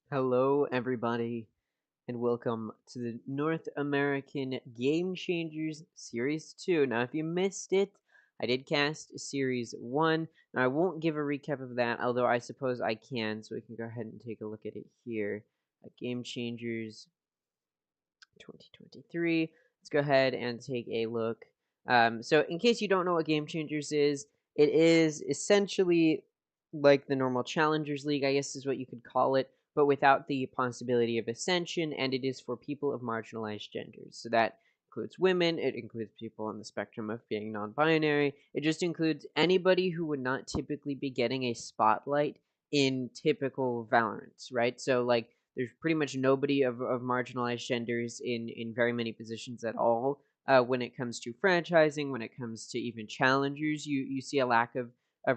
Hello, everybody, and welcome to the North American Game Changers Series 2. Now, if you missed it, I did cast Series 1. Now, I won't give a recap of that, although I suppose I can, so we can go ahead and take a look at it here. Game Changers 2023. Let's go ahead and take a look. So, in case you don't know what Game Changers is, it is essentially like the normal Challengers League, I guess is what you could call it, but without the possibility of ascension, and it is for people of marginalized genders. So that includes women, it includes people on the spectrum of being non-binary, it just includes anybody who would not typically be getting a spotlight in typical Valorant, right? So like there's pretty much nobody of marginalized genders in very many positions at all. When it comes to franchising, when it comes to even challengers, you see a lack of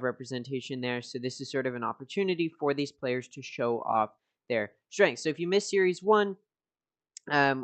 representation there. So this is sort of an opportunity for these players to show off their strengths. So if you missed Series 1,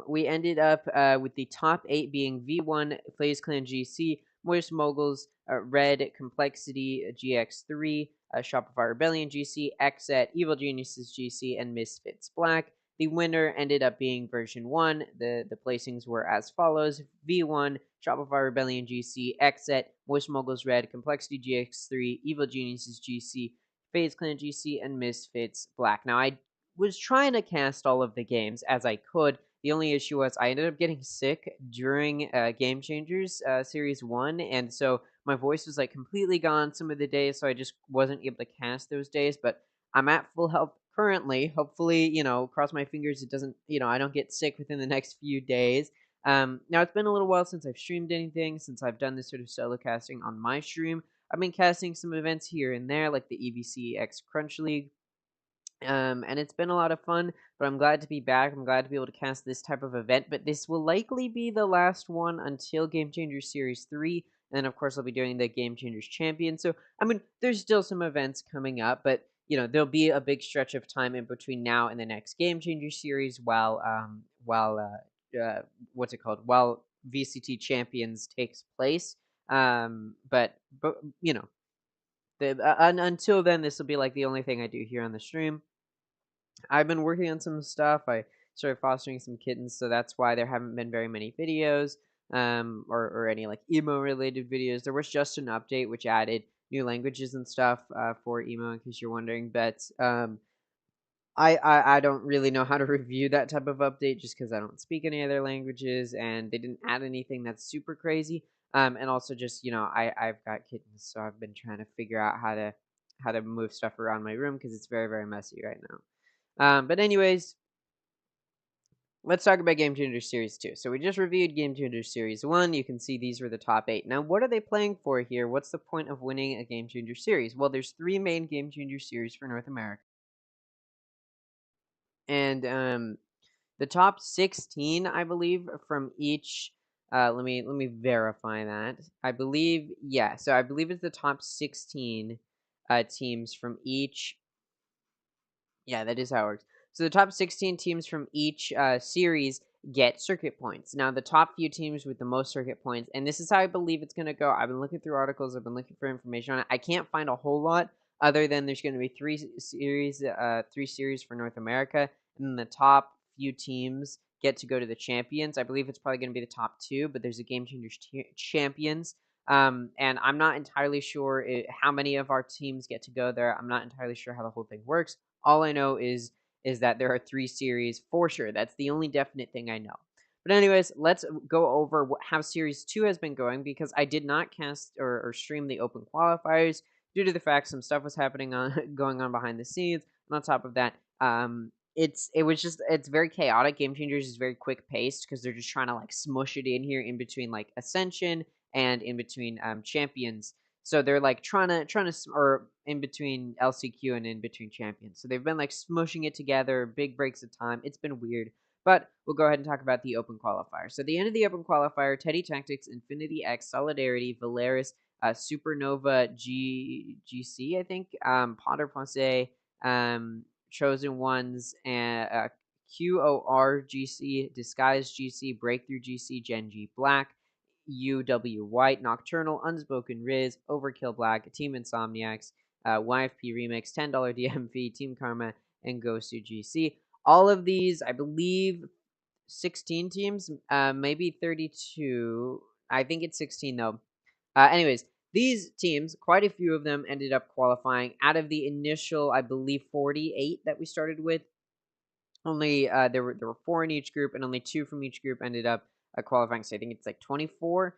we ended up with the top 8 being V1, FaZe Clan GC, Moist Moguls, Red, Complexity, GX3, Shopify Rebellion GC, Xset, Evil Geniuses GC, and Misfits Black. The winner ended up being version 1. The placings were as follows: V1, Shopify Rebellion GC, Xset, Moist Moguls Red, Complexity GX3, Evil Geniuses GC, FaZe Clan GC, and Misfits Black. Now, I was trying to cast all of the games as I could. The only issue was I ended up getting sick during Game Changers Series 1, and so my voice was like completely gone some of the days, so I just wasn't able to cast those days, but I'm at full health currently. Hopefully, cross my fingers it doesn't, I don't get sick within the next few days. Now, it's been a little while since I've streamed anything, since I've done this sort of solo casting on my stream. I've been casting some events here and there, like the EVC X Crunch League, and it's been a lot of fun, but I'm glad to be back. I'm glad to be able to cast this type of event, but this will likely be the last one until Game Changers Series 3, and then of course I'll be doing the Game Changers Champion. So, I mean, there's still some events coming up, but, there'll be a big stretch of time in between now and the next Game Changers Series while what's it called? While VCT Champions takes place. But until then, this will be like the only thing I do here on the stream. I've been working on some stuff. I started fostering some kittens, so that's why there haven't been very many videos, or any like emo related videos. There was just an update which added new languages and stuff for emo, in case you're wondering. But I don't really know how to review that type of update just because I don't speak any other languages, and they didn't add anything that's super crazy. And also just I've got kittens, so I've been trying to figure out how to move stuff around my room because it's very, very messy right now. But anyways, let's talk about Game Changers Series 2. So we just reviewed Game Changers Series 1. You can see these were the top 8. Now, what are they playing for here? What's the point of winning a Game Changer Series? Well, there's 3 main Game Changer Series for North America. And the top 16, I believe, from each. Let me verify that. I believe, yeah. So I believe it's the top 16 teams from each Yeah, that is how it works. So the top 16 teams from each series get circuit points. Now, the top few teams with the most circuit points, and this is how I believe it's going to go. I've been looking through articles, I've been looking for information on it. I can't find a whole lot other than there's going to be three series for North America, and then the top few teams get to go to the champions. I believe it's probably going to be the top two, but there's a Game Changers champions. And I'm not entirely sure how many of our teams get to go there. I'm not entirely sure how the whole thing works. All I know is that there are three series for sure. That's the only definite thing I know. But anyways, let's go over how Series 2 has been going, because I did not cast or stream the open qualifiers due to the fact some stuff was happening going on behind the scenes. And on top of that, it's very chaotic. Game Changers is very quick paced because they're just trying to like smush it in here in between like Ascension and in between champions. So they're like trying to or in between LCQ and in between champions. So they've been like smushing it together, big breaks of time. It's been weird. But we'll go ahead and talk about the open qualifier. So at the end of the open qualifier, Teddy Tactics, Infinity X, Solidarity, Valeris, Supernova GC, I think, Potter Ponce, Chosen Ones, and QOR GC, Disguise GC, Breakthrough GC, Gen G Black, UW White, Nocturnal, Unspoken Riz, Overkill Black, Team Insomniacs, YFP Remix, $10 DM fee, Team Karma, and Gosu GC. All of these, I believe, 16 teams, maybe 32. I think it's 16 though. Anyways, these teams, quite a few of them ended up qualifying. Out of the initial, I believe, 48 that we started with, only there were 4 in each group, and only 2 from each group ended up qualifying. So I think it's like 24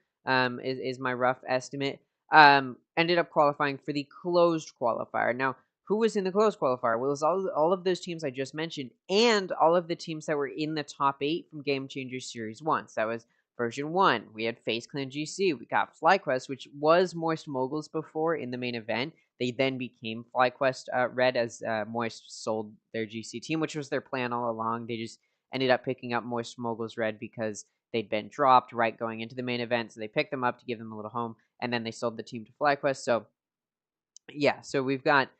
is my rough estimate. Ended up qualifying for the closed qualifier. Now, who was in the closed qualifier? Well, it was all of those teams I just mentioned, and all of the teams that were in the top 8 from Game Changers Series 1. So that was version 1. We had FaZe Clan GC. We got FlyQuest, which was Moist Moguls before in the main event. They then became FlyQuest Red as Moist sold their GC team, which was their plan all along. They just ended up picking up Moist Moguls Red because they'd been dropped right going into the main event. So they picked them up to give them a little home, and then they sold the team to FlyQuest. So yeah, so we've got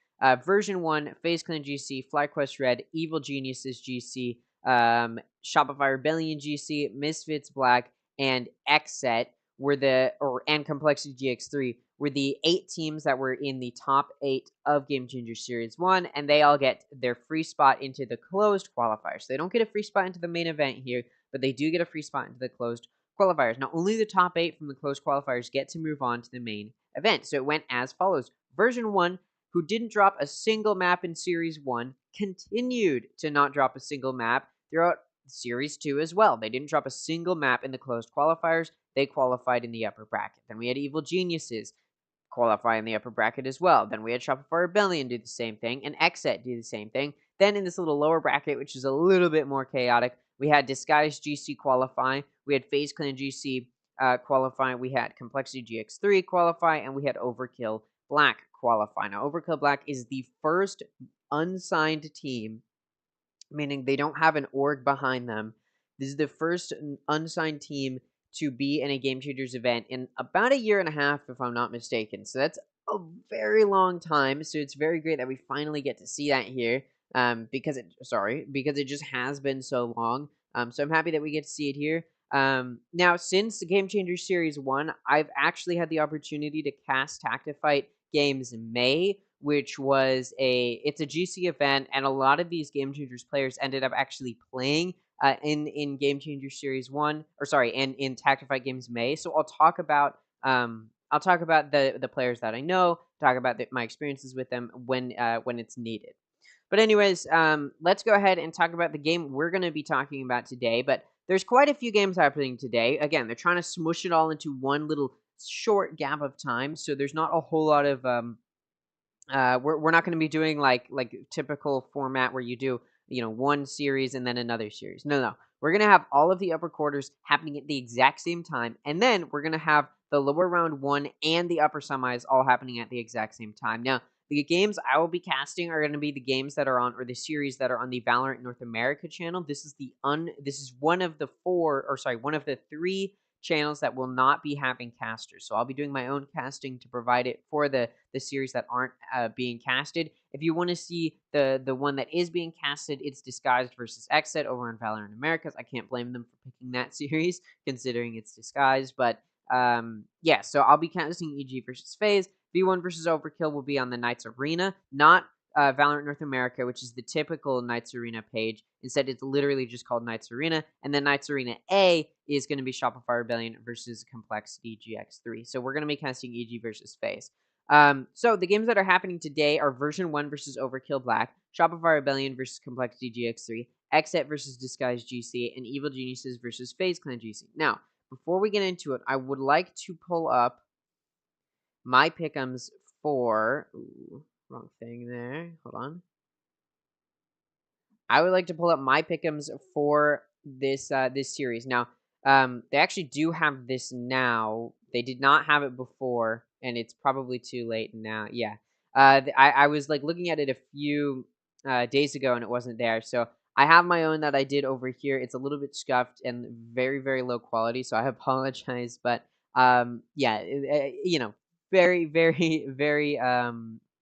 version 1, FaZe Clan GC, FlyQuest Red, Evil Geniuses GC, Shopify Rebellion GC, Misfits Black, and Xset and Complexity GX3 were the 8 teams that were in the top 8 of Game Changer Series 1, and they all get their free spot into the closed qualifiers. So they don't get a free spot into the main event here, but they do get a free spot into the closed qualifiers. Now, only the top 8 from the closed qualifiers get to move on to the main event. So it went as follows. Version 1, who didn't drop a single map in Series 1, continued to not drop a single map throughout Series 2 as well. They didn't drop a single map in the closed qualifiers. They qualified in the upper bracket. Then we had Evil Geniuses qualify in the upper bracket as well. Then we had Shopify Rebellion do the same thing, and Xset do the same thing. Then in this little lower bracket, which is a little bit more chaotic, we had Disguised GC qualify. We had FaZe Clan GC qualify. We had Complexity GX3 qualify, and we had Overkill Black qualify. Now, Overkill Black is the first unsigned team, meaning they don't have an org behind them. This is the first unsigned team to be in a Game Changers event in about a year and a half, if I'm not mistaken. So that's a very long time. So it's very great that we finally get to see that here. Because it just has been so long. So I'm happy that we get to see it here. Now, since the Game Changers Series 1, I've actually had the opportunity to cast Tactifight Games May, which was it's a GC event, and a lot of these Game Changers players ended up actually playing in Game Changers Series 1, or sorry, and in Tactifight Games May. So I'll talk about the players that I know, talk about my experiences with them when it's needed. But anyways, let's go ahead and talk about the game we're going to be talking about today. But there's quite a few games happening today. Again, they're trying to smush it all into one little short gap of time, so there's not a whole lot of we're not going to be doing like typical format where you do one series and then another series. No. We're going to have all of the upper quarters happening at the exact same time, and then we're going to have the lower round 1 and the upper semis all happening at the exact same time. Now, the games I will be casting are going to be the games that are on, or the series that are on the Valorant North America channel. This is one of the 3 channels that will not be having casters. So I'll be doing my own casting to provide it for the series that aren't being casted. If you want to see the one that is being casted, it's Disguised versus Exit over on Valorant Americas. I can't blame them for picking that series, considering it's Disguised. But yeah, so I'll be casting EG versus FaZe. V1 versus Overkill will be on the Knights Arena, not Valorant North America, which is the typical Knights Arena page. Instead, it's literally just called Knights Arena. And then Knights Arena A is going to be Shopify Rebellion versus Complexity GX3. So we're going to be casting EG versus FaZe. So the games that are happening today are Version 1 versus Overkill Black, Shopify Rebellion versus Complexity GX3, Exet versus Disguise GC, and Evil Geniuses versus FaZe Clan GC. Now, before we get into it, I would like to pull up my pick'ems for... Ooh, wrong thing there. Hold on. I would like to pull up my pick'ems for this this series. Now, they actually do have this now. They did not have it before, and it's probably too late now. Yeah. I was like looking at it a few days ago, and it wasn't there. So I have my own that I did over here. It's a little bit scuffed and very, very low quality, so I apologize. But yeah, you know, very, very, very,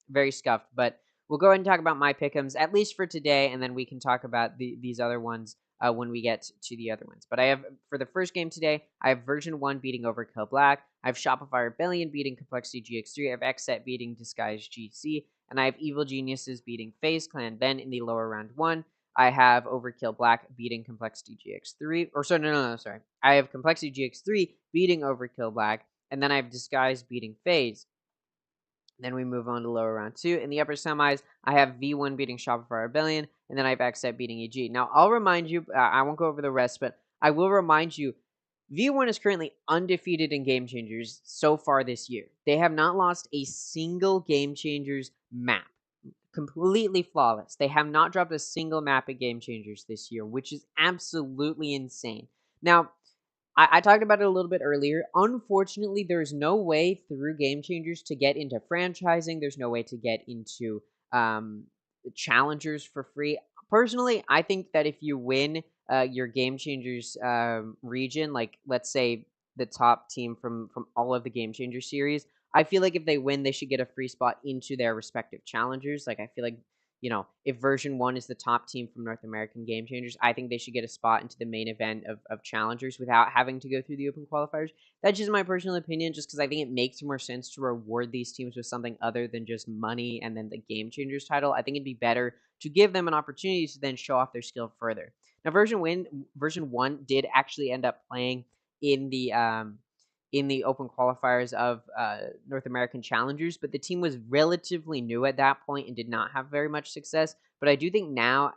very scuffed. But we'll go ahead and talk about my pick'ems, at least for today, and then we can talk about these other ones when we get to the other ones. But I have, for the first game today, I have Version 1 beating Overkill Black, I have Shopify Rebellion beating Complexity GX3, I have Exet beating Disguise GC, and I have Evil Geniuses beating FaZe Clan. Then in the lower round 1, I have Overkill Black beating Complexity GX3, or sorry, no, sorry. I have Complexity GX3 beating Overkill Black, and then I have Disguise beating FaZe. Then we move on to lower round 2. In the upper semis, I have V1 beating Shopify Rebellion, and then I have Exet beating EG. Now, I'll remind you, I won't go over the rest, but I will remind you, V1 is currently undefeated in Game Changers so far this year. They have not lost a single Game Changers map. Completely flawless. They have not dropped a single map at Game Changers this year, which is absolutely insane. Now, I talked about it a little bit earlier. Unfortunately, there's no way through Game Changers to get into franchising. There's no way to get into challengers for free. Personally, I think that if you win your Game Changers region, like let's say the top team from all of the Game Changer series, I feel like if they win, they should get a free spot into their respective challengers. Like I feel like, you know, if Version 1 is the top team from North American Game Changers, I think they should get a spot into the main event of challengers without having to go through the open qualifiers. That's just my personal opinion, just because I think it makes more sense to reward these teams with something other than just money and then the Game Changers title. I think it'd be better to give them an opportunity to then show off their skill further. Now, Version 1 did actually end up playing in the open qualifiers of North American challengers, but the team was relatively new at that point and did not have very much success. But I do think now,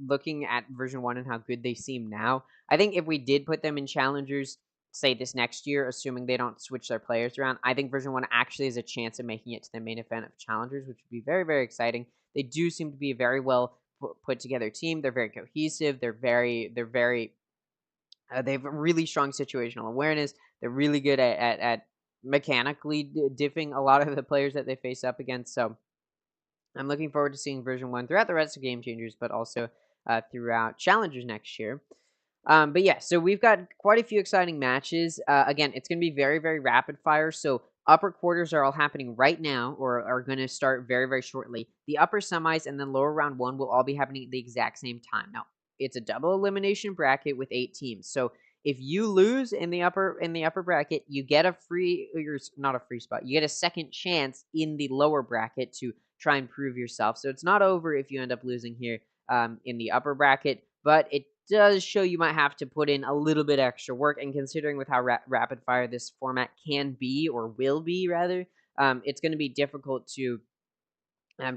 looking at Version 1 and how good they seem now, I think if we did put them in challengers, say this next year, assuming they don't switch their players around, I think Version 1 actually has a chance of making it to the main event of challengers, which would be very, very exciting. They do seem to be a very well put together team. They're very cohesive. They have a really strong situational awareness. They're really good at mechanically diffing a lot of the players that they face up against. So I'm looking forward to seeing Version 1 throughout the rest of Game Changers, but also throughout Challengers next year. But yeah, so we've got quite a few exciting matches. Again, it's going to be very, very rapid fire. So upper quarters are all happening right now, or are going to start very, very shortly. The upper semis and then lower round 1 will all be happening at the exact same time. Now, it's a double elimination bracket with 8 teams. So if you lose in the upper bracket, you get a free, or not a free spot. You get a second chance in the lower bracket to try and prove yourself. So it's not over if you end up losing here in the upper bracket, but it does show you might have to put in a little bit extra work. And considering with how rapid fire this format can be, or will be rather, it's going to be difficult to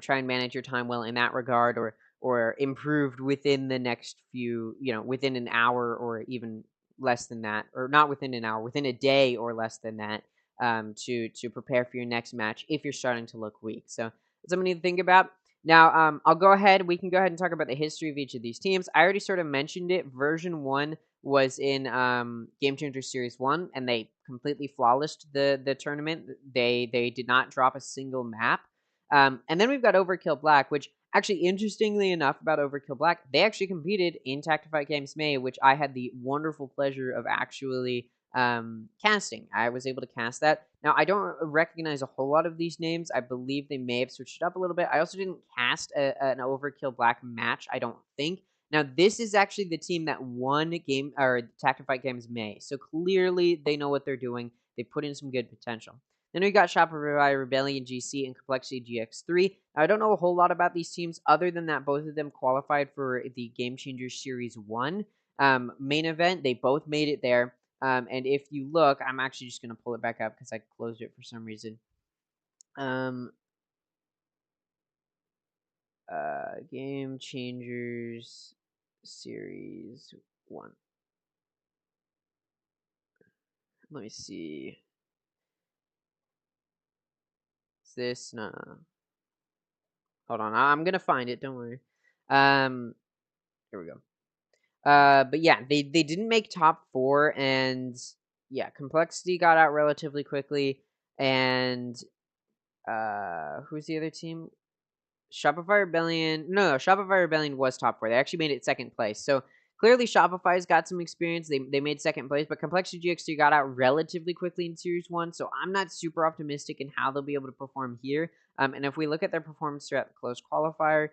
try and manage your time well in that regard, or improved within the next few, within an hour or even less than that, or not within an hour, within a day or less than that, to prepare for your next match if you're starting to look weak. So that's something to think about. Now, we can go ahead and talk about the history of each of these teams. I already sort of mentioned it. Version 1 was in Game Changer Series 1, and they completely flawlessed the tournament. They did not drop a single map. And then we've got Overkill Black, which actually, interestingly enough about Overkill Black, they actually competed in Tactified Games May, which I had the wonderful pleasure of actually casting. I was able to cast that. Now, I don't recognize a whole lot of these names. I believe they may have switched it up a little bit. I also didn't cast an Overkill Black match, I don't think. Now, this is actually the team that won game or Tactic Fight Games May. So clearly, they know what they're doing. They put in some good potential. Then we got Shopify Rebellion GC and Complexity GX3. Now, I don't know a whole lot about these teams other than that both of them qualified for the Game Changers Series 1 main event. They both made it there. And if you look, I'm actually just going to pull it back up because I closed it for some reason. Game Changers Series 1. Let me see. Is this? No. Hold on. I'm going to find it. Don't worry. Here we go. But yeah, they didn't make top 4, and yeah, Complexity got out relatively quickly, and who's the other team? Shopify Rebellion. No, Shopify Rebellion was top 4. They actually made it second place. So clearly, Shopify's got some experience. They made second place, but Complexity GX3 got out relatively quickly in Series 1. So I'm not super optimistic in how they'll be able to perform here. And if we look at their performance throughout the closed qualifier,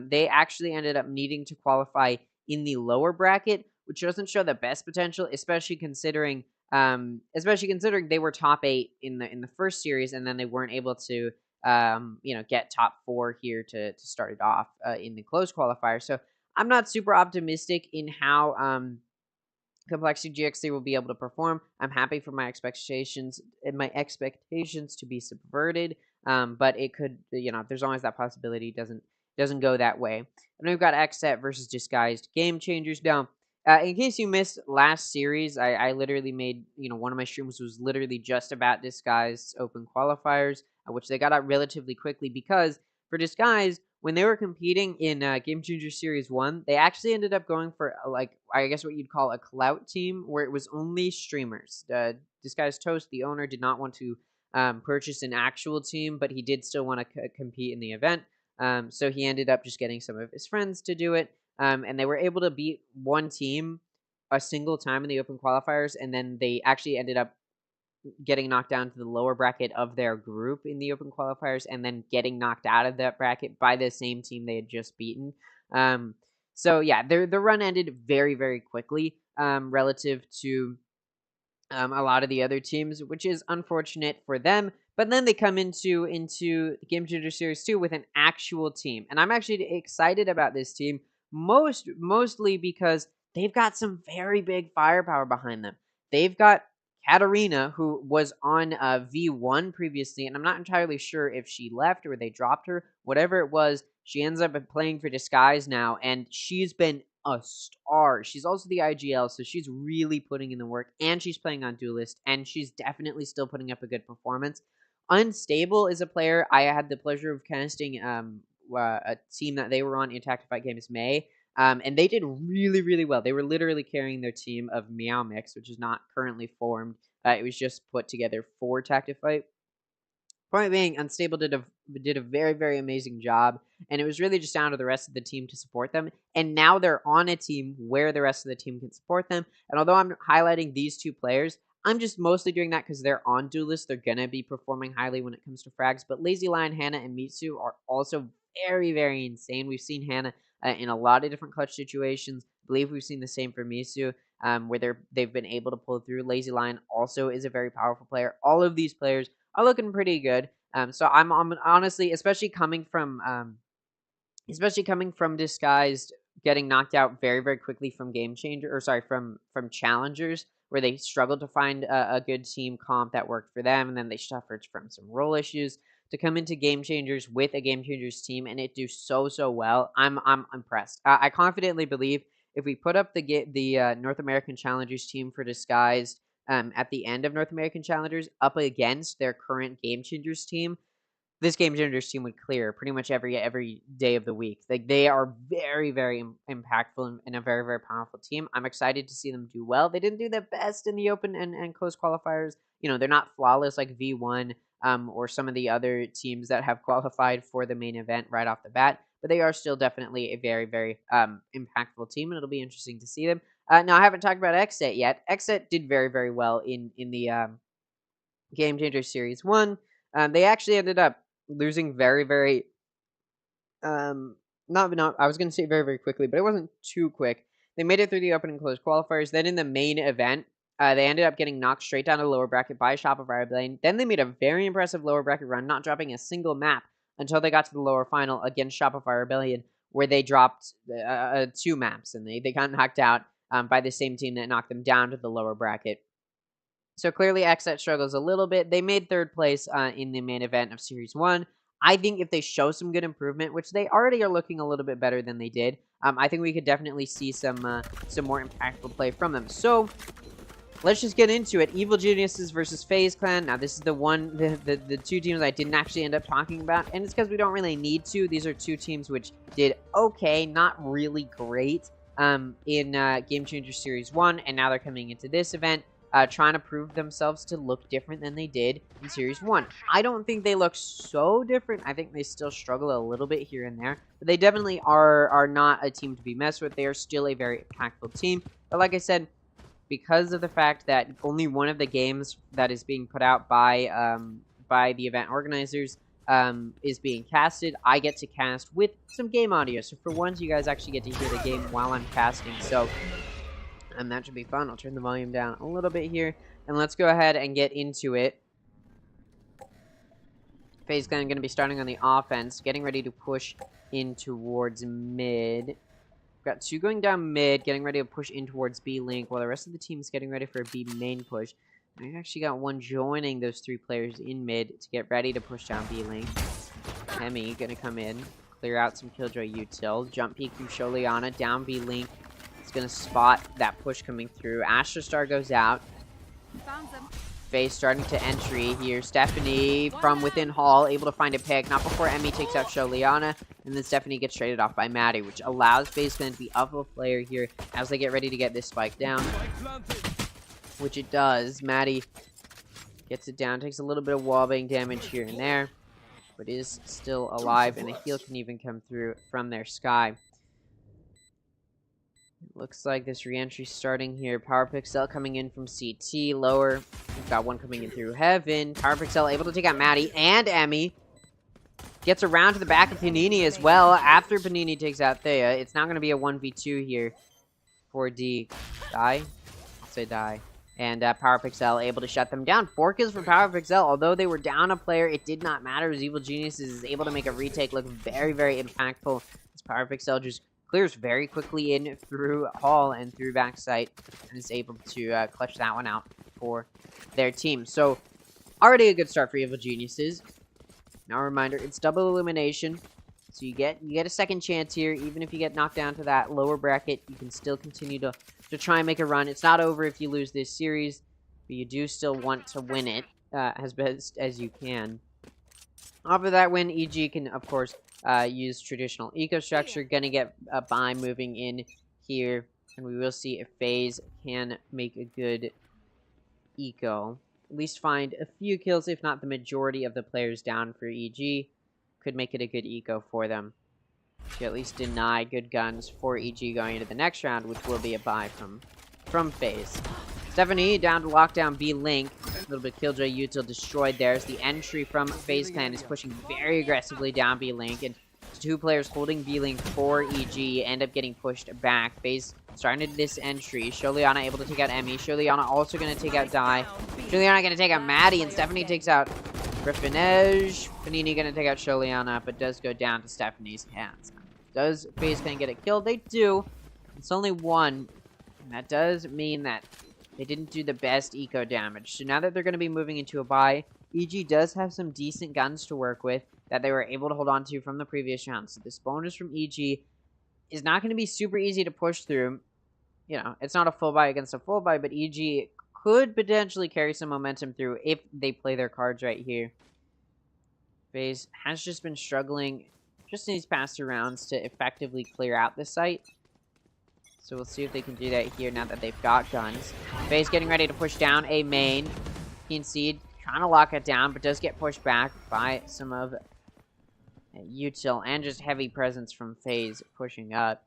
they actually ended up needing to qualify in the lower bracket, which doesn't show the best potential, especially considering they were top 8 in the first series, and then they weren't able to get top 4 here to start it off in the closed qualifier. So I'm not super optimistic in how Complexity GX3 will be able to perform. I'm happy for my expectations to be subverted, but it could, there's always that possibility it doesn't go that way. And then we've got Ascent versus Disguised Game Changers. Now, in case you missed last series, I literally made, one of my streams was literally just about Disguised Open Qualifiers, which they got out relatively quickly because for Disguised, when they were competing in Game Changer Series 1, they actually ended up going for, I guess what you'd call a clout team, where it was only streamers. Disguised Toast, the owner, did not want to purchase an actual team, but he did still want to compete in the event. So he ended up just getting some of his friends to do it. And they were able to beat one team a single time in the open qualifiers, and then they actually ended up getting knocked down to the lower bracket of their group in the open qualifiers, and then getting knocked out of that bracket by the same team they had just beaten. So yeah, their run ended very, very quickly relative to a lot of the other teams, which is unfortunate for them. But then they come into Game Changer Series 2 with an actual team, and I'm actually excited about this team mostly because they've got some very big firepower behind them. They've got Katarina, who was on V1 previously, and I'm not entirely sure if she left or they dropped her. Whatever it was, she ends up playing for Disguise now, and she's been a star. She's also the IGL, so she's really putting in the work, and she's playing on Duelist, and she's definitely still putting up a good performance. Unstable is a player I had the pleasure of casting a team that they were on in Tactic Fight Games May, and they did really, really well. They were literally carrying their team of Meow Mix, which is not currently formed. It was just put together for Tactic Fight. Point being, Unstable did a very, very amazing job, and it was really just down to the rest of the team to support them. And now they're on a team where the rest of the team can support them. And although I'm highlighting these two players, I'm just mostly doing that because they're on Duelist. They're going to be performing highly when it comes to frags. But Lazy Lion, Hannah, and Mitsu are also very, very insane. We've seen Hannah in a lot of different clutch situations. I believe we've seen the same for Mitsu, where they've been able to pull through. Lazy Lion also is a very powerful player. All of these players are looking pretty good. So I'm honestly, especially coming from Disguised, getting knocked out very, very quickly from from Challengers, where they struggled to find a good team comp that worked for them, and then they suffered from some role issues. To come into Game Changers with a Game Changers team and it do so well, I'm impressed. I confidently believe if we put up the North American Challengers team for Disguised at the end of North American Challengers up against their current Game Changers team, this Game Changers team would clear pretty much every day of the week. Like, they are very, very impactful and a very, very powerful team. I'm excited to see them do well. They didn't do the best in the open and close qualifiers. They're not flawless like V1 or some of the other teams that have qualified for the main event right off the bat, but they are still definitely a very, very impactful team, and it'll be interesting to see them. Now, I haven't talked about Exit yet. Exit did very, very well in the Game Changer Series 1. They actually ended up losing very, very... not I was going to say very, very quickly, but it wasn't too quick. They made it through the open and closed qualifiers. Then in the main event, they ended up getting knocked straight down to the lower bracket by Shopify Lane. Then they made a very impressive lower bracket run, not dropping a single map until they got to the lower final against Shopify Rebellion, where they dropped 2 maps, and they got knocked out by the same team that knocked them down to the lower bracket. So clearly Exit struggles a little bit. They made 3rd place in the main event of Series 1. I think if they show some good improvement, which they already are looking a little bit better than they did, I think we could definitely see some more impactful play from them. So let's just get into it. Evil Geniuses versus FaZe Clan. Now, this is the 2 teams I didn't actually end up talking about, and it's because we don't really need to. These are 2 teams which did okay, not really great, in Game Changer Series 1, and now they're coming into this event, trying to prove themselves to look different than they did in Series 1. I don't think they look so different. I think they still struggle a little bit here and there, but they definitely are not a team to be messed with. They are still a very impactful team, but like I said, because of the fact that only one of the games that is being put out by the event organizers is being casted, I get to cast with some game audio. So for once, you guys actually get to hear the game while I'm casting. So that should be fun. I'll turn the volume down a little bit here, and let's go ahead and get into it. FaZe Clan going to be starting on the offense, getting ready to push in towards mid. Got 2 going down mid, getting ready to push in towards B Link, while the rest of the team is getting ready for a B main push. We've actually got 1 joining those 3 players in mid to get ready to push down B Link. Hemi gonna come in, clear out some Killjoy util, jump peek from Sholiana, down B Link. It's gonna spot that push coming through. Astrostar goes out. FaZe starting to entry here. Stephanie from within Hall, able to find a pick. Not before Emmy takes out Sholiana. And then Stephanie gets traded off by Maddie, which allows FaZe Clan to be up a player here as they get ready to get this spike down. Which it does. Maddie gets it down. Takes a little bit of wallbang damage here and there. But is still alive. And a heal can even come through from their Sky. Looks like this re-entry starting here. PowerPixel coming in from CT lower. We've got 1 coming in through Heaven. PowerPixel able to take out Maddie and Emmy. Gets around to the back of Panini as well. After Panini takes out Thea, it's now going to be a 1v2 here for D. Die? I'll say die. And PowerPixel able to shut them down. 4 kills for PowerPixel. Although they were down a player, it did not matter as Evil Geniuses is able to make a retake look very, very impactful. As PowerPixel just clears very quickly in through Hall and through backside and is able to clutch that one out for their team. So, already a good start for Evil Geniuses. Now a reminder, it's double elimination. So you get a second chance here. Even if you get knocked down to that lower bracket, you can still continue to try and make a run. It's not over if you lose this series, but you do still want to win it as best as you can. Off of that win, EG can, of course, use traditional eco structure. Gonna get a buy moving in here, and we will see if FaZe can make a good eco. At least find a few kills, if not the majority of the players down for EG. Could make it a good eco for them. To at least deny good guns for EG going into the next round, which will be a buy from FaZe. Stephanie down to lockdown B Link. A little bit Killjoy util destroyed there as the entry from FaZe Clan is pushing very aggressively down B Link, and 2 players holding B Link for EG end up getting pushed back. FaZe starting this entry. Sholiana able to take out Emmy. Sholiana also going to take out Dai. Sholiana going to take out Maddie, and Stephanie takes out Griffinage. Panini going to take out Sholiana, but does go down to Stephanie's hands. Does FaZe Clan get it killed? They do. It's only 1, and that does mean that they didn't do the best eco damage. So now that they're going to be moving into a bye, EG does have some decent guns to work with that they were able to hold on to from the previous round. So this bonus from EG is not going to be super easy to push through. You know, it's not a full buy against a full buy, but EG could potentially carry some momentum through if they play their cards right here. FaZe has just been struggling just in these past 2 rounds to effectively clear out the site. So we'll see if they can do that here now that they've got guns. FaZe getting ready to push down a main. Keen Seed trying to lock it down, but does get pushed back by some of util and just heavy presence from FaZe pushing up.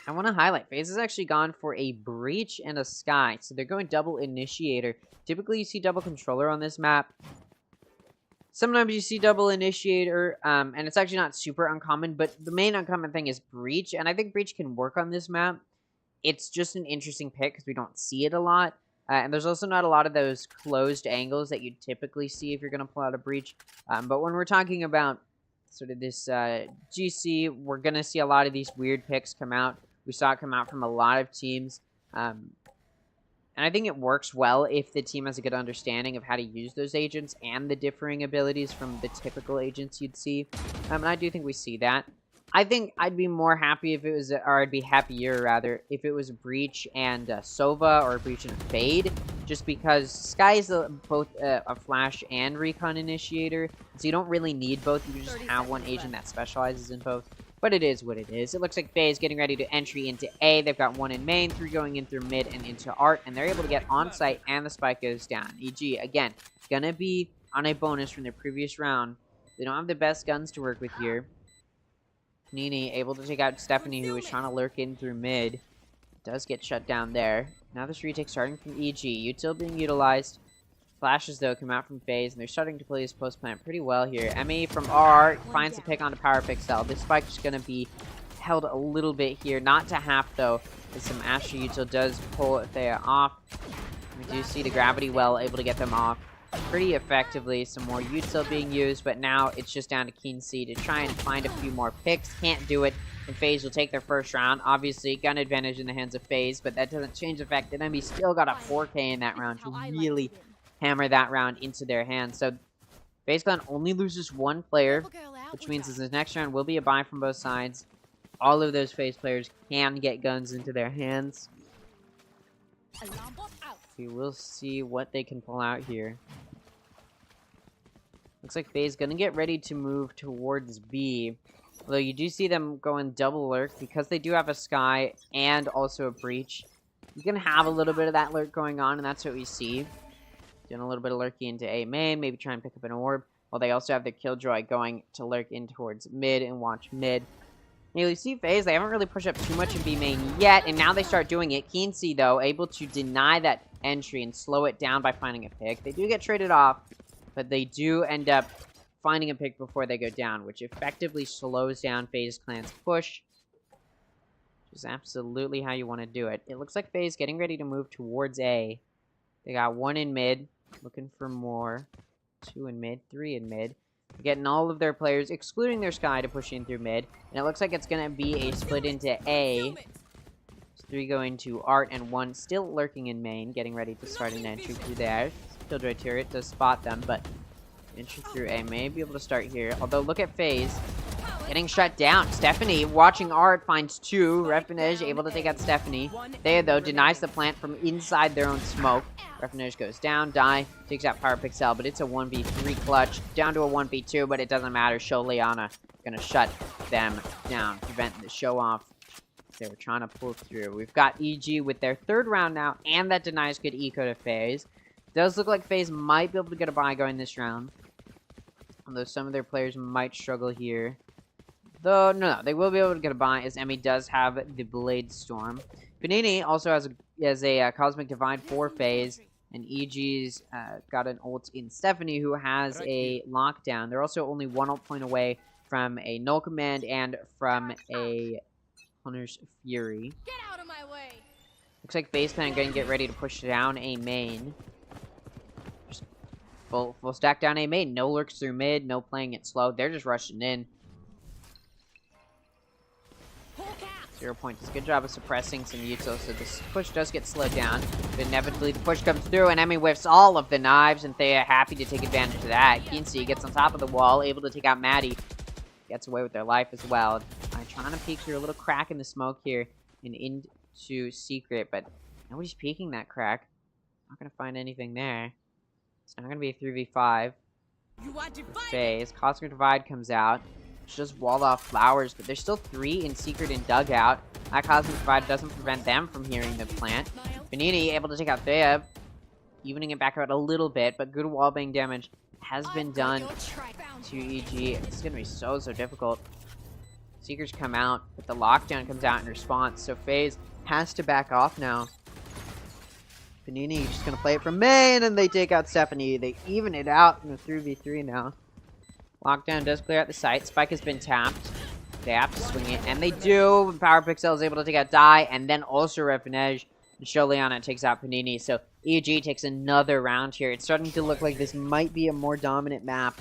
I want to highlight, FaZe has actually gone for a Breach and a Sky. So they're going double Initiator. Typically, you see double Controller on this map. Sometimes you see double Initiator, and it's actually not super uncommon, but the main uncommon thing is Breach, and I think Breach can work on this map. It's just an interesting pick because we don't see it a lot, and there's also not a lot of those closed angles that you'd typically see if you're going to pull out a Breach. But when we're talking about sort of this GC, we're going to see a lot of these weird picks come out. We saw it come out from a lot of teams. And I think it works well if the team has a good understanding of how to use those agents and the differing abilities from the typical agents you'd see. And I do think we see that. I think I'd be more happy if it was, or I'd be happier rather, if it was a Breach and Sova or a Breach and a Fade, just because Sky is both a Flash and Recon Initiator, so you don't really need both. You just have one agent that specializes in both. But it is what it is. It looks like FaZe getting ready to entry into A. They've got one in main, 3 going in through mid and into art, and they're able to get on site, and the spike goes down. EG, again, gonna be on a bonus from their previous round. They don't have the best guns to work with here. Nini able to take out Stephanie, who is trying to lurk in through mid. Does get shut down there. Now this retake starting from EG. Util being utilized. Flashes, though, come out from FaZe, and they're starting to play this post plant pretty well here. Emmy from R finds the pick onto Power Pixel. This spike is going to be held a little bit here. Not to half, though, as some Astra Util does pull Thea off. We do see the Gravity Well able to get them off pretty effectively. Some more Util being used, but now it's just down to Keen C to try and find a few more picks. Can't do it, and FaZe will take their first round. Obviously, gun advantage in the hands of FaZe, but that doesn't change the fact that Emmy still got a 4K in that round to really hammer that round into their hands. So FaZe Clan only loses one player, which means this next round will be a bye from both sides. All of those FaZe players can get guns into their hands. We will see what they can pull out here. Looks like FaZe gonna get ready to move towards B. Although you do see them going double lurk because they do have a Sky and also a Breach. You can have a little bit of that lurk going on, and that's what we see. Doing a little bit of lurking into A main, maybe try and pick up an orb. While they also have their Killjoy going to lurk in towards mid and watch mid. Now you see FaZe, they haven't really pushed up too much in B main yet, and now they start doing it. Keen C, though, able to deny that entry and slow it down by finding a pick. They do get traded off, but they do end up finding a pick before they go down, which effectively slows down FaZe Clan's push. Which is absolutely how you want to do it. It looks like FaZe getting ready to move towards A. They got 1 in mid, looking for more. 2 in mid, 3 in mid. Getting all of their players, excluding their Sky, to push in through mid. And it looks like it's going to be a split into A. 3 going to Art, and 1 still lurking in main, getting ready to start an entry through there. Killjoy turret does spot them, but entry through A may be able to start here. Although, look at FaZe. Getting shut down. Stephanie, watching Art, finds 2. Refinage able to take out Stephanie. Thea, though, denies the plant from inside their own smoke. Refinage goes down. Die. Takes out Power Pixel, but it's a 1v3 clutch. Down to a 1v2, but it doesn't matter. Show Liana gonna shut them down. Prevent the show off they were trying to pull through. We've got EG with their 3rd round now, and that denies good eco to FaZe. Does look like FaZe might be able to get a bye going this round. Although some of their players might struggle here. Though, no, they will be able to get a bye, as Emmy does have the Blade Storm. Panini also has a Cosmic Divide for FaZe, and EG's got an ult in Stephanie, who has a lockdown. They're also only 1 ult point away from a Null Command and from a Hunter's Fury. Get out of my way. Looks like FaZe Clan going to get ready to push down A main. Just full stack down A main. No lurks through mid, no playing it slow. They're just rushing in. 0 point does a good job of suppressing some Util, so this push does get slowed down. But inevitably, the push comes through, and Emmy whiffs all of the knives, and Thea happy to take advantage of that. Kinsey gets on top of the wall, able to take out Maddie. Gets away with their life as well. I'm trying to peek through a little crack in the smoke here and into Secret, but nobody's peeking that crack. Not going to find anything there. It's not going to be a 3v5 for FaZe. Cosmic Divide comes out. It's just walled off Flowers, but there's still 3 in Secret and Dugout. That Cosmic Divide doesn't prevent them from hearing the plant. Benini able to take out Thea, evening it back out a little bit, but good wallbang damage has been done to EG. It's going to be so difficult. Seekers come out, but the lockdown comes out in response, so FaZe has to back off now. Panini just gonna play it from main, and they take out Stephanie. They even it out in a 3v3 now. Lockdown does clear out the site. Spike has been tapped. They have to swing it, and they do. Power Pixel is able to take out Die, and then also Refinege. And Sholiana takes out Panini, so EG takes another round here. It's starting to look like this might be a more dominant map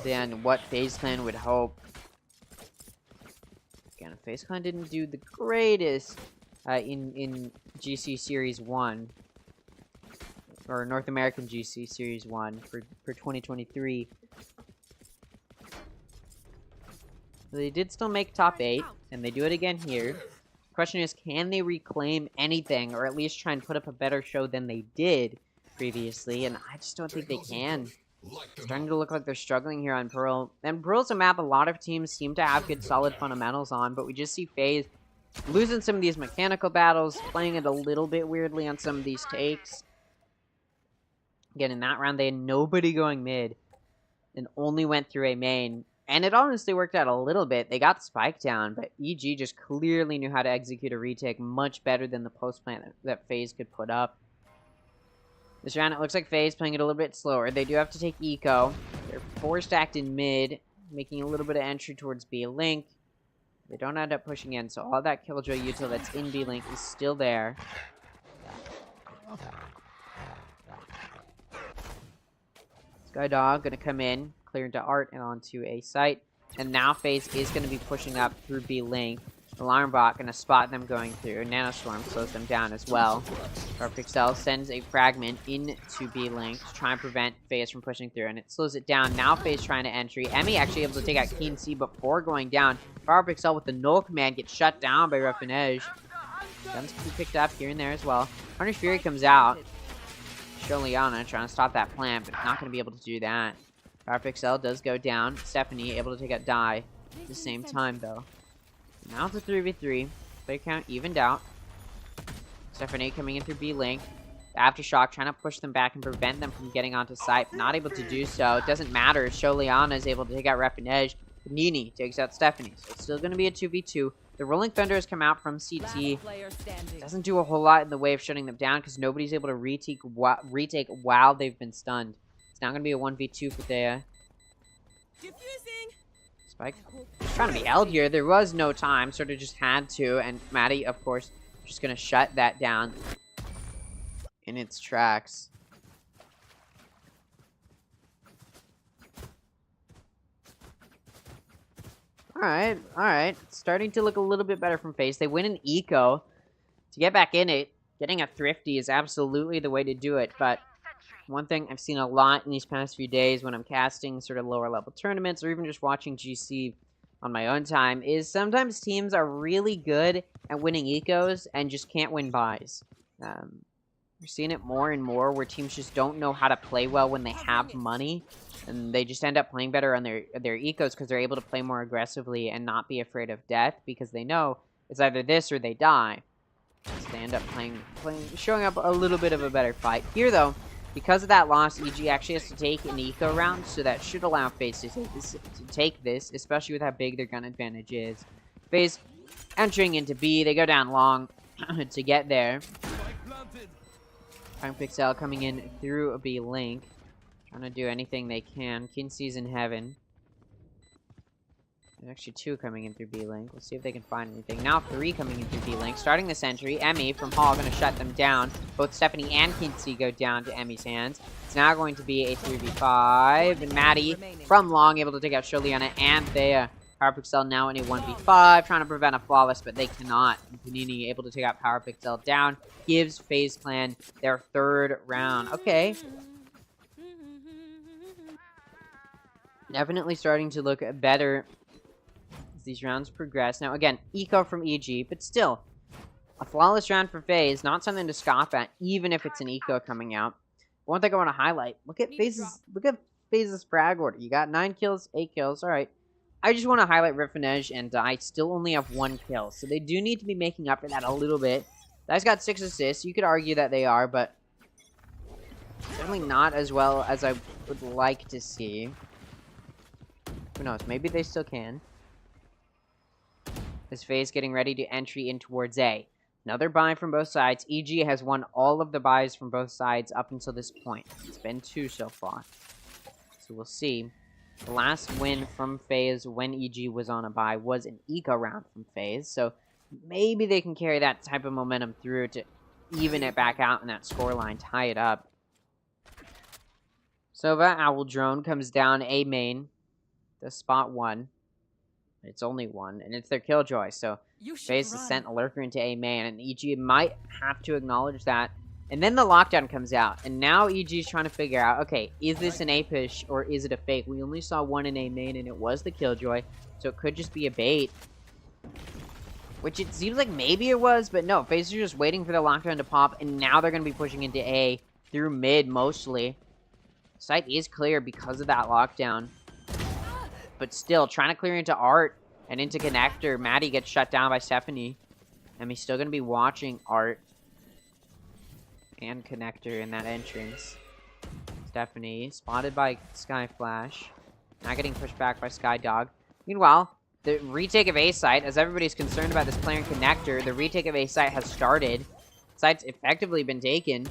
than what FaZe Clan would hope. Again, FaZe Clan didn't do the greatest in GC Series 1. Or North American GC Series 1 for 2023. They did still make top 8, and they do it again here. Question is, can they reclaim anything, or at least try and put up a better show than they did previously? And I just don't think they can. It's starting to look like they're struggling here on Pearl. And Pearl's a map a lot of teams seem to have good solid fundamentals on, but we just see FaZe losing some of these mechanical battles, playing it a little bit weirdly on some of these takes. Again, in that round, they had nobody going mid, and only went through a main. And it honestly worked out a little bit. They got Spike down, but EG just clearly knew how to execute a retake much better than the post plan that FaZe could put up. This round, it looks like FaZe playing it a little bit slower. They do have to take Eco. They're 4-stacked in mid, making a little bit of entry towards B-Link. They don't end up pushing in, so all that Killjoy util that's in B-Link is still there. Skydog gonna come in, clear into Art and onto a site. And now FaZe is going to be pushing up through B-Link. Alarmbot going to spot them going through. Nanostorm slows them down as well. Pixel sends a fragment into B-Link to try and prevent FaZe from pushing through. And it slows it down. Now FaZe trying to entry. Emmy actually able to take out Keen C before going down. Pixel with the null command gets shut down by Refinege. Guns can be picked up here and there as well. Hunter's Fury comes out. Sholiana trying to stop that plant, but not going to be able to do that. Pixel does go down. Stephanie able to take out Die at the same time, though. Now it's a 3v3. Player count evened out. Stephanie coming in through B-Link. Aftershock trying to push them back and prevent them from getting onto site. Not able to do so. It doesn't matter. Sholiana is able to take out Refinege. Nini takes out Stephanie. So it's still going to be a 2v2. The Rolling Thunder has come out from CT. Doesn't do a whole lot in the way of shutting them down because nobody's able to retake while they've been stunned. It's now going to be a 1v2 for Thea. Spike trying to be held here. There was no time. Sort of just had to. And Maddie, of course, just going to shut that down in its tracks. Alright. It's starting to look a little bit better from FaZe. They win an eco. To get back in it, getting a thrifty is absolutely the way to do it. But one thing I've seen a lot in these past few days when I'm casting sort of lower level tournaments or even just watching GC on my own time is sometimes teams are really good at winning ecos and just can't win buys. We're seeing it more and more where teams just don't know how to play well when they have money. And they just end up playing better on their ecos because they're able to play more aggressively and not be afraid of death because they know it's either this or they die. So they end up showing up a little bit of a better fight. Here, though, because of that loss, EG actually has to take an eco round, so that should allow FaZe to take this, especially with how big their gun advantage is. FaZe entering into B, they go down long to get there. Pixel coming in through a B-Link. Trying to do anything they can. Kinsey's in heaven. There's actually 2 coming in through B-Link. We'll see if they can find anything. Now 3 coming in through B-Link. Starting the sentry. Emmy from Hall going to shut them down. Both Stephanie and Kinsey go down to Emmy's hands. It's now going to be a 3v5. And Maddie from Long able to take out Sholiana and Thea. PowerPixel now in a 1v5. Trying to prevent a flawless, but they cannot. And Panini able to take out PowerPixel down. Gives FaZe Clan their 3rd round. Okay. Definitely starting to look better as these rounds progress. Now, again, eco from EG, but still, a flawless round for FaZe. Not something to scoff at, even if it's an eco coming out. One thing I want to highlight: look at FaZe's frag order. You got 9 kills, 8 kills. All right. I just want to highlight Refinege and I still only have 1 kill, so they do need to be making up for that a little bit. Guy's got 6 assists. You could argue that they are, but certainly not as well as I would like to see. Who knows? Maybe they still can. This FaZe getting ready to entry in towards A. Another buy from both sides. EG has won all of the buys from both sides up until this point. It's been 2 so far. So we'll see. The last win from FaZe when EG was on a buy was an eco round from FaZe. So maybe they can carry that type of momentum through to even it back out in that scoreline, tie it up. So that Owl Drone comes down A main, the spot 1. It's only 1, and it's their Killjoy. So FaZe has sent a lurker into A main, and EG might have to acknowledge that. And then the lockdown comes out, and now EG is trying to figure out, okay, is this an A push or is it a fake? We only saw 1 in A main, and it was the Killjoy, so it could just be a bait. Which it seems like maybe it was, but no, FaZe are just waiting for the lockdown to pop, and now they're going to be pushing into A through mid mostly. Site is clear because of that lockdown. But still, trying to clear into Art and into Connector. Maddie gets shut down by Stephanie. And he's still going to be watching Art and Connector in that entrance. Stephanie spotted by Sky Flash. Not getting pushed back by Sky Dog. Meanwhile, the retake of A site, as everybody's concerned about this player in Connector, the retake of A site has started. Site's effectively been taken.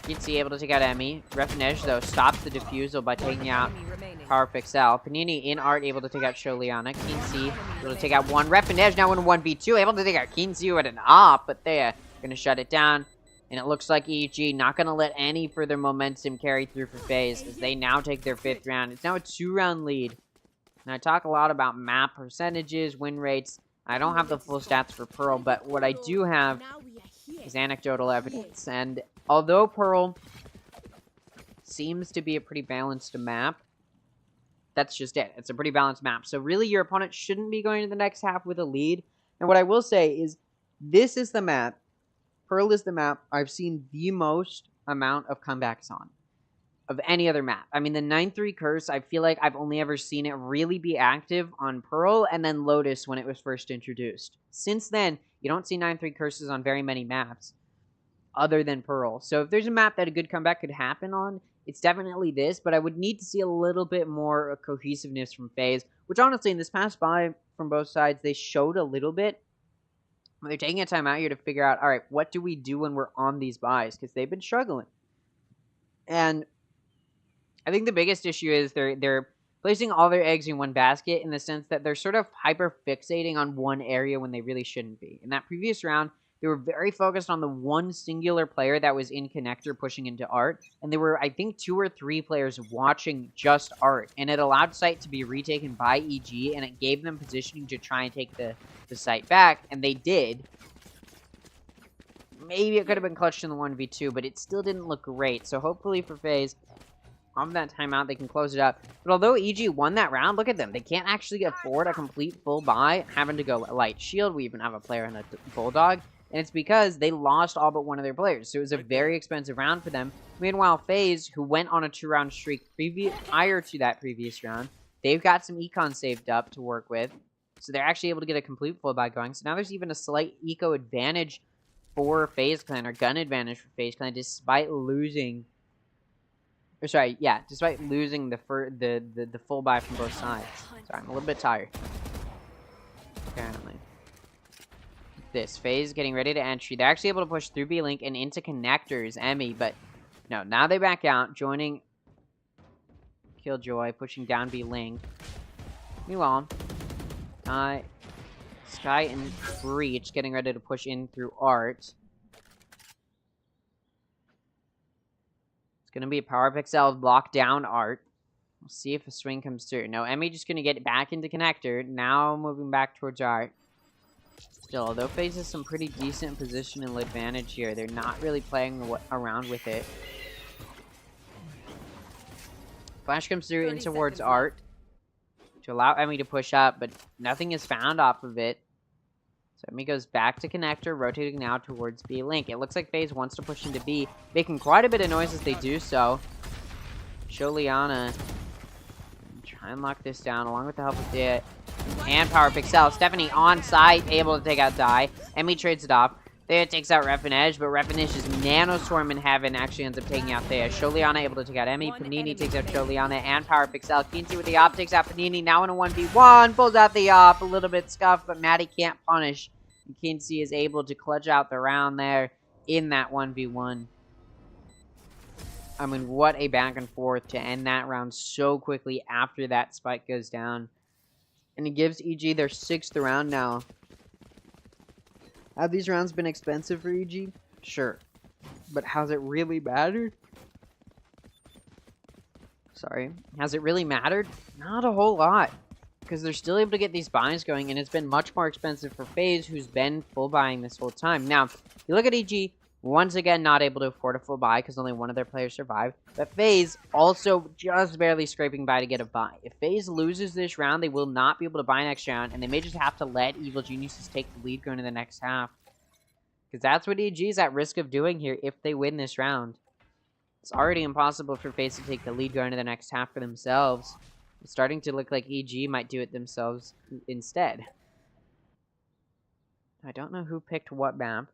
Keency able to take out Emmy. Refinesh, though, stops the defusal by taking out Power Pixel. Panini in Art able to take out Sholiana. Keency able to take out 1. Refinesh now in 1v2, able to take out Keency with an op, but they're going to shut it down. And it looks like EG not going to let any further momentum carry through for FaZe as they now take their 5th round. It's now a 2-round lead. And I talk a lot about map percentages, win rates. I don't have the full stats for Pearl, but what I do have is anecdotal evidence. And although Pearl seems to be a pretty balanced map, that's just it. It's a pretty balanced map. So really, your opponent shouldn't be going to the next half with a lead. And what I will say is, this is the map. Pearl is the map I've seen the most amount of comebacks on of any other map. I mean, the 9-3 curse, I feel like I've only ever seen it really be active on Pearl and then Lotus when it was first introduced. Since then, you don't see 9-3 curses on very many maps other than Pearl. So if there's a map that a good comeback could happen on, it's definitely this, but I would need to see a little bit more cohesiveness from FaZe, which honestly, in this past buy from both sides, they showed a little bit. They're taking a time out here to figure out, all right, what do we do when we're on these buys? Because they've been struggling. And I think the biggest issue is they're placing all their eggs in one basket in the sense that they're sort of hyper-fixating on one area when they really shouldn't be. In that previous round, they were very focused on the one singular player that was in Connector pushing into Art, and there were, I think, 2 or 3 players watching just Art, and it allowed site to be retaken by EG, and it gave them positioning to try and take the site back, and they did. Maybe it could have been clutched in the 1v2, but it still didn't look great, so hopefully for FaZe, on that timeout, they can close it up. But although EG won that round, look at them. They can't actually afford a complete full buy, having to go light shield. We even have a player in a Bulldog. And it's because they lost all but one of their players. So it was a very expensive round for them. Meanwhile, FaZe, who went on a 2-round streak prior to that previous round, they've got some econ saved up to work with. So they're actually able to get a complete full buy going. So now there's even a slight eco advantage for FaZe Clan, or gun advantage for FaZe Clan, despite losing... Or sorry, yeah, despite losing the full buy from both sides. Sorry, I'm a little bit tired. Apparently. This FaZe getting ready to entry. They're actually able to push through B-Link and into Connectors, Emmy, but no, now they back out, joining Killjoy, pushing down B-Link. Meanwhile, Sky and Breach getting ready to push in through Art. It's going to be a Power Pixel block down Art. We'll see if a swing comes through. No, Emmy just going to get back into Connector. Now moving back towards Art. Still, although FaZe has some pretty decent positional advantage here, they're not really playing around with it. Flash comes through in towards Art to allow Emmy to push up, but nothing is found off of it. So Emmy goes back to Connector, rotating now towards B-Link. It looks like FaZe wants to push into B, making quite a bit of noise as they do so. Sholiana try and lock this down along with the help of the and Power Pixel. Stephanie on site, able to take out Die. Emmy trades it off. Thea takes out Refinage, but Refinish's Nanoswarm in Heaven actually ends up taking out Thea. Sholiana able to take out Emmy. Panini takes out Sholiana and Power Pixel. Kinsey with the op takes out Panini. Now in a 1v1. Pulls out the op. A little bit scuffed, but Maddie can't punish. And Kinsey is able to clutch out the round there in that 1v1. I mean, what a back and forth to end that round so quickly after that spike goes down. And it gives EG their 6th round now. Have these rounds been expensive for EG? Sure. But has it really mattered? Sorry. Has it really mattered? Not a whole lot. Because they're still able to get these buys going, and it's been much more expensive for FaZe, who's been full buying this whole time. Now, you look at EG, once again not able to afford a full buy because only one of their players survived. But FaZe also just barely scraping by to get a buy. If FaZe loses this round, they will not be able to buy next round, and they may just have to let Evil Geniuses take the lead going to the next half. Because that's what EG is at risk of doing here if they win this round. It's already impossible for FaZe to take the lead going to the next half for themselves. It's starting to look like EG might do it themselves instead. I don't know who picked what map.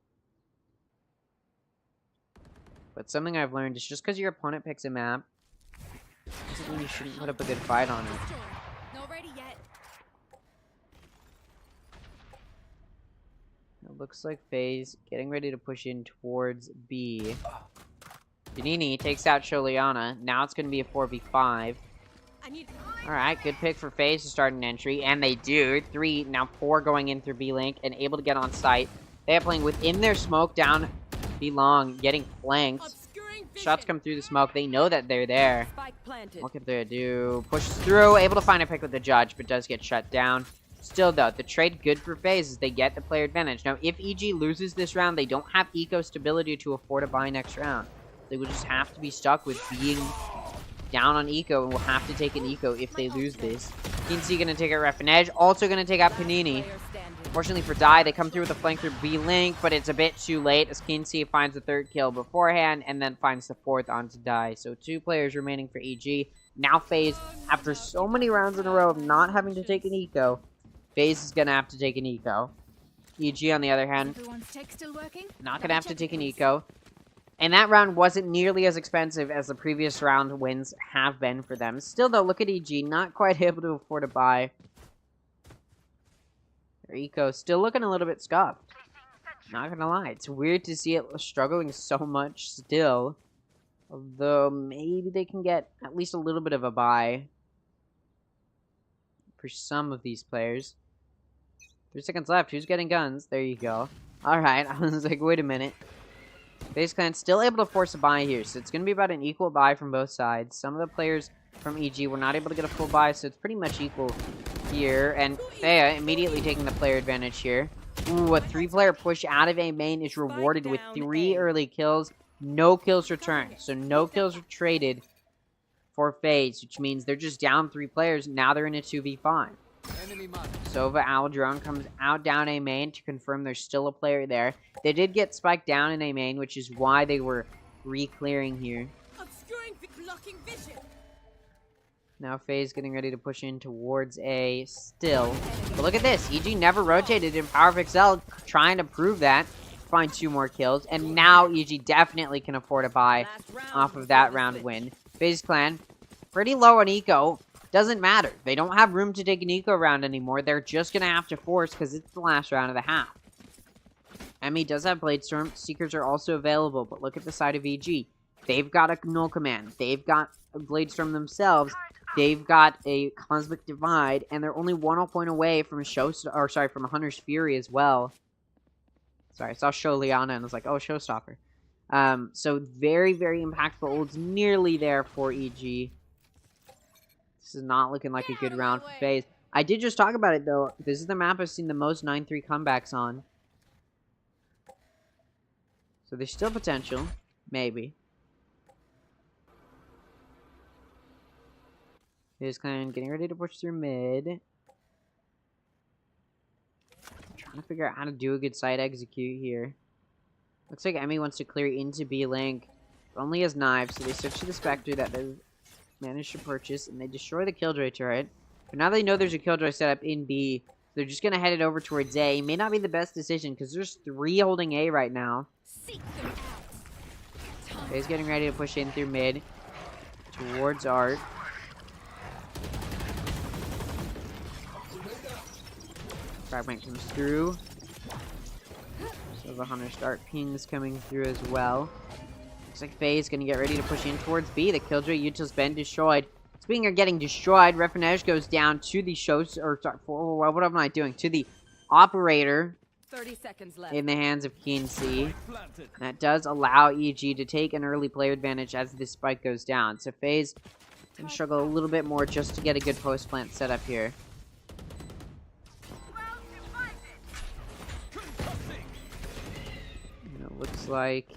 But something I've learned is just because your opponent picks a map, doesn't mean you shouldn't put up a good fight on it. Not ready yet. It looks like FaZe getting ready to push in towards B. Janini takes out Sholiana. Now it's going to be a 4v5. Alright, good pick for FaZe to start an entry. And they do. 3, now 4 going in through B-Link and able to get on site. They are playing within their smoke down B-Long, getting flanked. Shots come through the smoke. They know that they're there. What can they do? Pushes through. Able to find a pick with the judge, but does get shut down. Still, though, the trade good for FaZe is they get the player advantage. Now, if EG loses this round, they don't have eco stability to afford a buy next round. They will just have to be stuck with being down on eco and will have to take an eco if they lose this. Kinsey going to take out Refinage. Also going to take out Panini. Fortunately for Die, they come through with a flank through B-Link, but it's a bit too late as Kinsey finds the 3rd kill beforehand and then finds the 4th onto Die. So 2 players remaining for EG. Now FaZe, after so many rounds in a row of not having to take an eco, FaZe is going to have to take an eco. EG, on the other hand, not going to have to take an eco. And that round wasn't nearly as expensive as the previous round wins have been for them. Still, though, look at EG, not quite able to afford a buy. Their eco still looking a little bit scuffed. Not gonna lie, it's weird to see it struggling so much still. Although, maybe they can get at least a little bit of a buy for some of these players. 3 seconds left. Who's getting guns? There you go. Alright, I was like, wait a minute. FaZe Clan still able to force a buy here, so it's going to be about an equal buy from both sides. Some of the players from EG were not able to get a full buy, so it's pretty much equal here. And Thea immediately taking the player advantage here. Ooh, a 3-player push out of A main is rewarded with 3 early kills. No kills returned, so no kills are traded for FaZe, which means they're just down 3 players. Now they're in a 2v5. Sova Aldrone comes out down A main to confirm there's still a player there. They did get spiked down in A main, which is why they were re-clearing here. Now FaZe getting ready to push in towards A still. But look at this. EG never rotated in Power Pixel, trying to prove that. Find 2 more kills. And now EG definitely can afford a buy off of that round win. FaZe Clan, pretty low on eco. Doesn't matter. They don't have room to take an eco round anymore. They're just going to have to force because it's the last round of the half. Emmy does have Bladestorm. Seekers are also available, but look at the side of EG. They've got a Null Command. They've got a Bladestorm themselves. They've got a Cosmic Divide, and they're only 1 point away from from a Hunter's Fury as well. Sorry, I saw Sholiana and was like, oh, Showstopper. So very, very impactful ults nearly there for EG. This is not looking like a good round for FaZe. I did just talk about it, though. This is the map I've seen the most 9-3 comebacks on. So there's still potential. Maybe. FaZe Clan getting ready to push through mid. Trying to figure out how to do a good side execute here. Looks like Emmy wants to clear into B-Link. Only has knives, so they switch to the Spectre that they've managed to purchase, and they destroy the Killjoy turret. But now they know there's a Killjoy setup in B, They're just going to head it over towards A. May not be the best decision because there's 3 holding A right now. Seek them out. A's getting ready to push in through mid towards Art. Fragment comes through. So the Hunter start pings coming through as well. Looks like FaZe gonna get ready to push in towards B. The Killjoy Utah's been destroyed. Speaking of getting destroyed, Refinesh goes down to the shows, or sorry, what am I doing? To the operator 30 seconds left. in the hands of Keen C. That does allow EG to take an early player advantage as this spike goes down. So FaZe can struggle a little bit more just to get a good post plant set up here. And it looks like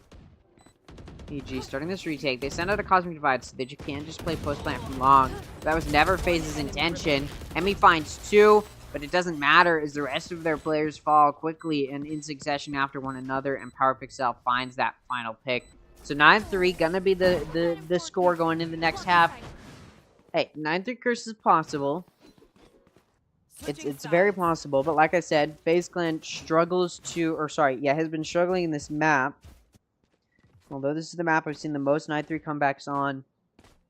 EG starting this retake. They send out a Cosmic Divide so that you can't just play post plant from long. That was never FaZe's intention. Emmy finds 2, but it doesn't matter as the rest of their players fall quickly and in succession after one another, and PowerPixel finds that final pick. So 9-3 gonna be the score going in the next half. Hey, 9-3 curse is possible. It's very possible, but like I said, FaZe Clan struggles to, or sorry, yeah, has been struggling in this map. Although this is the map I've seen the most 9-3 comebacks on,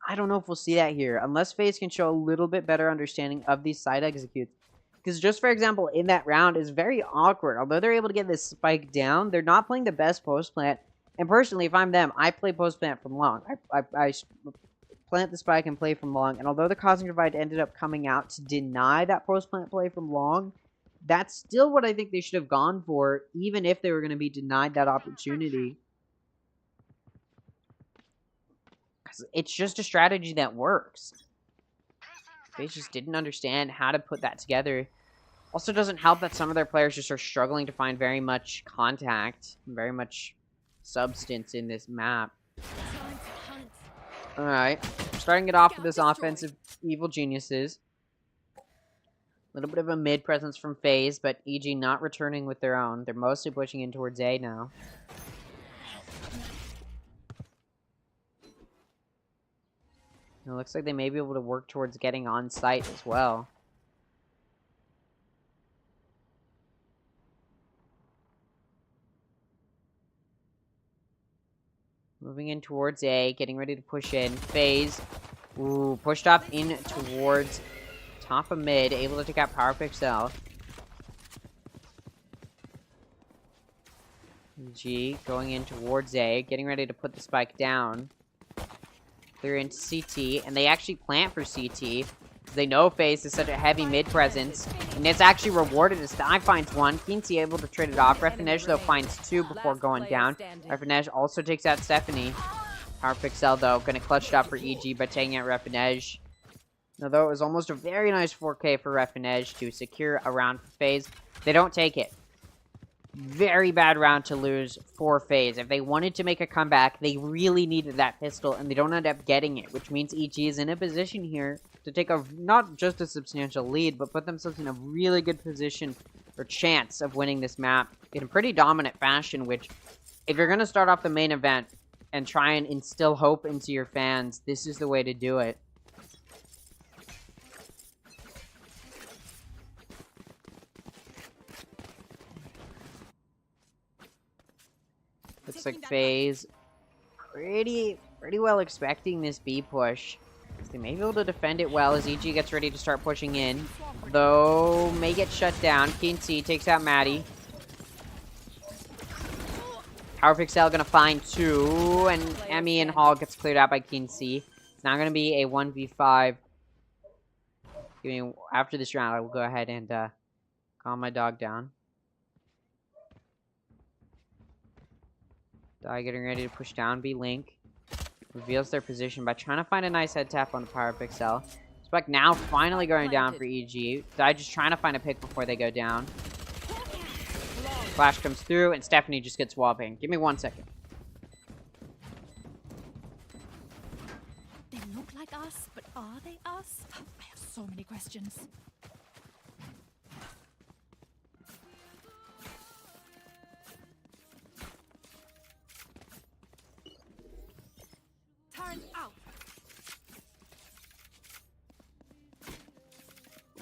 I don't know if we'll see that here, unless FaZe can show a little bit better understanding of these side executes. Because just for example, in that round is very awkward. Although they're able to get this spike down, they're not playing the best post plant. And personally, if I'm them, I play post plant from long. I plant the spike and play from long. And although the Cosmic Divide ended up coming out to deny that post plant play from long, that's still what I think they should have gone for, even if they were going to be denied that opportunity. It's just a strategy that works. They just didn't understand how to put that together. Also doesn't help that some of their players just are struggling to find very much contact, very much substance in this map. Alright, starting it off with this offensive evil geniuses. A little bit of a mid presence from FaZe, but EG not returning with their own. They're mostly pushing in towards A now. It looks like they may be able to work towards getting on site as well. Moving in towards A, getting ready to push in. FaZe, ooh, pushed up in towards top of mid, able to take out PowerPixel. G going in towards A, getting ready to put the spike down. They're into CT, and they actually plant for CT. They know FaZe is such a heavy mid presence, and it's actually rewarded as Sty finds 1. Keency able to trade it off. Refinesh, though, finds 2 before going down. Refinesh also takes out Stephanie. PowerPixel, though, going to clutch it up for EG by taking out Refinesh. Although it was almost a very nice 4K for Refinesh to secure a round for FaZe, they don't take it. Very bad round to lose for FaZe. If they wanted to make a comeback, they really needed that pistol, and they don't end up getting it, which means EG is in a position here to take a, not just a substantial lead, but put themselves in a really good position or chance of winning this map in a pretty dominant fashion, which, if you're going to start off the main event and try and instill hope into your fans, this is the way to do it. Looks like FaZe pretty well expecting this B push. They may be able to defend it well as EG gets ready to start pushing in. Though, may get shut down. Keency takes out Maddie. PowerPixel gonna find 2, and Emmy and Hall gets cleared out by Keency. It's now gonna be a 1v5. After this round, I will go ahead and calm my dog down. Die getting ready to push down B Link. Reveals their position by trying to find a nice head tap on the PowerPixel. Spec now finally going down for EG. Die just trying to find a pick before they go down. Flash comes through and Stephanie just gets wall banged. Give me 1 second. They look like us, but are they us? I have so many questions. Out.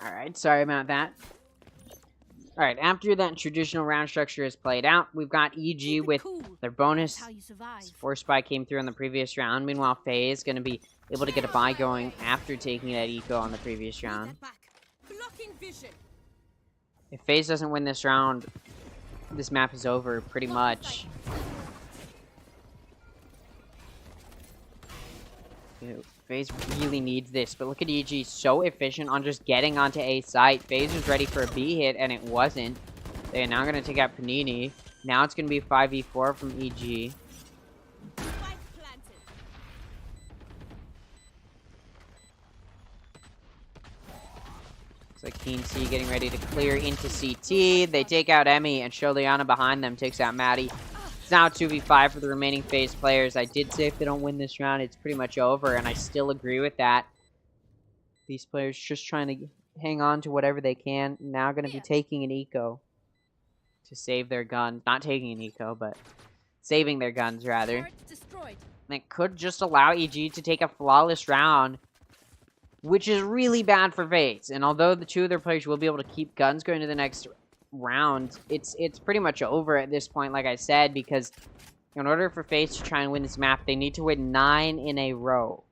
Alright, sorry about that. Alright, after that traditional round structure is played out, we've got EG with their bonus. Force Spy came through on the previous round. Meanwhile, FaZe is going to be able to get a buy going after taking that eco on the previous round. If FaZe doesn't win this round, this map is over, pretty much. FaZe really needs this, but look at EG, so efficient on just getting onto A site. FaZe was ready for a B hit, and it wasn't. They're now going to take out Panini. Now it's going to be 5v4 from EG. It's like Keen C getting ready to clear into CT. They take out Emmy, and Sholiana behind them takes out Maddie. It's now 2v5 for the remaining FaZe players. I did say if they don't win this round, it's pretty much over, and I still agree with that. These players just trying to hang on to whatever they can. Now going to be taking an eco to save their guns. Not taking an eco, but saving their guns, rather. And it could just allow EG to take a flawless round, which is really bad for FaZe. And although the two of their players will be able to keep guns going to the next round, it's pretty much over at this point, like I said, because in order for FaZe to try and win this map, they need to win 9 in a row.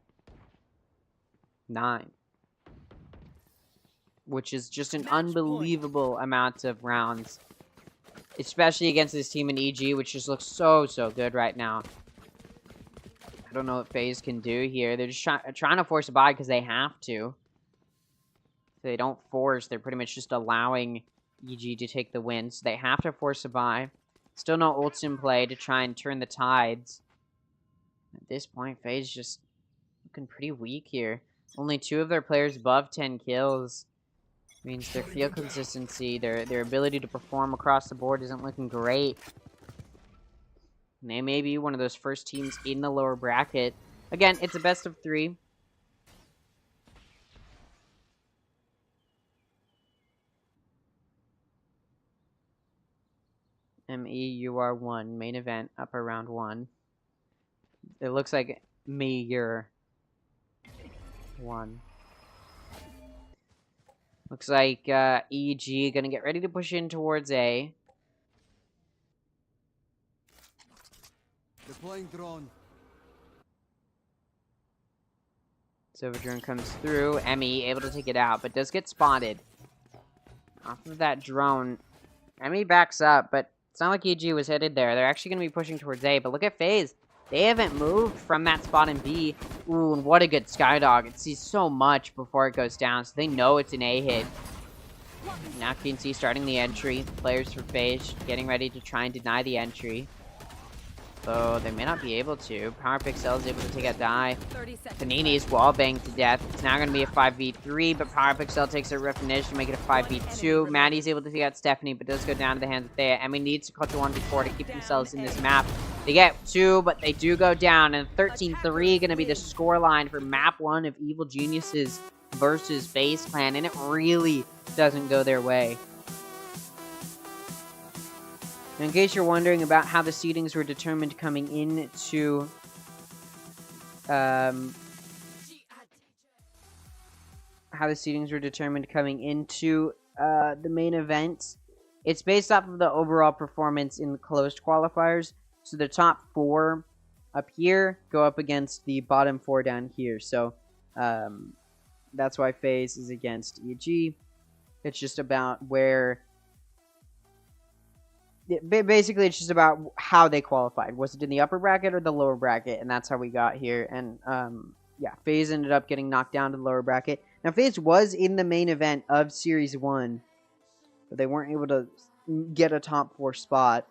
9. Which is just an unbelievable amount of rounds. Especially against this team in EG, which just looks so good right now. I don't know what FaZe can do here. They're just trying to force a buy because they have to. If they don't force, they're pretty much just allowing EG to take the win, so they have to force a buy. Still no ults in play to try and turn the tides. At this point, FaZe just looking pretty weak here. Only 2 of their players above 10 kills. Means their field consistency, their ability to perform across the board isn't looking great. And they may be one of those first teams in the lower bracket. Again, it's a best of 3. ME, you are 1. Main event, upper round 1. It looks like me, you're 1. Looks like EG gonna get ready to push in towards A. Deploying drone. Silver drone comes through. Emmy able to take it out, but does get spotted. Off of that drone, Emmy backs up, but it's not like EG was headed there. They're actually going to be pushing towards A, but look at FaZe. They haven't moved from that spot in B. Ooh, and what a good Skydog. It sees so much before it goes down, so they know it's an A hit. Now Keen C starting the entry. Players for FaZe getting ready to try and deny the entry. Though they may not be able to. Power Pixel is able to take a die. Panini's wall banged to death. It's now going to be a 5v3, but Power Pixel takes a refinish to make it a 5v2. Maddie's able to take out Stephanie, but does go down to the hands of Thea. Emmy needs to clutch a 1v4 to keep themselves in this map. They get 2, but they do go down. And 13-3 going to be the scoreline for map 1 of Evil Geniuses versus FaZe Clan. And it really doesn't go their way. In case you're wondering about how the seedings were determined coming into the main event, it's based off of the overall performance in the closed qualifiers. So the top 4 up here go up against the bottom 4 down here. So that's why FaZe is against EG. It's just about where... Basically, it's just about how they qualified. Was it in the upper bracket or the lower bracket? And that's how we got here. And, yeah, FaZe ended up getting knocked down to the lower bracket. Now, FaZe was in the main event of Series 1, but they weren't able to get a top 4 spot.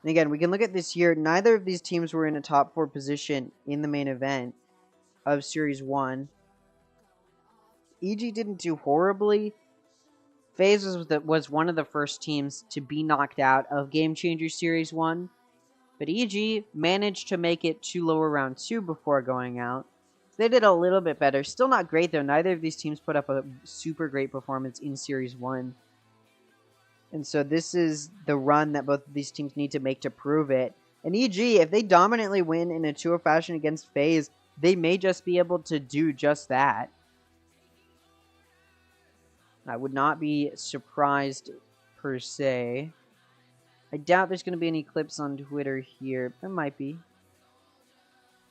And again, we can look at this year. Neither of these teams were in a top 4 position in the main event of Series 1. EG didn't do horribly. FaZe was one of the first teams to be knocked out of Game Changer Series 1. But EG managed to make it to lower round 2 before going out. So they did a little bit better. Still not great, though. Neither of these teams put up a super great performance in Series 1. And so this is the run that both of these teams need to make to prove it. And EG, if they dominantly win in a 2-0 fashion against FaZe, they may just be able to do just that. I would not be surprised per se. I doubt there's going to be any clips on Twitter here. There might be.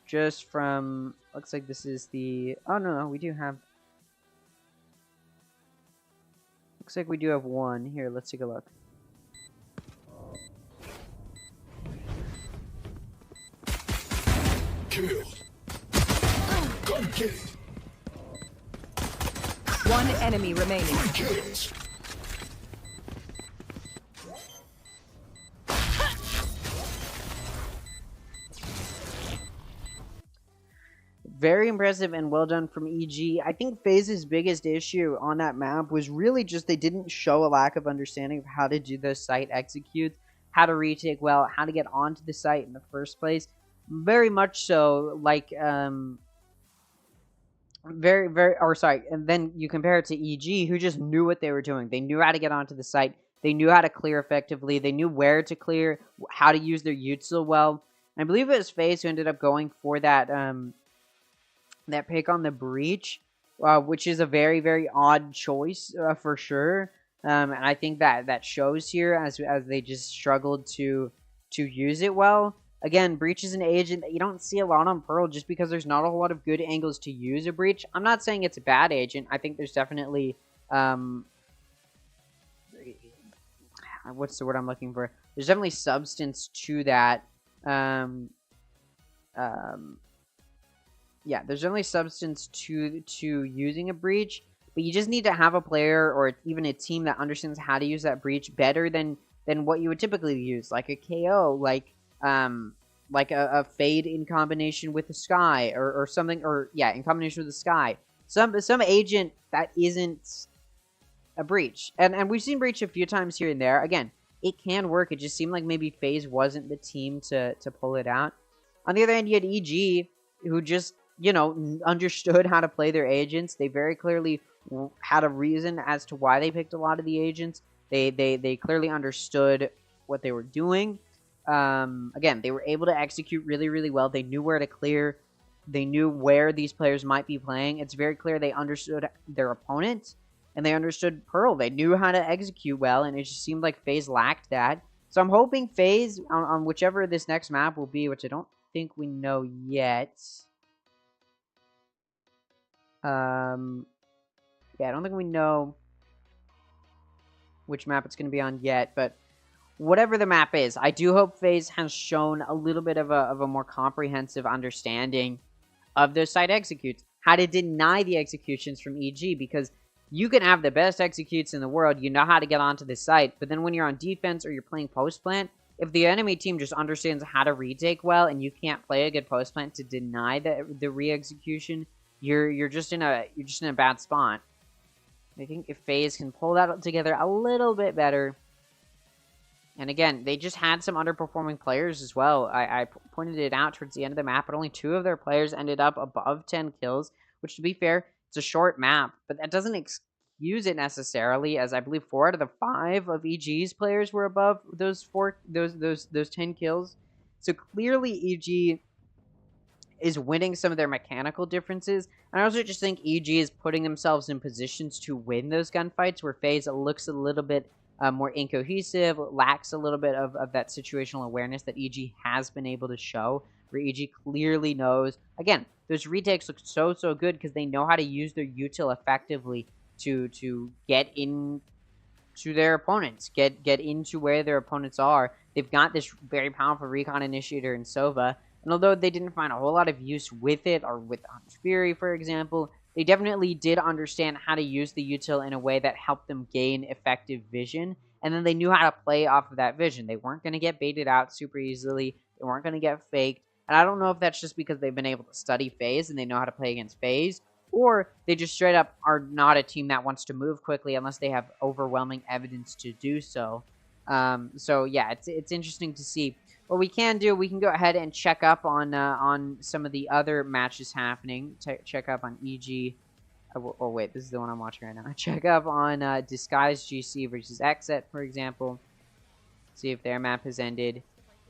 Just from... Looks like this is the... Oh, no, we do have... Looks like we do have one. Here, let's take a look. Killed. Gun kill. One enemy remaining. 3 kills. Very impressive and well done from EG. I think FaZe's biggest issue on that map was really just they didn't show a lack of understanding of how to do those site executes, how to retake well, how to get onto the site in the first place. Very much so, like, and then you compare it to EG, who just knew what they were doing. They knew how to get onto the site. They knew how to clear effectively. They knew where to clear, how to use their util well. And I believe it was FaZe who ended up going for that, that pick on the breach, which is a very, very odd choice for sure. And I think that shows here as they just struggled to use it well. Again, breach is an agent that you don't see a lot on Pearl just because there's not a whole lot of good angles to use a breach. I'm not saying it's a bad agent. I think there's definitely what's the word I'm looking for? There's definitely substance to that. Yeah, there's definitely substance to using a breach, but you just need to have a player or even a team that understands how to use that breach better than what you would typically use, like a KO, like a fade in combination with the sky or something, or yeah, in combination with the sky. Some agent that isn't a breach, and we've seen breach a few times here and there. Again, it can work. It just seemed like maybe FaZe wasn't the team to pull it out. On the other hand, you had EG, who just, you know, understood how to play their agents. They very clearly had a reason as to why they picked a lot of the agents. They clearly understood what they were doing. Again, they were able to execute really, really well. They knew where to clear. They knew where these players might be playing. It's very clear they understood their opponent, and they understood Pearl. They knew how to execute well, and it just seemed like FaZe lacked that. So I'm hoping FaZe, on whichever this next map will be, which I don't think we know yet. Yeah, I don't think we know which map it's going to be on yet, but whatever the map is, I do hope FaZe has shown a little bit of a more comprehensive understanding of those site executes, how to deny the executions from EG, because you can have the best executes in the world, you know how to get onto the site, but then when you're on defense or you're playing post plant, if the enemy team just understands how to retake well and you can't play a good post plant to deny the re-execution, you're just in a bad spot. I think if FaZe can pull that together a little bit better. And again, they just had some underperforming players as well. I pointed it out towards the end of the map, but only 2 of their players ended up above 10 kills, which, to be fair, it's a short map, but that doesn't excuse it necessarily, as I believe 4 out of the 5 of EG's players were above those 10 kills. So clearly EG is winning some of their mechanical differences. And I also just think EG is putting themselves in positions to win those gunfights, where FaZe looks a little bit more incohesive, lacks a little bit of that situational awareness that EG has been able to show, where EG clearly knows. Again, those retakes look so good because they know how to use their util effectively to get in to their opponents, get into where their opponents are. They've got this very powerful recon initiator in Sova, and although they didn't find a whole lot of use with it, or with Hunter's Fury, for example, they definitely did understand how to use the util in a way that helped them gain effective vision, and then they knew how to play off of that vision. They weren't going to get baited out super easily. They weren't going to get faked, and I don't know if that's just because they've been able to study FaZe and they know how to play against FaZe, or they just straight up are not a team that wants to move quickly unless they have overwhelming evidence to do so. So yeah, it's interesting to see. What we can do, we can go ahead and check up on some of the other matches happening. Check up on EG. Oh wait, this is the one I'm watching right now. Check up on Disguise GC versus Ascent, for example. See if their map has ended.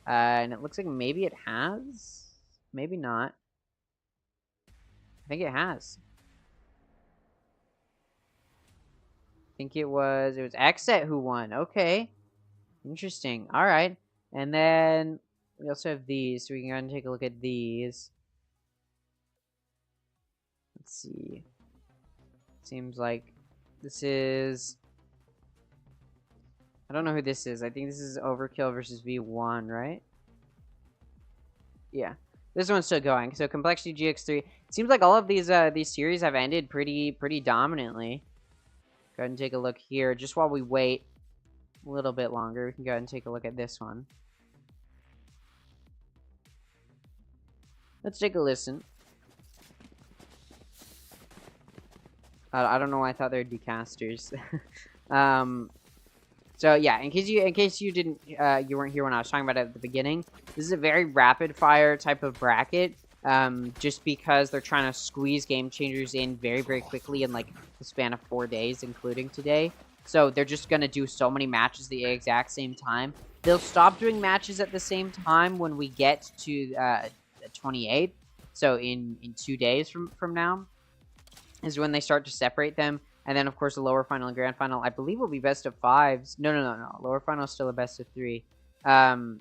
And it looks like maybe it has. Maybe not. I think it has. think it was Exet who won. Okay. Interesting. All right. And then we also have these, so we can go ahead and take a look at these. Let's see. Seems like this is... I don't know who this is. I think this is Overkill versus V1, right? Yeah. This one's still going. So Complexity GX3. It seems like all of these series have ended pretty dominantly. Go ahead and take a look here. Just while we wait a little bit longer, we can go ahead and take a look at this one. Let's take a listen. I don't know why I thought there'd be casters. So yeah, in case you didn't you weren't here when I was talking about it at the beginning, this is a very rapid fire type of bracket. Just because they're trying to squeeze game changers in very quickly in like the span of 4 days, including today. So they're just gonna do so many matches at the exact same time. They'll stop doing matches at the same time when we get to the 28th. So in 2 days from now is when they start to separate them. And then, of course, the lower final and grand final, I believe, will be best of 5s. No. Lower final is still a best of 3. The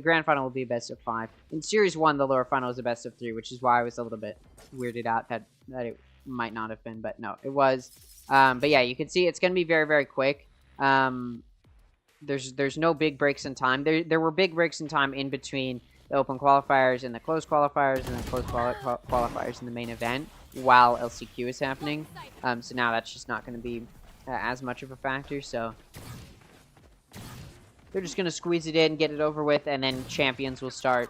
grand final will be best of 5. In Series 1, the lower final is a best of 3, which is why I was a little bit weirded out that it might not have been. But no, it was. But yeah, you can see it's going to be very quick. There's no big breaks in time. There were big breaks in time in between the open qualifiers and the closed qualifiers and the closed qualifiers in the main event, while LCQ is happening. So now that's just not going to be as much of a factor. So they're just going to squeeze it in, get it over with, and then Champions will start.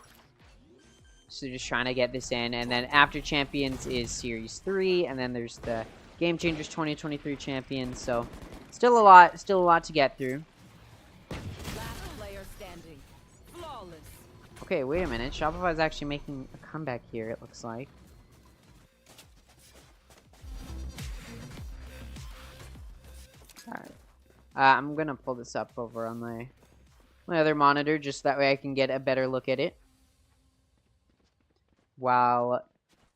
So they're just trying to get this in. And then after Champions is Series 3, and then there's the Game Changers 2023 Champions. So still a lot to get through. Last player standing. Flawless. Okay, wait a minute. Shopify is actually making a comeback here, it looks like. Alright. I'm gonna pull this up over on my other monitor, just that way I can get a better look at it while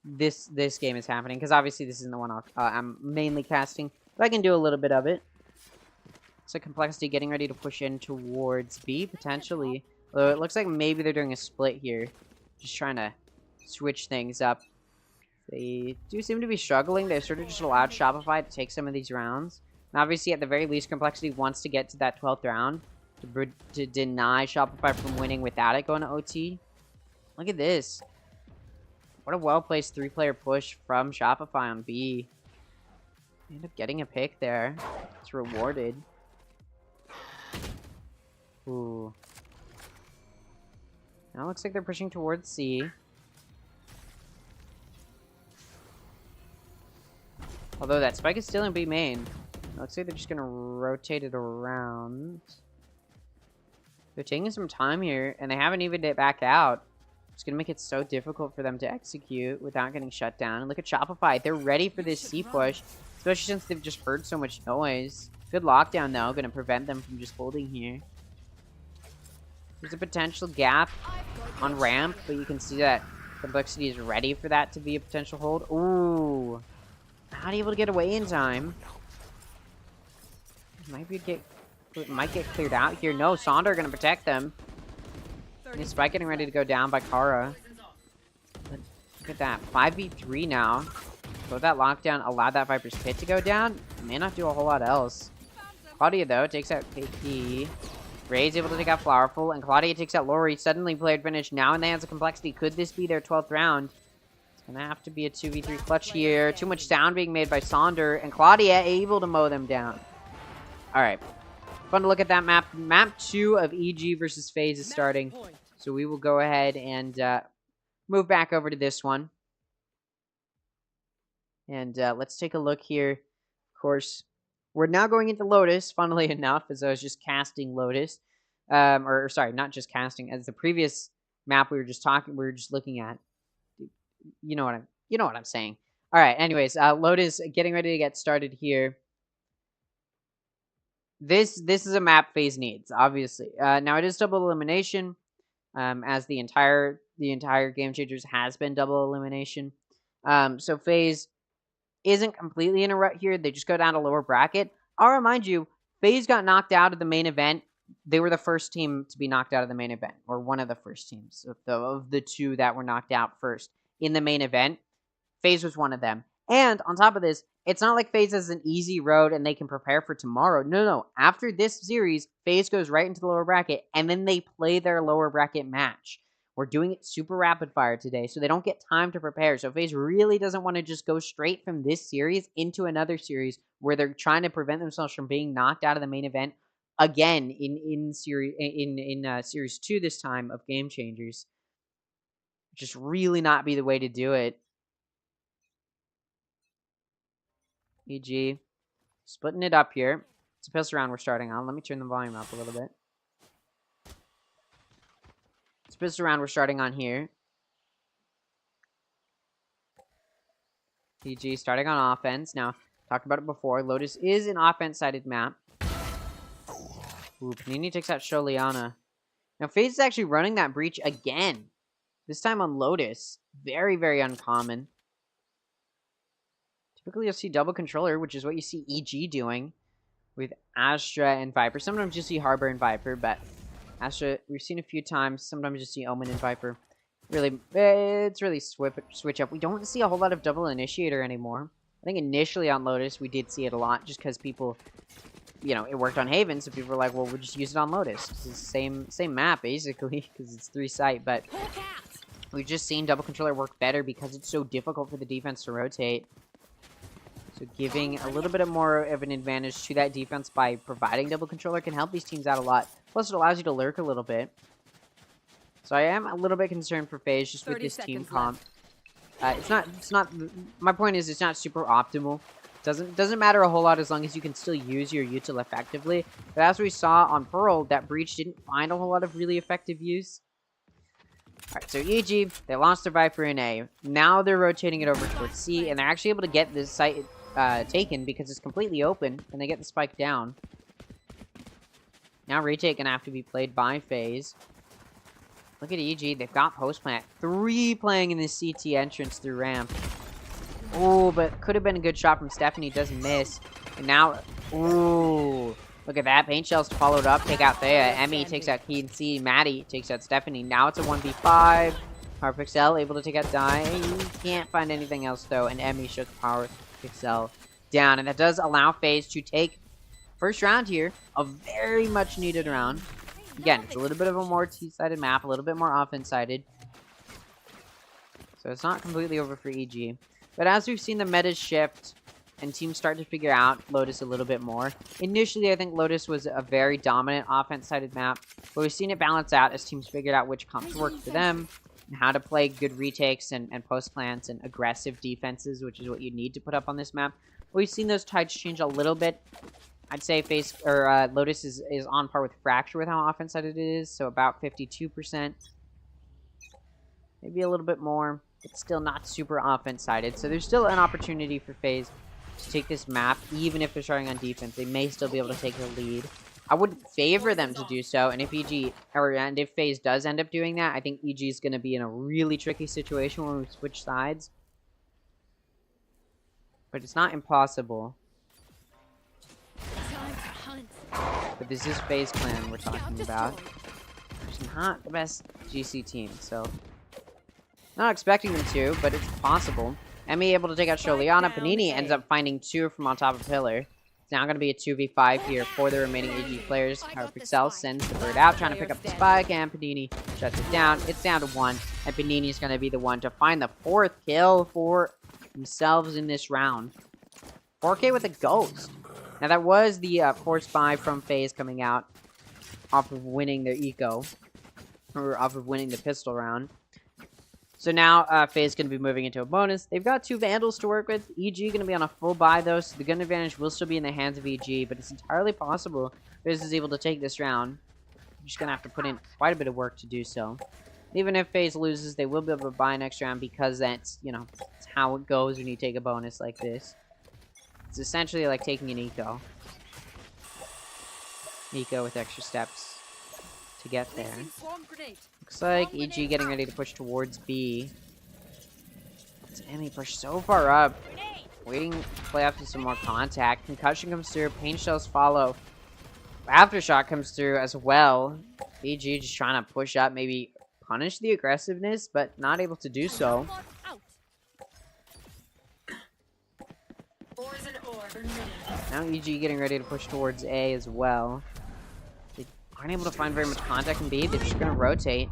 this game is happening, because obviously this isn't the one I'm mainly casting, but I can do a little bit of it. So Complexity getting ready to push in towards B, potentially. Although it looks like maybe they're doing a split here. Just trying to switch things up. They do seem to be struggling. They've sort of just allowed Shopify to take some of these rounds. And obviously, at the very least, Complexity wants to get to that 12th round to deny Shopify from winning without it going to OT. Look at this. What a well-placed 3-player push from Shopify on B. They end up getting a pick there. It's rewarded. Ooh. Now it looks like they're pushing towards C. Although that spike is still in B main. It looks like they're just going to rotate it around. They're taking some time here, and they haven't evened it back out. It's going to make it so difficult for them to execute without getting shut down. And look at Shopify. They're ready for this C push, especially since they've just heard so much noise. Good lockdown, though. Going to prevent them from just holding here. There's a potential gap on ramp, but you can see that Complexity is ready for that to be a potential hold. Ooh. Not able to get away in time. Might get cleared out here. No, Sonder going to protect them. And Spike getting ready to go down by Kara. Look at that. 5v3 now. So that lockdown allowed that Viper's Pit to go down. May not do a whole lot else. Claudia, though, takes out KP. Ray's able to take out Flowerful, and Claudia takes out Lori. Suddenly, player advantage now in the hands of Complexity. Could this be their 12th round? It's going to have to be a 2v3 clutch here. Too much sound being made by Sonder, and Claudia able to mow them down. Alright. Fun to look at that map. Map 2 of EG versus FaZe is starting. So we will go ahead and move back over to this one. And let's take a look here. Of course, we're now going into Lotus, funnily enough, as I was just casting Lotus. Or sorry, not just casting, as the previous map we were just looking at. You know what I'm saying. Alright, anyways, Lotus getting ready to get started here. This is a map FaZe needs, obviously. Now it is double elimination, as the entire Game Changers has been double elimination. So FaZe isn't completely in a rut here. They just go down to lower bracket. I'll remind you, FaZe got knocked out of the main event. They were the first team to be knocked out of the main event, or one of the first teams of the two that were knocked out first in the main event. FaZe was one of them. And on top of this, it's not like FaZe has an easy road and they can prepare for tomorrow. No. After this series, FaZe goes right into the lower bracket, and then they play their lower bracket match. We're doing it super rapid fire today, so they don't get time to prepare. So FaZe really doesn't want to just go straight from this series into another series where they're trying to prevent themselves from being knocked out of the main event again in series 2 this time of Game Changers. Just really not be the way to do it. EG splitting it up here. It's a pistol round we're starting on. Let me turn the volume up a little bit. It's a pistol round we're starting on here. EG starting on offense. Now, talked about it before. Lotus is an offense-sided map. Ooh, Panini takes out Sholiana. Now, FaZe is actually running that breach again. This time on Lotus. Very, very uncommon. Typically, you'll see double controller, which is what you see EG doing with Astra and Viper. Sometimes you see Harbor and Viper, but Astra, we've seen a few times. Sometimes you see Omen and Viper. Really, it's really switch up. We don't see a whole lot of double initiator anymore. I think initially on Lotus, we did see it a lot just because people, you know, it worked on Haven, so people were like, well, we'll just use it on Lotus. It's the same map, basically, because it's 3-site, but we've just seen double controller work better because it's so difficult for the defense to rotate. So giving a little bit more of an advantage to that defense by providing double controller can help these teams out a lot. Plus, it allows you to lurk a little bit. So I am a little bit concerned for FaZe just with this team comp. It's not. My point is, it's not super optimal. Doesn't matter a whole lot as long as you can still use your util effectively. But as we saw on Pearl, that breach didn't find a whole lot of really effective use. Alright, so EG, they lost their Viper in A. Now they're rotating it over towards C, and they're actually able to get this site taken because it's completely open, and they get the spike down. Now retake gonna have to be played by FaZe. Look at EG, they've got post plant. 3 playing in the CT entrance through ramp. Oh, but could have been a good shot from Stephanie, does miss. And now, ooh, look at that. Paint shells followed up, take out Thea. Emmy takes out Keen C. Maddie takes out Stephanie. Now it's a 1v5. PowerPixel able to take out Die. You can't find anything else though, and Emmy shuts PowerPixel down. And that does allow FaZe to take first round here, a very much needed round. Again, it's a little bit of a more T-sided map, a little bit more offense-sided. So it's not completely over for EG. But as we've seen the metas shift and teams start to figure out Lotus a little bit more. Initially, I think Lotus was a very dominant offense-sided map, but we've seen it balance out as teams figured out which comps work for them and how to play good retakes and post plants and aggressive defenses, which is what you need to put up on this map. We've seen those tides change a little bit. I'd say Lotus is on par with Fracture with how offense-sided it is, so about 52%. Maybe a little bit more. It's still not super offense-sided, so there's still an opportunity for FaZe to take this map, even if they're starting on defense. They may still be able to take the lead. I would favor them to do so, and if if FaZe does end up doing that, I think EG is going to be in a really tricky situation when we switch sides. But it's not impossible. But this is FaZe Clan we're talking about. It's not the best GC team, so not expecting them to, but it's possible. Emmy able to take out Sholiana. Panini ends up finding 2 from on top of Pillar. It's now going to be a 2v5 here for the remaining AG players. PowerPixel sends the bird out, trying to pick up the spike, and Panini shuts it down. It's down to 1, and Panini is going to be the one to find the 4th kill for themselves in this round. 4K with a ghost. Now that was the force buy from FaZe coming out off of winning their eco, or off of winning the pistol round. So now FaZe is going to be moving into a bonus. They've got 2 Vandals to work with. EG going to be on a full buy though, so the gun advantage will still be in the hands of EG, but it's entirely possible FaZe is able to take this round. You're just going to have to put in quite a bit of work to do so. Even if FaZe loses, they will be able to buy next round because that's, you know, it's how it goes when you take a bonus like this. It's essentially like taking an eco. Eco with extra steps to get there. Looks like EG getting ready to push towards B. It's Emmy pushed so far up. Waiting to play after some more contact. Concussion comes through. Pain shells follow. Aftershock comes through as well. BG just trying to push up, maybe punish the aggressiveness, but not able to do so. Now EG getting ready to push towards A as well. They aren't able to find very much contact in B. They're just going to rotate.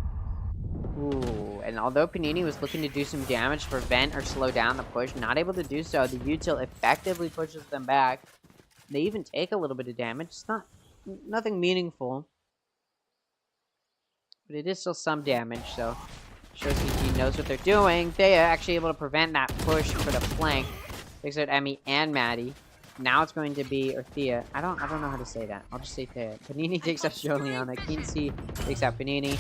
Ooh, and although Panini was looking to do some damage to prevent or slow down the push, not able to do so. The util effectively pushes them back. They even take a little bit of damage. It's nothing meaningful, but it is still some damage, so shows EG knows what they're doing. They are actually able to prevent that push for the flank. Takes out Emmy and Maddie. Now it's going to be, or Thea. I don't know how to say that. I'll just say Thea. Panini takes out Joliana. Keen C takes out Panini.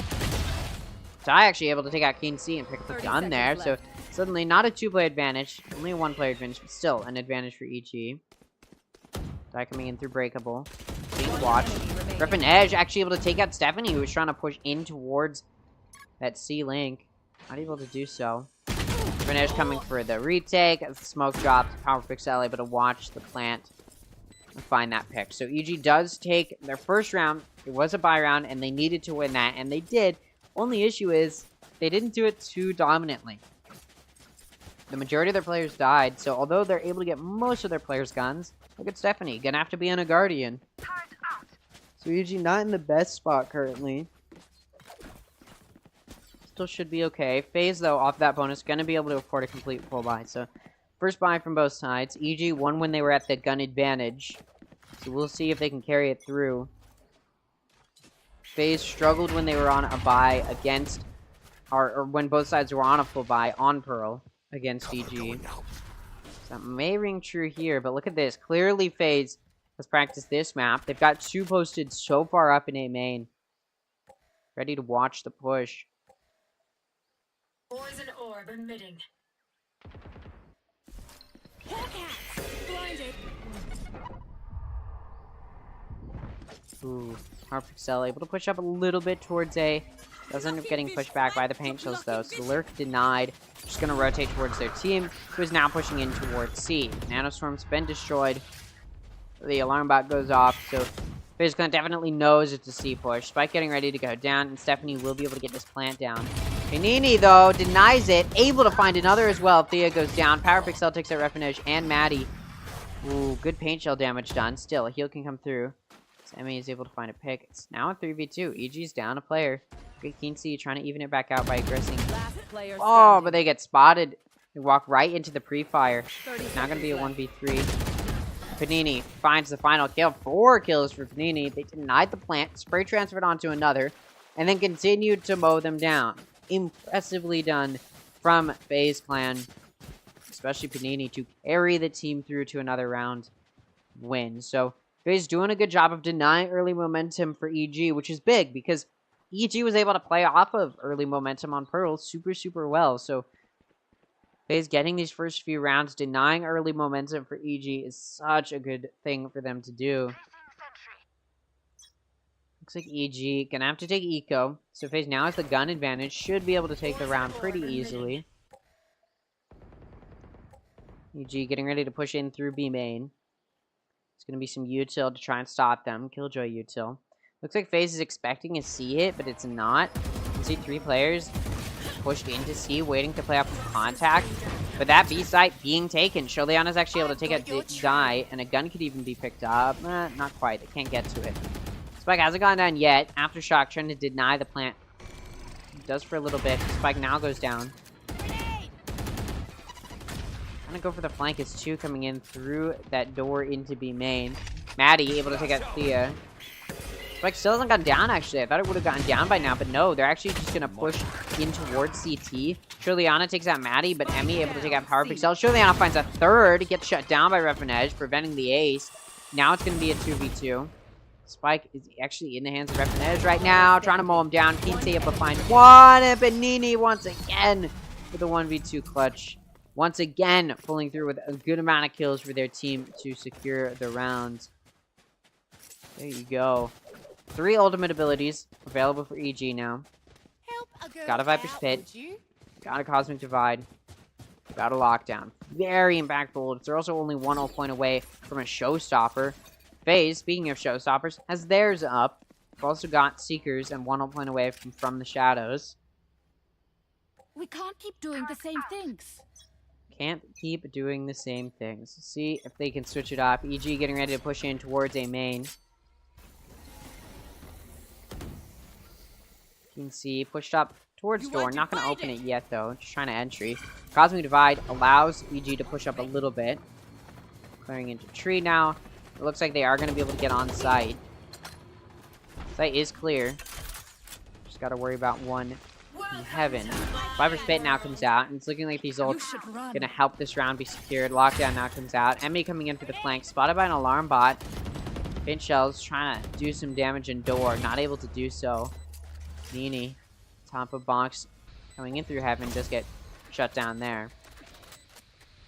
Ty actually able to take out Keen C and pick up the gun there. So suddenly not a 2-player advantage, only a 1-player advantage, but still an advantage for EG. Ty coming in through Breakable. Being watched. Griffin Edge actually able to take out Stephanie, who was trying to push in towards that C link. Not able to do so. Griffin Edge coming for the retake as the smoke drops. Power Pixel able to watch the plant and find that pick. So EG does take their first round. It was a bye round, and they needed to win that, and they did. Only issue is they didn't do it too dominantly. The majority of their players died, so although they're able to get most of their players' guns, look at Stephanie, gonna have to be on a Guardian. So EG not in the best spot currently. Still should be okay. FaZe, though, off that bonus, gonna be able to afford a complete full buy. So, first buy from both sides. EG won when they were at the gun advantage. So we'll see if they can carry it through. FaZe struggled when they were on a buy against, or when both sides were on a full buy on Pearl against EG. So that may ring true here, but look at this. Clearly FaZe has practiced this map. They've got 2 posted so far up in A main. Ready to watch the push. Poison orb emitting. Blinded. Ooh, Harpixel able to push up a little bit towards A. Does end up getting pushed back by the paint shells though, so Lurk denied. Just gonna rotate towards their team, who is now pushing in towards C. Nanostorm's been destroyed. The alarm bot goes off, so FaZe Clan definitely knows it's a C push. Spike getting ready to go down, and Stephanie will be able to get this plant down. Panini, though, denies it. Able to find another as well. Thea goes down. Power Pixel takes out Refinage and Maddie. Ooh, good paint shell damage done. Still, a heal can come through. Emmy is able to find a pick. It's now a 3v2. EG's down a player. Great Keen C trying to even it back out by aggressing. Oh, but they get spotted. They walk right into the pre-fire. It's now going to be a 1v3. Panini finds the final kill. 4 kills for Panini. They denied the plant, spray transferred onto another, and then continued to mow them down. Impressively done from FaZe Clan, especially Panini, to carry the team through to another round win. So FaZe doing a good job of denying early momentum for EG, which is big because EG was able to play off of early momentum on Pearl super well. So FaZe getting these first few rounds, denying early momentum for EG is such a good thing for them to do. Looks like EG gonna have to take Eco. So FaZe now has the gun advantage. Should be able to take the round pretty easily. EG getting ready to push in through B main. It's gonna be some util to try and stop them. Killjoy util. Looks like FaZe is expecting a C hit, but it's not. You can see 3 players pushed into C, waiting to play off of contact. But that B site being taken. Sholiana's actually able to take a die, and a gun could even be picked up. Not quite. They can't get to it. Spike hasn't gone down yet. Aftershock trying to deny the plant. It does for a little bit. Spike now goes down. Trying to go for the flank is 2 coming in through that door into B main. Maddie able to take out Thea. Spike still hasn't gone down, actually. I thought it would have gotten down by now, but no. They're actually just going to push in towards CT. Sholiana takes out Maddie, but Emmy able to take out Power Pixel. Sholiana finds a third. Gets shut down by Refinage, preventing the ace. Now it's going to be a 2v2. Spike is actually in the hands of Refinage right now, trying to mow him down. Keen's able to find one, and Panini once again with a 1v2 clutch. Once again, pulling through with a good amount of kills for their team to secure the round. There you go. 3 ultimate abilities available for EG now. Got a Viper's Pit. Got a Cosmic Divide. Got a lockdown. Very impactful. They're also only 1 point away from a showstopper. FaZe, speaking of showstoppers, has theirs up. We've also got Seekers and 1 point away from the shadows. We can't keep doing the same things. Can't keep doing the same things. See if they can switch it up. EG getting ready to push in towards a main. You can see pushed up towards door. Not going to open it yet, though. Just trying to entry. Cosmic Divide allows EG to push up a little bit. Clearing into tree now. It looks like they are going to be able to get on site. Site is clear. Just got to worry about one in heaven. Viper's Pit now comes out, and it's looking like these ults are going to help this round be secured. Lockdown now comes out. Emmy coming in for the flank. Spotted by an alarm bot. Pinch Shells trying to do some damage in door. Not able to do so. Nini, top of box, coming in through heaven, just get shut down there.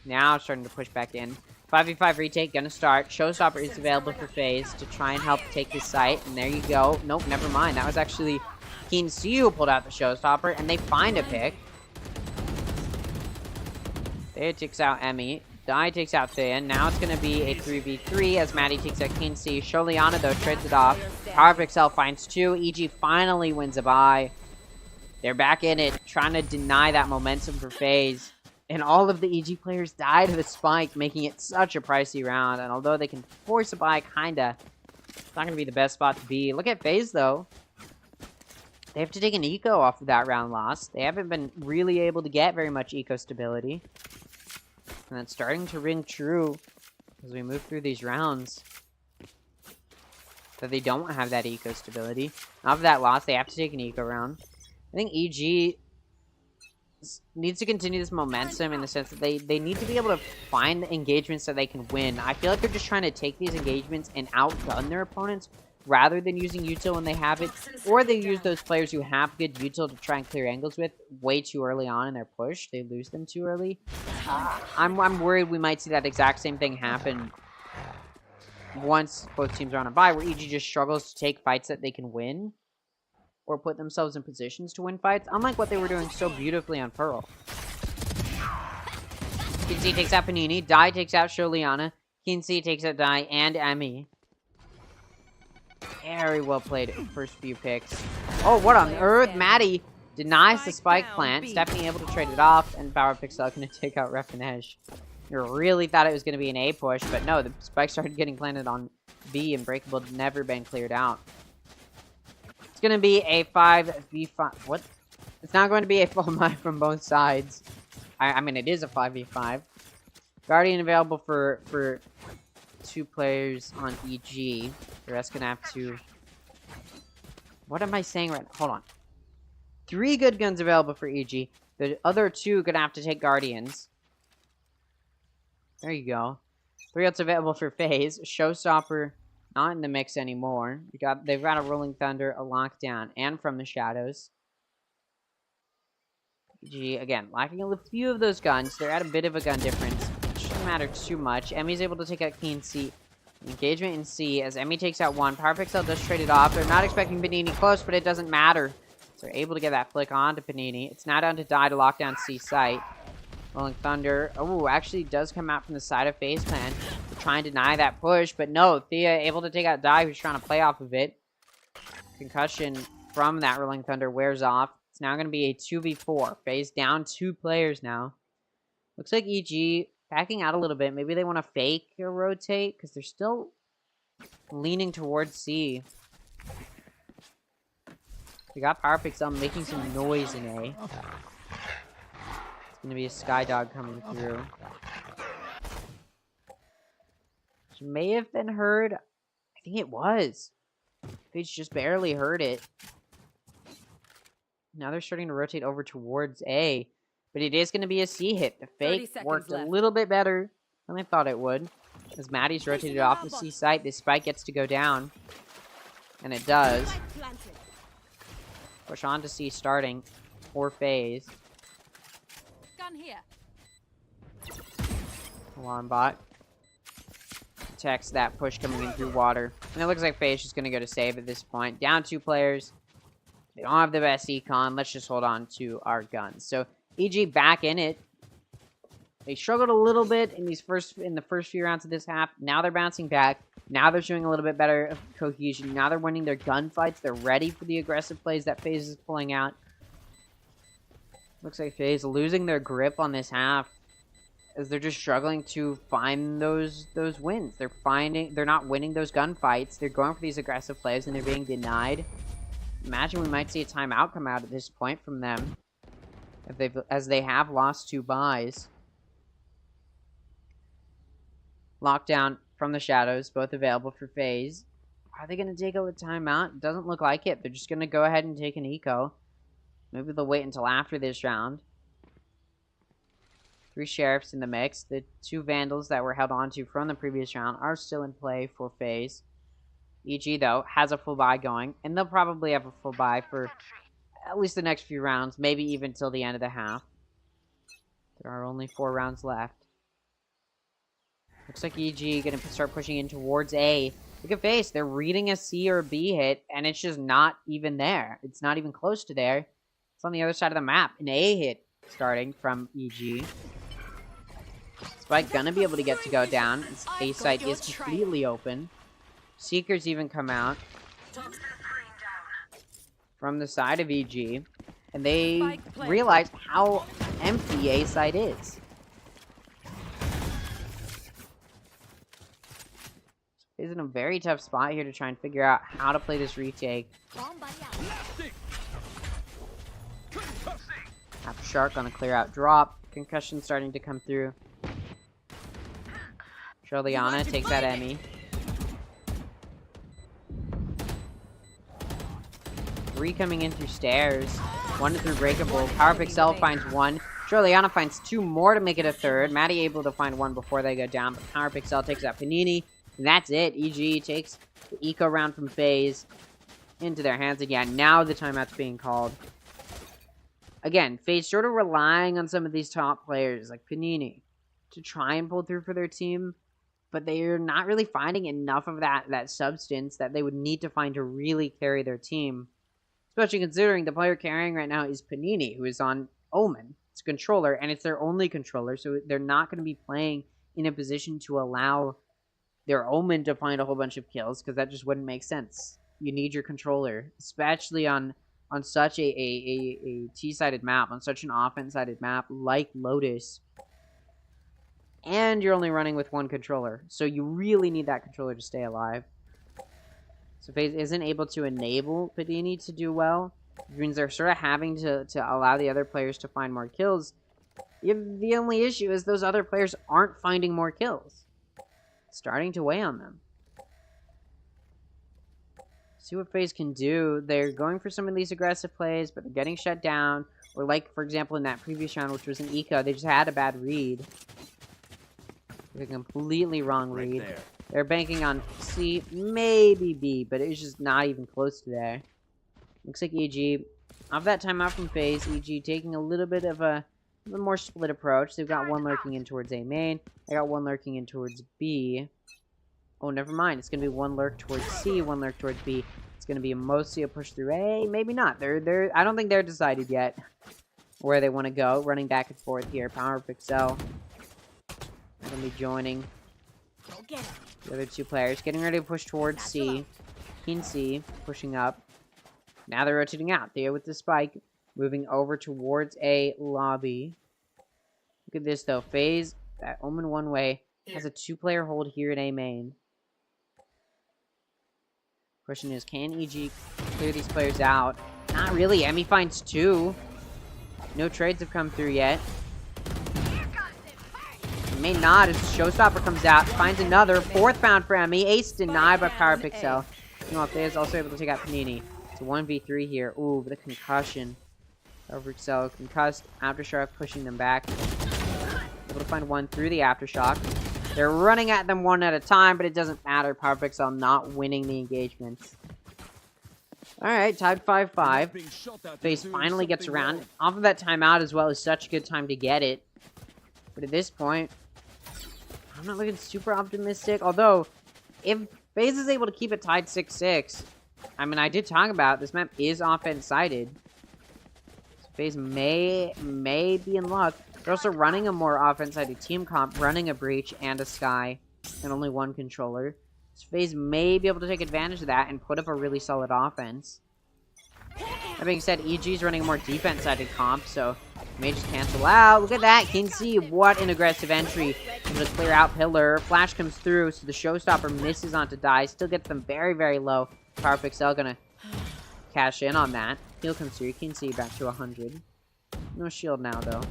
Now starting to push back in. 5v5 retake, gonna start. Showstopper is available for FaZe to try and help take this site. And there you go. Nope, never mind. That was actually Keen C who pulled out the Showstopper, and they find a pick. Thea takes out Emmy. Dai takes out Thea. Now it's gonna be a 3v3 as Maddie takes out Keen C. Sholiana, though, trades it off. Power Pixel finds 2. EG finally wins a bye. They're back in it, trying to deny that momentum for FaZe. And all of the EG players died of a spike, making it such a pricey round. And although they can force a bye, kinda, it's not gonna be the best spot to be. Look at FaZe, though. They have to take an eco off of that round loss. They haven't been really able to get very much eco stability. And it's starting to ring true as we move through these rounds that they don't have that eco stability. Off of that loss, they have to take an eco round. I think EG needs to continue this momentum in the sense that they need to be able to find the engagements that they can win. I feel like they're just trying to take these engagements and outgun their opponents rather than using util when they have it, or they use those players who have good util to try and clear angles with way too early on in their push. They lose them too early. I'm worried we might see that exact same thing happen once both teams are on a bye, where EG just struggles to take fights that they can win or put themselves in positions to win fights, unlike what they were doing so beautifully on Pearl. Kinsey takes out Panini. Dai takes out Sholiana. Kinsey takes out Dai and Emmy. Very well played first few picks. Oh, what on earth? Maddie denies the spike plant. Stephanie able to trade it off, and Power Pixel going to take out Refinesh. You really thought it was going to be an A push, but no, the spike started getting planted on B, and Breakable had never been cleared out. It's going to be a 5v5. What? It's not going to be a full map from both sides. I mean, it is a 5v5. Guardian available for 2 players on EG. The rest gonna have to... What am I saying right now? Hold on. 3 good guns available for EG. The other 2 gonna have to take Guardians. There you go. 3 else available for FaZe. Showstopper not in the mix anymore. They've got a Rolling Thunder, a Lockdown, and From the Shadows. EG, again, lacking a few of those guns. They're at a bit of a gun difference. It shouldn't matter too much. Emmy's able to take out Keen C. Engagement in C as Emmy takes out 1. Power Pixel does trade it off. They're not expecting Panini close, but it doesn't matter. So they're able to get that flick onto Panini. It's now down to Dai to lock down C site. Rolling Thunder. Oh, actually does come out from the side of FaZe Clan. They're trying to deny that push, but no. Thea able to take out Dai, who's trying to play off of it. Concussion from that Rolling Thunder wears off. It's now going to be a 2v4. FaZe down 2 players now. Looks like EG backing out a little bit. Maybe they want to fake or rotate because they're still leaning towards C. They got Power Pixel making some noise in A. It's going to be a Skydog coming through. Which may have been heard. I think it was. FaZe just barely heard it. Now they're starting to rotate over towards A. But it is going to be a C hit. The fake worked a little bit better than I thought it would. As Maddie's rotated off the C site, this spike gets to go down. And it does. Push on to C starting for FaZe. Gun here. Alarm bot. Protects that push coming in through water. And it looks like FaZe is going to go to save at this point. Down 2 players. They don't have the best econ. Let's just hold on to our guns. So EG back in it. They struggled a little bit in the first few rounds of this half. Now they're bouncing back. Now they're showing a little bit better cohesion. Now they're winning their gunfights. They're ready for the aggressive plays that FaZe is pulling out. Looks like FaZe losing their grip on this half as they're just struggling to find those wins. They're not winning those gunfights. They're going for these aggressive plays and they're being denied. Imagine we might see a timeout come out at this point from them as they have lost 2 buys. Lockdown from the shadows, both available for FaZe. Are they going to take a timeout? Doesn't look like it. They're just going to go ahead and take an eco. Maybe they'll wait until after this round. 3 sheriffs in the mix. The 2 vandals that were held onto from the previous round are still in play for FaZe. EG, though, has a full buy going, and they'll probably have a full buy for at least the next few rounds, maybe even till the end of the half. There are only 4 rounds left. Looks like EG going to start pushing in towards A. Look at FaZe. They're reading a C or a B hit, and it's just not even there. It's not even close to there. It's on the other side of the map. An A hit starting from EG. Spike gonna be able to get to go down. His A site is completely open. Seekers even come out from the side of EG, and they realize how empty A site is. He's in a very tough spot here to try and figure out how to play this retake. Shark on a clear out drop. Concussion starting to come through. Shirleyana takes that Emmy. 3 coming in through stairs. 1 through breakable. Power Pixel finds 1. Shirleyana finds 2 more to make it a 3rd. Maddie able to find 1 before they go down, but Power Pixel takes out Panini. And that's it. EG takes the eco round from FaZe into their hands again. Now the timeout's being called. Again, FaZe sort of relying on some of these top players, like Panini, to try and pull through for their team, but they're not really finding enough of that substance that they would need to find to really carry their team. Especially considering the player carrying right now is Panini, who is on Omen. It's a controller, and it's their only controller, so they're not going to be playing in a position to allow their Omen to find a whole bunch of kills, because that just wouldn't make sense. You need your controller, especially on such a T-sided map, on such an offense-sided map like Lotus. And you're only running with 1 controller, so you really need that controller to stay alive. So FaZe isn't able to enable Padini to do well, which means they're sort of having to allow the other players to find more kills. The only issue is those other players aren't finding more kills. It's starting to weigh on them. See what FaZe can do. They're going for some of these aggressive plays, but they're getting shut down. Or like, for example, in that previous round, which was an eco, they just had a bad read. A completely wrong read. Right there. They're banking on C, maybe B, but it's just not even close to there. Looks like EG, off that timeout from FaZe, EG taking a little bit of a more split approach. They've got 1 lurking in towards A main. They got 1 lurking in towards B. Oh, never mind. It's going to be 1 lurk towards C, 1 lurk towards B. It's going to be mostly a push through A. Maybe not. I don't think they're decided yet where they want to go. Running back and forth here. Power Pixel going to be joining the other 2 players. Getting ready to push towards C. Keen C pushing up. Now they're rotating out. Theo with the spike. Moving over towards A lobby. Look at this, though. FaZe, that Omen one way, has a 2-player hold here in A main. Question is, can EG clear these players out? Not really. Emmy finds 2. No trades have come through yet. May not as Showstopper comes out, finds another. 4th bound for Emmy. Ace denied by Power Pixel. You know, FaZe is also able to take out Panini. It's a 1v3 here. Ooh, with a concussion. Power Pixel concussed. Aftershock pushing them back. Able to find 1 through the Aftershock. They're running at them 1 at a time, but it doesn't matter. Power Pixel not winning the engagements. Alright, tied 5-5. FaZe finally gets around. Off of that timeout as well is such a good time to get it. But at this point, I'm not looking super optimistic. Although, if FaZe is able to keep it tied 6-6, I mean, I did talk about this map is offense-sided. So FaZe may be in luck. They're also running a more offense-sided team comp, running a Breach and a Sky, and only one controller. So FaZe may be able to take advantage of that and put up a really solid offense. That being said, EG's running a more defense-sided comp, so may just cancel out. Look at that. King C, what an aggressive entry. Able to clear out Pillar. Flash comes through, so the Showstopper misses onto Die. Still gets them very, very low. Power Pixel gonna cash in on that. Heal comes through. King C back to 100. No shield now, though.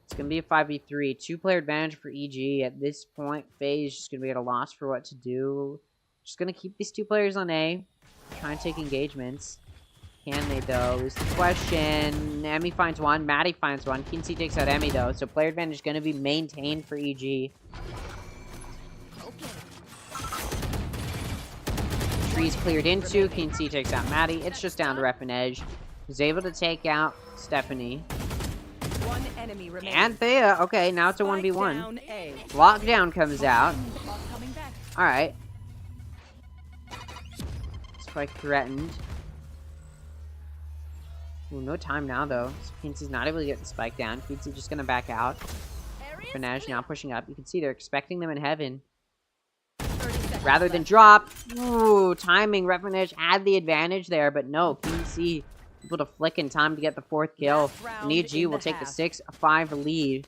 It's gonna be a 5v3. Two-player advantage for EG. At this point, FaZe just gonna be at a loss for what to do. Just gonna keep these two players on A. Try and take engagements. Can they, though? Is the question. Emmy finds one. Maddie finds one. Kinsey takes out Emmy, though. So player advantage is going to be maintained for EG. Trees cleared into. Kinsey takes out Maddie. It's just down to Ref and Edge. He's able to take out Stephanie. One enemy remaining. And Thea. Okay, now it's a 1v1. Lockdown comes out. Alright. Spike threatened. Ooh, no time now, though. So Kinsey's not able to get the spike down. Kinsey's just going to back out. Finage now pushing up. You can see they're expecting them in heaven. Rather than drop. Ooh, timing. Finage had the advantage there, but no. Kinsey able to flick in time to get the fourth kill. And EG will take the 6-5 lead.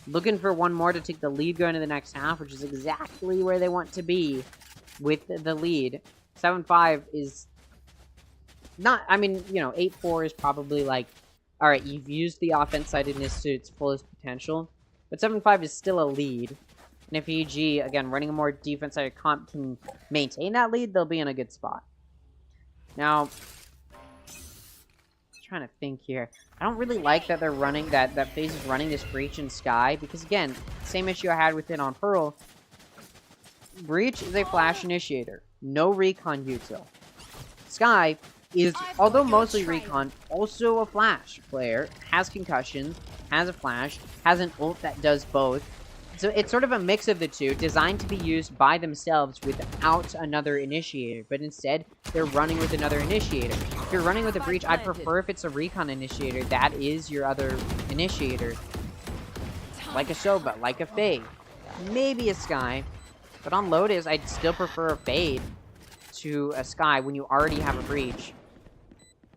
Looking for one more to take the lead going into the next half, which is exactly where they want to be with the lead. 7-5 is... not, I mean, you know, 8-4 is probably like, alright, you've used the offense-sidedness to its fullest potential, but 7-5 is still a lead. And if EG, again, running a more defense-sided comp can maintain that lead, they'll be in a good spot. Now, I'm trying to think here. I don't really like that they're running, that FaZe is running this Breach in Sky, because again, same issue I had with it on Pearl. Breach is a flash initiator, no recon util. Sky is, although mostly recon, also a flash player, has concussions, has a flash, has an ult that does both. So it's sort of a mix of the two, designed to be used by themselves without another initiator, but instead, they're running with another initiator. If you're running with a Breach, I'd prefer if it's a recon initiator, that is your other initiator. Like a Soba, like a Fade, maybe a Sky, but on Lotus, I'd still prefer a Fade to a Sky when you already have a Breach.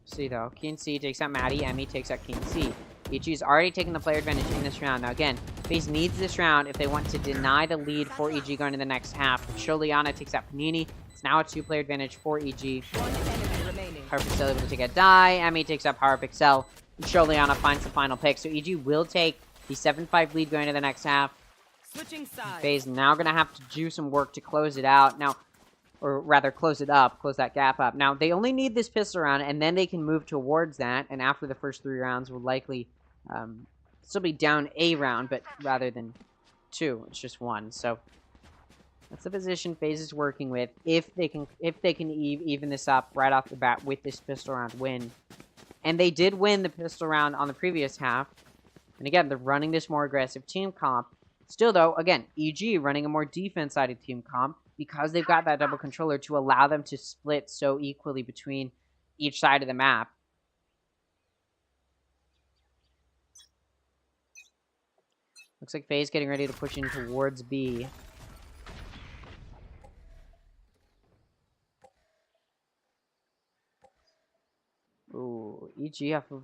See though, King C takes out Maddie, Emmy takes out King C. EG's already taken the player advantage in this round. Now again, FaZe needs this round if they want to deny the lead for EG going to the next half. Sholiana takes out Panini. It's now a 2-player advantage for EG. Power Pixel able to take a die. Emmy takes out Power Pixel. And Sholiana finds the final pick. So EG will take the 7-5 lead going to the next half. FaZe now going to have to do some work to close it out. Now, or rather close it up, close that gap up. Now, they only need this pistol round, and then they can move towards that, and after the first 3 rounds will likely still be down a round, but rather than 2, it's just 1. So that's the position FaZe is working with, if they can even this up right off the bat with this pistol round win. And they did win the pistol round on the previous half, and again, they're running this more aggressive team comp. Still, though, again, EG running a more defense-sided team comp, because they've got that double controller to allow them to split so equally between each side of the map. Looks like FaZe getting ready to push in towards B. Ooh, EG after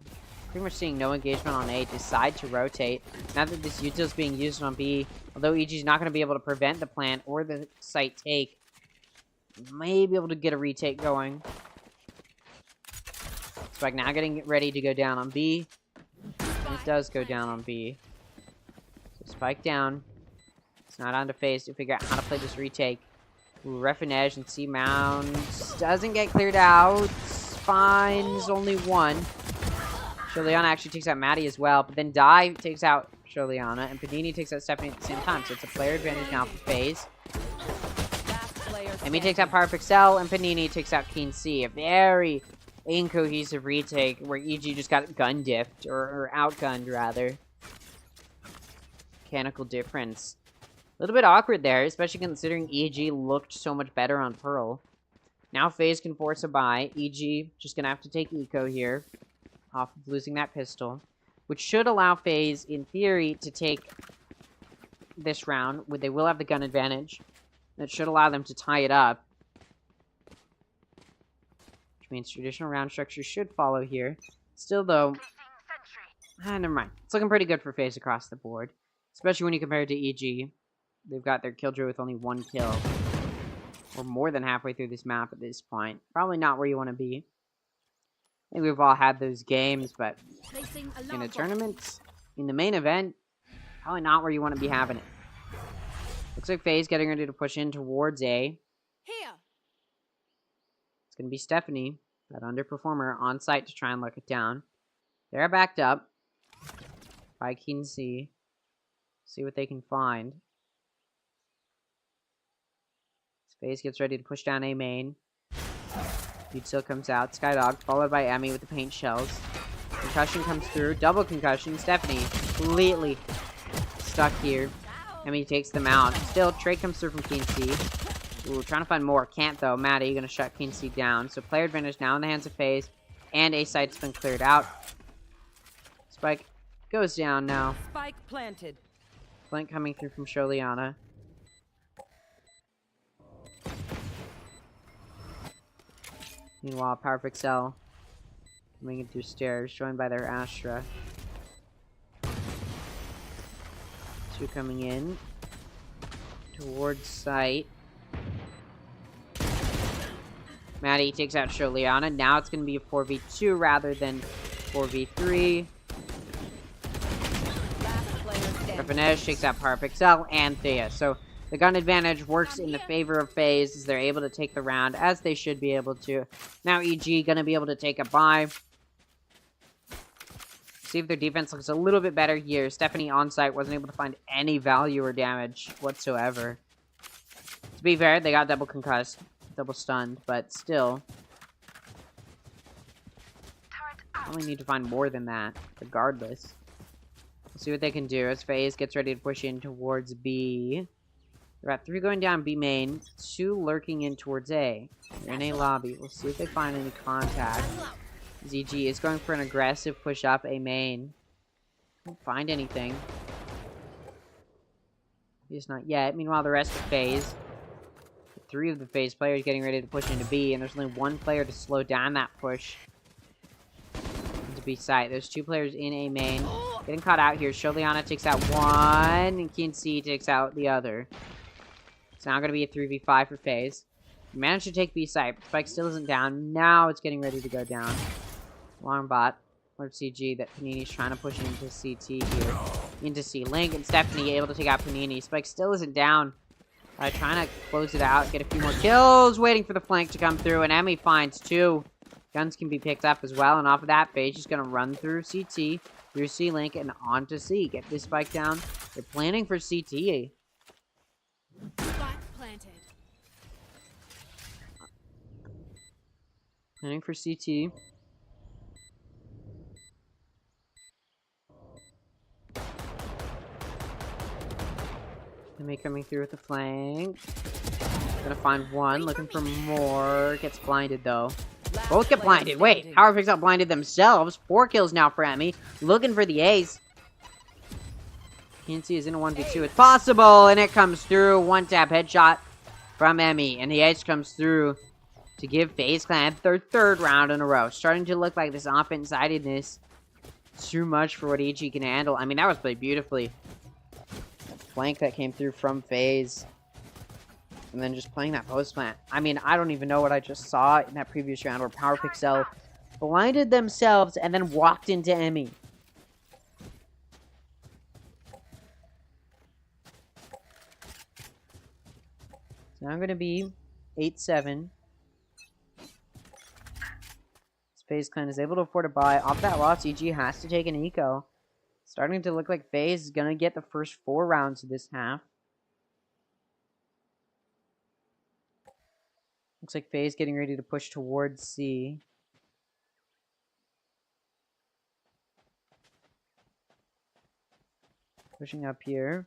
pretty much seeing no engagement on A, decide to rotate. Now that this util is being used on B, although EG is not going to be able to prevent the plant or the site take, may be able to get a retake going. Spike now getting ready to go down on B. And it does go down on B. So Spike down. It's not on to FaZe to figure out how to play this retake. Ooh, Ref and Edge and C Mounds doesn't get cleared out. Finds only one. Sholiana actually takes out Maddie as well, but then Die takes out Sholiana, and Panini takes out Stephanie at the same time, so it's a player advantage now for FaZe. Emmy takes out Power Pixel, and Panini takes out King C. A very incohesive retake where EG just got gun diffed, or outgunned, rather. Mechanical difference. A little bit awkward there, especially considering EG looked so much better on Pearl. Now FaZe can force a buy. EG just going to have to take Eco here, off of losing that pistol. which should allow FaZe, in theory, to take this round. They will have the gun advantage. That should allow them to tie it up. Which means traditional round structure should follow here. Still, though, never mind. It's looking pretty good for FaZe across the board. Especially when you compare it to EG. They've got their killjoy with only 1 kill. We're more than halfway through this map at this point. Probably not where you want to be. I think we've all had those games, but in a tournament, in the main event, probably not where you want to be having it. Looks like FaZe getting ready to push in towards A. Here. It's going to be Stephanie, that underperformer, on site to try and lock it down. They're backed up by Keen C. See what they can find. FaZe gets ready to push down A main. Dude still comes out. Skydog, followed by Emmy with the paint shells. Concussion comes through. Double concussion. Stephanie completely stuck here. Emmy takes them out. Still, trade comes through from Keen C. Ooh, trying to find more. Can't, though. Maddie going to shut Keen C down. So player advantage now in the hands of FaZe. And A site's been cleared out. Spike goes down now. Spike planted. Blink coming through from Sholiana. Meanwhile, Power Pixel coming in through stairs, joined by their Astra. 2 coming in towards site. Maddie takes out Sholiana. Now it's going to be a 4v2 rather than 4v3. Rapinesh takes out Power Pixel and Thea. So the gun advantage works in the favor of FaZe as they're able to take the round as they should be able to. Now EG going to be able to take a bye. See if their defense looks a little bit better here. Stephanie on site wasn't able to find any value or damage whatsoever. To be fair, they got double concussed, double stunned, but still. Probably need to find more than that, regardless. We'll see what they can do as FaZe gets ready to push in towards B. We've got 3 going down B main, 2 lurking in towards A. They're in A lobby. We'll see if they find any contact. ZG is going for an aggressive push up A main. Don't find anything. Just not yet. Meanwhile, the rest of FaZe. 3 of the FaZe players getting ready to push into B, and there's only 1 player to slow down that push into B site. There's 2 players in A main. Getting caught out here. Sholiana takes out 1, and Keen C takes out the other. It's now going to be a 3v5 for FaZe. Managed to take B site, but Spike still isn't down. Now it's getting ready to go down. Long bot. Or CG that Panini's trying to push into CT here. Into C. Link and Stephanie able to take out Panini. Spike still isn't down. Trying to close it out, get a few more kills. Waiting for the flank to come through, and Emmy finds 2. Guns can be picked up as well, and off of that, FaZe is going to run through CT, through C-Link, and onto C. Get this Spike down. They're planning for CT. Spike planted. Planning for CT. Emmy coming through with the flank. Gonna find 1, looking for more. Gets blinded, though. Both get blinded. Wait, Power Pixel blinded themselves. 4 kills now for Emmy. Looking for the ace. Keen C is in a 1v2. It's possible, and it comes through. 1-tap headshot from Emmy, and the ace comes through to give FaZe Clan their 3rd round in a row. Starting to look like this offense-sidedness too much for what EG can handle. I mean, that was played beautifully. Flank that came through from FaZe. And then just playing that post plant. I mean, I don't even know what I just saw in that previous round where Power Pixel blinded themselves and then walked into Emmy. So now I'm going to be 8-7. FaZe Clan is able to afford a buy. Off that loss, EG has to take an eco. Starting to look like FaZe is going to get the first 4 rounds of this half. Looks like FaZe getting ready to push towards C. Pushing up here.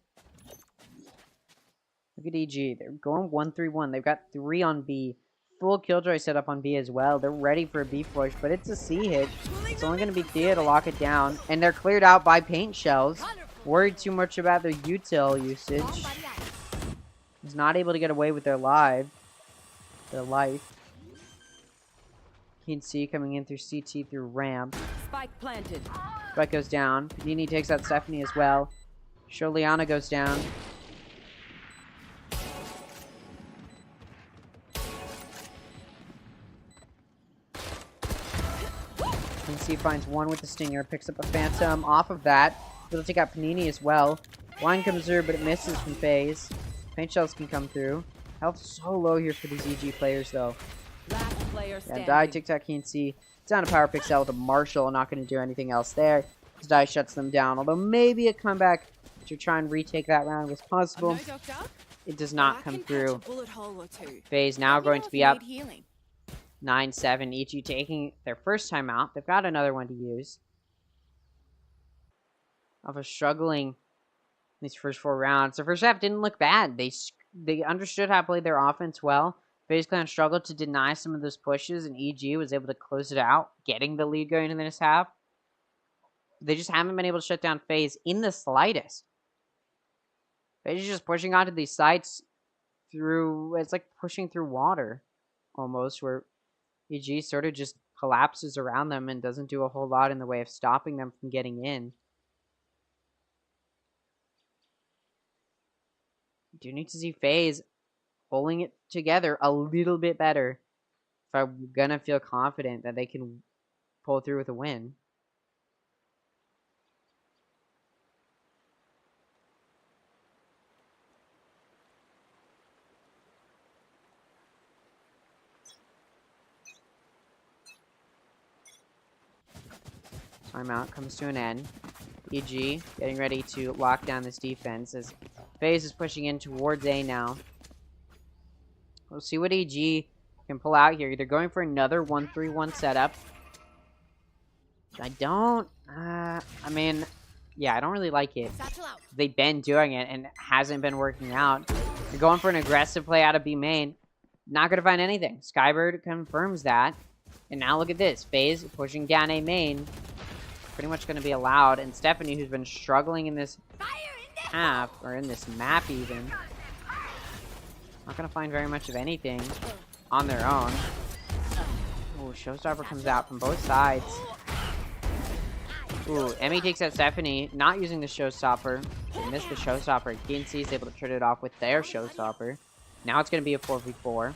Look at EG. They're going 1-3-1. They've got 3 on B, full Killjoy setup on B as well. They're ready for a B push, but it's a C hit. It's only going to be Thea to lock it down. And they're cleared out by paint shells. Worried too much about their util usage. Is not able to get away with their life. Keen C coming in through CT through ramp. Spike planted. Spike goes down. Panini takes out Stephanie as well. Sholiana goes down. Keen C finds one with the Stinger. Picks up a Phantom off of that. It'll take out Panini as well. Line comes through, but it misses from FaZe. Paint shells can come through. Health so low here for these EG players, though. Last player standing. Die, TikTok, Keen C. It's down to Power Pixel to Marshall. Not going to do anything else there. This die shuts them down. Although maybe a comeback to try and retake that round was possible. It does not come through. FaZe now going to be up 9-7. EG taking their first time out. They've got another one to use. Of a struggling these first 4 rounds. The first half didn't look bad. They understood how to play their offense well. FaZe Clan struggled to deny some of those pushes, and EG was able to close it out, getting the lead going into this half. They just haven't been able to shut down FaZe in the slightest. FaZe is just pushing onto these sites through, it's like pushing through water, almost, where EG sort of just collapses around them and doesn't do a whole lot in the way of stopping them from getting in. Do need to see FaZe pulling it together a little bit better if I'm gonna feel confident that they can pull through with a win. Timeout comes to an end. EG getting ready to lock down this defense as FaZe is pushing in towards A now. We'll see what EG can pull out here. They're going for another 1-3-1 setup. I don't... I mean, yeah, I don't really like it. They've been doing it and it hasn't been working out. They're going for an aggressive play out of B main. Not going to find anything. Skybird confirms that. And now look at this. FaZe pushing down A main. Pretty much going to be allowed. And Stephanie, who's been struggling in this half, or in this map even, not going to find very much of anything on their own. Ooh, Showstopper comes out from both sides. Ooh, Emmy takes out Stephanie, not using the Showstopper. They missed the Showstopper. KNC is able to turn it off with their Showstopper. Now it's going to be a 4v4.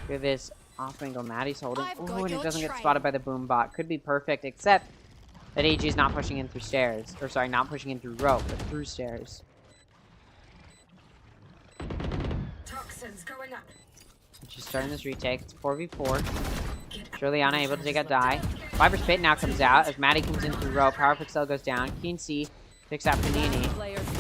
Look at this off angle Maddie's holding. Ooh, and it doesn't get spotted by the boom bot. Could be perfect, except that AG is not pushing in through stairs. Or sorry, not pushing in through rope, but through stairs. Toxins going up. She's starting this retake. It's 4v4. Juliana able to take a die. Viper's Pit now comes out as Maddie comes in through rope. Power Pixel goes down. KNC picks out Panini.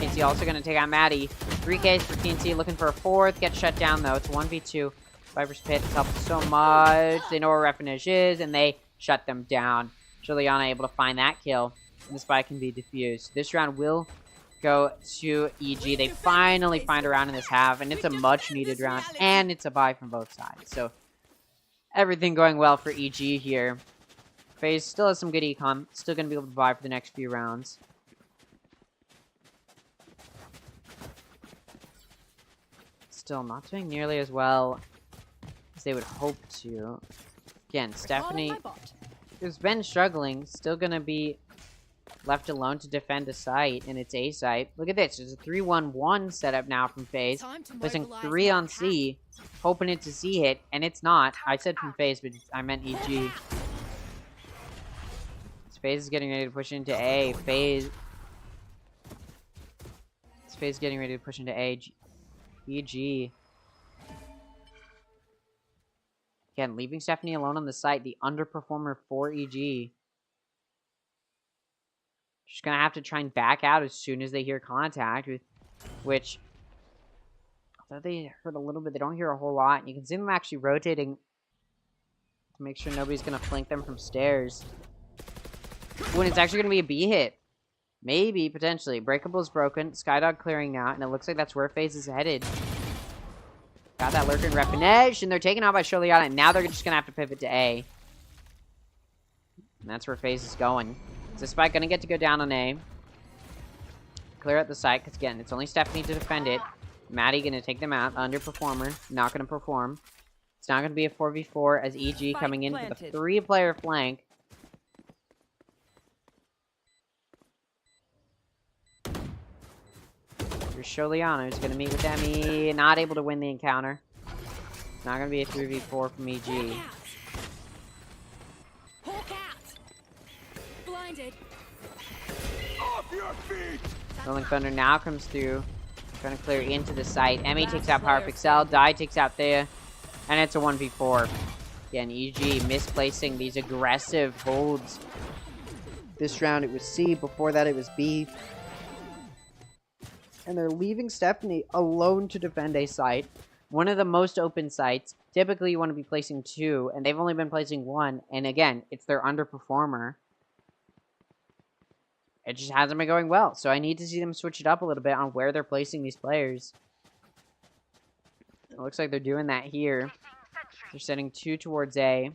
KNC also going to take out Maddie. 3Ks for KNC, looking for a 4th. Gets shut down though. It's 1v2. Viper's Pit has helped so much. They know where Refinish is, and they shut them down. Juliana able to find that kill, and the spy can be defused. This round will go to EG. They finally find a round in this half, and it's a much-needed round, and it's a buy from both sides. So everything going well for EG here. FaZe still has some good econ. Still going to be able to buy for the next few rounds. Still not doing nearly as well as they would hope to. Again, Stephanie has been struggling. Still going to be left alone to defend a site, and it's A site. Look at this. There's a 3-1-1 setup now from FaZe. Placing 3 on C, hoping it's a C hit, and it's not. I said from FaZe, but I meant EG. FaZe is getting ready to push into A. FaZe is getting ready to push into A. EG. Again, leaving Stephanie alone on the site, the underperformer for EG. She's going to have to try and back out as soon as they hear contact, which, although they heard a little bit, they don't hear a whole lot. You can see them actually rotating to make sure nobody's going to flank them from stairs. When it's actually going to be a B hit. Maybe, potentially. Breakable is broken. Skydog clearing now, and it looks like that's where FaZe is headed. Got that lurking Refinage, and they're taken out by Sholiana, and now they're just gonna have to pivot to A. And that's where FaZe is going. Is this spike gonna get to go down on A? Clear out the site, because again, it's only Stephanie to defend it. Maddie gonna take them out. Underperformer, not gonna perform. It's not gonna be a 4v4 as EG coming in for the 3-player flank. Here's Sholiana, who's gonna meet with Emmy. Not able to win the encounter. It's not gonna be a 3v4 from EG. Hawk out. Blinded. Off your feet! Rolling Thunder now comes through. Trying to clear into the site. Emmy takes out Power Pixel. Die takes out Thea. And it's a 1v4. Again, EG misplacing these aggressive holds. This round it was C. Before that it was B. And they're leaving Stephanie alone to defend a site. One of the most open sites. Typically you want to be placing 2. And they've only been placing 1. And again, it's their underperformer. It just hasn't been going well. So I need to see them switch it up a little bit on where they're placing these players. It looks like they're doing that here. They're sending 2 towards A.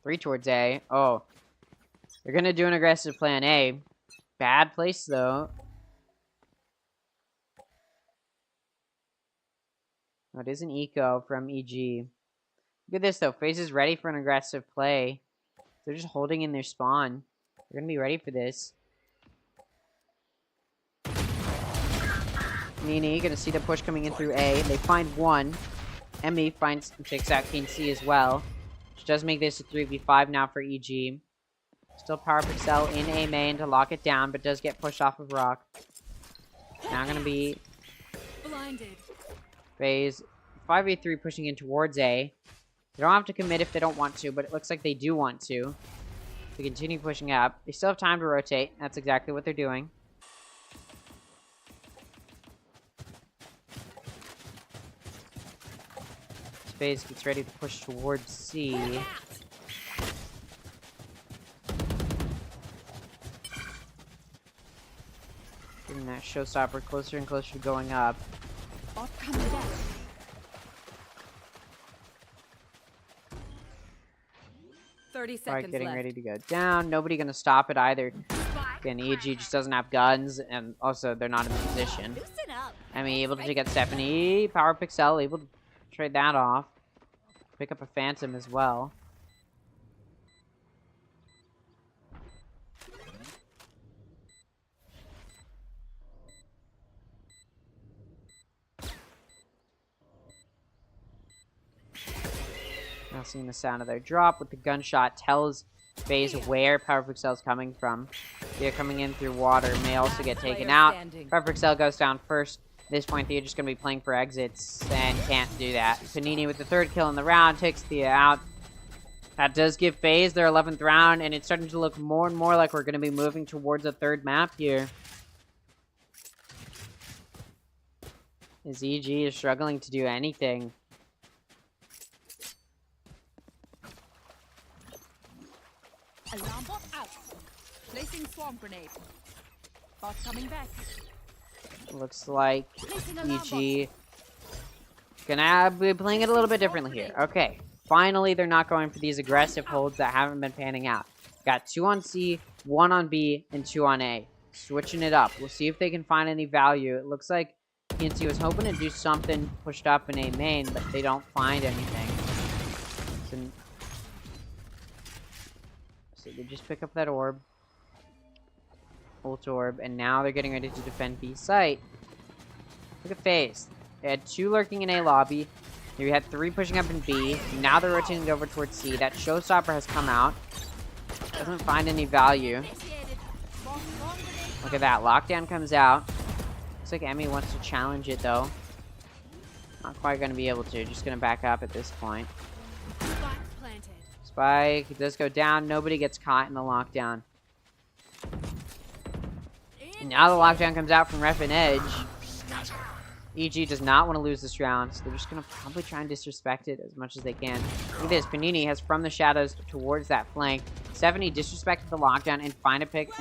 3 towards A. Oh. They're going to do an aggressive plan A. Bad place, though. Oh, it is an eco from EG. Look at this, though. FaZe is ready for an aggressive play. They're just holding in their spawn. They're going to be ready for this. Nini, going to see the push coming in through A. They find 1. Emmy finds and takes out King C as well. Which does make this a 3v5 now for EG. Still Power Pixel in A main to lock it down, but does get pushed off of Rock. Now going to be Blinded. FaZe 5v3 pushing in towards A. They don't have to commit if they don't want to, but it looks like they do want to. They continue pushing up. They still have time to rotate. That's exactly what they're doing. FaZe gets ready to push towards C. Getting that showstopper closer and closer to going up. Bot coming down. Spike 30 getting seconds ready left. to go down. Nobody gonna stop it either. Again, EG just doesn't have guns, and also they're not in position. Loosen up. I mean, able to take out Stephanie. Power Pixel able to trade that off. Pick up a Phantom as well. Now seeing the sound of their drop with the gunshot tells FaZe where Power Pixel is coming from. They're coming in through water. May also get taken out. Power Pixel goes down first. At this point, Thea just going to be playing for exits and can't do that. Panini with the 3rd kill in the round takes Thea out. That does give FaZe their 11th round, and it's starting to look more and more like we're going to be moving towards a 3rd map here. As EG is struggling to do anything. Alarm bot out. Placing swamp grenade. Bot coming back. Looks like Placing alarm EG gonna be playing it a little bit differently here. Okay, finally they're not going for these aggressive holds that haven't been panning out. Got 2 on C, 1 on B, and 2 on A. Switching it up. We'll see if they can find any value. It looks like PNC was hoping to do something pushed up in A main, but they don't find anything. So they just pick up that orb. Ult orb, and now they're getting ready to defend B site. Look at FaZe. They had 2 lurking in A lobby. You had 3 pushing up in B. Now they're rotating over towards C. That showstopper has come out. Doesn't find any value. Look at that. Lockdown comes out. Looks like Emmy wants to challenge it, though. Not quite going to be able to. Just going to back up at this point. Spike planted. Spike does go down. Nobody gets caught in the lockdown. And now the lockdown comes out from Ref and Edge. EG does not want to lose this round, so they're just going to probably try and disrespect it as much as they can. Look at this. Panini has from the shadows towards that flank. Stephanie disrespected the lockdown and found a pick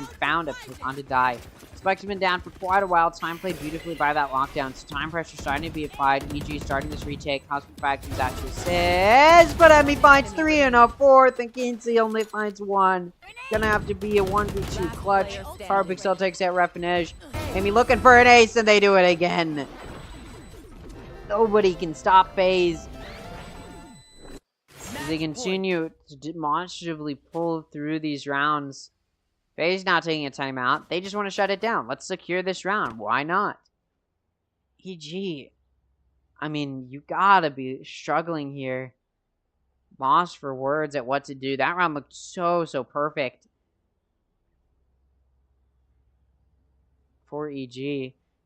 onto die. Spike's been down for quite a while. Time played beautifully by that lockdown. So time pressure starting to be applied. EG starting this retake. HOSPICEMANE comes out to assist, but Emmy finds 3 and a 4th, and Kinsey only finds 1. Gonna have to be a 1v2 clutch. PowerPixel takes that Refinage. Emmy looking for an ace, and they do it again. Nobody can stop FaZe. As they continue to demonstratively pull through these rounds. FaZe not taking a timeout. They just want to shut it down. Let's secure this round. Why not? EG. I mean, you gotta be struggling here. Lost for words at what to do. That round looked so perfect. For EG.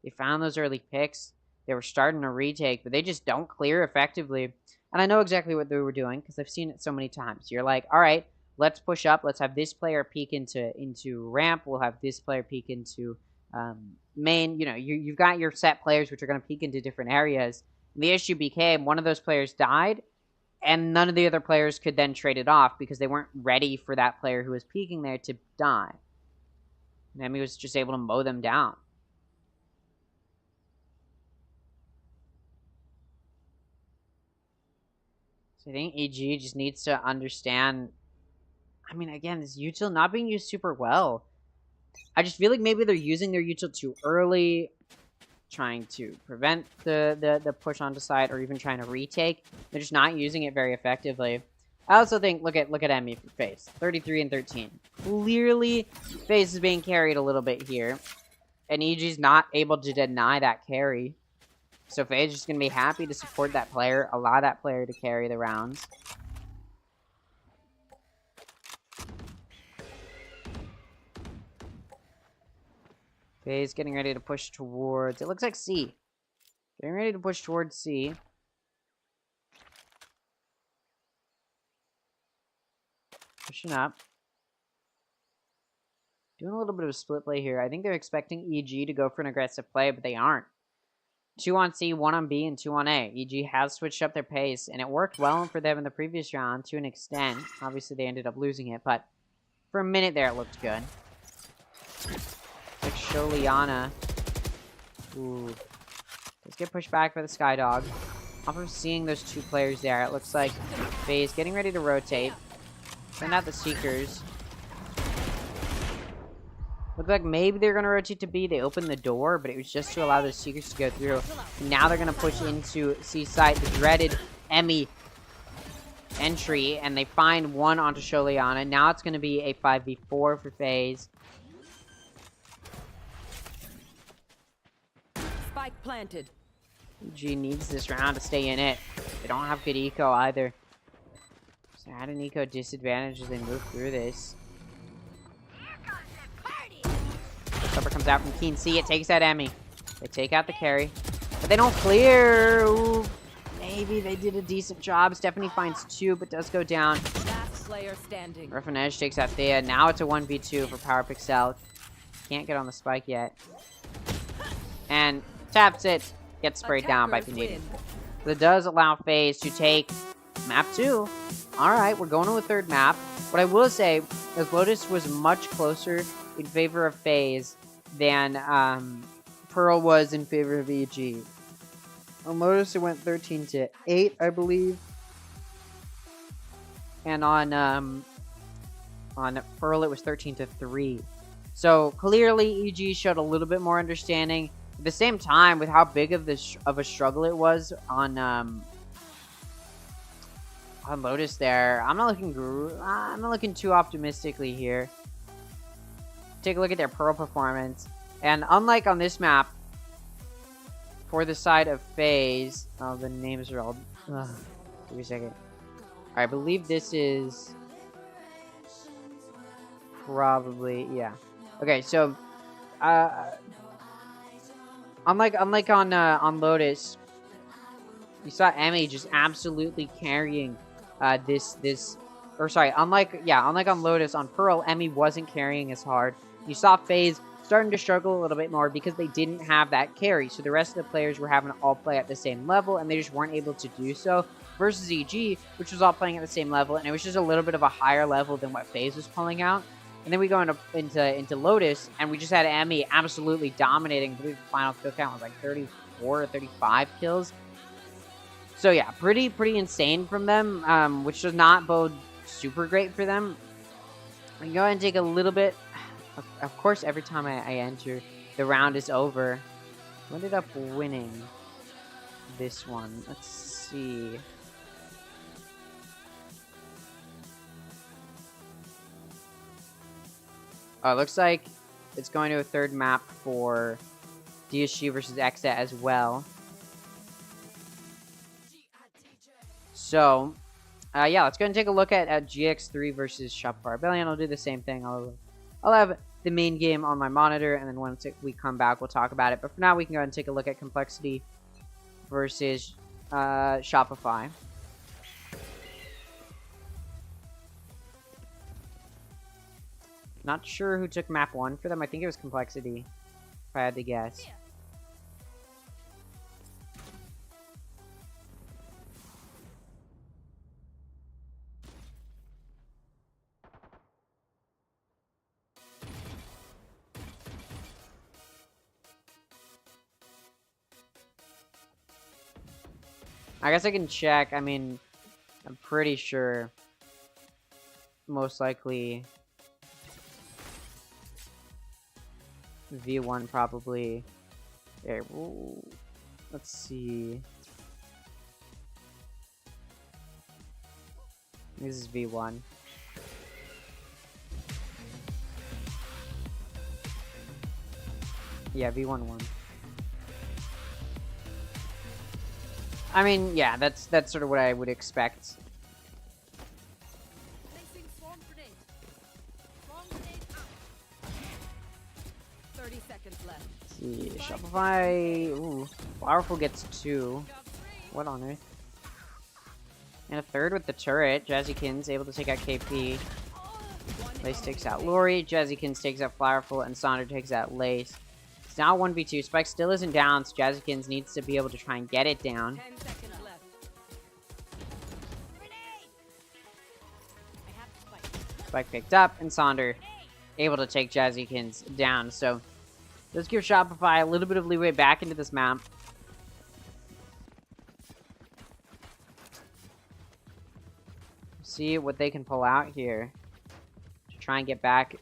They found those early picks. They were starting to retake, but they just don't clear effectively. And I know exactly what they were doing because I've seen it so many times. You're like, all right, let's push up. Let's have this player peek into ramp. We'll have this player peek into main. You know, you've got your set players which are going to peek into different areas. And the issue became one of those players died, and none of the other players could then trade it off because they weren't ready for that player who was peeking there to die. And Emmy was just able to mow them down. So I think EG just needs to understand. I mean, again, this util not being used super well. I just feel like maybe they're using their util too early, trying to prevent the push onto side, or even trying to retake. They're just not using it very effectively. I also think, look at Emmy for FaZe. 33 and 13. Clearly, FaZe is being carried a little bit here. And EG's not able to deny that carry. So FaZe is just going to be happy to support that player, allow that player to carry the rounds. FaZe getting ready to push towards, it looks like C. Getting ready to push towards C. Pushing up. Doing a little bit of a split play here. I think they're expecting EG to go for an aggressive play, but they aren't. 2 on C, 1 on B, and 2 on A. EG has switched up their pace, and it worked well for them in the previous round to an extent. Obviously, they ended up losing it, but for a minute there, it looked good. Like Sholiana. Ooh. Let's get pushed back by the Skydog. Off of seeing those 2 players there, it looks like FaZe getting ready to rotate. Send out the Seekers. Looked like maybe they're going to rotate to B. They opened the door, but it was just to allow the Seekers to go through. And now they're going to push into C site, the dreaded Emmy entry, and they find 1 onto Sholiana. Now it's going to be a 5v4 for FaZe. Spike planted. EG needs this round to stay in it. They don't have good eco either. So at an eco disadvantage as they move through this. Supper comes out from Keen C. It takes out Emmy. They take out the carry. But they don't clear. Ooh, maybe they did a decent job. Stephanie finds 2, but does go down. Last player standing. Refinage takes out Thea. Now it's a 1v2 for PowerPixel. Can't get on the spike yet. And taps it. Gets sprayed down by Panini. That does allow FaZe to take map 2. Alright, we're going to a 3rd map. What I will say is Lotus was much closer in favor of FaZe than Pearl was in favor of EG. On Lotus, it went 13-8, I believe. And on Pearl, it was 13-3. So clearly, EG showed a little bit more understanding. At the same time, with how big of a struggle it was on Lotus, there, I'm not looking too optimistically here. Take a look at their Pearl performance, and unlike on this map, for the side of FaZe, oh, the names are all. Give me a second. I believe this is probably, yeah. Okay, so unlike on Lotus, you saw Emmy just absolutely carrying unlike on Lotus, on Pearl, Emmy wasn't carrying as hard. You saw FaZe starting to struggle a little bit more because they didn't have that carry. So the rest of the players were having to all play at the same level, and they just weren't able to do so. Versus EG, which was all playing at the same level, and it was just a little bit of a higher level than what FaZe was pulling out. And then we go into Lotus, and we just had Emmy absolutely dominating. I believe the final kill count was like 34 or 35 kills. So yeah, pretty insane from them, which does not bode super great for them. We can go ahead and take a little bit. Of course, every time I enter, the round is over. Who ended up winning this one? Let's see. Oh, it looks like it's going to a third map for DSG versus Exet as well. So, yeah, let's go and take a look at GX3 versus Shopify Rebellion. I'll do the same thing. I'll have the main game on my monitor, and then once we come back, we'll talk about it. But for now, we can go ahead and take a look at Complexity versus Shopify. Not sure who took map 1 for them. I think it was Complexity, if I had to guess. I guess I can check. I mean, I'm pretty sure most likely V1 probably. There, let's see. This is V1. Yeah, V1 won. I mean, yeah, that's sort of what I would expect. Placing swarm grenade. Swarm grenade out. 30 seconds left. Let's see, Shopify. Ooh, Powerful gets 2. What on earth? And a third with the turret. Jazzykins able to take out KP. Lace takes out Lori. Jazzykins takes out Flowerful, and Sonder takes out Lace. It's now 1v2. Spike still isn't down, so Jazzykins needs to be able to try and get it down. 10 seconds left. Grenade! I have Spike. Spike picked up, and Sonder able to take Jazzykins down. So let's give Shopify a little bit of leeway back into this map. See what they can pull out here to try and get back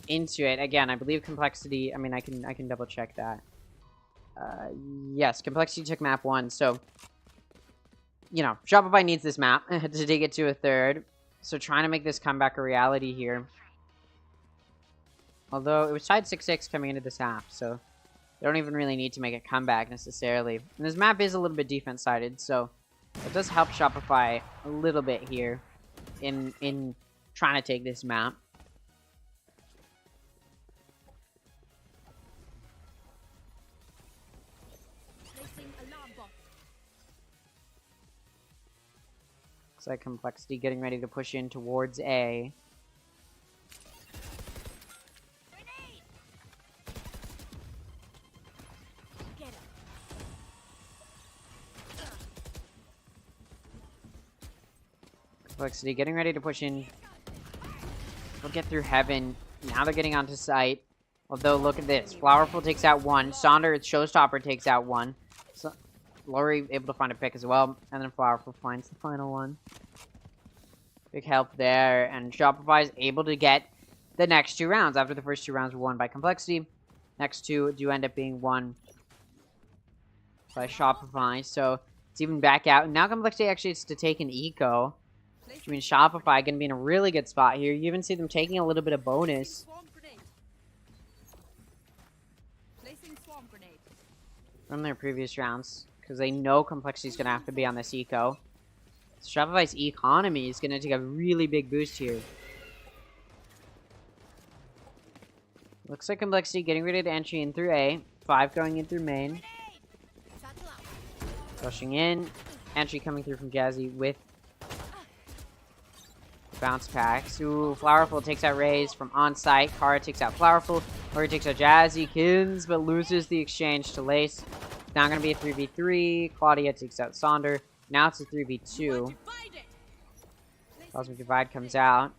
into it. Again, I believe Complexity, I mean, I can double check that. Yes, Complexity took map 1, so, you know, Shopify needs this map to take it to a third. So trying to make this comeback a reality here. Although it was tied 6-6 coming into this half, so they don't even really need to make a comeback necessarily. And this map is a little bit defense-sided, so it does help Shopify a little bit here in trying to take this map. Looks like Complexity getting ready to push in towards A. Complexity getting ready to push in. We'll get through Heaven. Now they're getting onto site. Although, look at this. Flowerful takes out 1. Sonder, Showstopper, takes out 1. So, Lori able to find a pick as well. And then Flowerful finds the final one. Big help there. And Shopify is able to get the next 2 rounds. After the first 2 rounds were won by Complexity. Next 2 do end up being won by Shopify. So, it's even back out. And now Complexity actually has to take an eco. I mean, Shopify going to be in a really good spot here. You even see them taking a little bit of bonus from their previous rounds, because they know Complexity is going to have to be on this eco. So Shopify's economy is going to take a really big boost here. Looks like Complexity getting ready to entry in through A. 5 going in through main. Rushing in. Entry coming through from Jazzy with bounce packs. Ooh, Flowerful takes out Raze from on-site. Kara takes out Flowerful. Lori takes out Jazzykins, but loses the exchange to Lace. It's now going to be a 3v3. Claudia takes out Sonder. Now it's a 3v2. Cosmic Divide comes out.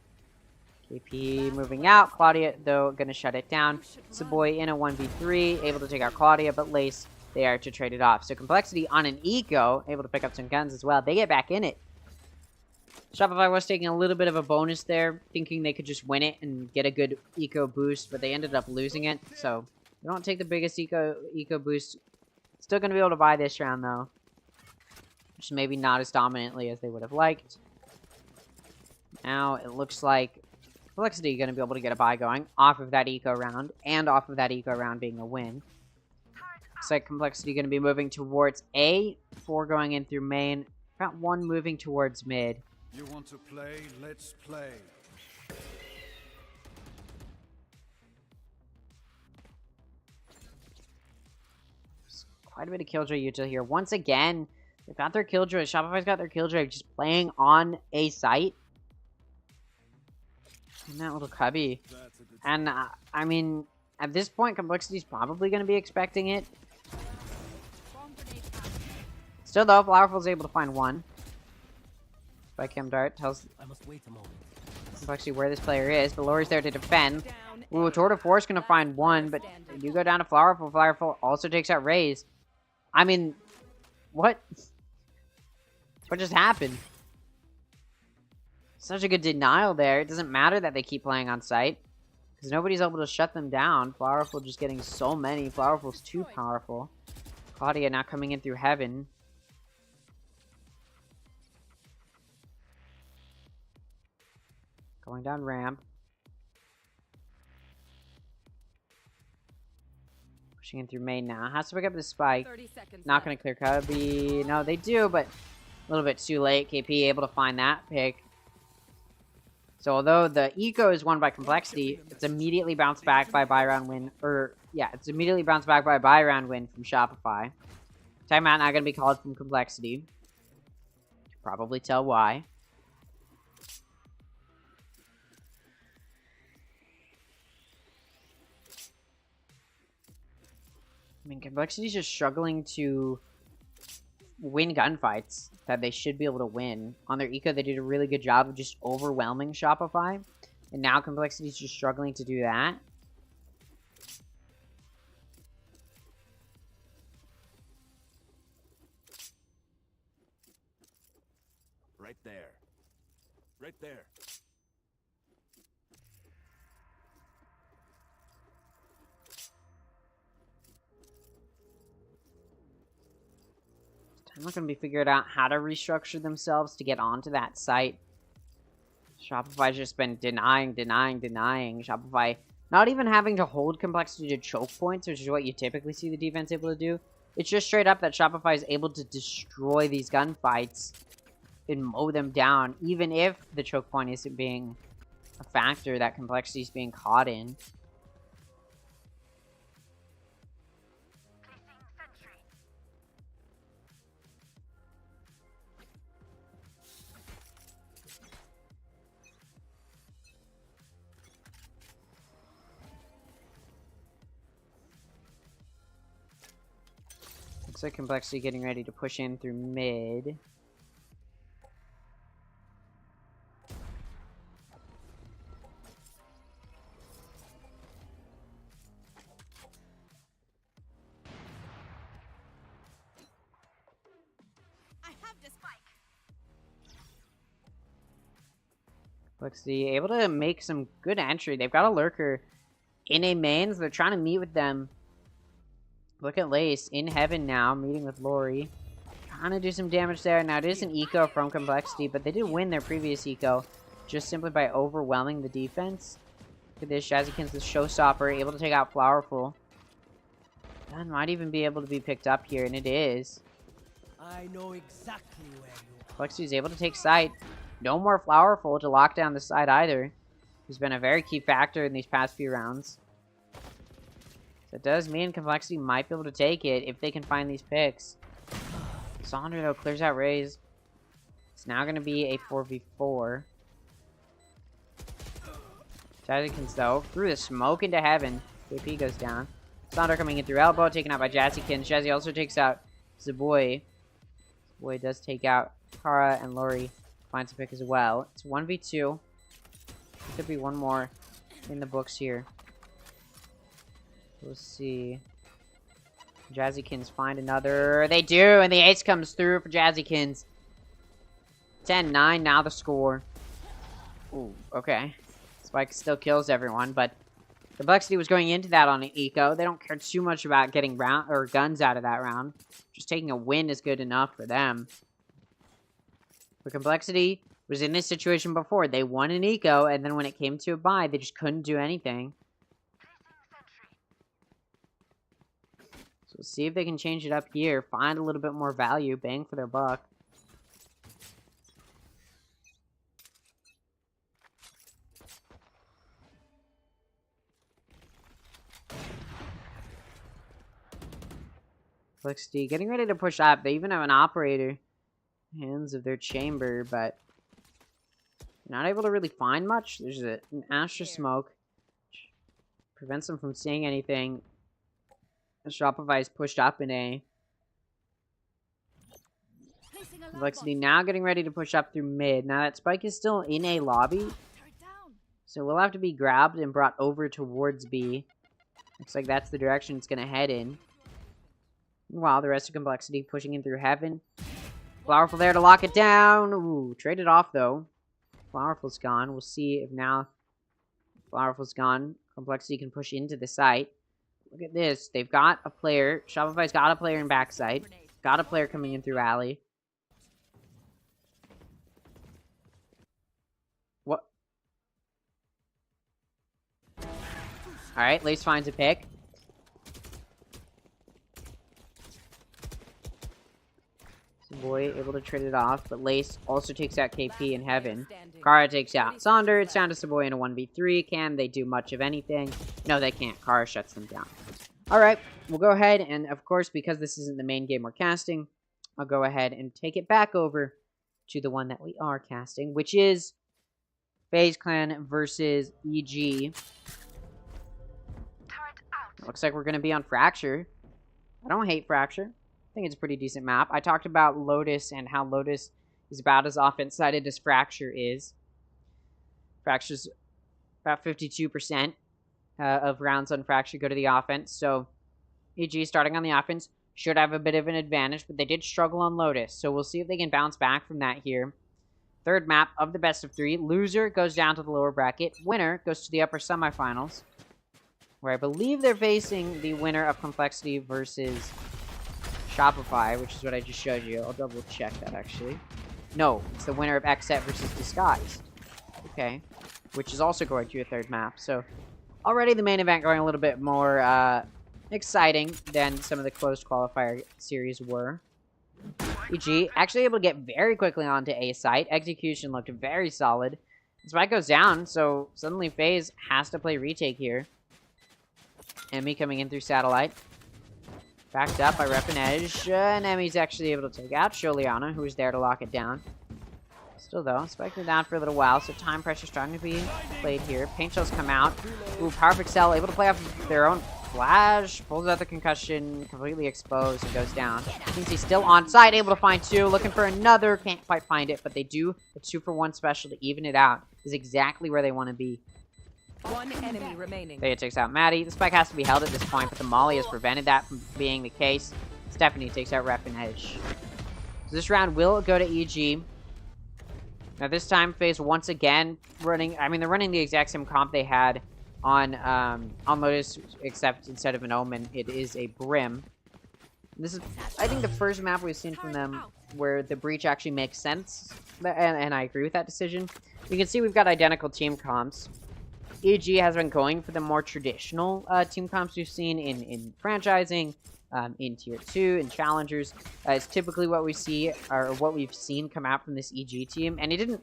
KP moving out. Claudia, though, going to shut it down. Saboy in a 1v3. Able to take out Claudia, but Lace there to trade it off. So Complexity on an eco. Able to pick up some guns as well. They get back in it. Shopify was taking a little bit of a bonus there, thinking they could just win it and get a good eco boost, but they ended up losing it. So they don't take the biggest eco boost. Still going to be able to buy this round, though. Just maybe not as dominantly as they would have liked. Now it looks like Complexity going to be able to get a buy going off of that eco round, and off of that eco round being a win. Looks like Complexity going to be moving towards A, 4 going in through main, got 1 moving towards mid. You want to play? Let's play. Quite a bit of Killjoy util here. Once again, they've got their Killjoy. Shopify's got their Killjoy just playing on a site. And that little cubby. And, I mean, at this point, Complexity's probably going to be expecting it. Still, though, Flowerful's able to find 1. By Kim Dart tells Complexity where this player is, but Lori's there to defend. Ooh, Tour de Force gonna find 1, but they do go down to Flowerful. Flowerful also takes out Raze. I mean, what? What just happened? Such a good denial there. It doesn't matter that they keep playing on site, because nobody's able to shut them down. Flowerful just getting so many. Flowerful's too powerful. Claudia now coming in through Heaven. Going down ramp. Pushing in through main now. Has to pick up the spike. Not going to clear Cubby. No, they do, but a little bit too late. KP able to find that pick. So although the eco is won by Complexity, it's immediately bounced back by buy round win. It's immediately bounced back by buy round win from Shopify. Timeout not going to be called from Complexity. You can probably tell why. I mean, Complexity's just struggling to win gunfights that they should be able to win. On their eco, they did a really good job of just overwhelming Shopify. And now Complexity's just struggling to do that. Right there. Right there. I'm not going to be figuring out how to restructure themselves to get onto that site. Shopify's just been denying. Shopify not even having to hold Complexity to choke points, which is what you typically see the defense able to do. It's just straight up that Shopify is able to destroy these gunfights and mow them down, even if the choke point isn't being a factor that Complexity is being caught in. Looks like Complexity getting ready to push in through mid. I have the spike. Complexity able to make some good entry. They've got a lurker in a main, so they're trying to meet with them. Look at Lace in Heaven now, meeting with Lori. Trying to do some damage there. Now, it is an eco from Complexity, but they did win their previous eco just simply by overwhelming the defense. Look at this. Jazzykins, the showstopper, able to take out Flowerful. That might even be able to be picked up here, and it is. I know exactly where you are. Complexity is able to take site. No more Flowerful to lock down the side either. He's been a very key factor in these past few rounds. That does mean Complexity might be able to take it if they can find these picks. Sonder, though, clears out Raze. It's now going to be a 4v4. Jazzykins, though, through the smoke into heaven. KP goes down. Sonder coming in through elbow, taken out by Jazzykins. Jazzy also takes out Zaboy. Zaboy does take out Kara, and Lori finds a pick as well. It's 1v2. Could be one more in the books here. We'll see. Jazzykins find another. They do, and the ace comes through for Jazzykins. 10-9, now the score. Ooh, okay. Spike still kills everyone, but Complexity was going into that on an eco. They don't care too much about getting round or guns out of that round. Just taking a win is good enough for them. But Complexity was in this situation before. They won an eco, and then when it came to a buy, they just couldn't do anything. So we'll see if they can change it up here. Find a little bit more value. Bang for their buck. Complexity getting ready to push up. They even have an operator. Hands of their chamber, but not able to really find much. There's an Astra smoke. Which prevents them from seeing anything. Shopify is pushed up in A. Complexity now getting ready to push up through mid. Now that Spike is still in A lobby. So we'll have to be grabbed and brought over towards B. Looks like that's the direction it's going to head in. Meanwhile, the rest of Complexity pushing in through heaven. Flowerful there to lock it down. Ooh, traded off though. Flowerful's gone. We'll see if now Flowerful's gone. Complexity can push into the site. Look at this. They've got a player. Shopify's got a player in backside. Got a player coming in through alley. What? Alright, Lace finds a pick. Boy able to trade it off, but Lace also takes out KP in heaven. Kara takes out Sonder. It's down to Savoy in a 1v3. Can they do much of anything? No, they can't. Kara shuts them down. Alright, we'll go ahead, and of course, because this isn't the main game we're casting, I'll go ahead and take it back over to the one that we are casting, which is FaZe Clan versus EG. Looks like we're going to be on Fracture. I don't hate Fracture. I think it's a pretty decent map. I talked about Lotus and how Lotus is about as offense-sided as Fracture is. Fracture's about 52% of rounds on Fracture go to the offense. So EG starting on the offense should have a bit of an advantage, but they did struggle on Lotus. So we'll see if they can bounce back from that here. Third map of the best of 3. Loser goes down to the lower bracket. Winner goes to the upper semifinals, where I believe they're facing the winner of Complexity versus Shopify, which is what I just showed you. I'll double check that actually. No, it's the winner of Xset versus Disguised. Okay. Which is also going to a third map. So already the main event going a little bit more exciting than some of the closed qualifier series were. EG actually able to get very quickly onto A site. Execution looked very solid. Spike goes down, so suddenly FaZe has to play retake here. Emmy coming in through satellite. Backed up by Rep and Edge, and Emmy's actually able to take out Sholiana, who's there to lock it down. Still though, Spike been down for a little while, so time pressure starting to be played here. Paint shells come out. Ooh, Power Pixel able to play off their own flash, pulls out the concussion, completely exposed, and goes down. He's still on site, able to find 2, looking for another, can't quite find it, but they do a 2-for-1 special to even it out. Is exactly where they want to be. One enemy remaining. Thea takes out Maddie. The spike has to be held at this point, but the Molly has prevented that from being the case. Stephanie takes out Rep and Edge. So this round will go to EG. Now this time, FaZe once again running. I mean, they're running the exact same comp they had on Lotus, except instead of an Omen, it is a Brim. This is, I think, the first map we've seen from them where the breach actually makes sense, and I agree with that decision. You can see we've got identical team comps. EG has been going for the more traditional team comps we've seen in franchising, in Tier 2, in Challengers. It's typically what we see, or what we've seen come out from this EG team. And it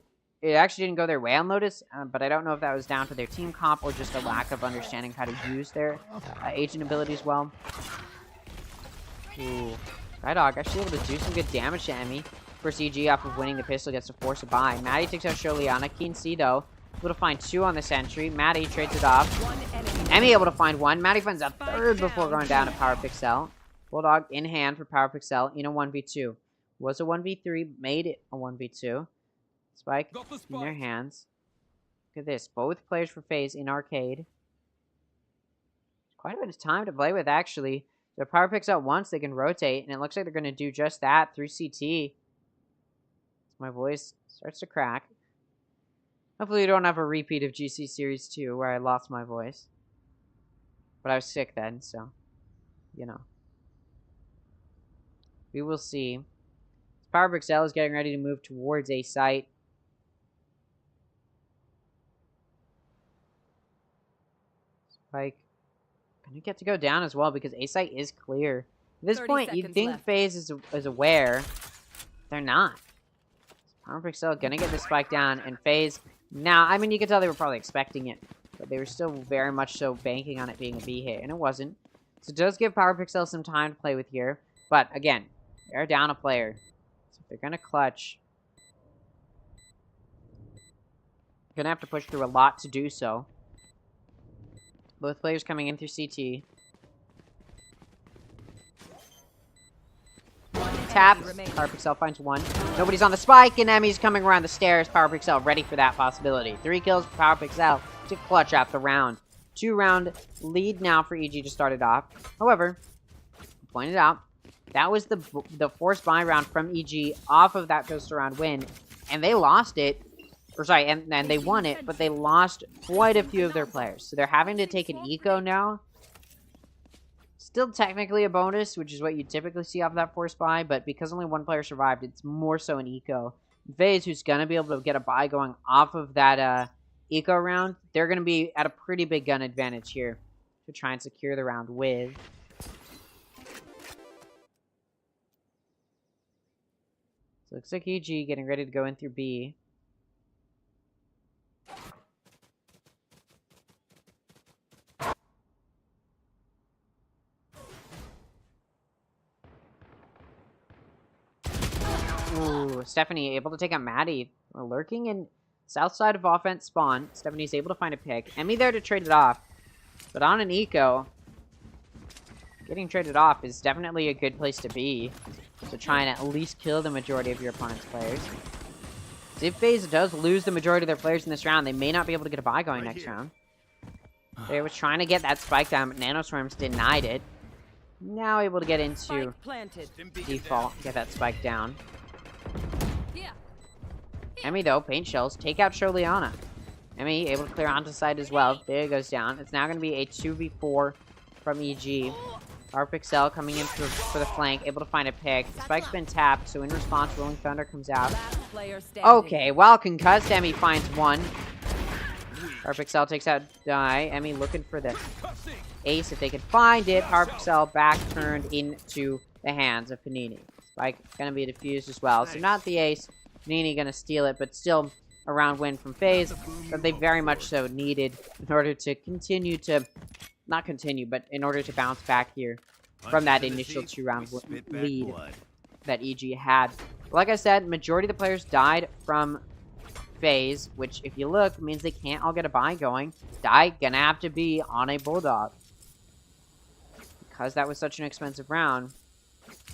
actually didn't go their way on Lotus, but I don't know if that was down to their team comp or just a lack of understanding how to use their agent abilities well. Ooh. Rydog actually able to do some good damage to Emmy. First EG off of winning the pistol gets to force a buy. Maddie takes out Sholiana. Keen C though. able to find 2 on the sentry. Maddie trades it off. One enemy. Emmy able to find 1. Maddie finds a 3rd before going down to Power Pixel. Bulldog in hand for Power Pixel in a 1v2. Was a 1v3, made it a 1v2. Spike Got the in their spike. hands. Look at this. Both players for FaZe in arcade. Quite a bit of time to play with, actually. So Power Pixel once, they can rotate, and it looks like they're going to do just that through CT. My voice starts to crack. Hopefully we don't have a repeat of GC Series 2 where I lost my voice. But I was sick then, so, you know. We will see. Power Pixel is getting ready to move towards a site. Spike gonna get to go down as well because A site is clear. At this 30 point, you'd seconds think left. FaZe is aware. They're not. Power Pixel gonna get the spike down, and FaZe now, I mean, you can tell they were probably expecting it, but they were still very much so banking on it being a B hit, and it wasn't. So it does give Power Pixel some time to play with here, but again, they're down a player. So if they're gonna clutch, they're gonna have to push through a lot to do so. Both players coming in through CT. Tap. Power Pixel finds 1. Nobody's on the spike, and Emmy's coming around the stairs. Power Pixel ready for that possibility. 3 kills for Power Pixel to clutch out the round. 2-round lead now for EG to start it off. However, pointed out, that was the forced buy round from EG off of that first round win, and they lost it. Or sorry, and they won it, but they lost quite a few of their players. So they're having to take an eco now. Still technically a bonus, which is what you typically see off of that force buy, but because only 1 player survived, it's more so an eco. FaZe, who's going to be able to get a buy going off of that eco round, they're going to be at a pretty big gun advantage here to try and secure the round with. So looks like EG getting ready to go in through B. Ooh, Stephanie able to take out Maddie. Lurking in south side of offense spawn. Stephanie's able to find a pick. Emmy there to trade it off. But on an eco, getting traded off is definitely a good place to be. To try and at least kill the majority of your opponent's players. So if FaZe does lose the majority of their players in this round, they may not be able to get a buy going next round. They was trying to get that spike down, but Nanoswarms denied it. Now able to get into Spike planted. default, get that spike down. Yeah. Emmy, though, paint shells, take out Sholiana. Emmy able to clear onto side as well. There it goes down. It's now going to be a 2v4 from EG. Power Pixel coming in for the flank, able to find a pick. Spike's been tapped, so in response, Rolling Thunder comes out. Last player standing. Okay, while concussed, Emmy finds 1. Power Pixel takes out Die. Emmy looking for the ace if they can find it. Power Pixel back turned into the hands of Panini. Spike gonna be defused as well. So not the ace. Panini gonna steal it, but still a round win from FaZe that they very much so needed in order to continue to, not continue, but in order to bounce back here from that initial 2-round lead that EG had. Like I said, majority of the players died from FaZe, which if you look means they can't all get a buy going. Die gonna have to be on a Bulldog. Because that was such an expensive round,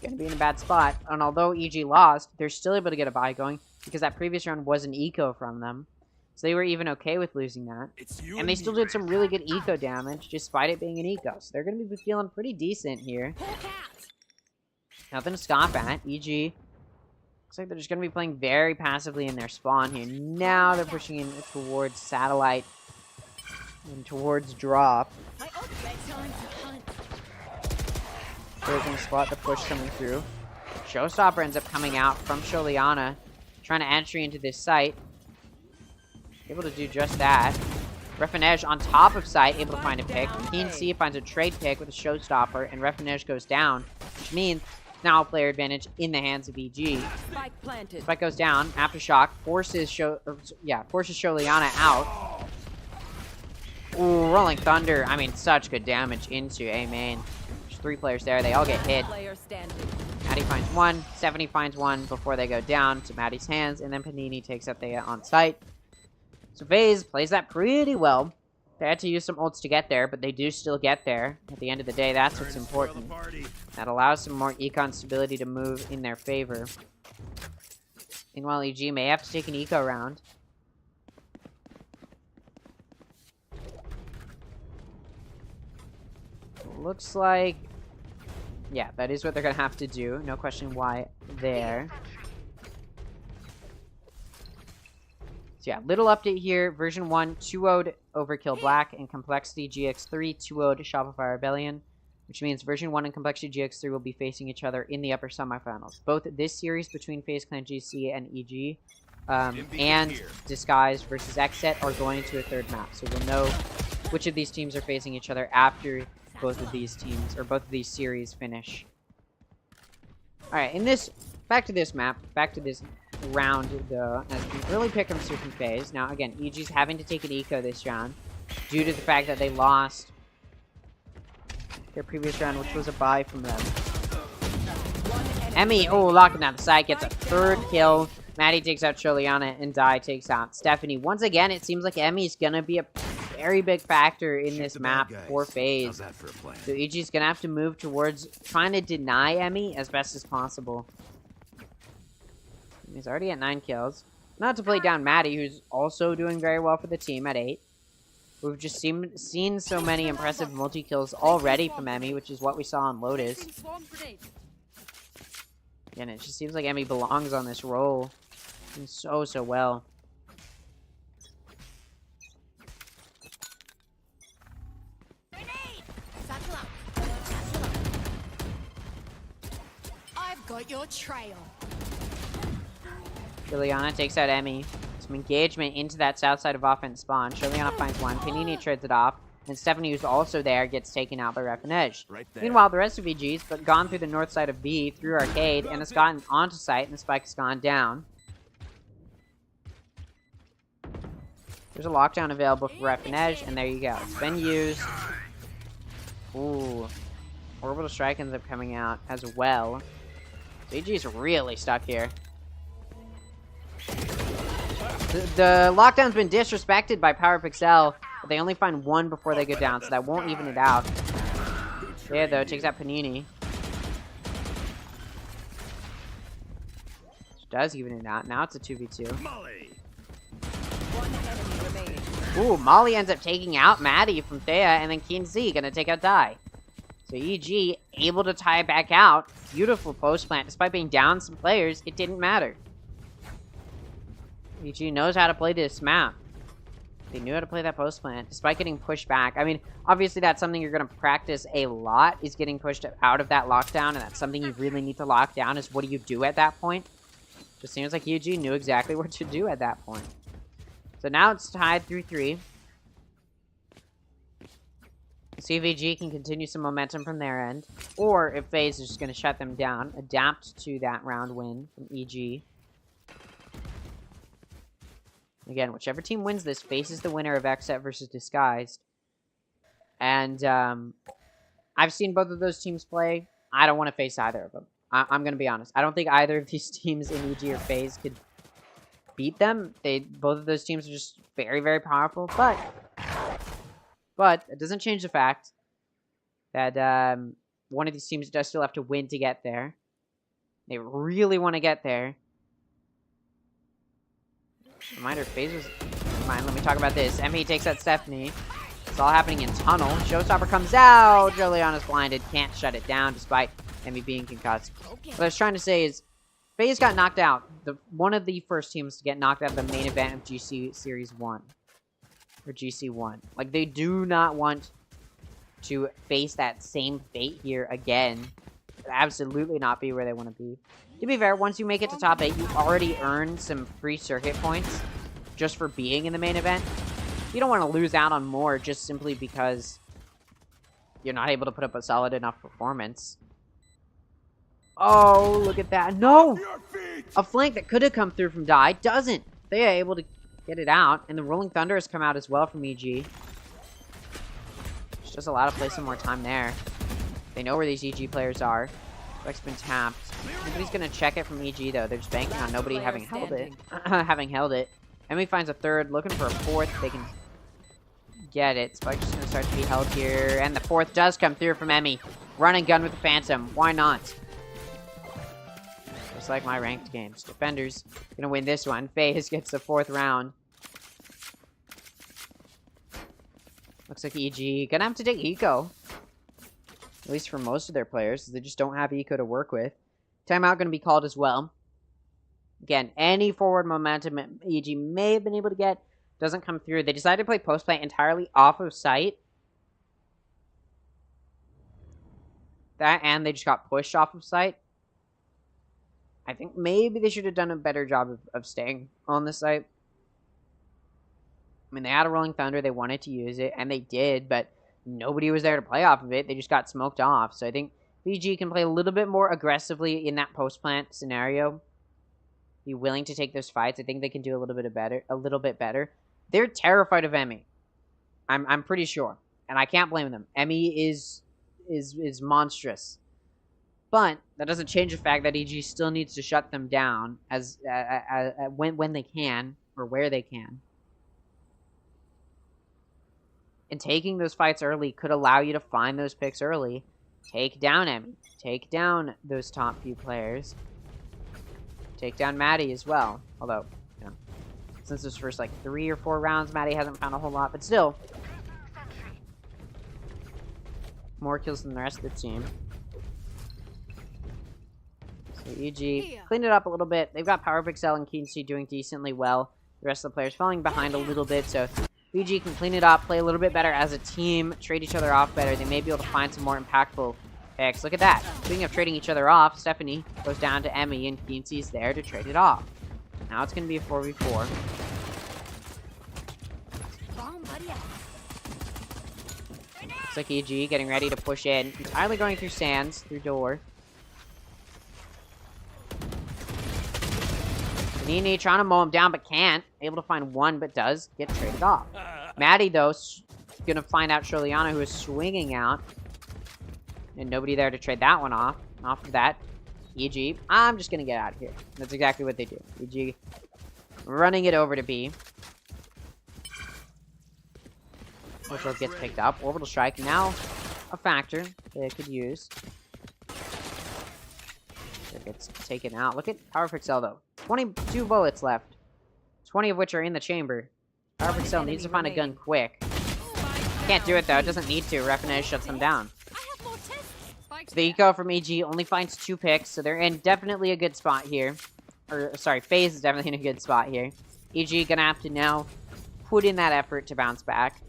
gonna be in a bad spot. And although EG lost, they're still able to get a buy going because that previous round was an eco from them. So they were even okay with losing that. And they still did some really good eco damage despite it being an eco. So they're gonna be feeling pretty decent here. Nothing to scoff at. EG looks like they're just going to be playing very passively in their spawn here. Now they're pushing in towards Satellite and towards Drop. There's going to spot the push coming through. Showstopper ends up coming out from Sholiana, trying to entry into this site. Able to do just that. Refinej on top of site, able to find a pick. Keen C finds a trade pick with a Showstopper, and Refinej goes down, which means now player advantage in the hands of EG. Spike planted. Spike goes down. Aftershock forces Sholiana out. Ooh, Rolling Thunder. I mean, such good damage into A main. There's 3 players there. They all get hit. Player standing. Maddie finds 1. Stephanie finds 1 before they go down to Maddie's hands, and then Panini takes up the on site. So FaZe plays that pretty well. They had to use some ults to get there, but they do still get there. At the end of the day, that's what's important. That allows some more econ stability to move in their favor. Meanwhile, EG may have to take an eco round. Looks like... yeah, that is what they're going to have to do. No question why there. So yeah, little update here. Version 1 2-0'd Overkill Black and Complexity GX3 2-0'd Shopify Rebellion. Which means version 1 and Complexity GX3 will be facing each other in the upper semifinals. Both this series between FaZe Clan GC and EG and Disguised versus Ascent are going into a third map. So we'll know which of these teams are facing each other after both of these teams, or both of these series finish. Alright, back to this map, back to this round though, as we really pick them from FaZe. Now again, EG's having to take an eco this round, due to the fact that they lost their previous round, which was a bye from them. Emmy, locking down the side, gets a third kill. Maddie takes out Choliana, and Dai takes out Stephanie. Once again, it seems like Emmy's gonna be a very big factor in this map for FaZe. So EG's gonna have to move towards trying to deny Emmy as best as possible. He's already at 9 kills. Not to play down Maddie, who's also doing very well for the team at 8. We've just seen so many impressive multi-kills already from Emmy, which is what we saw on Lotus. And it just seems like Emmy belongs on this role. Doing so well. I've got your trail. Juliana takes out Emmy. Some engagement into that south side of offense spawn. Juliana finds one. Panini trades it off. And Stephanie, who's also there, gets taken out by Ref and Edge. Meanwhile, the rest of EG's but gone through the north side of B, through Arcade, and has gotten onto site, and the spike has gone down. There's a lockdown available for Ref and Edge, and there you go. It's been used. Ooh. Orbital Strike ends up coming out as well. So EG's really stuck here. The lockdown's been disrespected by Power Pixel, but they only find one before they go down, so that won't even it out. There, though, takes out Panini. Which does even it out. Now it's a 2v2. Molly. Ooh, Molly ends up taking out Maddie from Thea, and then Keen Z gonna take out Dai. So EG able to tie it back out. Beautiful post plant. Despite being down some players, it didn't matter. EG knows how to play this map. They knew how to play that post plant, despite getting pushed back. I mean, obviously that's something you're going to practice a lot, is getting pushed out of that lockdown, and that's something you really need to lock down, is what do you do at that point? Just seems like EG knew exactly what to do at that point. So now it's tied 3-3. See if EG can continue some momentum from their end, or if FaZe is just going to shut them down, adapt to that round win from EG. Again, whichever team wins this faces the winner of Exet versus Disguised. And I've seen both of those teams play. I don't want to face either of them. I'm going to be honest. I don't think either of these teams in EG or FaZe could beat them. Both of those teams are just very, very powerful. But it doesn't change the fact that one of these teams does still have to win to get there. They really want to get there. Reminder, FaZe was... Mind, let me talk about this. ME takes out Stephanie. It's all happening in tunnel. Showstopper comes out. Juliana's blinded. Can't shut it down despite ME being concussed. What I was trying to say is, FaZe got knocked out. One of the first teams to get knocked out of the main event of GC Series 1. Or GC1. Like, they do not want to face that same fate here again. It'd absolutely not be where they want to be. To be fair, once you make it to top 8, you already earn some free circuit points just for being in the main event. You don't want to lose out on more just simply because you're not able to put up a solid enough performance. Oh, look at that. No! A flank that could have come through from Dai doesn't. They are able to get it out, and the Rolling Thunder has come out as well from EG. Which does allow to play some more time there. They know where these EG players are. Spike's been tapped. Nobody's gonna check it from EG though. They're just banking on nobody having held it. Emmy finds a third, looking for a fourth. They can get it. Spike's just gonna start to be held here. And the fourth does come through from Emmy. Run and gun with the Phantom. Why not? Just like my ranked games. Defenders gonna win this one. FaZe gets the 4th round. Looks like EG gonna have to take eco. At least for most of their players. They just don't have eco to work with. Timeout gonna be called as well. Again, any forward momentum EG may have been able to get doesn't come through. They decided to play post plant entirely off of site. That and they just got pushed off of site. I think maybe they should have done a better job of staying on the site. I mean, they had a Rolling Thunder. They wanted to use it, and they did, but nobody was there to play off of it. They just got smoked off. So I think VG can play a little bit more aggressively in that post plant scenario. Be willing to take those fights. I think they can do a little bit better. They're terrified of Emmy. I'm pretty sure, and I can't blame them. Emmy is monstrous, but that doesn't change the fact that EG still needs to shut them down as when they can or where they can. And taking those fights early could allow you to find those picks early. Take down Emmy. Take down those top few players. Take down Maddie as well. Although, you know, since those first like 3 or 4 rounds, Maddie hasn't found a whole lot, but still. More kills than the rest of the team. So EG cleaned it up a little bit. They've got Power Pixel and Keen C doing decently well. The rest of the players falling behind a little bit, so VG can clean it up, play a little bit better as a team, trade each other off better. They may be able to find some more impactful picks. Look at that. Speaking of trading each other off, Stephanie goes down to Emmy, and Keensy's there to trade it off. Now it's going to be a 4v4. Looks like EG getting ready to push in. Entirely going through Sands, through door. Nini trying to mow him down, but can't. Able to find one, but does get traded off. Maddie, though, gonna find out Sholiana, who is swinging out. And nobody there to trade that one off. Off of that, EG, I'm just gonna get out of here. That's exactly what they do. EG running it over to B. Orbital gets picked up. Orbital strike, now a factor they could use. It gets taken out. Look at Power Pixel, though. 22 bullets left. 20 of which are in the chamber. Power Pixel needs to find a gun quick. Can't do it, though. It doesn't need to. Refinez shuts them down. So the eco from EG only finds 2 picks, so they're in definitely a good spot here. Or, sorry, FaZe is definitely in a good spot here. EG gonna have to now put in that effort to bounce back.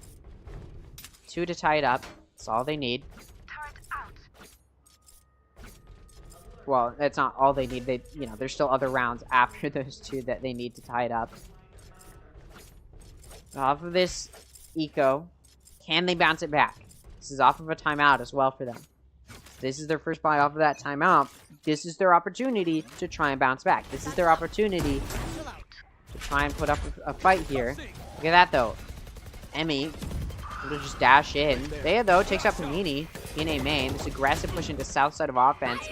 2 to tie it up. That's all they need. Well, that's not all they need. They, you know, there's still other rounds after those 2 that they need to tie it up. Off of this eco, can they bounce it back? This is off of a timeout as well for them. This is their first buy off of that timeout. This is their opportunity to try and bounce back. This is their opportunity to try and put up a fight here. Look at that, though. Emmy will just dash in. They, though, takes out Panini in a main. This aggressive push into south side of offense.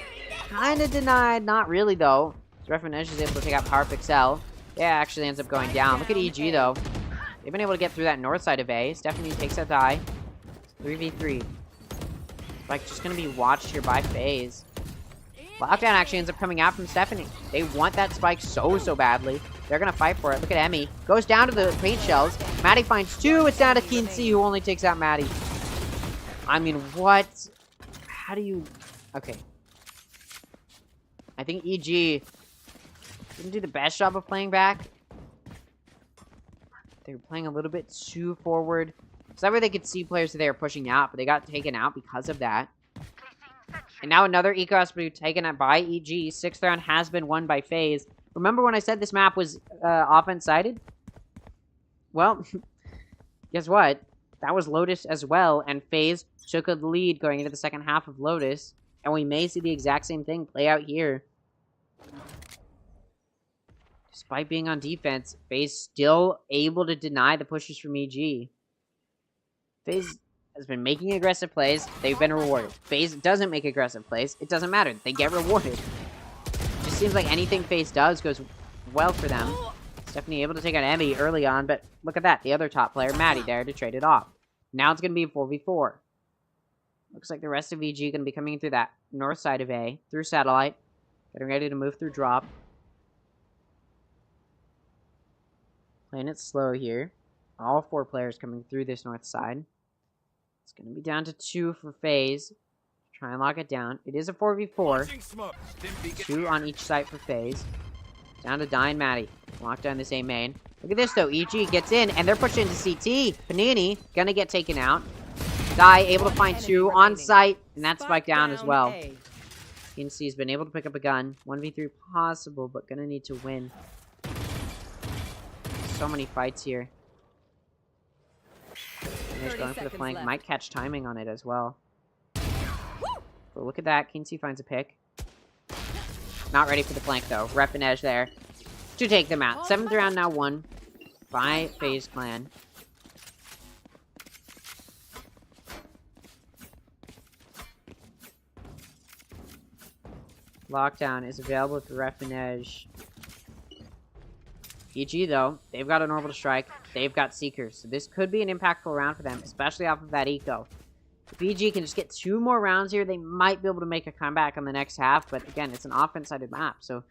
Kind of denied. Not really, though. Refinez is able to take out Power Pixel. Yeah, actually ends up going down. Look at EG, though. They've been able to get through that north side of A. Stephanie takes a die. 3v3. Like, just going to be watched here by FaZe. Lockdown actually ends up coming out from Stephanie. They want that spike so badly. They're going to fight for it. Look at Emmy. Goes down to the paint shells. Maddie finds 2. It's down to Keen C, who only takes out Maddie. I mean, what? How do you... Okay. I think EG didn't do the best job of playing back. They were playing a little bit too forward. So that way they could see players that they were pushing out, but they got taken out because of that. And now another eco has to be taken out by EG. 6th round has been won by FaZe. Remember when I said this map was offense-sided? Well, guess what? That was Lotus as well, and FaZe took a lead going into the second half of Lotus. And we may see the exact same thing play out here. Despite being on defense, FaZe still able to deny the pushes from EG. FaZe has been making aggressive plays. They've been rewarded. FaZe doesn't make aggressive plays. It doesn't matter. They get rewarded. It just seems like anything FaZe does goes well for them. Stephanie able to take out Emmy early on, but look at that. The other top player, Maddie, there to trade it off. Now it's going to be a 4v4. Looks like the rest of EG going to be coming through that north side of A, through Satellite. Getting ready to move through Drop. Playing it slow here. All 4 players coming through this north side. It's going to be down to 2 for FaZe. Try and lock it down. It is a 4v4. 2 on each side for FaZe. Down to Die and Maddie. Lock down this A main. Look at this though. EG gets in and they're pushing into CT. Panini gonna get taken out. Die able to find 2 on site. And that's spiked down as well. PNC's been able to pick up a gun. 1v3 possible, but gonna need to win. So many fights here. And they're going for the flank. Might catch timing on it as well. But look at that. Kinsey finds a pick. Not ready for the flank though. Rep and Edge there to take them out. 7th round now won by FaZe Clan. Lockdown is available for Ref and Edge. EG though, they've got an orbital strike. They've got Seekers. So this could be an impactful round for them, especially off of that eco. If EG can just get 2 more rounds here, they might be able to make a comeback on the next half. But again, it's an offense-sided map, so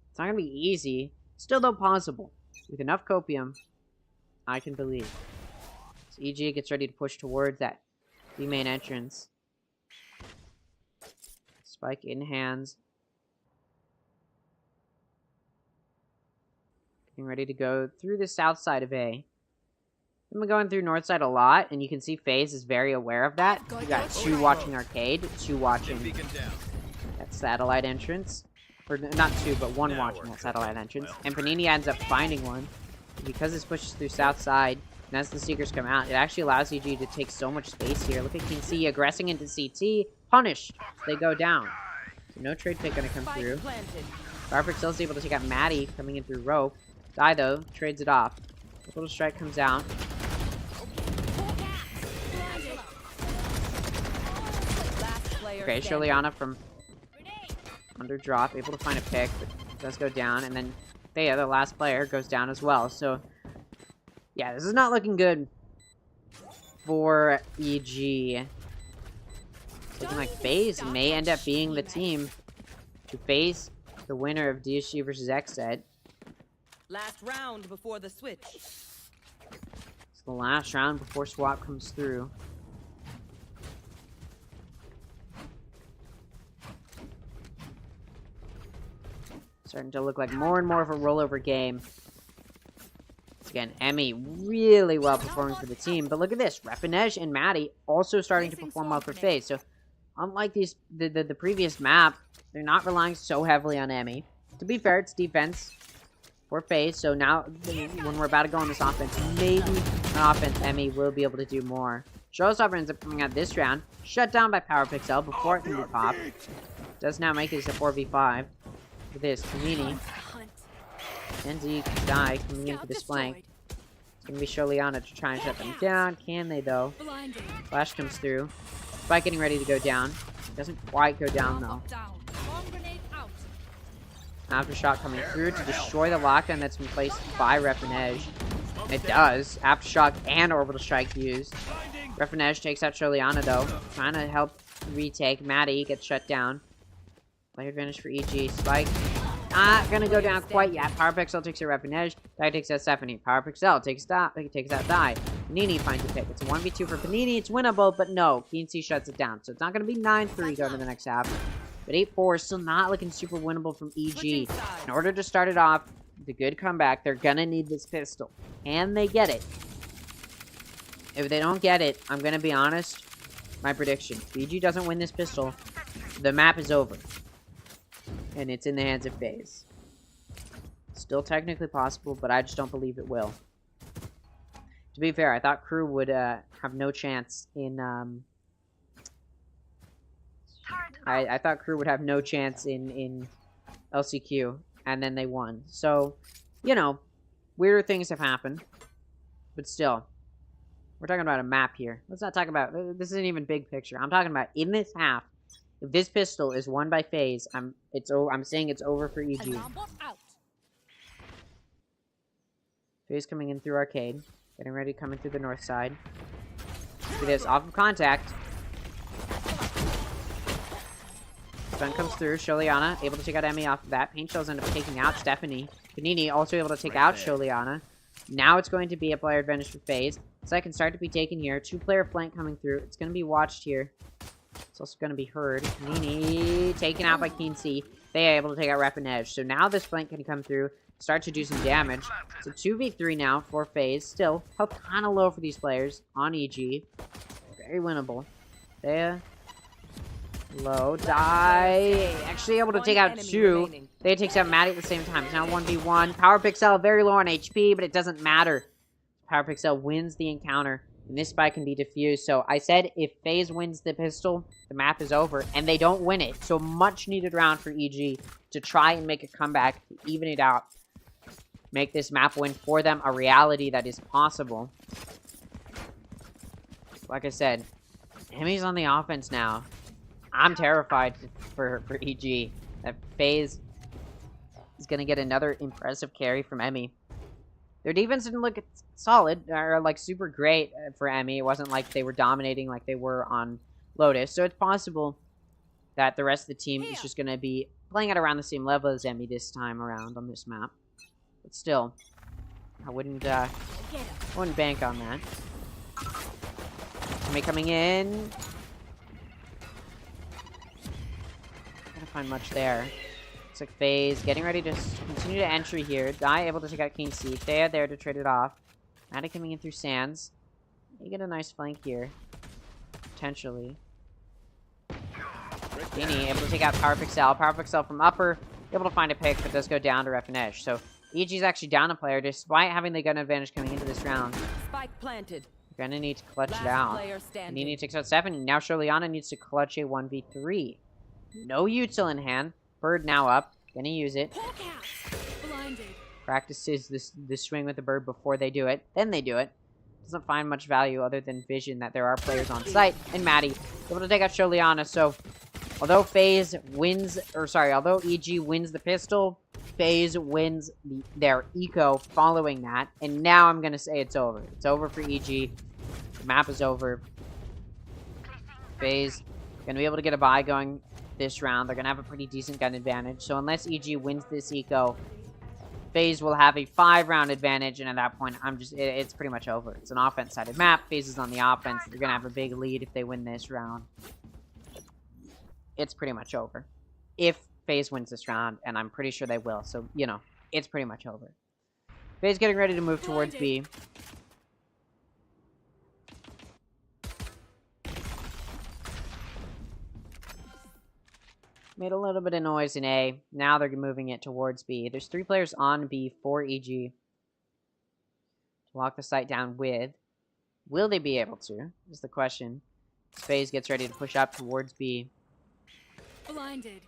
it's not going to be easy. Still, though, possible. With enough copium, I can believe. So EG gets ready to push towards that B main entrance. Spike in hands. Getting ready to go through the south side of A. I've been going through north side a lot, and you can see FaZe is very aware of that. You got 2 watching Arcade, 2 watching that satellite entrance. Or not 2, but 1 watching that satellite entrance. And Panini ends up finding one. Because this pushes through south side, and as the Seekers come out, it actually allows EG to take so much space here. Look at Kinsey aggressing into CT. Punished. They go down. So no trade pick going to come through. Barford still is able to take out Maddie coming in through rope. Die though, trades it off. A little strike comes out. Okay, Sholiana from under drop, able to find a pick, but does go down, and then Thea, the last player, goes down as well. So, yeah, this is not looking good for EG. It's looking like FaZe may end up being the team to face the winner of DSG versus Exet. Last round before the switch. It's the last round before swap comes through. Starting to look like more and more of a rollover game. Again, Emmy really well performing for the team. But look at this. Repinesh and Maddie also starting to perform well for FaZe. So, unlike the previous map, they're not relying so heavily on Emmy. To be fair, it's defense for FaZe. So now, when we're about to go on this offense, maybe on offense, Emmy will be able to do more. Showstopper ends up coming out this round. Shut down by Power Pixel before it can be popped. Does now make this a 4v5. Look at this. Kamini. And Zeke Die coming in for this flank. It's going to be Sholiana to try and shut them down. Can they, though? Flash comes through. Spike getting ready to go down. Doesn't quite go down, though. Aftershock coming through to destroy the lockdown that's been placed by Repinesh. It does. Aftershock and Orbital Strike used. Repinesh takes out Sholiana, though. Trying to help retake. Maddie gets shut down. Player advantage for EG. Spike. Not gonna go down quite yet. Power Pixel takes a Repinesh. Die takes out Stephanie. Power Pixel takes out Die. Panini finds a pick. It's a 1v2 for Panini. It's winnable, but no. PNC shuts it down. So it's not gonna be 9-3 going to the next half. But 8-4 is still not looking super winnable from EG. In order to start it off, the good comeback, they're gonna need this pistol. And they get it. If they don't get it, I'm gonna be honest. My prediction. If EG doesn't win this pistol, the map is over. And it's in the hands of FaZe. Still technically possible, but I just don't believe it will. To be fair, I thought Crew would have no chance in... I thought Crew would have no chance in LCQ, and then they won. So, you know, weirder things have happened. But still, we're talking about a map here. Let's not talk about... This isn't even big picture. I'm talking about in this half. If this pistol is won by FaZe, I'm saying it's over for EG. FaZe coming in through arcade. Getting ready to come in through the north side. See this, off of contact. Stun comes through. Sholiana able to take out Emmy off of that. Paint Shells end up taking out Stephanie. Panini also able to take out Sholiana. Now it's going to be a player advantage for FaZe. Second start to be taken here. 2-player flank coming through. It's going to be watched here. It's also going to be heard. Panini taken out by Keen C. They are able to take out Rep and Edge. So now this flank can come through. Start to do some damage. It's a 2v3 now for FaZe. Still, health kind of low for these players on EG. Very winnable. Thea. Low. Die. Actually able to take out 2. Thea takes out Maddie at the same time. It's now 1v1. Power Pixel very low on HP, but it doesn't matter. Power Pixel wins the encounter. And this spike can be defused. So I said if FaZe wins the pistol, the map is over. And they don't win it. So much needed round for EG to try and make a comeback to even it out. Make this map win for them a reality that is possible. Like I said, Emmy's on the offense now. I'm terrified for EG. That FaZe is going to get another impressive carry from Emmy. Their defense didn't look solid, or like super great for Emmy. It wasn't like they were dominating like they were on Lotus. So it's possible that the rest of the team is just going to be playing at around the same level as Emmy this time around on this map. But still, I wouldn't bank on that. Emmy coming in. Can't find much there. Looks like FaZe getting ready to continue to entry here. Die able to take out King C. Thea there to trade it off. Maddie coming in through Sands. You get a nice flank here. Potentially. Dini able to take out Power Pixel. Power Pixel from upper. Able to find a pick, but does go down to Ref and Edge. So EG's actually down a player despite having the gun advantage coming into this round. Spike planted. You're gonna need to clutch it out. Nini takes out 7. Now Sholiana needs to clutch a 1v3. No util in hand. Bird now up. Gonna use it. Practices this swing with the bird before they do it. Then they do it. Doesn't find much value other than vision that there are players on site. And Maddie able to take out Sholiana. So although FaZe wins, although EG wins the pistol, FaZe wins their eco following that. And now I'm going to say it's over. It's over for EG. The map is over. FaZe going to be able to get a bye going this round. They're going to have a pretty decent gun advantage. So unless EG wins this eco, FaZe will have a 5-round advantage. And at that point, it's pretty much over. It's an offense-sided map. FaZe is on the offense. They're going to have a big lead if they win this round. It's pretty much over. If FaZe wins this round, and I'm pretty sure they will. So, you know, it's pretty much over. FaZe getting ready to move towards B. Made a little bit of noise in A. Now they're moving it towards B. There's 3 players on B for EG. To lock the site down with. Will they be able to? Is the question. FaZe gets ready to push up towards B. Blinded.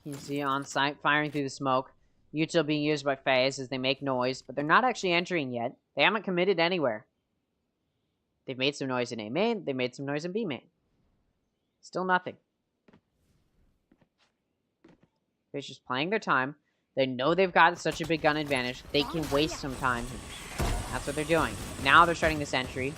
You can see on site firing through the smoke. Util being used by FaZe as they make noise, but they're not actually entering yet. They haven't committed anywhere. They've made some noise in A main. They made some noise in B main. Still nothing. FaZe just playing their time. They know they've got such a big gun advantage. They can waste some time. That's what they're doing. Now they're starting this entry.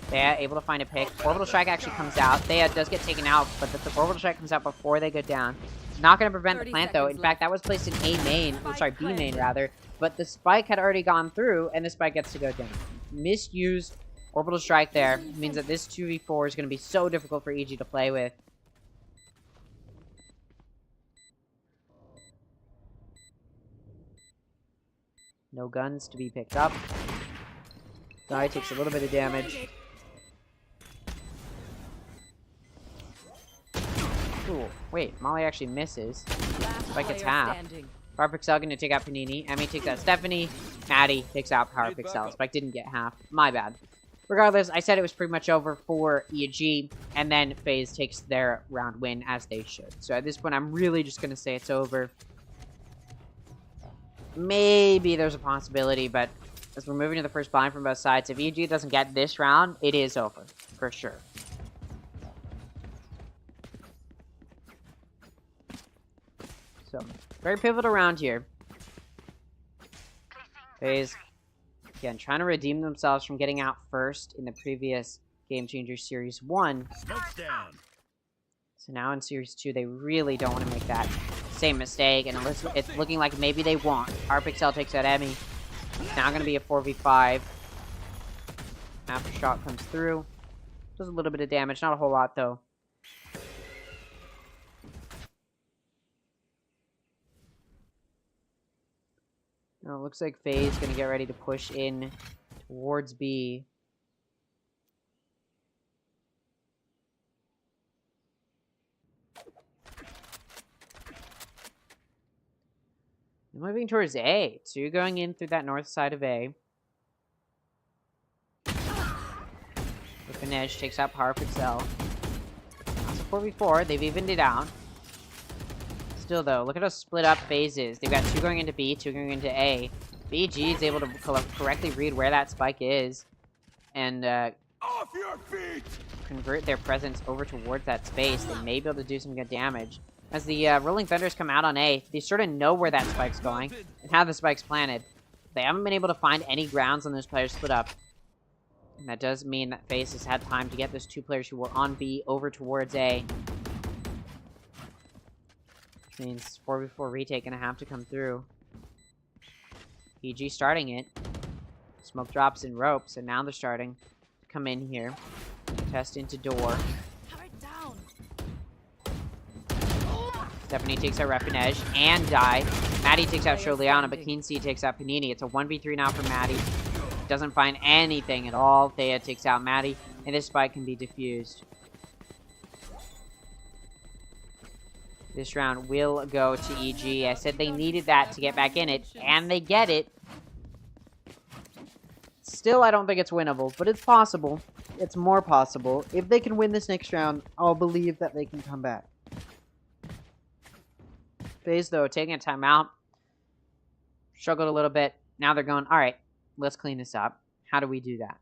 Thea able to find a pick. Orbital Strike actually comes out. Thea does get taken out, but the Orbital Strike comes out before they go down. Not going to prevent the plant, though. In fact, that was placed in A main. Or, sorry, B main, rather. But the spike had already gone through, and the spike gets to go down. Misused Orbital Strike there. It means that this 2v4 is going to be so difficult for EG to play with. No guns to be picked up. Guy takes a little bit of damage. Cool. Wait, Molly actually misses. Spike gets half. Power Pixel going to take out Panini. Emmy takes out Stephanie. Maddie takes out Power Pixel. Spike didn't get half. My bad. Regardless, I said it was pretty much over for EG. And then FaZe takes their round win as they should. So at this point, I'm really just going to say it's over. Maybe there's a possibility, but as we're moving to the first blind from both sides. If EG doesn't get this round, it is over, for sure. So, very pivotal round here. FaZe, again, trying to redeem themselves from getting out first in the previous Game Changer Series 1. Smoke's down. So now in Series 2, they really don't want to make that same mistake, and it's looking like maybe they won't. Harpixel takes out Emmy. It's now going to be a 4v5. Aftershock comes through. Does a little bit of damage, not a whole lot, though. Now it looks like FaZe is going to get ready to push in towards B. Moving towards A. So you're going in through that north side of A. The finish takes out Harpixel. That's a 4v4. They've evened it out. Still, though, look at how split up FaZe is. They've got 2 going into B, 2 going into A. BG is able to correctly read where that spike is and Off your feet! convert their presence over towards that space. They may be able to do some good damage. As the Rolling Thunders come out on A, they sort of know where that spike's going and have the spikes planted. They haven't been able to find any grounds on those players split up. And that does mean that FaZe has had time to get those 2 players who were on B over towards A. Which means 4v4 retake gonna have to come through. PG starting it. Smoke drops in ropes, and now they're starting to come in here. Test into door. Stephanie takes out Refinege and Die. Maddie takes out Sholiana, but Kinsey takes out Panini. It's a 1v3 now for Maddie. Doesn't find anything at all. Thea takes out Maddie, and this spike can be defused. This round will go to EG. I said they needed that to get back in it, and they get it. Still, I don't think it's winnable, but it's possible. It's more possible. If they can win this next round, I'll believe that they can come back. FaZe, though, taking a timeout. Struggled a little bit. Now they're going, all right, let's clean this up. How do we do that?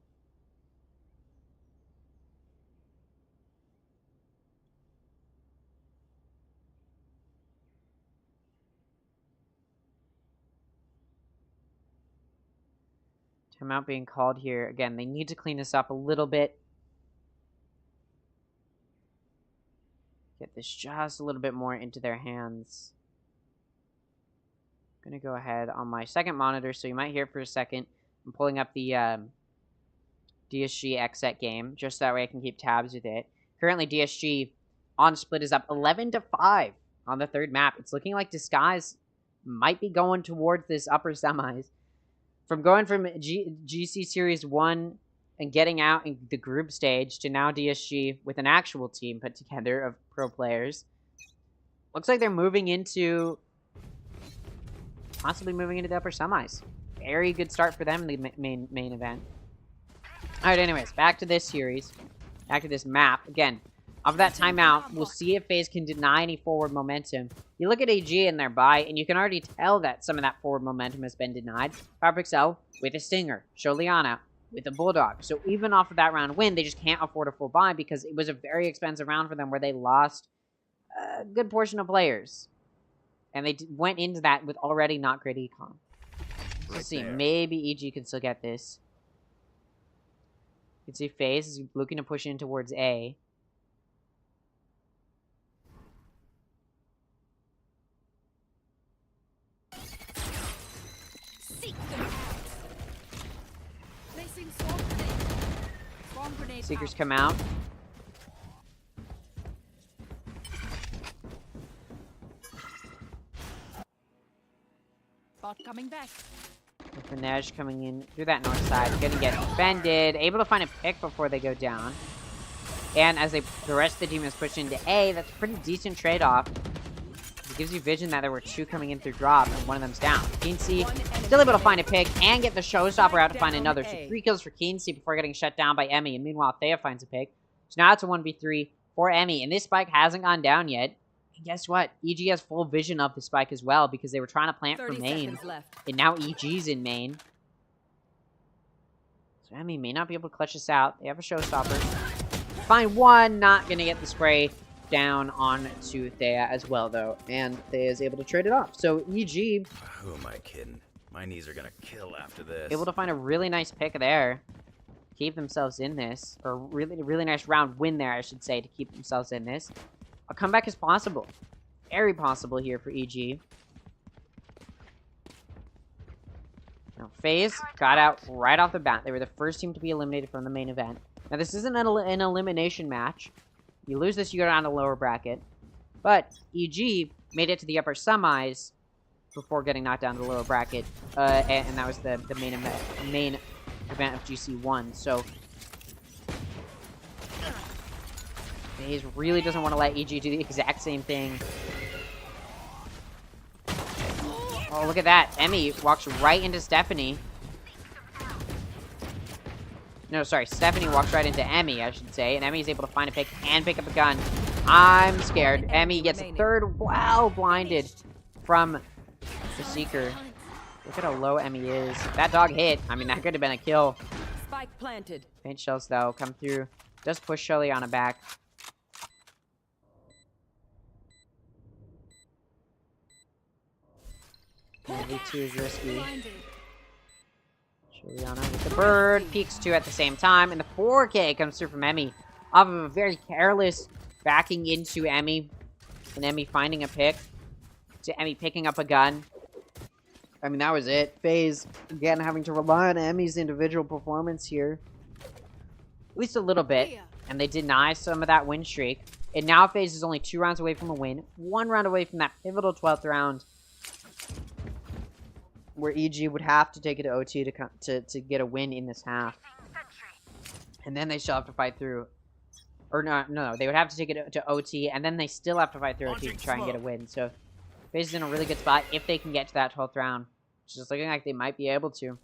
Timeout being called here. Again, they need to clean this up a little bit. Get this just a little bit more into their hands. I'm going to go ahead on my second monitor, so you might hear for a second. I'm pulling up the DSG Exet game, just that way I can keep tabs with it. Currently, DSG on split is up 11-5 on the third map. It's looking like Disguise might be going towards this upper semis. From going from GC Series 1 and getting out in the group stage to now DSG with an actual team put together of pro players. Looks like they're moving into... possibly moving into the upper semis. Very good start for them in the main event. Alright, anyways, back to this series. Back to this map. Again, off that timeout, we'll see if FaZe can deny any forward momentum. You look at AG in their buy, and you can already tell that some of that forward momentum has been denied. Harpixel with a Stinger. Sholiana with a Bulldog. So even off of that round win, they just can't afford a full buy because it was a very expensive round for them where they lost a good portion of players. And they went into that with already not great econ. Let's see. Maybe EG can still get this. You can see FaZe is looking to push in towards A. Placing swarm grenade. Swarm grenade. Seekers come out. Bot coming back. Finej coming in through that north side. Gonna get defended. Able to find a pick before they go down. And as the rest of the team is pushed into A, that's a pretty decent trade-off. It gives you vision that there were 2 coming in through drop, and one of them's down. Kinsey still able to find a pick and get the showstopper out to find another. So 3 kills for Kinsey before getting shut down by Emmy. And meanwhile, Thea finds a pick. So now it's a 1v3 for Emmy. And this spike hasn't gone down yet. And guess what? EG has full vision of the spike as well because they were trying to plant for main. And now EG's in main. So Emmy may not be able to clutch this out. They have a showstopper. Find one, not gonna get the spray down onto Thea as well, though. And Thea is able to trade it off. So EG... Who am I kidding? My knees are gonna kill after this. able to find a really nice pick there. Keep themselves in this. Or really nice round win there, I should say, to keep themselves in this. A comeback is possible. Very possible here for EG. Now, FaZe got out right off the bat. They were the first team to be eliminated from the main event. Now, this isn't an elimination match. You lose this, you go down to the lower bracket. But EG made it to the upper semis before getting knocked down to the lower bracket. And that was the main event of GC1. So, FaZe really doesn't want to let EG do the exact same thing. Oh, look at that. Emmy walks right into Stephanie. No, sorry. Stephanie walks right into Emmy, I should say. And Emmy's able to find a pick and pick up a gun. I'm scared. Emmy gets a third. Wow, blinded from the Seeker. Look at how low Emmy is. That dog hit. I mean, that could have been a kill. Spike planted. Paint shells, though, come through. Does push Sholiana back. V2 is risky. Sholiana with the bird. Peeks two at the same time. And the 4K comes through from Emmy. Off of a very careless backing into Emmy. And Emmy finding a pick. To Emmy picking up a gun. I mean, that was it. FaZe, again, having to rely on Emmy's individual performance here. At least a little bit. And they deny some of that win streak. And now FaZe is only 2 rounds away from a win. 1 round away from that pivotal 12th round. Where EG would have to take it to OT to get a win in this half. And then they still have to fight through. Or no, they would have to take it to OT, and then they still have to fight through OT to try and get a win. So, FaZe is in a really good spot if they can get to that 12th round. Which is looking like they might be able to.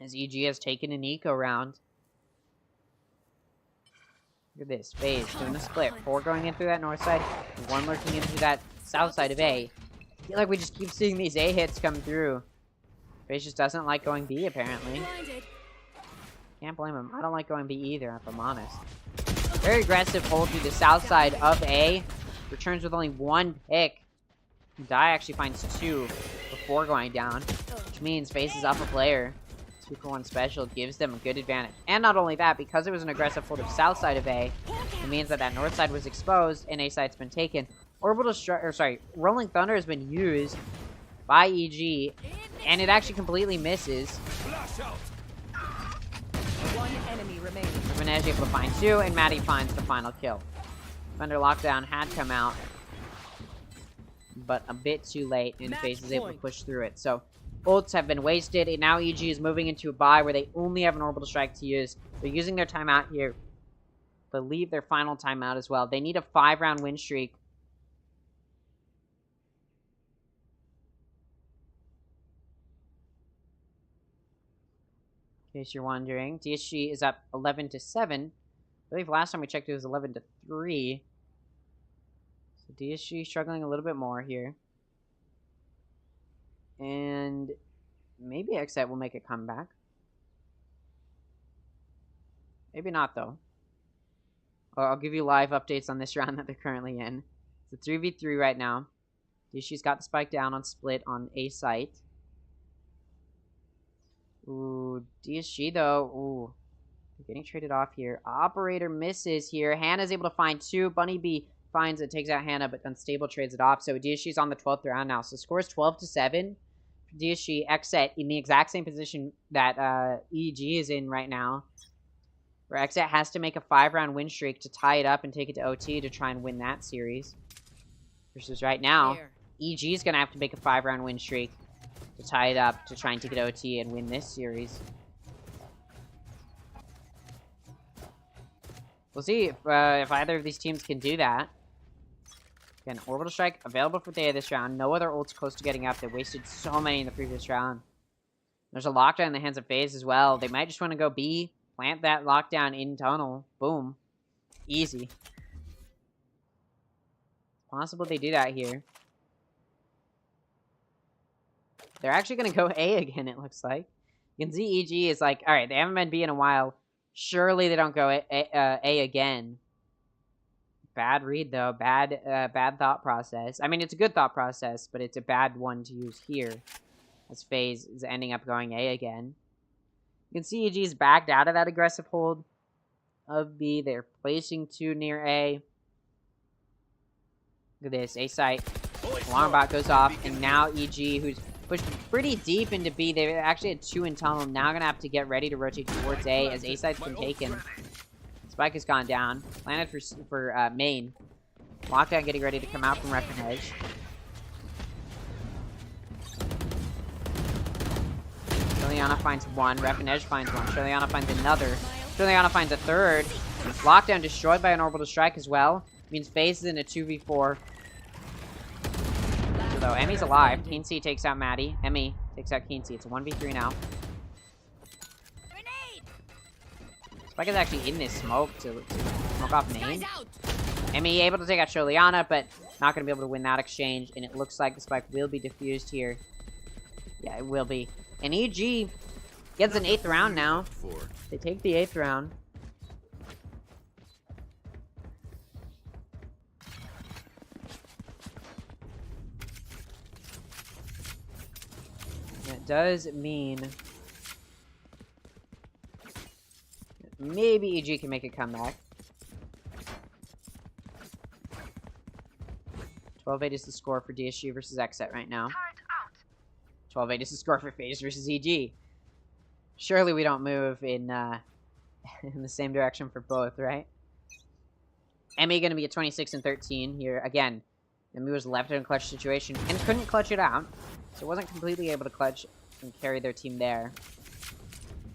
As EG has taken an eco round. Look at this. FaZe doing a split. 4 going in through that north side. 1 lurking in through that south side of A. I feel like we just keep seeing these A hits come through. FaZe just doesn't like going B, apparently. Can't blame him. I don't like going B either, if I'm honest. Very aggressive hold through the south side of A. Returns with only 1 pick. Die actually finds 2 before going down. Which means FaZe is up a player. 2-for-1 special gives them a good advantage. And not only that, because it was an aggressive hold of south side of A, it means that that north side was exposed and A side's been taken. Rolling Thunder has been used by EG, and it actually completely misses. 1 enemy remaining. Manage able to find 2, and Maddie finds the final kill. Thunder Lockdown had come out, but a bit too late, and FaZe is able to push through it. So, ults have been wasted, and now EG is moving into a bye where they only have an orbital strike to use. They're using their timeout here. I believe their final timeout as well. They need a 5-round win streak. In case you're wondering, DSG is up 11-7. I believe last time we checked it was 11-3. So DSG struggling a little bit more here. And maybe Exet will make a comeback. Maybe not, though. I'll give you live updates on this round that they're currently in. It's a 3v3 right now. DSG's got the spike down on split on A site. Ooh, DSG though. Ooh, they're getting traded off here. Operator misses here. Hannah's able to find 2. Bunny B finds it, takes out Hannah, but Unstable trades it off. So DSG's on the 12th round now. So scores 12-7. DSG Exet in the exact same position that EG is in right now. Where Exet has to make a 5-round win streak to tie it up and take it to OT to try and win that series. Versus right now, EG's going to have to make a 5-round win streak to tie it up to try and take it OT and win this series. We'll see if either of these teams can do that. Again, Orbital Strike available for Thea this round. No other ults close to getting up. They wasted so many in the previous round. There's a lockdown in the hands of FaZe as well. They might just want to go B, plant that lockdown in tunnel. Boom. Easy. It's possible they do that here. They're actually going to go A again, it looks like. You can see EG is like, all right, they haven't been B in a while. Surely they don't go A again. Bad read though. Bad thought process. I mean, it's a good thought process, but it's a bad one to use here, as FaZe is ending up going A again. You can see EG's backed out of that aggressive hold of B. They're placing 2 near A. Look at this. A site. Alarm bot goes off, and now EG, who's pushed pretty deep into B. They actually had 2 in tunnel. Now gonna have to get ready to rotate towards A, as A site's been taken. Spike has gone down. Landed for main. Lockdown getting ready to come out from Wreckage. Shirleyana finds 1. Wreckage finds 1. Shirleyana finds another. Shirleyana finds a 3rd. Lockdown destroyed by an orbital strike as well. Means FaZe is in a 2v4. So Emmy's alive. Keency takes out Maddie. Emmy takes out Keency. It's a 1v3 now. Spike is actually in this smoke to smoke off main. Emmy able to take out Shirleyana, but not going to be able to win that exchange. And it looks like the spike will be defused here. Yeah, it will be. And EG gets an 8th round now. They take the 8th round. That does mean maybe EG can make a comeback. 12-8 is the score for DSG versus Exet right now. 12-8 is the score for FaZe versus EG. Surely we don't move in in the same direction for both, right? Emmy going to be at 26-13 here. Again, Emmy was left in a clutch situation and couldn't clutch it out. So wasn't completely able to clutch and carry their team there.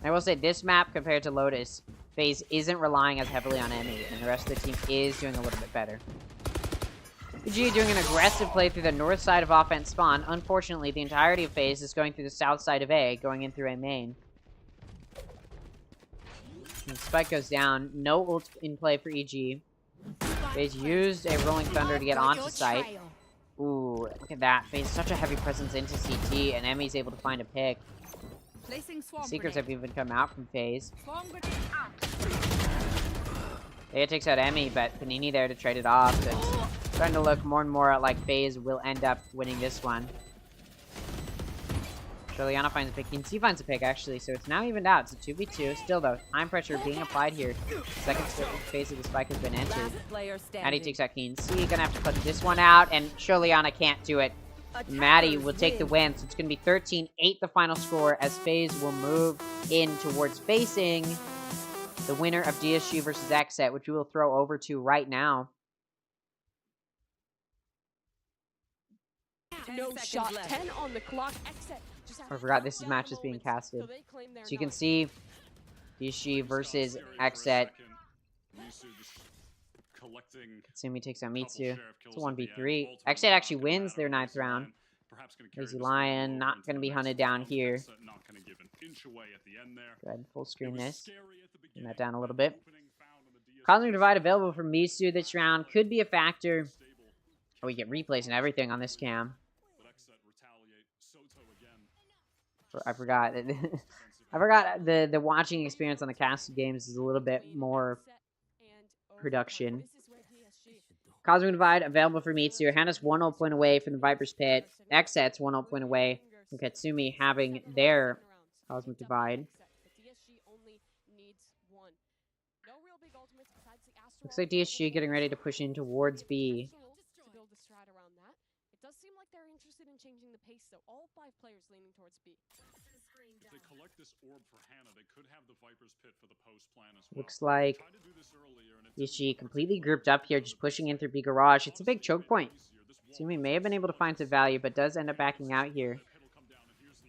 I will say this map compared to Lotus, FaZe isn't relying as heavily on Emmy, and the rest of the team is doing a little bit better. EG doing an aggressive play through the north side of offense spawn. Unfortunately, the entirety of FaZe is going through the south side of A, going in through A main. And Spike goes down. No ult in play for EG. FaZe used a Rolling Thunder to get onto site. Ooh, look at that. FaZe such a heavy presence into CT, and Emmy's able to find a pick. Secrets have even come out from FaZe. Leia takes out Emmy, but Panini there to trade it off. So it's starting to look more and more like FaZe will end up winning this one. Shirleyana finds a pick. Keency finds a pick, actually, so it's now evened out. It's a 2v2. Still, though, time pressure being applied here. Second phase of the spike has been entered. Maddie takes out Keency. Gonna have to put this one out, and Shirleyana can't do it. Maddie will take the win, so it's gonna be 13-8 the final score, as FaZe will move in towards facing the winner of DSG versus Exet, which we will throw over to right now. No shot. 10 on the clock. Exet. I forgot this match is being casted. So you can see DSG versus Exet. Katsumi takes out Mitsu. It's a 1v3. Exet actually wins their 9th round. Crazy Lion not going to be hunted down here. Go ahead and full screen this. Bring that down a little bit. Cosmic Divide available for Mitsu this round. Could be a factor. Oh, we get replays and everything on this cam. I forgot. I forgot the watching experience on the casted games is a little bit more production. Cosmic Divide available for Mitsu. Hannah's 1 ult point away from the Viper's Pit. Exet's 1 ult point away from Katsumi having their Cosmic Divide. Looks like DSG getting ready to push in towards B. It does seem like they're interested in changing the pace, though. All 5 players leaning towards B. If they collect this orb for Hannah, they could have the Viper's Pit for the post plan as well. Looks like DSG completely grouped up here, just pushing in through B garage. It's a big choke point. Katsumi may have been able to find some value, but does end up backing out here.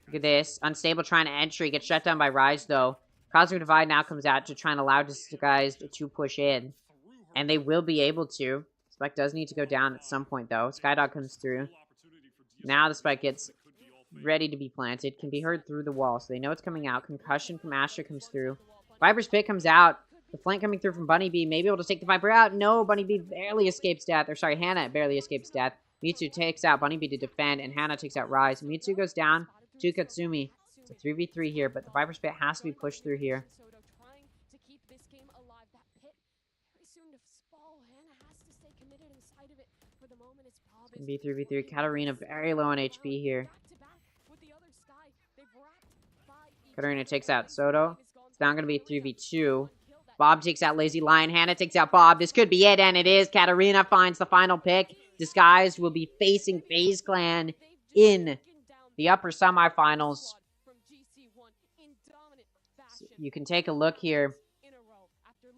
Look at this. Unstable trying to entry. Gets shut down by Rise, though. Cosmic Divide now comes out to try and allow these guys to push in. And they will be able to. Spike does need to go down at some point, though. Skydog comes through. Now the spike gets ready to be planted. Can be heard through the wall, so they know it's coming out. Concussion from Astra comes through. Viper's Pit comes out. The flank coming through from Bunny B. May be able to take the Viper out. No, Bunny B barely escapes death. Or sorry, Hannah barely escapes death. Mitsu takes out Bunny B to defend, and Hannah takes out Rise. Mitsu goes down to Katsumi. It's a 3v3 here, but the Viper's Pit has to be pushed through here. Trying to keep this game alive. That pit very soon to fall. Hannah has to stay committed inside of it. For the moment, it's It's gonna be 3v3. Katarina very low on HP here. Katarina takes out Soto. It's now gonna be 3v2. Bob takes out Lazy Lion. Hannah takes out Bob. This could be it, and it is. Katarina finds the final pick. Disguised will be facing FaZe Clan in the upper semifinals. So you can take a look here.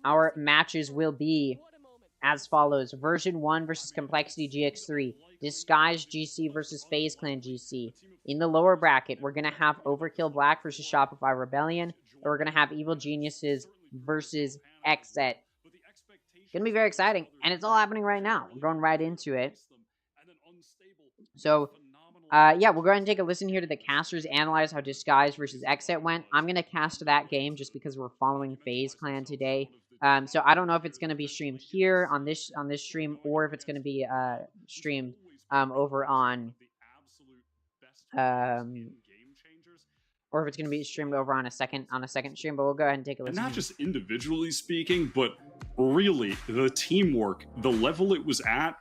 Our matches will be as follows. Version 1 versus Complexity GX3. Disguised GC versus FaZe Clan GC. In the lower bracket, we're going to have Overkill Black versus Shopify Rebellion. And we're going to have Evil Geniuses versus Xset. It's going to be very exciting. And it's all happening right now. We're going right into it. So, yeah, we'll go ahead and take a listen here to the casters analyze how Disguised versus Xset went. I'm going to cast that game just because we're following FaZe Clan today. So I don't know if it's going to be streamed here on this stream or if it's going to be streamed over on or if it's going to be streamed over on a second stream, but we'll go ahead and take a listen. And not just individually speaking, but really the teamwork, the level it was at,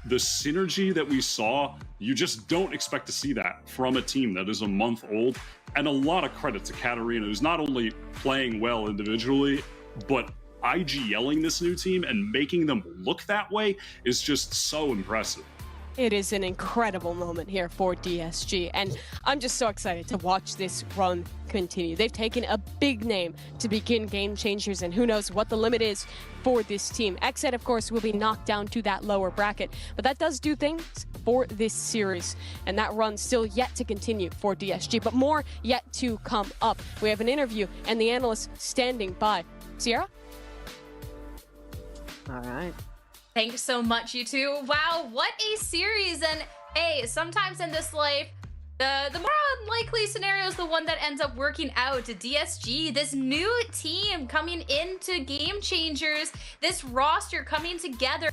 the synergy that we saw, you just don't expect to see that from a team that is a month old. And a lot of credit to Katarina, who's not only playing well individually, but IGLing this new team and making them look that way is just so impressive. It is an incredible moment here for DSG, and I'm just so excited to watch this run continue. They've taken a big name to begin Game Changers, and who knows what the limit is for this team. Xset, of course, will be knocked down to that lower bracket, but that does do things for this series, and that run still yet to continue for DSG, but more yet to come up. We have an interview and the analyst standing by. Sierra? All right. Thanks so much, you two. Wow, what a series. And hey, sometimes in this life, the more unlikely scenario is the one that ends up working out. DSG, this new team coming into Game Changers, this roster coming together,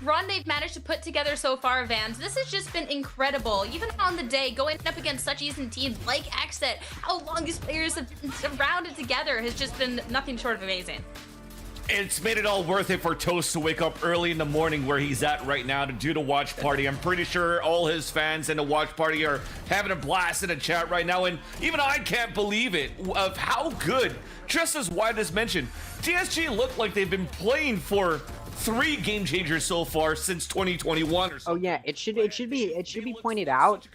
run they've managed to put together so far, Vans. This has just been incredible. Even on the day, going up against such decent teams like Xset, how long these players have surrounded together has just been nothing short of amazing. It's made it all worth it for Toast to wake up early in the morning where he's at right now to do the watch party. I'm pretty sure all his fans in the watch party are having a blast in the chat right now, and even I can't believe it of how good, just as Wyatt has mentioned, DSG look like they've been playing for 3 Game Changers so far since 2021 or so. Oh yeah, it should be pointed out.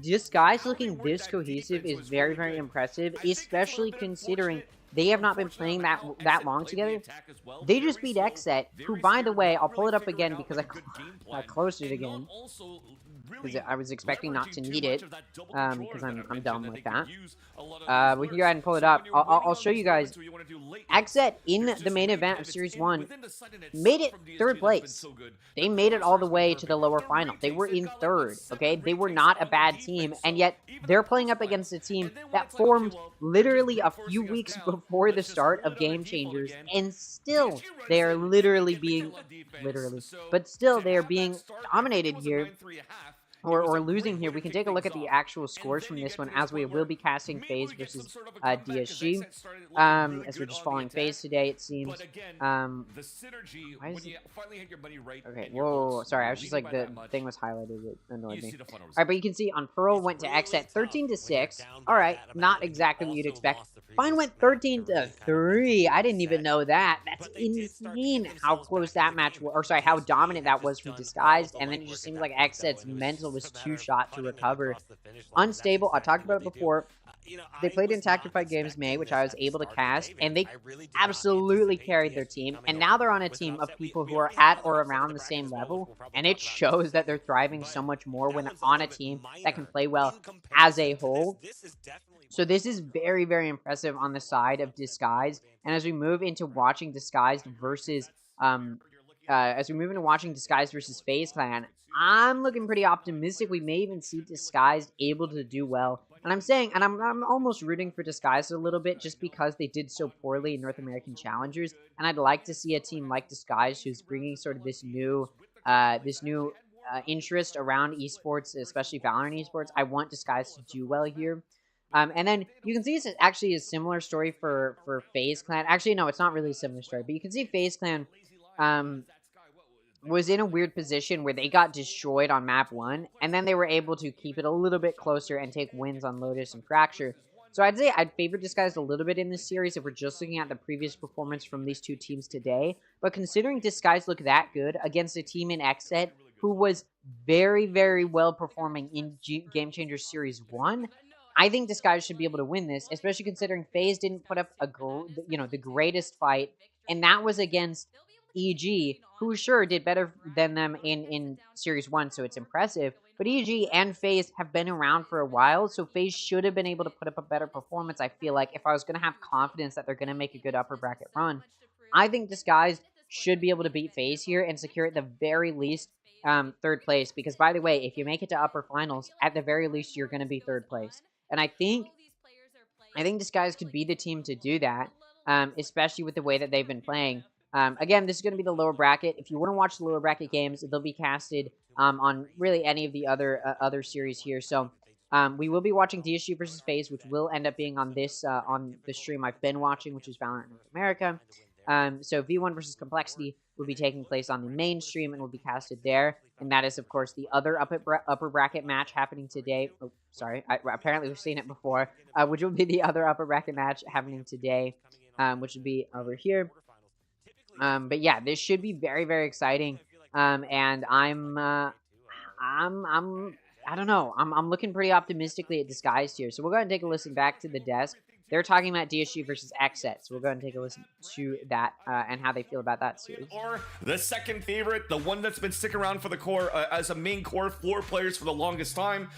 Disguise looking this cohesive is very, very impressive, especially considering they have not been playing that long together. They just beat Xset, who, by the way, I'll pull it up again because I closed it again. Because I was expecting not to need it, because I'm dumb like that. We can go ahead and pull it up. I'll show you guys. Xset, in the main event of Series 1, made it 3rd place. They made it all the way to the lower final. They were in 3rd, okay? They were not a bad team, and yet they're playing up against a team that formed literally a few weeks before the start of Game Changers, and still they are literally being, but still they are being dominated here. Or losing here. We can take a look at the actual scores from this one as we will be casting FaZe versus DSG. As we're just following FaZe today, it seems. Why is it... Okay, whoa, sorry, I was just like, the thing was highlighted, it annoyed me. Alright, but you can see on Pearl went to Xset 13-6. Alright, not exactly what you'd expect. Fine went 13-3. I didn't even know that. That's insane how close that match was, or sorry, how dominant that was from Disguised, and then it just seems like Xset's mental was too shot to recover. Unstable, I talked about it before. They played in Tactified Games May, which I was able to cast, and they absolutely carried their team. And now they're on a team of people who are at or around the same level, and it shows that they're thriving so much more when they're on a team that can play well as a whole. So this is very, very impressive on the side of Disguised. And as we move into watching Disguised versus FaZe Clan, I'm looking pretty optimistic. We may even see Disguised able to do well. And I'm saying, and I'm almost rooting for Disguised a little bit just because they did so poorly in North American Challengers. And I'd like to see a team like Disguised who's bringing sort of this new interest around esports, especially Valorant esports. I want Disguised to do well here. And then you can see it's actually a similar story for FaZe Clan. Actually, no, it's not really a similar story, but you can see FaZe Clan was in a weird position where they got destroyed on map 1, and then they were able to keep it a little bit closer and take wins on Lotus and Fracture. So I'd say I'd favor Disguised a little bit in this series if we're just looking at the previous performance from these two teams today. But considering Disguised looked that good against a team in Xset who was very, very well performing in Game Changers Series 1, I think Disguised should be able to win this, especially considering FaZe didn't put up the greatest fight, and that was against EG, who sure did better than them in Series 1, so it's impressive. But EG and FaZe have been around for a while, so FaZe should have been able to put up a better performance, I feel like, if I was going to have confidence that they're going to make a good upper bracket run. I think Disguised should be able to beat FaZe here and secure at the very least 3rd place, because, by the way, if you make it to upper finals, at the very least, you're going to be 3rd place. And I think Disguised could be the team to do that, especially with the way that they've been playing. Again, this is going to be the lower bracket. If you want to watch the lower bracket games, they'll be casted on really any of the other series here. So we will be watching DSG versus FaZe, which will end up being on this on the stream I've been watching, which is Valorant North America. So V1 versus Complexity will be taking place on the main stream and will be casted there. And that is, of course, the other upper bracket match happening today. Oh, sorry. Apparently, we've seen it before, which will be the other upper bracket match happening today, which would be over here. But yeah, this should be very, very exciting. And I don't know. I'm looking pretty optimistically at Disguised here. So we'll go ahead and take a listen back to the desk. They're talking about DSG versus Xset, so we'll go ahead and take a listen to that and how they feel about that series. Or the second favorite, the one that's been sticking around for the core as a main core, 4 players for the longest time.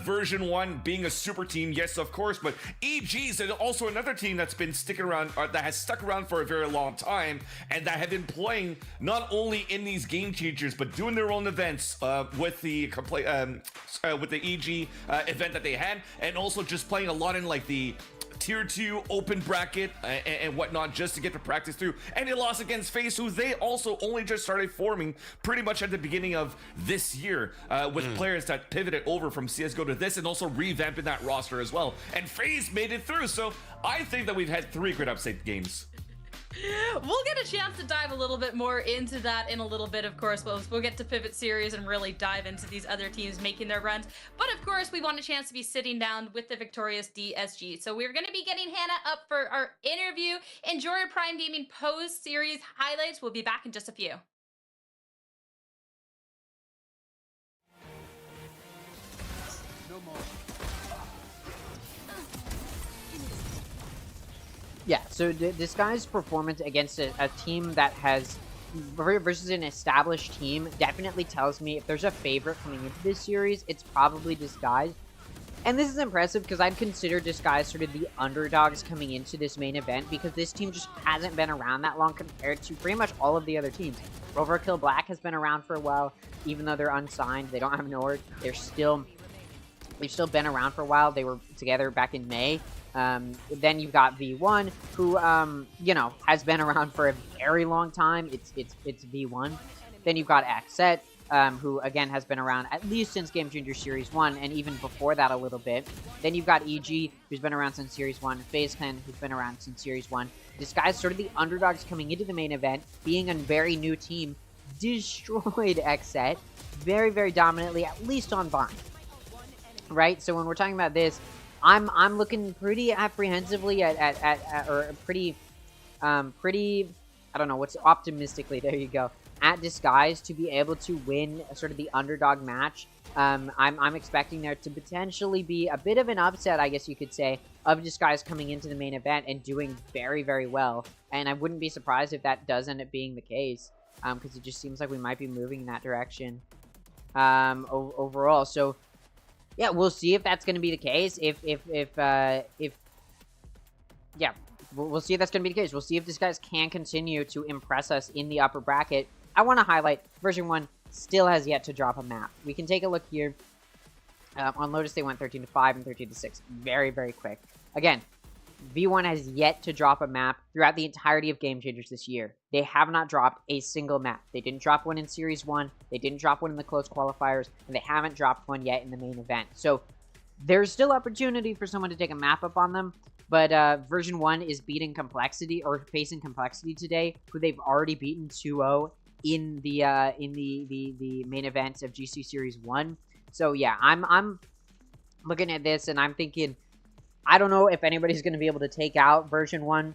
Version 1 being a super team, yes, of course, but EG's also another team that's been sticking around, that has stuck around for a very long time, and that have been playing not only in these game changers, but doing their own events with the EG event that they had, and also just playing a lot in like the Tier 2 open bracket and whatnot, just to get to practice through. And they lost against FaZe, who they also only just started forming pretty much at the beginning of this year, with players that pivoted over from CSGO to this, and also revamping that roster as well. And FaZe made it through, so I think that we've had 3 great upset games. We'll get a chance to dive a little bit more into that in a little bit, of course. We'll get to Pivot Series and really dive into these other teams making their runs. But of course, we want a chance to be sitting down with the victorious DSG. So we're going to be getting Hannah up for our interview. Enjoy your Prime Gaming post-series highlights. We'll be back in just a few. No more. Yeah, so Disguised's performance against a team that has versus an established team definitely tells me if there's a favorite coming into this series, it's probably Disguised. And this is impressive because I'd consider Disguised sort of the underdogs coming into this main event, because this team just hasn't been around that long compared to pretty much all of the other teams. Overkill Black has been around for a while, even though they're unsigned. They don't have an org. They've still been around for a while. They were together back in May. Then you've got V1, who, has been around for a very long time. It's V1. Then you've got Ascent, who, again, has been around at least since Game Changer Series 1, and even before that a little bit. Then you've got EG, who's been around since Series 1, FaZe Clan, who's been around since Series 1. Disguised sort of the underdogs coming into the main event, being a very new team, destroyed Xset very, very dominantly, at least on Vine. Right? So when we're talking about this, I'm looking pretty apprehensively pretty, I don't know, what's optimistically, there you go, at Disguised to be able to win sort of the underdog match. I'm expecting there to potentially be a bit of an upset, I guess you could say, of Disguised coming into the main event and doing very, very well. And I wouldn't be surprised if that does end up being the case, because it just seems like we might be moving in that direction overall. So yeah, we'll see if that's going to be the case. Yeah, we'll see if that's going to be the case. We'll see if Disguised can continue to impress us in the upper bracket. I want to highlight version 1 still has yet to drop a map. We can take a look here. On Lotus, they went 13-5 and 13-6. Very, very quick. Again, V1 has yet to drop a map throughout the entirety of Game Changers this year. They have not dropped a single map. They didn't drop one in Series 1. They didn't drop one in the close qualifiers. And they haven't dropped one yet in the main event. So there's still opportunity for someone to take a map up on them. But version 1 is beating Complexity, or facing Complexity today, who they've already beaten 2-0 in the main event of GC Series 1. So yeah, I'm looking at this and I'm thinking, I don't know if anybody's going to be able to take out version 1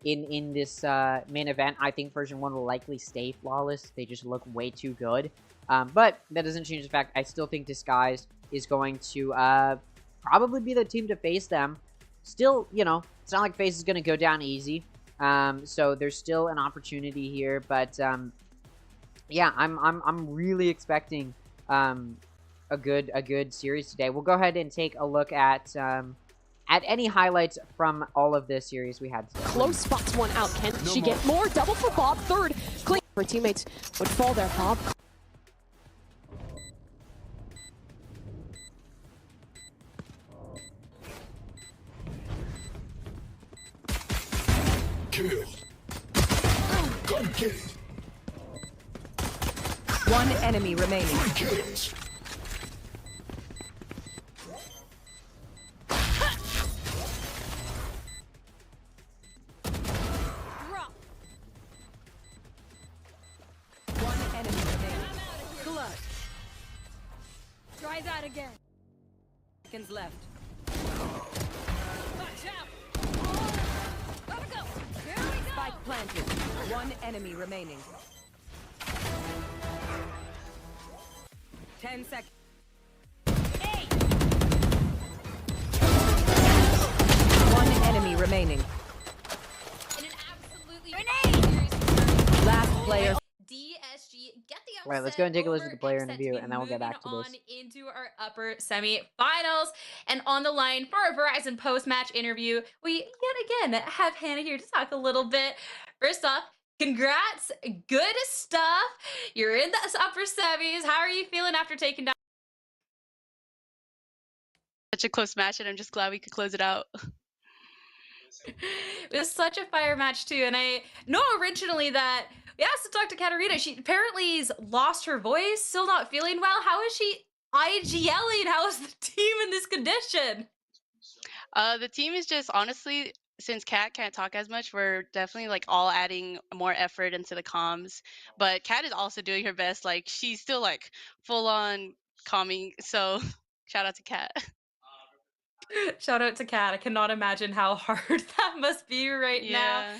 in this main event. I think version 1 will likely stay flawless. They just look way too good. But that doesn't change the fact I still think Disguised is going to probably be the team to face them. Still, you know, it's not like FaZe is going to go down easy. So there's still an opportunity here, but yeah, I'm really expecting a good series today. We'll go ahead and take a look at any highlights from all of the series we had today. Close spots one out. Can she get more? Double for Bob. Third. Clean. Her teammates would fall there. Bob. Kill. Come get it. One enemy remaining. 3 kills. One enemy remaining. Clutch. Try that again. Seconds left. Watch out. Gotta go. Here we go. Spike planted. One enemy remaining. 10 seconds. Hey. One enemy remaining. In an absolutely Grenade! Last player. DSG get the upset. Right, let's go and take a listen to over the player Ascent interview, to be and then we'll get moving back to on this. into our upper semi-finals. And on the line for our Verizon post-match interview, we yet again have Hannah here to talk a little bit. First off, congrats, good stuff. You're in the upper semis. How are you feeling after taking down? Such a close match, and I'm just glad we could close it out. It was such a fire match too, and I know originally that we asked to talk to Katarina. She apparently's lost her voice, still not feeling well. How is she IGLing? How is the team in this condition? The team is just honestly, since Kat can't talk as much, we're definitely like all adding more effort into the comms. But Kat is also doing her best. Like she's still like full on calming. So shout out to Kat. Shout out to Kat. I cannot imagine how hard that must be right now.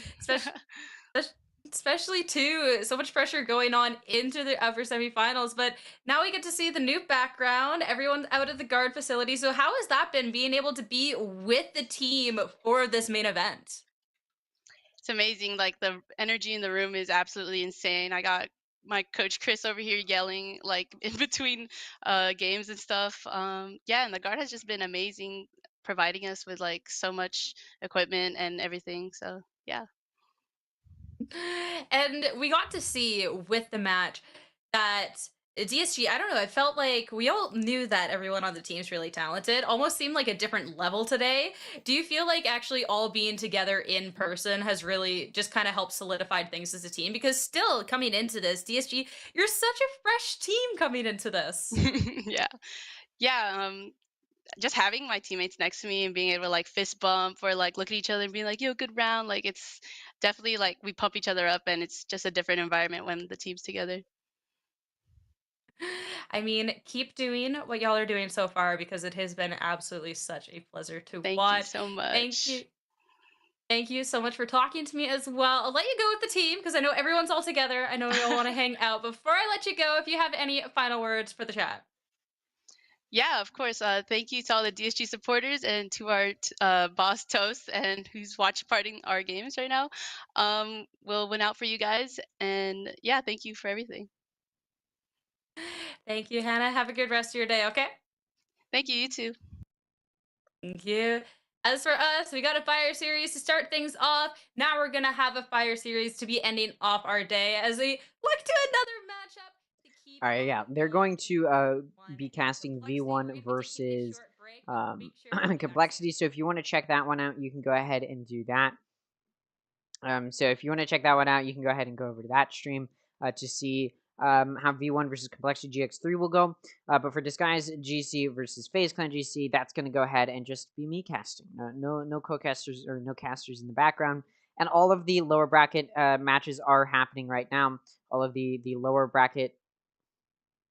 Especially too, so much pressure going on into the upper semifinals. But now we get to see the new background. Everyone's out of the guard facility. So how has that been, being able to be with the team for this main event? It's amazing. Like the energy in the room is absolutely insane. I got my coach Chris over here yelling like in between games and stuff. Yeah, and the guard has just been amazing, providing us with like so much equipment and everything. So yeah. And we got to see with the match that DSG, I don't know, it felt like we all knew that everyone on the team is really talented. Almost seemed like a different level today. Do you feel like actually all being together in person has really just kind of helped solidify things as a team? Because still coming into this, DSG, you're such a fresh team coming into this. Yeah. Yeah. Just having my teammates next to me and being able to like fist bump or like look at each other and being like, yo, good round. Like it's definitely like we pump each other up, and it's just a different environment when the team's together. I mean, keep doing what y'all are doing so far, because it has been absolutely such a pleasure to Thank watch. you so much. Thank you. Thank you so much for talking to me as well. I'll let you go with the team because I know everyone's all together. I know we all want to hang out. Before I let you go, if you have any final words for the chat. Yeah, of course. Thank you to all the DSG supporters and to our boss Toast and who's watch partying our games right now. We'll win out for you guys, and yeah, thank you for everything. Thank you, Hannah. Have a good rest of your day, okay? Thank you, you too. Thank you. As for us, we got a fire series to start things off. Now we're going to have a fire series to be ending off our day as we look to another matchup. All right, yeah, they're going to be casting V1 versus Complexity. So if you want to check that one out, you can go ahead and do that. So if you want to check that one out, you can go ahead and go over to that stream to see how V1 versus Complexity GX3 will go. But for Disguise GC versus FaZe Clan GC, that's going to go ahead and just be me casting. No co-casters or no casters in the background. And all of the lower bracket matches are happening right now. All of the lower bracket...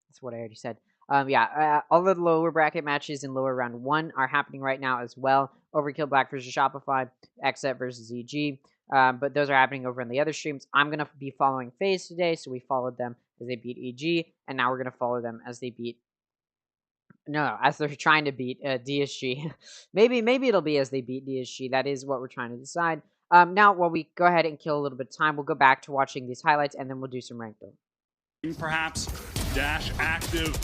That's what I already said. All of the lower bracket matches in lower round 1 are happening right now as well. Overkill Black versus Shopify, Xset versus EG. But those are happening over on the other streams. I'm going to be following FaZe today, so we followed them as they beat EG, and now we're going to follow them as they beat... No, as they're trying to beat DSG. maybe it'll be as they beat DSG. That is what we're trying to decide. Now, while we go ahead and kill a little bit of time, we'll go back to watching these highlights, and then we'll do some rank though. Perhaps Dash active,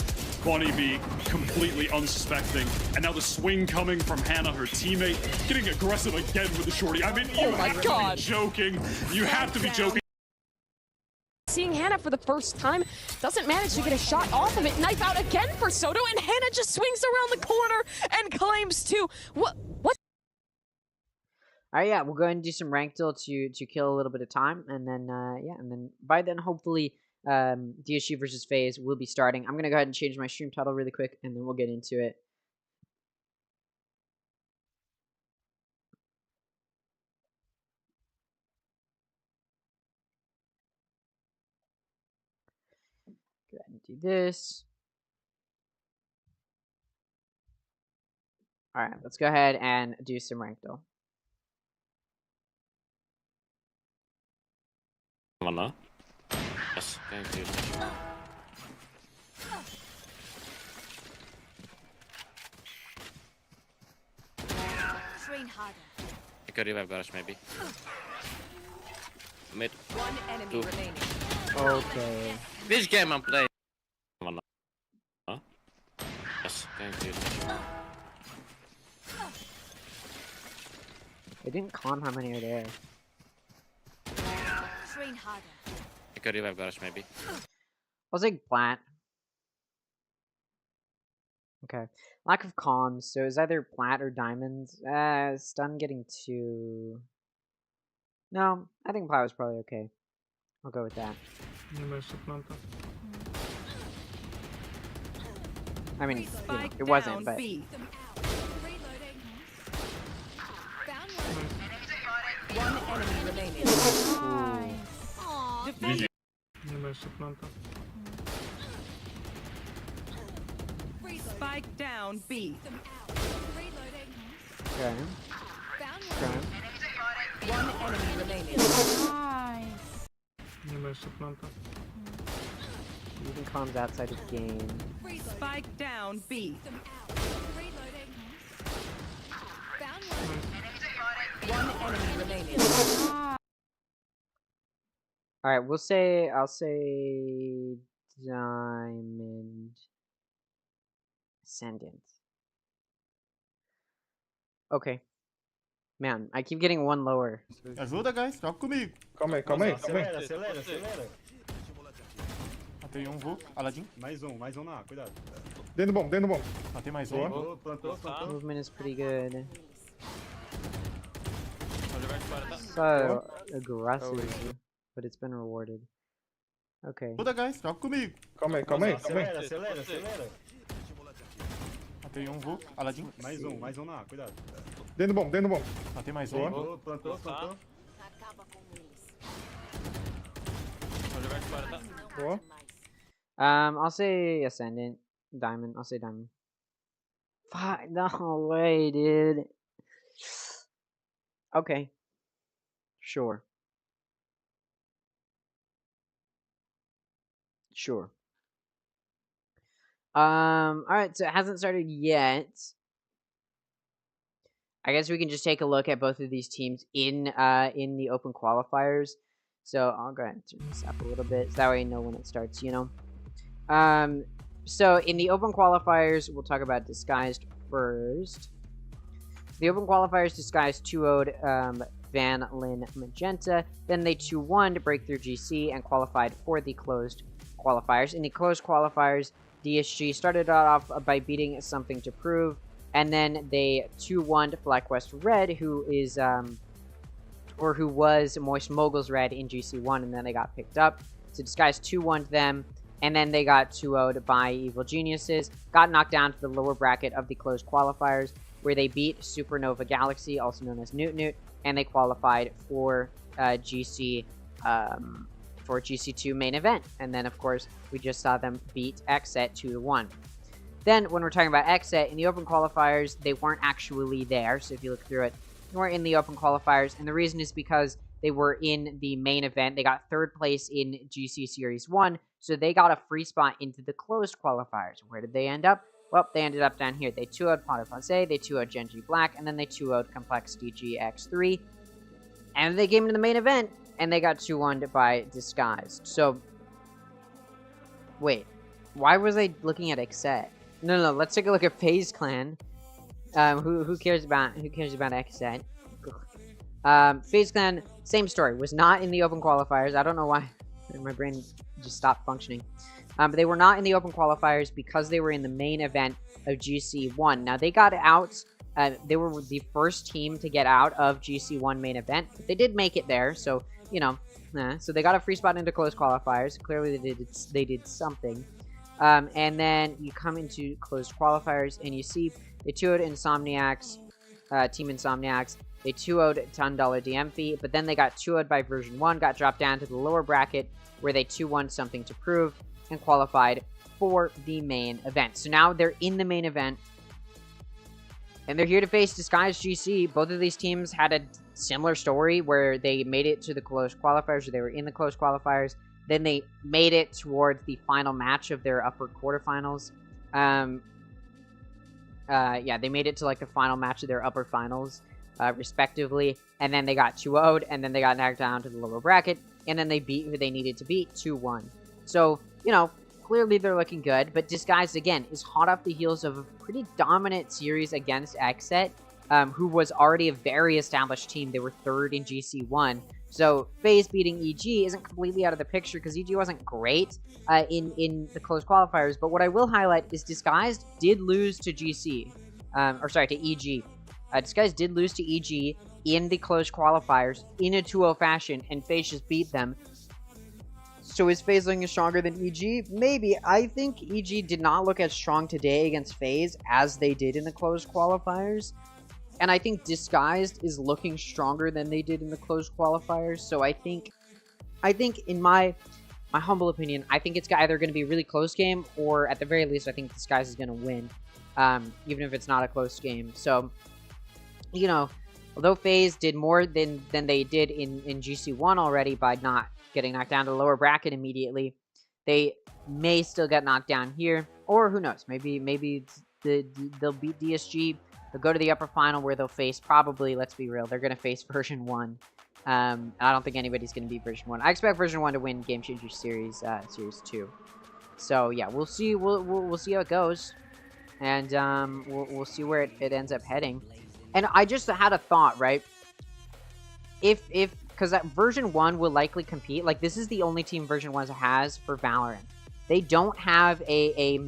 Bunny B completely unsuspecting, and now the swing coming from Hannah, her teammate, getting aggressive again with the shorty. I mean, you have to be joking. You have to be joking. Seeing Hannah for the first time, doesn't manage to get a shot off of it. Knife out again for Soto, and Hannah just swings around the corner and claims two. What? All right, yeah, we'll go ahead and do some rank till to kill a little bit of time, and then and then by then hopefully DSG versus FaZe will be starting. I'm gonna go ahead and change my stream title really quick, and then we'll get into it. Go ahead and do this. All right, let's go ahead and do some rank though. Mana? Yes, thank you. Train harder. I could revive garage maybe. Mid. One enemy remaining. Okay. Which game I'm playing? Mana? Huh? Yes, thank you. They didn't con how many are there. Train harder. I could revive garage maybe. I'll say plat. Okay. Lack of comms, so it's either plat or diamonds. Stun getting 2. No, I think plat was probably okay. I'll go with that. I mean, you know, it wasn't, but... One enemy remaining. Spike down B. Okay. Okay. One enemy remaining. Even comms outside of game. Spike down B. One enemy remaining. All right, I'll say diamond ascendant. Okay. Man, I keep getting one lower. Ajuda, guys. Joga comigo. Calma aí, calma aí. Acelera. Matei um, vou. Aladim. Mais um na A, cuidado. Dentro do bom. Matei mais um. Plantou. Movement is pretty good. So aggressive, but it's been rewarded. Okay. Ajuda, guys. Joga comigo. Calma aí. Acelera. Matei um, vou. Aladim. Mais um na A, cuidado. Dentro do bom. Matei mais um. Plantou. Boa. I'll say ascendant. Diamond. I'll say diamond. Fuck, no way, dude. Okay. Sure. Alright, so it hasn't started yet. I guess we can just take a look at both of these teams in the open qualifiers. So I'll go ahead and turn this up a little bit, so that way I know when it starts, you know. So in the open qualifiers, we'll talk about Disguised first. The open qualifiers, Disguised 2-0'd Van Lin Magenta. Then they 2-1 to break through GC and qualified for the closed qualifiers. In the closed qualifiers, DSG started off by beating Something to Prove, and then they 2-1 to FlyQuest Red, who was Moist Moguls Red in GC1, and then they got picked up. So Disguise 2-1'd them, and then they got 2-0'd by Evil Geniuses. Got knocked down to the lower bracket of the closed qualifiers, where they beat Supernova Galaxy, also known as Newt Newt, and they qualified for GC for GC2 main event. And then, of course, we just saw them beat Xset 2-1. Then, when we're talking about Xset, in the open qualifiers, they weren't actually there. So if you look through it, they weren't in the open qualifiers. And the reason is because they were in the main event. They got 3rd place in GC Series 1. So they got a free spot into the closed qualifiers. Where did they end up? Well, they ended up down here. They 2-0'd Potter Fonse, they 2-0'd Genji Black, and then they 2-0'd Complexity GX3. And they came into the main event, and they got 2-1'd by Disguised. So, wait. Why was I looking at Xset? No, let's take a look at FaZe Clan. Who cares about Xset? FaZe Clan, same story. Was not in the open qualifiers. I don't know why. My brain just stopped functioning. But they were not in the open qualifiers because they were in the main event of GC1. Now, they got out. They were the first team to get out of GC1 main event. But they did make it there. So, you know. So they got a free spot into closed qualifiers. Clearly, they did something. And then you come into closed qualifiers. And you see they 2-0'd Insomniacs. Team Insomniacs. They 2-0'd $10 DM fee. But then they got 2-0'd by version 1. Got dropped down to the lower bracket where they 2-1 Something to Prove. And qualified for the main event. So now they're in the main event. And they're here to face Disguised GC. Both of these teams had a similar story where they made it to the closed qualifiers, or they were in the closed qualifiers. Then they made it towards the final match of their upper quarterfinals. Yeah, they made it to like the final match of their upper finals, respectively. And then they got 2-0'd, and then they got knocked down to the lower bracket. And then they beat who they needed to beat, 2-1. So, you know, clearly they're looking good, but Disguised, again, is hot off the heels of a pretty dominant series against Xset, who was already a very established team. They were 3rd in GC1. So, FaZe beating EG isn't completely out of the picture, because EG wasn't great in the closed qualifiers, but what I will highlight is Disguised did lose to GC, to EG. Disguised did lose to EG in the closed qualifiers in a 2-0 fashion, and FaZe just beat them. So is FaZe looking stronger than EG? Maybe. I think EG did not look as strong today against FaZe as they did in the closed qualifiers. And I think Disguised is looking stronger than they did in the closed qualifiers. So I think in my humble opinion, I think it's either going to be a really close game, or at the very least, I think Disguised is going to win, even if it's not a close game. So, you know, although FaZe did more than they did in GC1 already by not getting knocked down to the lower bracket immediately, they may still get knocked down here, or who knows, maybe they'll beat DSG, they'll go to the upper final where they'll face, probably, let's be real, they're going to face version 1. I don't think anybody's going to beat version 1. I expect version 1 to win Game Changer Series 2. So yeah, we'll see. We'll see how it goes, and we'll see where it ends up heading. And I just had a thought, right? Because that version 1 will likely compete. Like, this is the only team version 1 has for Valorant. They don't have a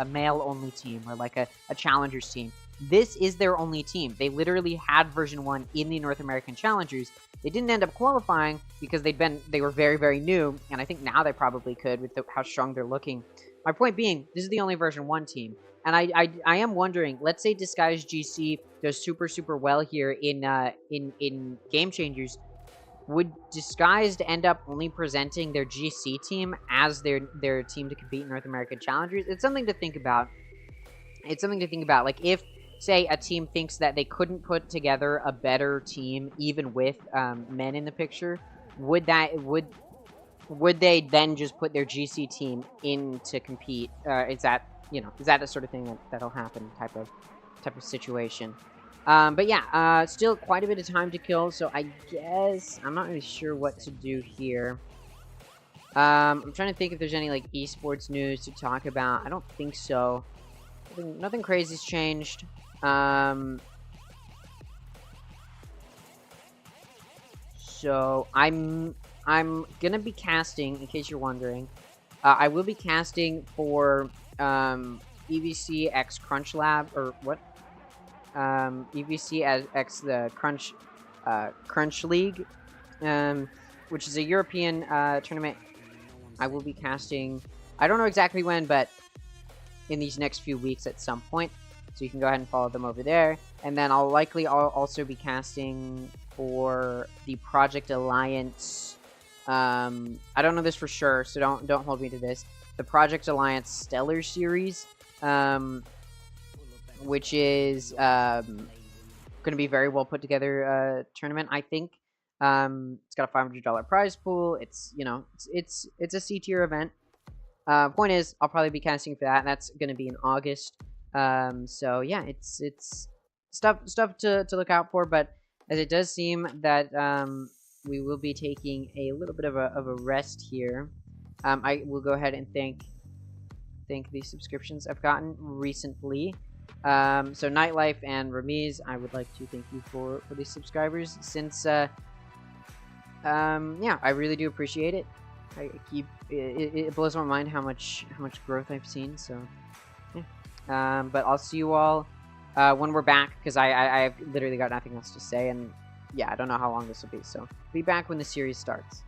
male-only team, or like a Challengers team. This is their only team. They literally had version 1 in the North American Challengers. They didn't end up qualifying because they were very, very new, and I think now they probably could with how strong they're looking. My point being, this is the only version 1 team. And I am wondering, let's say Disguised GC does super, super well here in Game Changers. Would Disguised end up only presenting their GC team as their team to compete in North American Challengers? It's something to think about. It's something to think about. Like, if, say, a team thinks that they couldn't put together a better team, even with men in the picture, would they then just put their GC team in to compete? Is that the sort of thing that'll happen, type of situation? But yeah, still quite a bit of time to kill, so I guess I'm not really sure what to do here. I'm trying to think if there's any like esports news to talk about. I don't think so. Nothing crazy's changed. So I'm gonna be casting, in case you're wondering. I will be casting for EVC X Crunch Lab, or what? EVC X the Crunch League, which is a European tournament I will be casting, I don't know exactly when, but in these next few weeks at some point. So you can go ahead and follow them over there. And then I'll also be casting for the Project Alliance. I don't know this for sure, so don't hold me to this. The Project Alliance Stellar Series, which is going to be very well put together tournament, I think. It's got a $500 prize pool. It's, you know, it's a C tier event. Point is, I'll probably be casting for that. That's going to be in August. So yeah, it's stuff to look out for. But as it does seem that we will be taking a little bit of a rest here. I will go ahead and thank the subscriptions I've gotten recently. So Nightlife and Ramiz, I would like to thank you for these subscribers, since yeah, I really do appreciate it. It blows my mind how much growth I've seen. So yeah. But I'll see you all when we're back, because I've literally got nothing else to say, and yeah, I don't know how long this will be. So be back when the series starts.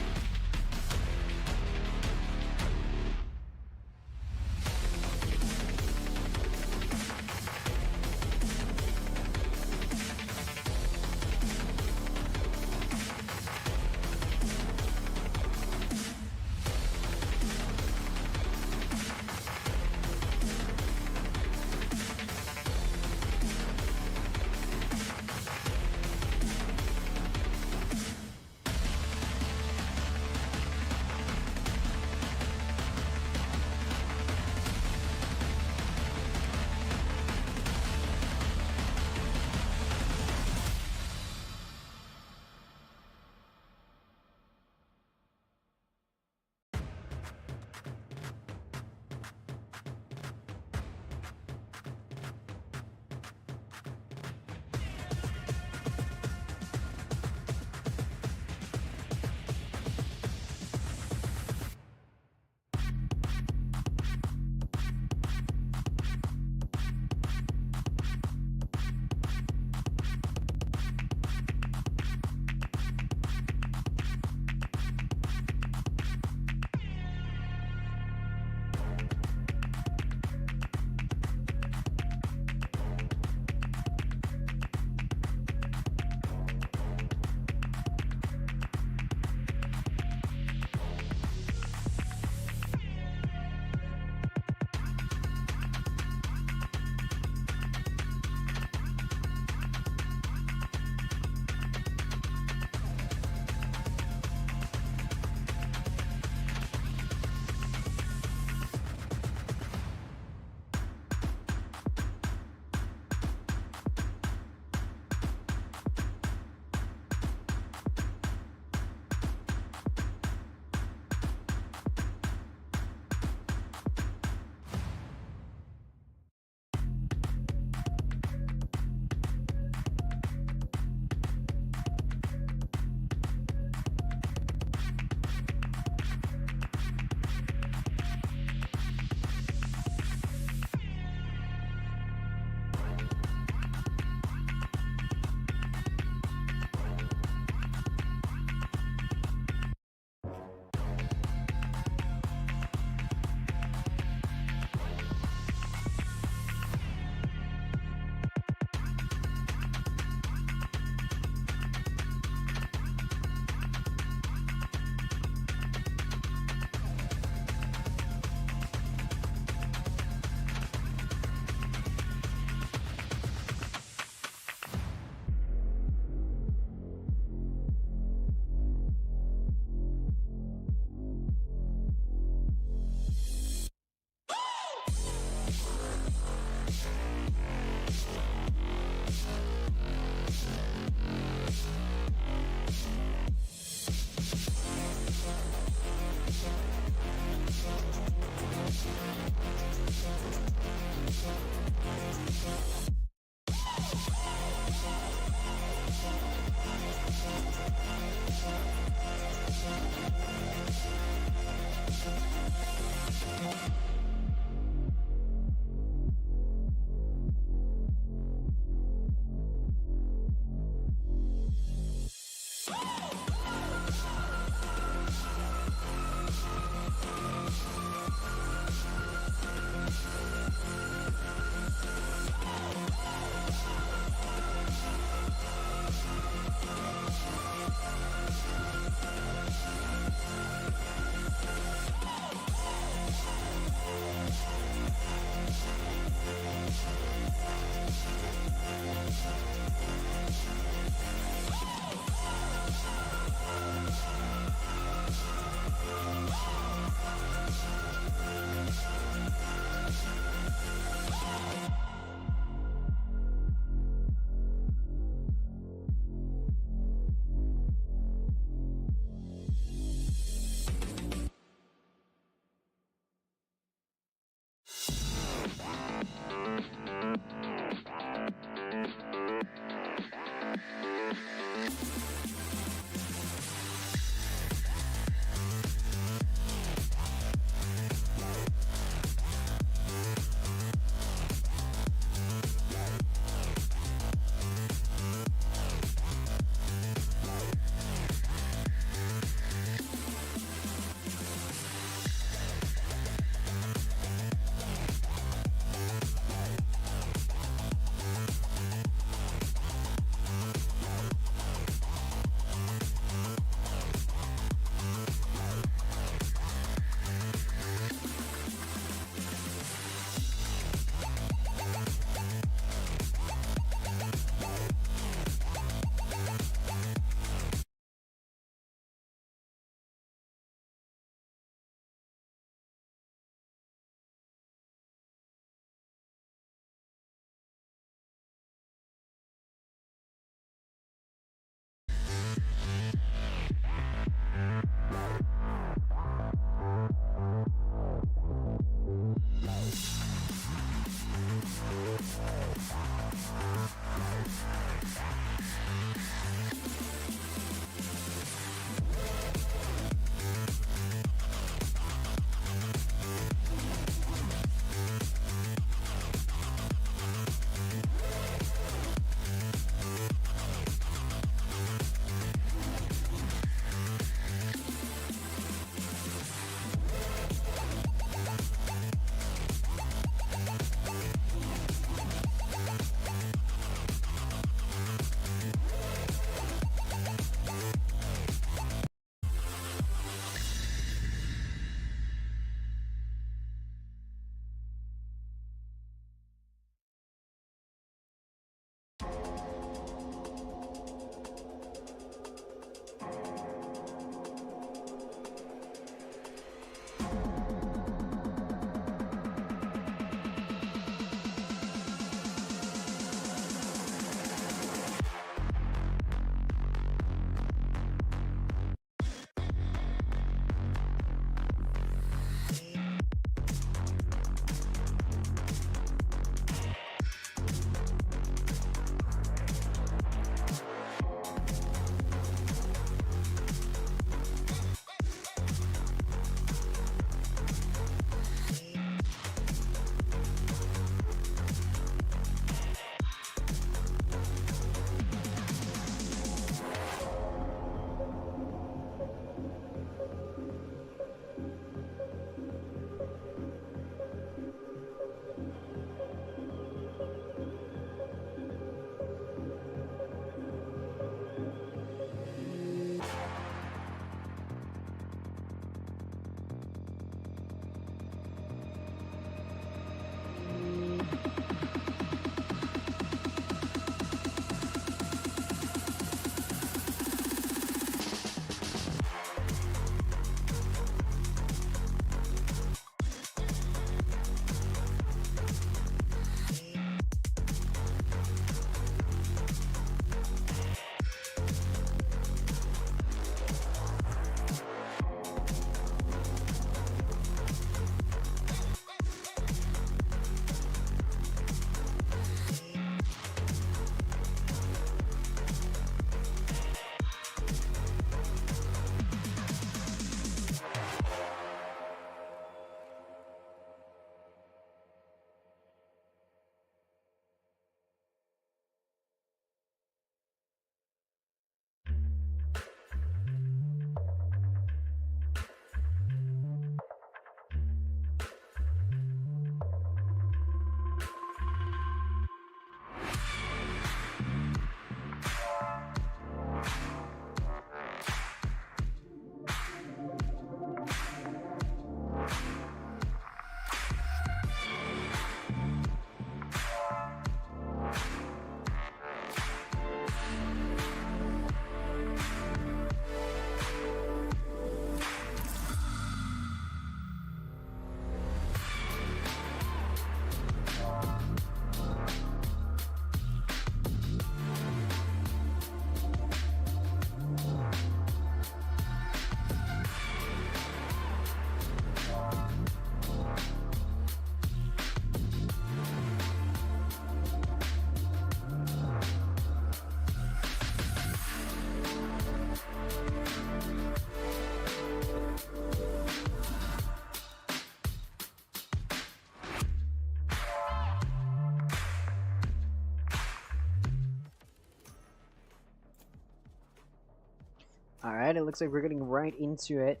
Alright, it looks like we're getting right into it.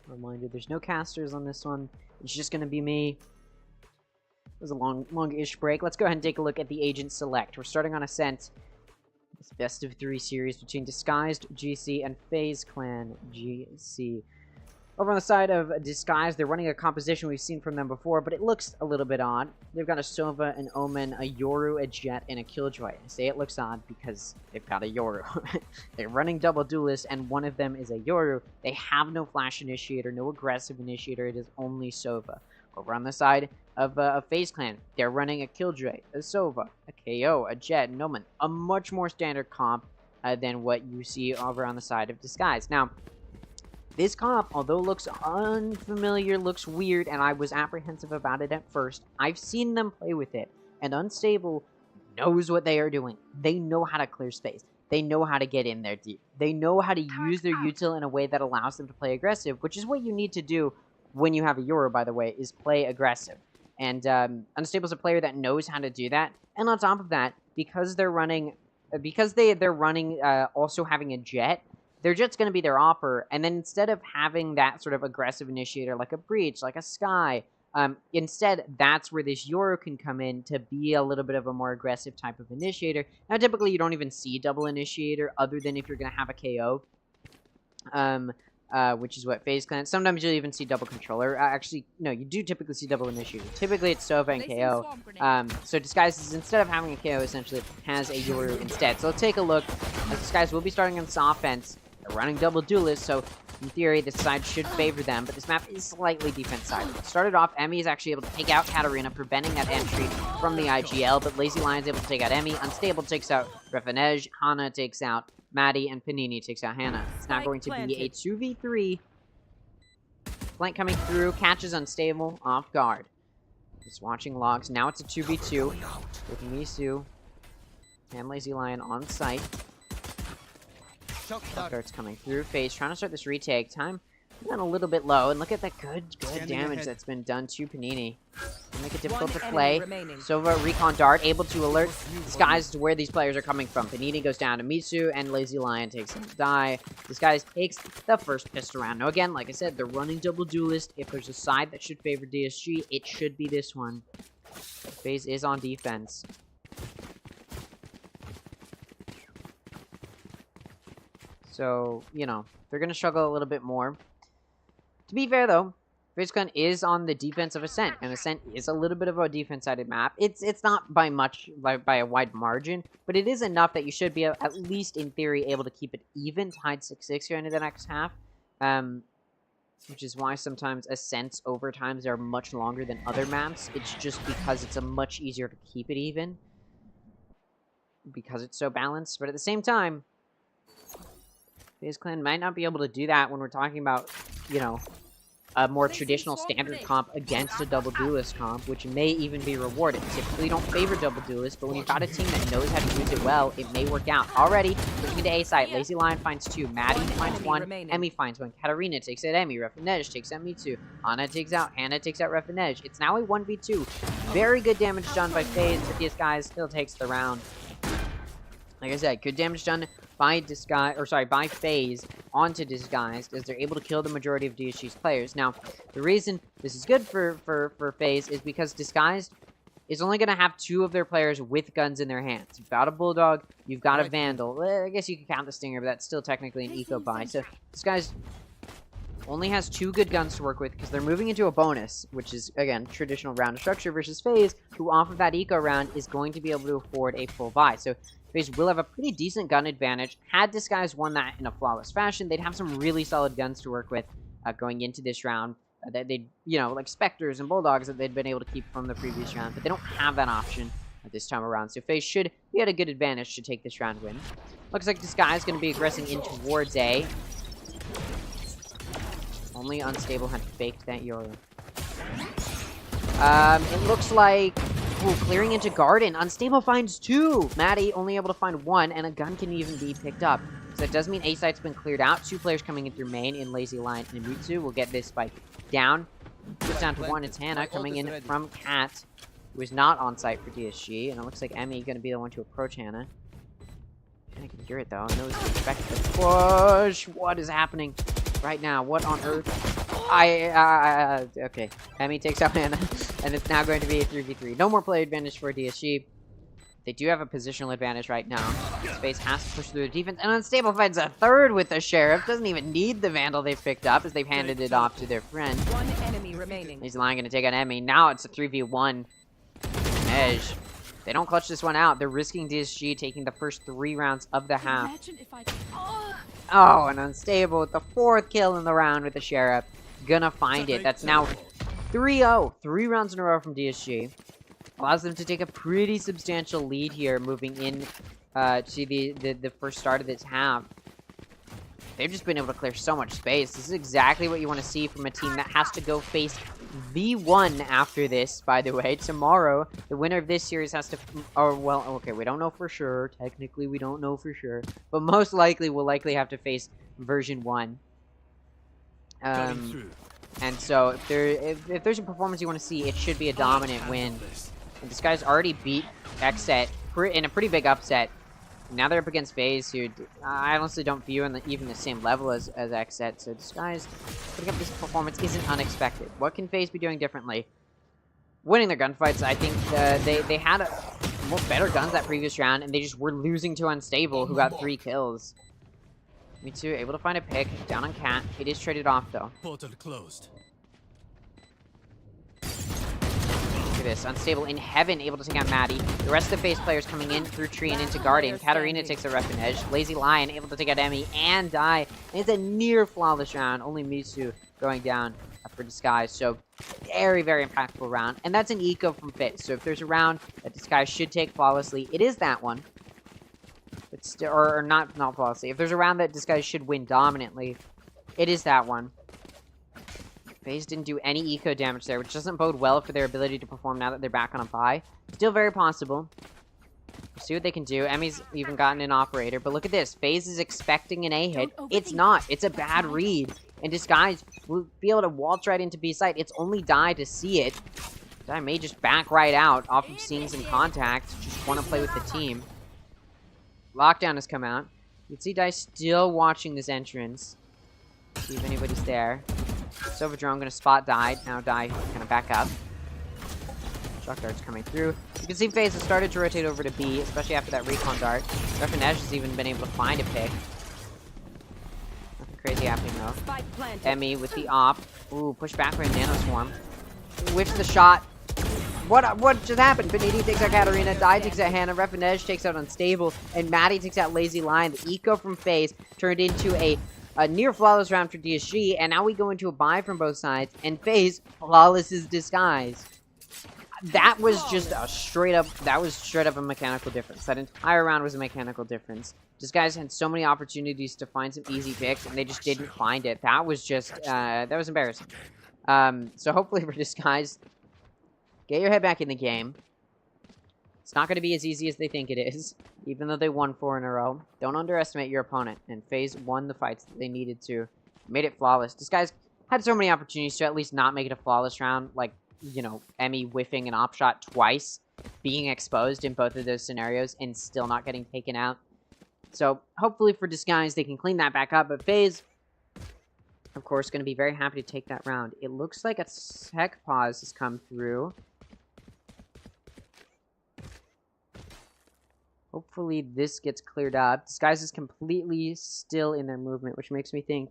Reminder, there's no casters on this one. It's just gonna be me. It was a long-ish break. Let's go ahead and take a look at the agent select. We're starting on Ascent. This best of 3 series between Disguised GC and FaZe Clan GC. Over on the side of Disguised, they're running a composition we've seen from them before, but it looks a little bit odd. They've got a Sova, an Omen, a Yoru, a Jet, and a Killjoy. I say it looks odd because they've got a Yoru. They're running double duelists, and one of them is a Yoru. They have no flash initiator, no aggressive initiator. It is only Sova. Over on the side of FaZe Clan, they're running a Killjoy, a Sova, a KO, a Jet, an Omen. A much more standard comp than what you see over on the side of Disguised. Now, this comp, although looks unfamiliar, looks weird, and I was apprehensive about it at first, I've seen them play with it, and Unstable knows what they are doing. They know how to clear space. They know how to get in there deep. They know how to use their util in a way that allows them to play aggressive, which is what you need to do when you have a Yoru, by the way, is play aggressive. And Unstable's a player that knows how to do that, and on top of that, because they're running, also having a Jet, their Jet's going to be their Opper, and then instead of having that sort of aggressive initiator like a Breach, like a Sky, instead, that's where this Yoru can come in to be a little bit of a more aggressive type of initiator. Now, typically, you don't even see double initiator, other than if you're going to have a KO, which is what FaZe Clan. Sometimes you'll even see double controller. Actually, no, you do typically see double initiator. Typically, it's Sova and KO. So Disguise, instead of having a KO, essentially has a Yoru instead. So let's take a look. As Disguise will be starting on this offense. They're running double duelists, so in theory, this side should favor them, but this map is slightly defense-sided. Started off, Emmy is actually able to take out Katarina, preventing that entry from the IGL, but Lazy Lion's able to take out Emmy. Unstable takes out Refanej, Hana takes out Maddie, and Panini takes out Hannah. It's now going to be a 2v3. Flank coming through, catches Unstable off guard. Just watching logs. Now it's a 2v2 with Misu and Lazy Lion on site. Starts coming through. FaZe trying to start this retake. Time went a little bit low, and look at that good damage that's been done to Panini. Make it difficult to play. Sova, Recon Dart, able to alert Disguise to where these players are coming from. Panini goes down to Mitsu, and Lazy Lion takes him to die. Disguise takes the first pistol round. Now again, like I said, they're running double duelist. If there's a side that should favor DSG, it should be this one. FaZe is on defense. So, you know, they're going to struggle a little bit more. To be fair, though, FaZe Clan is on the defense of Ascent, and Ascent is a little bit of a defense-sided map. It's not by much, by a wide margin, but it is enough that you should be, at least in theory, able to keep it even, tied 6-6 here into the next half. Which is why sometimes Ascent's overtimes are much longer than other maps. It's just because it's much easier to keep it even. Because it's so balanced, but at the same time, FaZe Clan might not be able to do that when we're talking about, you know, a more traditional standard comp against a double duelist comp, which may even be rewarded. Typically don't favor double duelists, but when you've got a team that knows how to use it well, it may work out. Already, pushing into A side, Lazy Lion finds 2, Maddie finds 1, Emmy finds 1, Katarina takes out Emmy, Refanej takes out Mitsu, Hana takes out, Hannah takes out Refanej. It's now a 1v2. Very good damage done by FaZe, but this guy still takes the round. Like I said, good damage done by by FaZe onto Disguised, as they're able to kill the majority of DSG's players. Now, the reason this is good for FaZe is because Disguised is only going to have 2 of their players with guns in their hands. You've got a Bulldog, you've got a Vandal. I guess you could count the Stinger, but that's still technically an eco buy. So, Disguised only has 2 good guns to work with because they're moving into a bonus, which is, again, traditional round structure versus FaZe, who off of that eco round is going to be able to afford a full buy. So, FaZe will have a pretty decent gun advantage. Had Disguise won that in a flawless fashion, they'd have some really solid guns to work with going into this round. That they'd, you know, like Spectres and Bulldogs that they'd been able to keep from the previous round, but they don't have that option this time around. So FaZe should be at a good advantage to take this round win. Looks like Disguise is going to be aggressing in towards A. Only Unstable had faked that Yoru. It looks like... Ooh, clearing into Garden. Unstable finds 2. Maddie only able to find 1, and a gun can even be picked up. So that does mean A site's been cleared out. 2 players coming in through main in Lazy Lion and Mitsu. We'll get this spike down. It's down to 1. It's Hannah coming in from Cat, who is not on site for DSG. And it looks like Emmy going to be the one to approach Hannah. I can hear it though. No respect to the push. What is happening right now? What on earth? Okay. Emmy takes out Hannah, and it's now going to be a 3v3. No more play advantage for DSG. They do have a positional advantage right now. Space has to push through the defense, and Unstable finds a third with the Sheriff. Doesn't even need the Vandal they've picked up as they've handed it off to their friend. One enemy remaining. He's lying, going to take out Emmy. Now it's a 3v1. Edge. They don't clutch this one out. They're risking DSG taking the first 3 rounds of the half. Imagine if I Oh, and Unstable with the 4th kill in the round with the Sheriff. Gonna find it. That's now 3-0. 3 rounds in a row from DSG. Allows them to take a pretty substantial lead here, moving in to the first start of this half. They've just been able to clear so much space. This is exactly what you want to see from a team that has to go face V1 after this, by the way. Tomorrow, the winner of this series has to... Oh, well, okay, we don't know for sure. Technically, we don't know for sure. But most likely, we'll likely have to face version 1. And so, if there's a performance you want to see, it should be a dominant win. And this guy's already beat Xset in a pretty big upset. Now they're up against FaZe, who I honestly don't view on even the same level as Xset. So this guy's putting up this performance isn't unexpected. What can FaZe be doing differently? Winning their gunfights. I think they had more better guns that previous round, and they just were losing to Unstable, who got 3 kills. Me too, able to find a pick down on Cat. It is traded off though. Portal closed. Look at this, Unstable in heaven, able to take out Maddie. The rest of the FaZe players coming in through tree and into garden. Katarina takes a ref and edge. Lazy Lion able to take out Emmy and die. And it's a near flawless round. Only Misu going down for Disguise. So very, very impactful round. And that's an eco from FaZe. So if there's a round that Disguise should take flawlessly, it is that one. It's still, or not flawlessly. If there's a round that Disguise should win dominantly, it is that one. FaZe didn't do any eco damage there, which doesn't bode well for their ability to perform now that they're back on a bye. Still very possible. We'll see what they can do. Emmy's even gotten an operator, but look at this. FaZe is expecting an A hit. It's not. It's a bad read. And Disguise will be able to waltz right into B site. It's only Die to see it. Die may just back right out off of seeing some contact. Just want to play with the team. Lockdown has come out. You can see Die still watching this entrance. See if anybody's there. Silver Drone gonna spot Die. Now Die gonna back up. Shock dart's coming through. You can see FaZe has started to rotate over to B, especially after that recon dart. Refinesh has even been able to find a pick. Nothing crazy happening though. Emmy with the op. Ooh, push back for a Nano Swarm. Whiffs the shot. What just happened? Beniti takes out Katarina, Die takes out Hannah, Refinesh takes out Unstable, and Maddie takes out Lazy Lion. The eco from FaZe turned into a near flawless round for DSG, and now we go into a bye from both sides, and FaZe flawless is Disguise. That was just a straight up a mechanical difference. That entire round was a mechanical difference. Disguise had so many opportunities to find some easy picks, and they just didn't find it. That was just, that was embarrassing. So hopefully for Disguise, get your head back in the game. It's not going to be as easy as they think it is, even though they won 4 in a row. Don't underestimate your opponent, and FaZe won the fights that they needed to. Made it flawless. Disguise had so many opportunities to at least not make it a flawless round, like, you know, Emmy whiffing an op shot twice, being exposed in both of those scenarios, and still not getting taken out. So, hopefully for Disguise, they can clean that back up, but FaZe, of course, going to be very happy to take that round. It looks like a tech pause has come through. Hopefully this gets cleared up. Disguise is completely still in their movement, which makes me think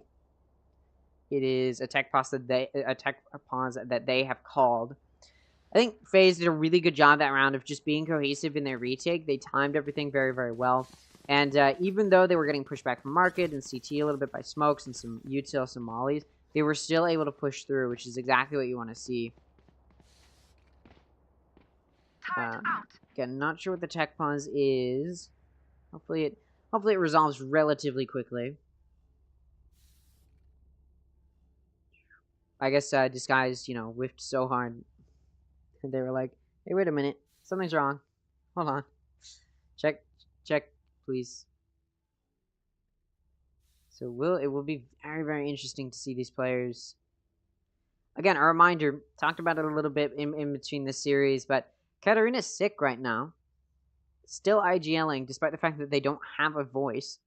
it is a tech pause that they have called. I think FaZe did a really good job that round of just being cohesive in their retake. They timed everything very, very well. And even though they were getting pushed back from market and CT a little bit by smokes and some util, some mollies, they were still able to push through, which is exactly what you want to see. Again, not sure what the tech pause is. Hopefully it resolves relatively quickly. I guess Disguise, you know, whiffed so hard. And they were like, hey, wait a minute. Something's wrong. Hold on. Check, please. So it will be very, very interesting to see these players. Again, a reminder, talked about it a little bit in between this series, but Katarina's sick right now. Still IGLing, despite the fact that they don't have a voice.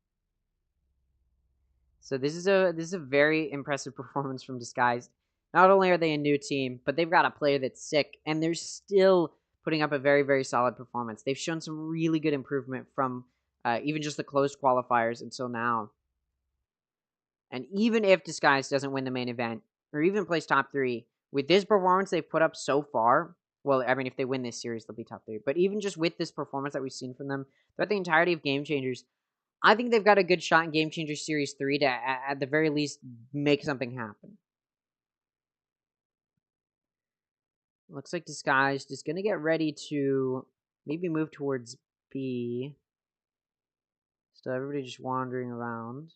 So this is a very impressive performance from Disguised. Not only are they a new team, but they've got a player that's sick, and they're still putting up a very, very solid performance. They've shown some really good improvement from even just the closed qualifiers until now. And even if Disguised doesn't win the main event, or even plays top 3, with this performance they've put up so far, well, I mean, if they win this series, they'll be top 3. But even just with this performance that we've seen from them throughout the entirety of Game Changers, I think they've got a good shot in Game Changers Series 3 to, at the very least, make something happen. Looks like Disguised is going to get ready to maybe move towards B. Still, everybody just wandering around.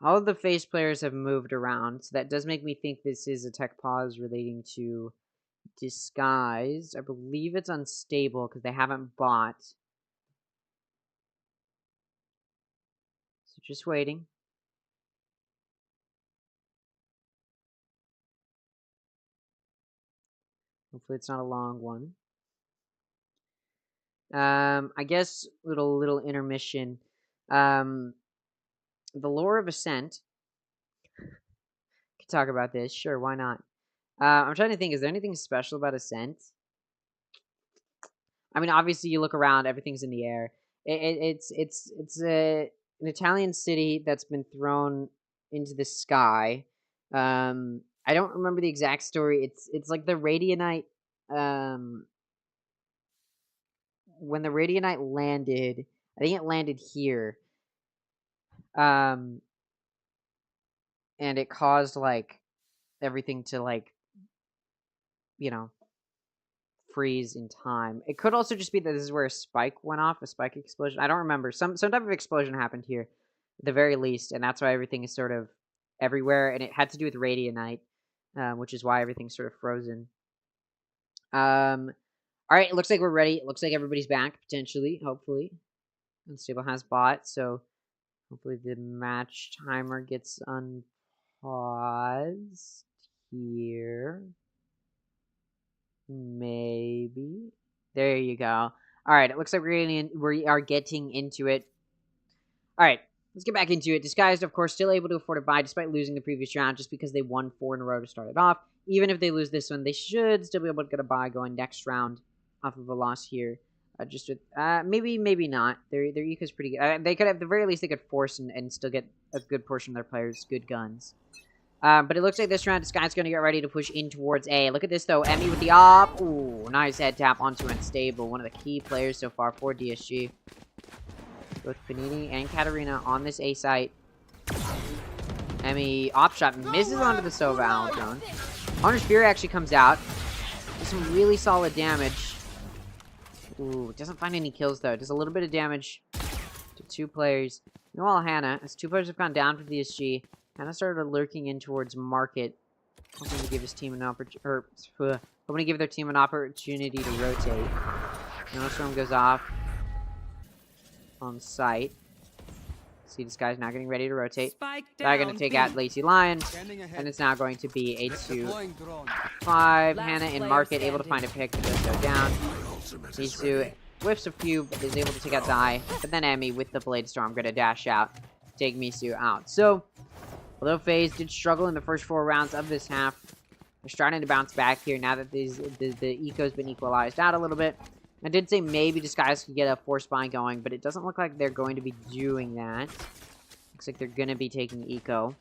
All of the FaZe players have moved around, so that does make me think this is a tech pause relating to Disguised. I believe it's unstable because they haven't bought. So just waiting. Hopefully it's not a long one. I guess little intermission. The lore of Ascent. Could talk about this, sure, why not? I'm trying to think, is there anything special about Ascent? I mean, obviously you look around, everything's in the air. It's an Italian city that's been thrown into the sky. I don't remember the exact story. It's like the Radionite. When the Radionite landed, I think it landed here. And it caused like everything to like, you know, freeze in time. It could also just be that this is where a spike went off, a spike explosion. I don't remember. Some type of explosion happened here, at the very least, and that's why everything is sort of everywhere. And it had to do with Radionite, which is why everything's sort of frozen. All right, it looks like we're ready. It looks like everybody's back potentially, hopefully. Unstable has bought, so hopefully the match timer gets unpaused here. Maybe. There you go. All right, it looks like we are getting into it. All right, let's get back into it. Disguised, of course, still able to afford a bye despite losing the previous round just because they won 4 in a row to start it off. Even if they lose this one, they should still be able to get a bye going next round off of a loss here. Just with, maybe not. Their eco's pretty good. They could, at the very least, they could force and still get a good portion of their players good guns. But it looks like this round, Disguised's going to get ready to push in towards A. Look at this, though. Emmy with the op. Ooh, nice head tap onto Unstable. One of the key players so far for DSG. Both Panini and Katarina on this A site. Emmy op shot misses onto the Sova Allen drone. Hunter's Fury actually comes out. Does some really solid damage. Ooh, doesn't find any kills, though. Does a little bit of damage to 2 players. Meanwhile, Hannah, as 2 players have gone down for DSG, Hannah started lurking in towards Market, hoping to give his team an hoping to give their team an opportunity to rotate. Snowstorm goes off on site. See, this guy's now getting ready to rotate. They're going to take out Lazy Lion, and it's now going to be a 2-5. Hannah in Market, able to find a pick to just go down. Misu whiffs a few, but is able to take out Zai. But then Emmy with the Blade Storm going to dash out, take Misu out. So, although FaZe did struggle in the first 4 rounds of this half, they're starting to bounce back here now that the eco's been equalized out a little bit. I did say maybe Disguise could get a force buy going, but it doesn't look like they're going to be doing that. Looks like they're going to be taking eco.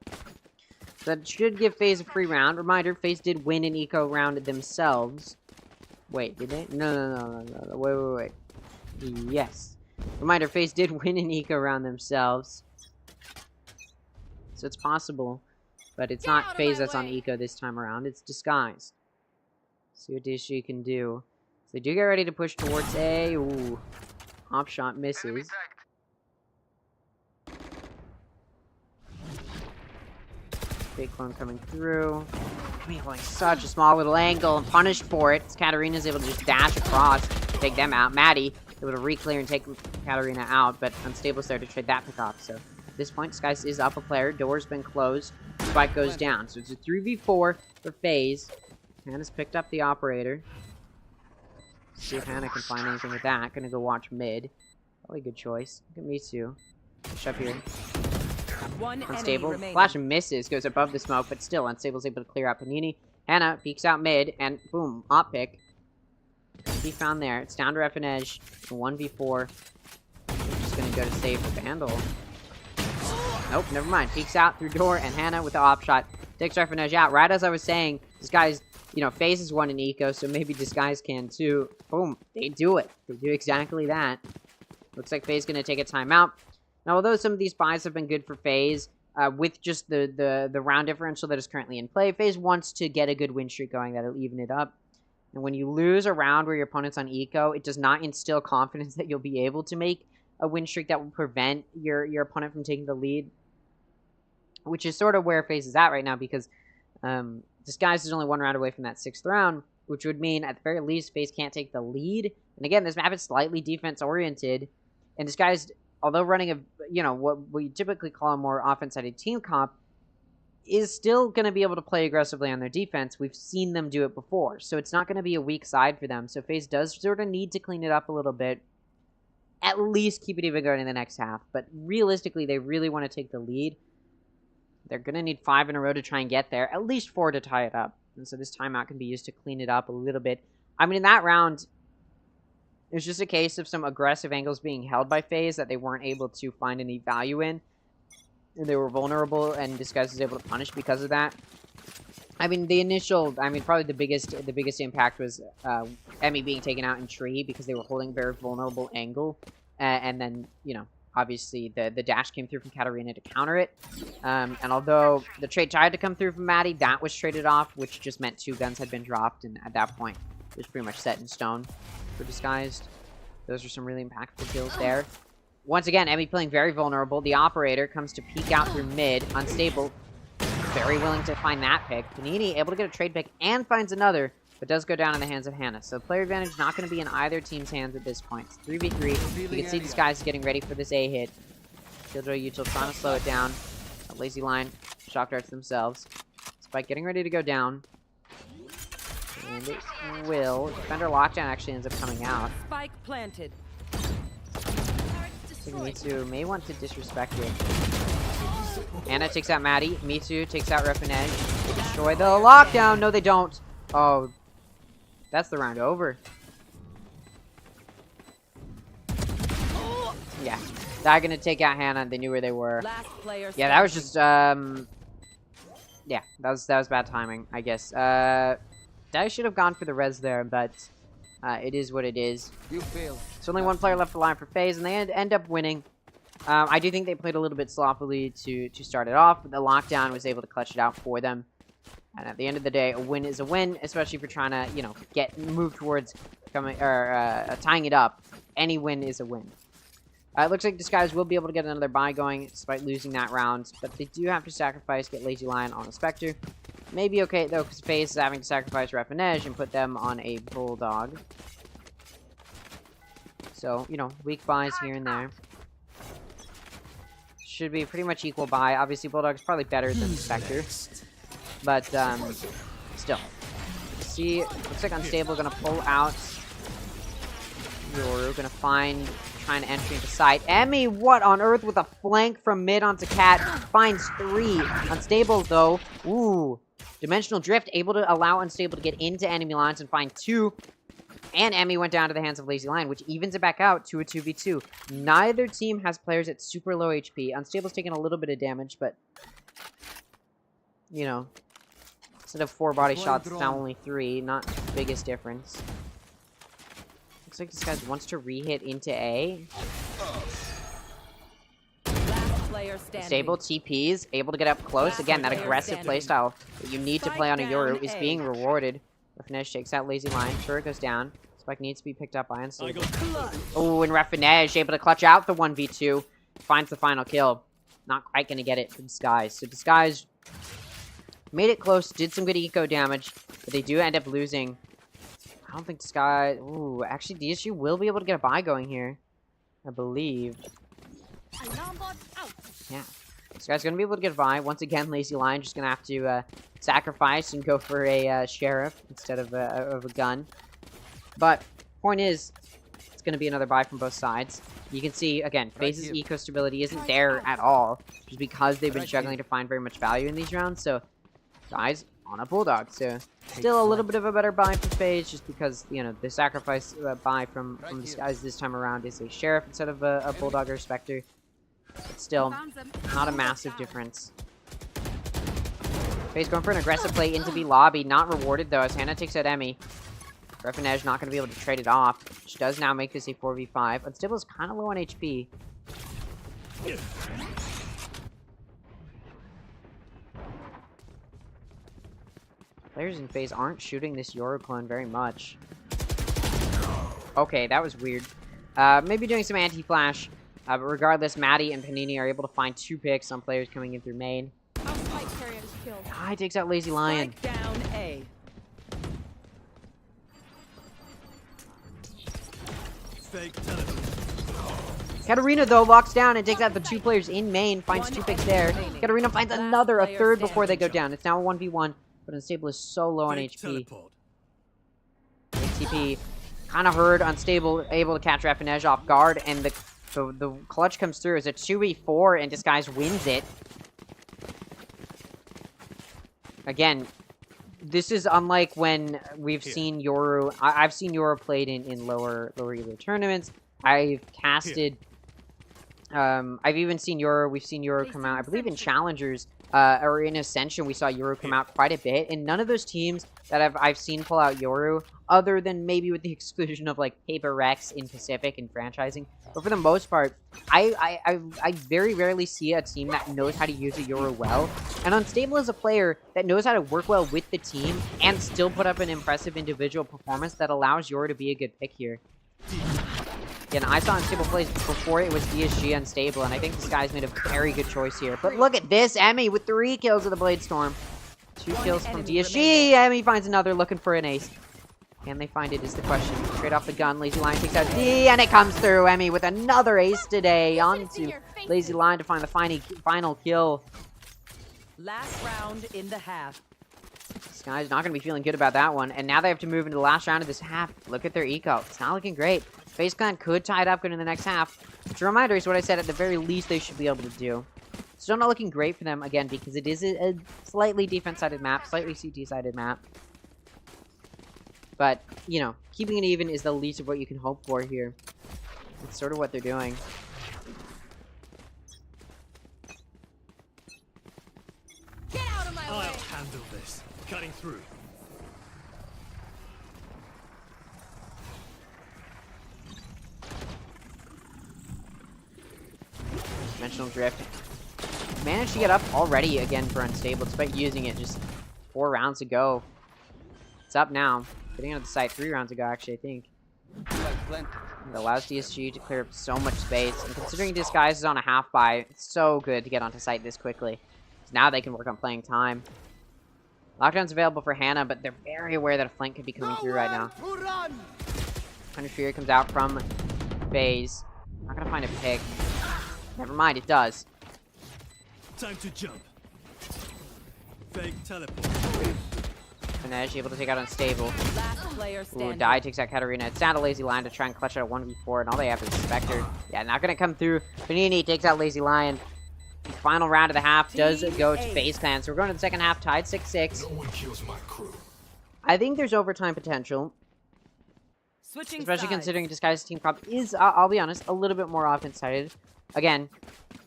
So that should give FaZe a free round. Reminder, FaZe did win an eco round themselves. Wait, did they? No. Wait. Yes. Reminder, FaZe did win an eco round themselves. So it's possible. But it's not FaZe that's on eco this time around. It's Disguised. See what DSG can do. So they do get ready to push towards A. Ooh. Op shot misses. Big clone coming through. I mean, like such a small little angle and punished for it. Katarina's able to just dash across, take them out. Maddie able to re-clear and take Katarina out, but Unstable's there to trade that pick off. So at this point, Disguise is up a player. Door's been closed. Spike goes down. So it's a 3v4 for FaZe. Hannah's picked up the operator. See if Hannah can find anything with that. Gonna go watch mid. Probably a good choice. Look at me too. Push up here. One Unstable. enemy remaining. Flash and misses. Goes above the smoke, but still Unstable's able to clear out Panini. Hannah peeks out mid, and boom, op pick. He found there. It's down to Ref and Edge. 1v4. We're just gonna go to save the Vandal. Nope, never mind. Peeks out through door, and Hannah with the op shot takes Ref and Edge out. Right as I was saying, Disguise, you know, FaZe is one in eco, so maybe Disguise can too. Boom, they do it. They do exactly that. Looks like FaZe gonna take a timeout. Now, although some of these buys have been good for FaZe, with just the round differential that is currently in play, FaZe wants to get a good win streak going that'll even it up. And when you lose a round where your opponent's on eco, it does not instill confidence that you'll be able to make a win streak that will prevent your opponent from taking the lead. Which is sort of where FaZe is at right now, because Disguise is only one round away from that 6th round, which would mean at the very least FaZe can't take the lead. And again, this map is slightly defense-oriented, and Disguise, although running a, you know, what we typically call a more offense-sided team comp, is still going to be able to play aggressively on their defense. We've seen them do it before, so it's not going to be a weak side for them. So FaZe does sort of need to clean it up a little bit, at least keep it even going in the next half. But realistically, they really want to take the lead. They're going to need 5 in a row to try and get there, at least 4 to tie it up. And so this timeout can be used to clean it up a little bit. I mean, in that round, it was just a case of some aggressive angles being held by FaZe that they weren't able to find any value in. And they were vulnerable, and Disguise was able to punish because of that. I mean, probably the biggest impact was Emmy being taken out in tree because they were holding a very vulnerable angle. And then, you know, obviously the dash came through from Katarina to counter it. And although the trade tried to come through from Maddie, that was traded off, which just meant 2 guns had been dropped. And at that point, it was pretty much set in stone for Disguised. Those are some really impactful kills there. Once again, Emmy playing very vulnerable. The operator comes to peek out through mid. Unstable. Very willing to find that pick. Panini able to get a trade pick and finds another, but does go down in the hands of Hannah. So player advantage not going to be in either team's hands at this point. It's 3v3. You can see Disguise getting ready for this A hit. Killjoy Util trying to slow it down. A lazy line. Shock darts themselves. Spike getting ready to go down. And it will. Defender lockdown actually ends up coming out. Spike planted. Mitsu may want to disrespect it. Anna takes out Maddie. Mitsu takes out Ref and Edge. They destroy the lockdown. No, they don't. Oh, that's the round over. Yeah, they're gonna take out Hannah. They knew where they were. Yeah, that was just yeah, that was bad timing, I guess. That should have gone for the res there, but it is what it is. You failed. There's only 1 player left alive for FaZe, and they end up winning. I do think they played a little bit sloppily to start it off, but the lockdown was able to clutch it out for them. And at the end of the day, a win is a win, especially if you're trying to, you know, move towards tying it up. Any win is a win. It looks like Disguise will be able to get another buy going despite losing that round, but they do have to sacrifice, get Lazy Lion on a Spectre. Maybe okay, though, because FaZe is having to sacrifice Ref and Edge and put them on a Bulldog. So, you know, weak buys here and there. Should be pretty much equal buy. Obviously, Bulldog is probably better than Spectre. But, still. See, looks like Unstable gonna pull out Yoru. Gonna trying to enter into site. Emmy, what on earth with a flank from mid onto Cat? Finds 3. Unstable, though. Ooh. Dimensional Drift, able to allow Unstable to get into enemy lines and find 2. And Emmy went down to the hands of Lazy Lion, which evens it back out to a 2v2. Neither team has players at super low HP. Unstable's taking a little bit of damage, but, you know, instead of 4 body shots, it's now only 3. Not the biggest difference. Looks like this guy wants to re-hit into A. Stable TPs, able to get up close. Again, that aggressive playstyle that you need to play on a Yoru is being rewarded. Raffinesh takes out Lazy Lion. Turret goes down. Spike needs to be picked up by Unstable. Oh, and Raffinesh able to clutch out the 1v2. Finds the final kill. Not quite going to get it from Disguise. So Disguise made it close, did some good eco damage, but they do end up losing. I don't think Disguise... Ooh, actually DSG will be able to get a buy going here, I believe. Yeah. This guy's gonna be able to get a buy. Once again, Lazy Lion just gonna have to sacrifice and go for a sheriff instead of a gun. But point is, it's going to be another buy from both sides. You can see, again, FaZe's eco stability isn't there at all, just because they've been struggling to find very much value in these rounds. So, guys, on a Bulldog. So, still a little bit of a better buy for FaZe, just because, you know, the sacrifice buy from the guys this time around is a Sheriff instead of a Bulldog or Spectre. But still, not a massive difference. FaZe going for an aggressive play into B lobby, not rewarded though, as Hannah takes out Emmy. Reffinage not going to be able to trade it off. She does now make this a 4v5. Unstable is kind of low on HP. Players in FaZe aren't shooting this Yoru clone very much. Okay, that was weird. Maybe doing some anti-flash. But regardless, Maddie and Panini are able to find 2 picks on players coming in through main. He takes out Lazy Lion. Down A. Katarina, though, locks down and takes out the 2 players in main, finds 2 picks there. Katarina finds another, a third before they go down. It's now a 1v1, but Unstable is so low on HP. ATP kind of hurt. Unstable, able to catch Reffinage off guard, and the clutch comes through as a 2v4, and Disguise wins it. Again, this is unlike when we've seen Yoru. I've seen Yoru played in lower elo tournaments. I've casted. I've even seen Yoru. We've seen Yoru come out. I believe in Challengers or in Ascension, we saw Yoru come out quite a bit. And none of those teams that I've seen pull out Yoru, other than maybe with the exclusion of like Paper Rex in Pacific and franchising. But for the most part, I very rarely see a team that knows how to use a Yoru well. And Unstable is a player that knows how to work well with the team and still put up an impressive individual performance that allows Yoru to be a good pick here. Again, I saw Unstable plays before it was DSG Unstable, and I think this guy's made a very good choice here. But look at this, Emmy with 3 kills of the Blade Storm. 2 kills from DSG. Emmy finds another, looking for an ace. Can they find it is the question. Straight off the gun, Lazy Lion takes out D, and it comes through. Emmy with another ace today. Onto Lazy Lion to find the final kill. Last round in the half. This guy's not going to be feeling good about that one. And now they have to move into the last round of this half. Look at their eco. It's not looking great. FaZe Clan could tie it up good in the next half. Which, a reminder, is what I said at the very least they should be able to do. Still not looking great for them, again, because it is a slightly defense-sided map, slightly CT-sided map. But, you know, keeping it even is the least of what you can hope for here. It's sort of what they're doing. Get out of my way! I'll handle this. Cutting through. Dimensional Drift. Managed to get up already again for Unstable, despite using it just 4 rounds ago. It's up now. Getting out of the site 3 rounds ago, actually, I think. It allows DSG to clear up so much space. And considering Disguise is on a half buy, it's so good to get onto site this quickly. So now they can work on playing time. Lockdown's available for Hannah, but they're very aware that a flank could be coming through right now. Punish Fury comes out from FaZe. Not gonna find a pick. Never mind, it does. Time to jump. Fake teleport. Finesse able to take out Unstable. Last player standing. Ooh, Die takes out Katarina. It's down to Lazy Lion to try and clutch out a 1v4, and all they have is Spectre. Yeah, not gonna come through. Panini takes out Lazy Lion. The final round of the half does go to FaZe Clan. So we're going to the second half, tied 6-6. No one kills my crew. I think there's overtime potential. Switching especially sides. considering Disguise's team prop is, I'll be honest, a little bit more offense-sided. Again,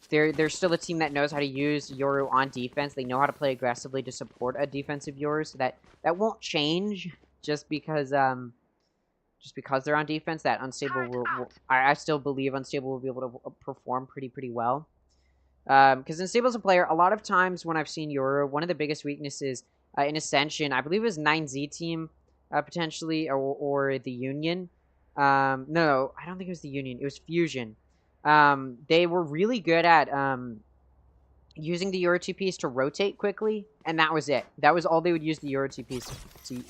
they're still a team that knows how to use Yoru on defense. They know how to play aggressively to support a defensive Yoru, so that won't change just because they're on defense. That Unstable will I still believe Unstable will be able to perform pretty well. Because Unstable's a player, a lot of times when I've seen Yoru, one of the biggest weaknesses in Ascension, I believe it was 9Z team, potentially, or the Union. No, I don't think it was the Union. It was Fusion. They were really good at using the Euro 2 piece to rotate quickly, and that was it. That was all they would use the Euro 2 piece to,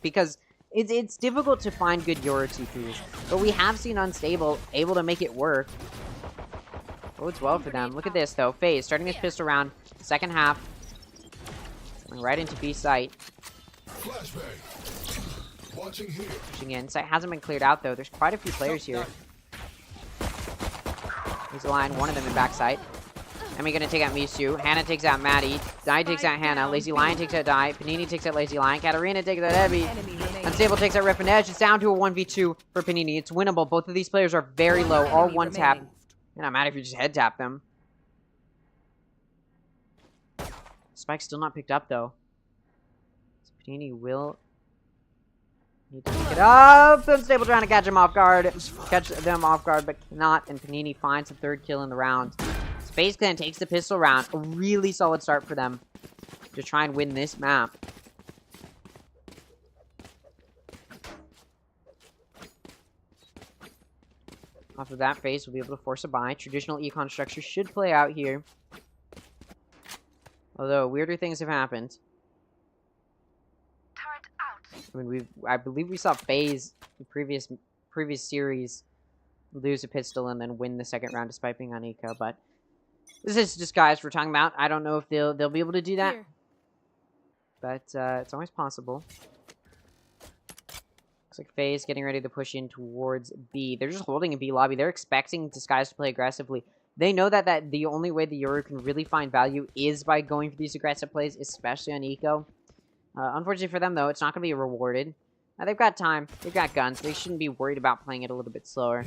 because it's difficult to find good Euro 2 piece. But we have seen Unstable able to make it work. Bodes well for them. Look at this, though. FaZe starting this pistol round. Second half. Going right into B site. Pushing in. Site hasn't been cleared out, though. There's quite a few players here. He's line, one of them in backside. Emmy gonna take out Misu. Hannah takes out Maddie. Dai takes out Hannah. Lazy Lion takes out Dai. Panini takes out Lazy Lion. Katarina takes out Evie. Unstable takes out Rip and Edge. It's down to a 1v2 for Panini. It's winnable. Both of these players are very low. All one tap. You're not mad if you just head tap them. Spike's still not picked up, though. So Panini will need to pick it up. Unstable trying to catch him off guard. Catch them off guard, but cannot. And Panini finds the 3rd kill in the round. FaZe Clan takes the pistol round. A really solid start for them to try and win this map. Off of that, FaZe will be able to force a buy. Traditional econ structure should play out here. Although, weirder things have happened. I mean, I believe we saw FaZe the previous series lose a pistol and then win the 2nd round despite being on eco, but this is disguise we're talking about. I don't know if they'll be able to do that. But it's always possible. Looks like FaZe getting ready to push in towards B. They're just holding a B lobby. They're expecting Disguise to play aggressively. They know that the only way the Yoru can really find value is by going for these aggressive plays, especially on eco. Unfortunately for them, though, it's not going to be rewarded. They've got time. They've got guns. They shouldn't be worried about playing it a little bit slower.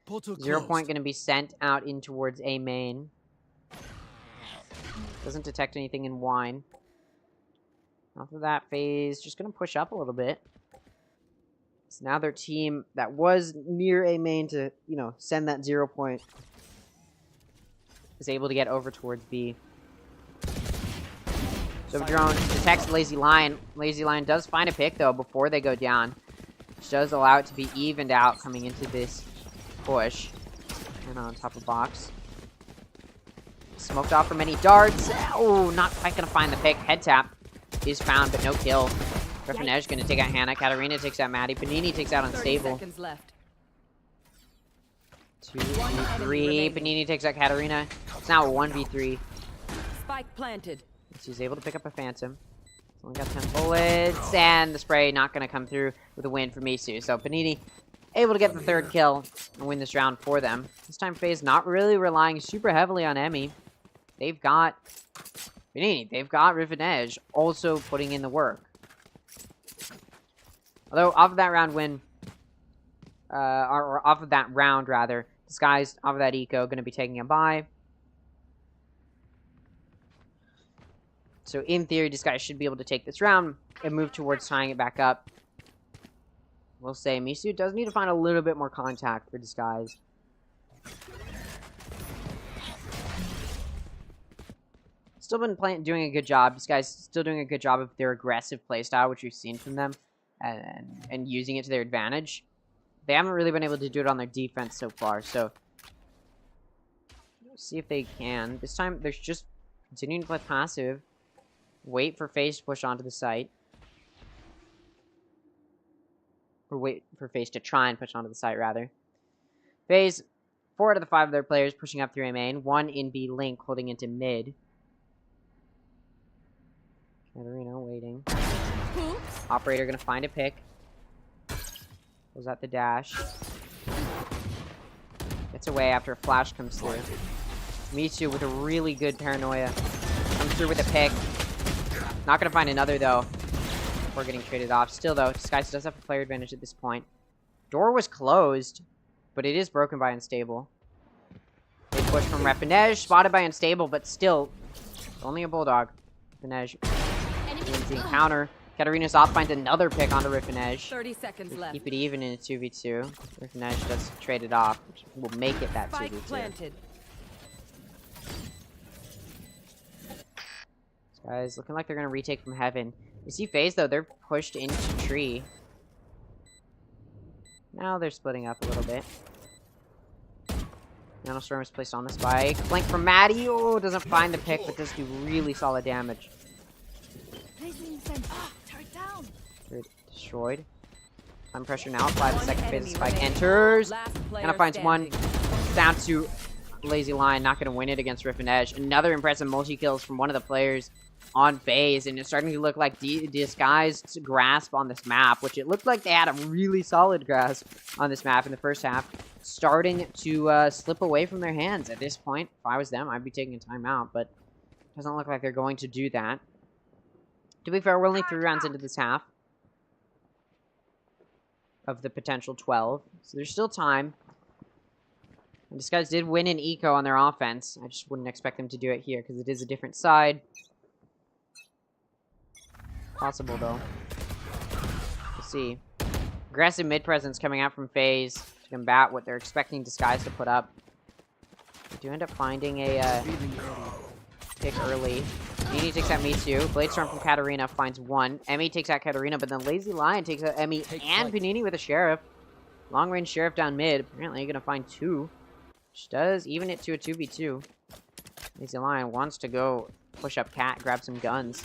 0 point going to be sent out in towards A main. Doesn't detect anything in wine. After that, FaZe just going to push up a little bit. So now their team that was near A main to, you know, send that 0 point is able to get over towards B. So Drone detects Lazy Lion. Lazy Lion does find a pick, though, before they go down. Which does allow it to be evened out coming into this push. And on top of box. Smoked off for many darts. Oh, not quite going to find the pick. Head tap is found, but no kill. Griffin Edge going to take out Hannah. Katarina takes out Maddie. Panini takes out Unstable. 30 seconds left. 2v3. Panini takes out Katarina. It's now a 1v3. Spike planted. She's able to pick up a Phantom. Only got 10 bullets, and the spray not going to come through with a win for Misu. So Panini able to get the 3rd kill and win this round for them. This time FaZe not really relying super heavily on Emmy. They've got Panini. They've got Riff and Edge also putting in the work. Although off of that round win, or off of that round rather, Disguise off of that eco going to be taking a buy. So in theory, Disguise should be able to take this round and move towards tying it back up. We'll say Misu does need to find a little bit more contact for Disguise. Still been doing a good job. Disguise still doing a good job of their aggressive playstyle, which we've seen from them, and using it to their advantage. They haven't really been able to do it on their defense so far, so we'll see if they can. This time, they're just continuing to play passive. Wait for FaZe to push onto the site. Or wait for FaZe to try and push onto the site, rather. FaZe, 4 out of the 5 of their players pushing up through A main. 1 in B Link holding into mid. Katarina waiting. Operator gonna find a pick. Goes out the dash. Gets away after a flash comes through. Misu with a really good paranoia. Comes through with a pick. Not gonna find another, though, before getting traded off. Still, though, Disguise does have a player advantage at this point. Door was closed, but it is broken by Unstable. Big push from Refinej, spotted by Unstable, but still, only a Bulldog. Refinej wins the encounter. Katarina's off finds another pick onto Refinej. 30 seconds left. Keep it even in a 2v2. Refinej does trade it off, which will make it that 2v2. Planted. Guys, looking like they're going to retake from heaven. You see FaZe, though, they're pushed into tree. Now they're splitting up a little bit. Nanostorm is placed on the spike. Flank from Maddie. Oh, doesn't find the pick, but does do really solid damage. They're destroyed. Time pressure now applied. The second phase of spike enters. And it finds one. Down to Lazy Lion. Not going to win it against Riff and Edge. Another impressive multi-kills from one of the players. on FaZe, and it's starting to look like Disguised's grasp on this map, which it looked like they had a really solid grasp on this map in the first half, starting to slip away from their hands at this point. If I was them, I'd be taking a timeout, but it doesn't look like they're going to do that. To be fair, we're only 3 rounds into this half of the potential 12, so there's still time. And these guys did win an eco on their offense. I just wouldn't expect them to do it here, because it is a different side. Possible, though. We'll see. Aggressive mid-presence coming out from FaZe to combat what they're expecting Disguise to put up. They do end up finding a pick early. Nini takes out Mitsu. Bladestorm from Katarina finds one. Emmy takes out Katarina, but then Lazy Lion takes out Emmy and Panini with a Sheriff. Long-range Sheriff down mid. Apparently, you're going to find 2. Which does even it to a 2v2. Lazy Lion wants to go push up Cat, grab some guns.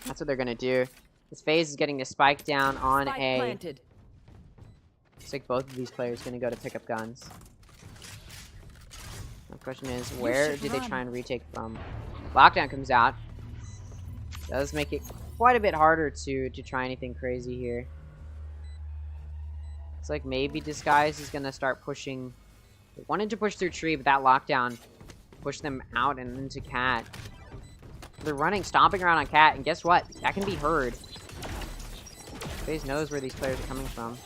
That's what they're going to do. This FaZe is getting the spike down on A. Planted. Looks like both of these players are going to go to pick up guns. The question is, where did they try and retake from? Lockdown comes out. Does make it quite a bit harder to try anything crazy here. It's like maybe Disguise is going to start pushing. They wanted to push through tree, but that lockdown pushed them out and into Cat. They're running, stomping around on Cat, and guess what? That can be heard. FaZe knows where these players are coming from.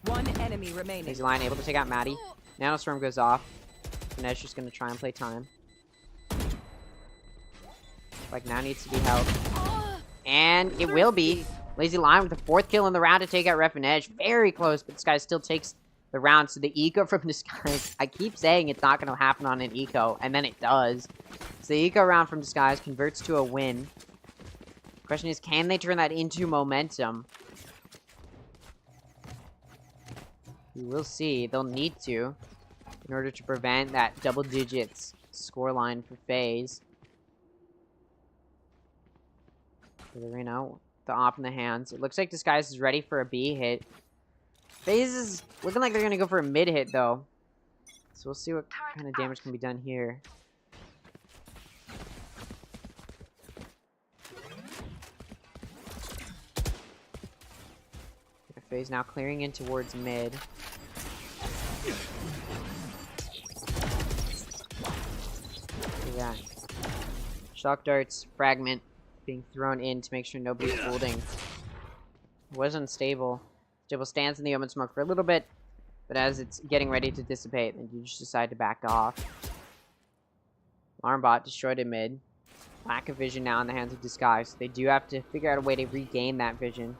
One enemy remaining. Lazy Lion able to take out Maddie. Nanostorm goes off. Finesse just gonna try and play time. Like now needs to be held. And it will be. Lazy Lion with the 4th kill in the round to take out Ref and Edge. Very close, but this guy still takes the round. So the eco from Disguise, I keep saying it's not gonna happen on an eco, and then it does. So the eco round from Disguise converts to a win. Question is, can they turn that into momentum? We will see. They'll need to in order to prevent that double digits scoreline for FaZe. You know, the op in the hands. It looks like Disguise is ready for a B hit. FaZe is looking like they're going to go for a mid hit, though. So we'll see what kind of damage can be done here. FaZe now clearing in towards mid. Yeah. Shock darts, fragment being thrown in to make sure nobody's holding. It was unstable. Stable stands in the open smoke for a little bit, but as it's getting ready to dissipate, then you just decide to back off. Alarm bot destroyed in mid. Lack of vision now in the hands of Disguise. They do have to figure out a way to regain that vision.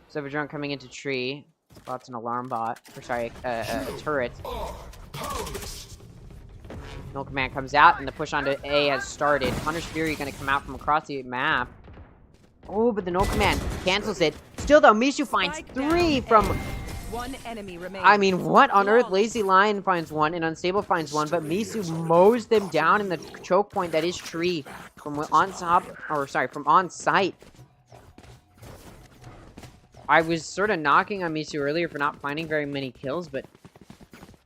So drone coming into tree. Spots an alarm bot. Or sorry, a turret. No command comes out, and the push onto A has started. Hunter's Fury gonna come out from across the map. Oh, but the no command cancels it. Still though, Mishu finds 3 from. One enemy remaining. I mean, what on earth? Lazy Lion finds 1 and Unstable finds 1, but Misu mows them down in the choke point that is tree from on top, or sorry, from on site. I was sort of knocking on Misu earlier for not finding very many kills, but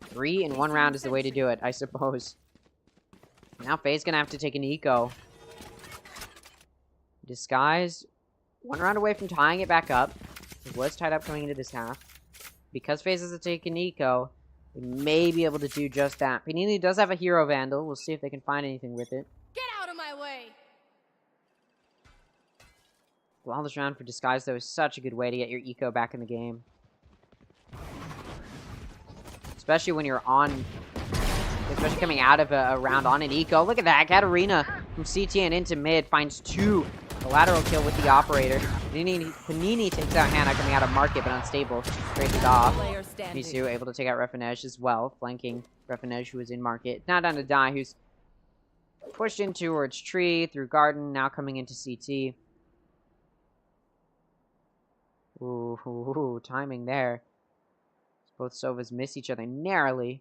3 in 1 round is the way to do it, I suppose. Now FaZe gonna have to take an eco. Disguise, 1 round away from tying it back up. It was tied up coming into this half. Because FaZe has to take an eco, they may be able to do just that. Panini does have a Hero Vandal. We'll see if they can find anything with it. Get out of my way! Flawless round for Disguise, though, is such a good way to get your eco back in the game. Especially when you're on... Especially coming out of a round on an eco. Look at that! Katarina from CT and into mid finds 2. The lateral kill with the operator. Panini takes out Hannah coming out of market, but unstable. Breaks it off. Misu able to take out Refinej as well, flanking Refinej, who is in market. Now down to Die, who's pushed in towards tree through garden, now coming into CT. Ooh, timing there. Both Sovas miss each other narrowly.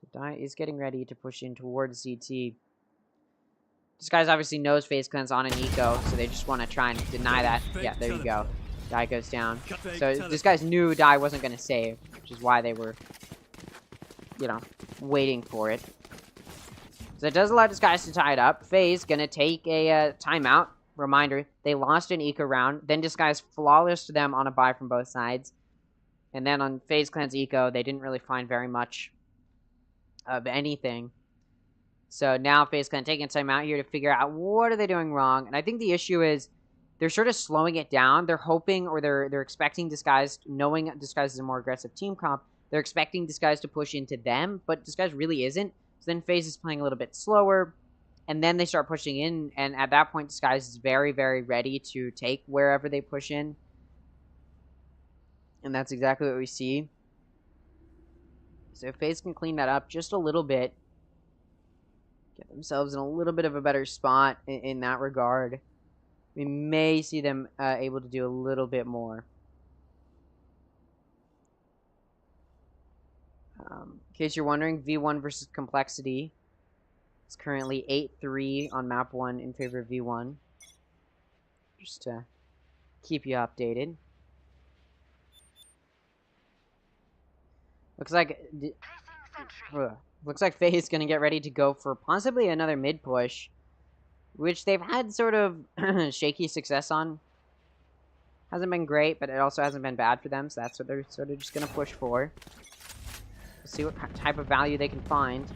So Die is getting ready to push in towards CT. This guy obviously knows FaZe Clan's on an eco, so they just want to try and deny that. Yeah, there you go. Die goes down. So this guys knew Die wasn't going to save, which is why they were, you know, waiting for it. So it does allow Disguise to tie it up. FaZe gonna take a timeout. Reminder, they lost an eco round. Then Disguise flawless to them on a buy from both sides. And then on FaZe Clan's eco, they didn't really find very much of anything. So now FaZe Clan taking time out here to figure out what are they doing wrong. And I think the issue is they're sort of slowing it down. They're hoping, or they're expecting Disguise, knowing Disguise is a more aggressive team comp, they're expecting Disguise to push into them, but Disguise really isn't. So then FaZe is playing a little bit slower, and then they start pushing in, and at that point, Disguise is very, very ready to take wherever they push in. And that's exactly what we see. So if FaZe can clean that up just a little bit, get themselves in a little bit of a better spot in that regard, we may see them able to do a little bit more. In case you're wondering, V1 versus Complexity is currently 8-3 on map 1 in favor of V1. Just to keep you updated. Looks like FaZe is going to get ready to go for possibly another mid push, which they've had sort of shaky success on. Hasn't been great, but it also hasn't been bad for them, so that's what they're sort of just going to push for. See what type of value they can find.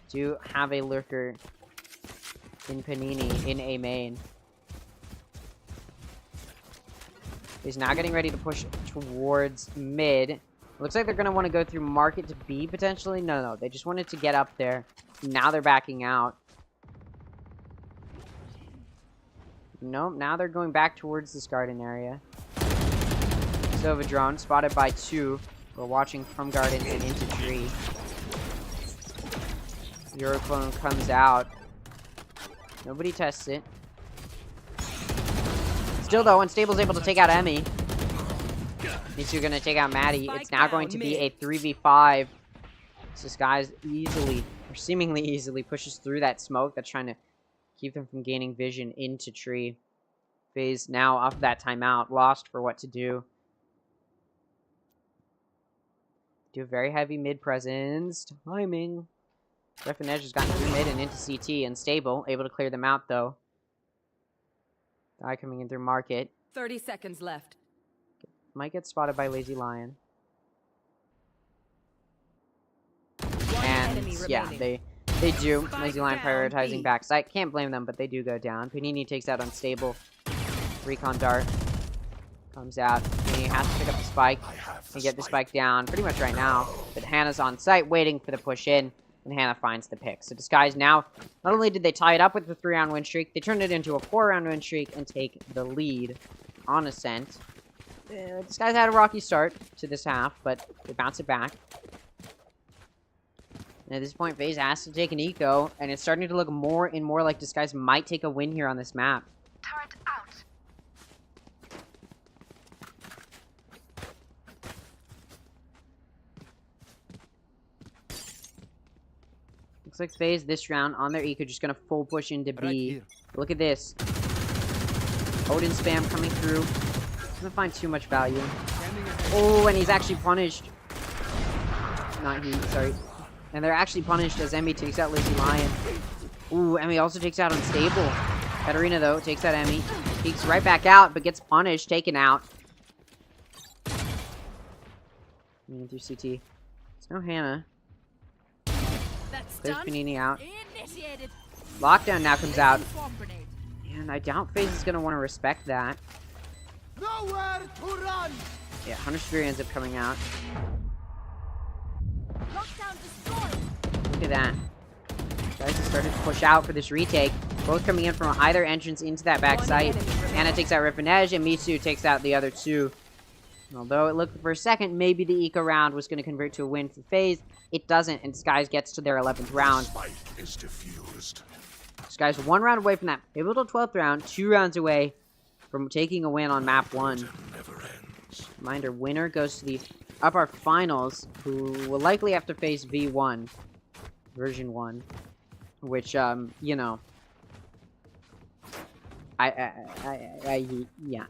Do have a lurker in Panini in A main. He's now getting ready to push towards mid. Looks like they're going to want to go through market to B potentially. No, they just wanted to get up there. Now they're backing out. Nope, now they're going back towards this garden area. Sova drone spotted by 2. We're watching from garden and into tree. Euroclone comes out. Nobody tests it. Still though, Unstable's able to take out Emmy. These two are going to take out Maddie. It's now going to be a 3v5. So this guy's easily, or seemingly easily, pushes through that smoke that's trying to keep them from gaining vision into tree. FaZe now off that timeout, lost for what to do. Do a very heavy mid presence. Timing. Refinege has gotten through mid and into CT. Unstable. Able to clear them out, though. Guy coming in through market. 30 seconds left. Might get spotted by Lazy Lion. And, yeah, they do. Lazy Lion prioritizing backside. Can't blame them, but they do go down. Panini takes out Unstable. Recon Dart. Comes out. Panini has to pick up the spike and get the spike down pretty much right now. But Hannah's on site waiting for the push in, and Hannah finds the pick. So Disguise now, not only did they tie it up with the 3-round win streak, they turned it into a 4-round win streak and take the lead on Ascent. Disguise had a rocky start to this half, but they bounce it back. And at this point, FaZe has to take an eco, and it's starting to look more and more like Disguise might take a win here on this map. Turret out. Looks like FaZe this round on their eco just gonna full push into B. Look at this. Odin spam coming through. Doesn't find too much value. Oh, and he's actually punished. Not he, sorry. And they're actually punished as Emmy takes out Lazy Lion. Ooh, Emmy also takes out Unstable. Katarina, though, takes out Emmy. Peeks right back out, but gets punished, taken out. Through CT. There's no Hannah. There's Panini out. Lockdown now comes out. And I doubt FaZe is going to want to respect that. Nowhere to run. Yeah, Hunter Spear ends up coming out. Look at that. Guys have started to push out for this retake. Both coming in from either entrance into that back site. Anna takes out Rifinege, and Mitsu takes out the other 2. Although it looked for a second, maybe the eco round was going to convert to a win for FaZe. It doesn't, and Disguise gets to their 11th round. Is diffused. Disguise 1 round away from that pivotal 12th round, 2 rounds away from taking a win on map 1. Reminder, winner goes to the upper finals, who will likely have to face V1, version 1, which, you know, yeah,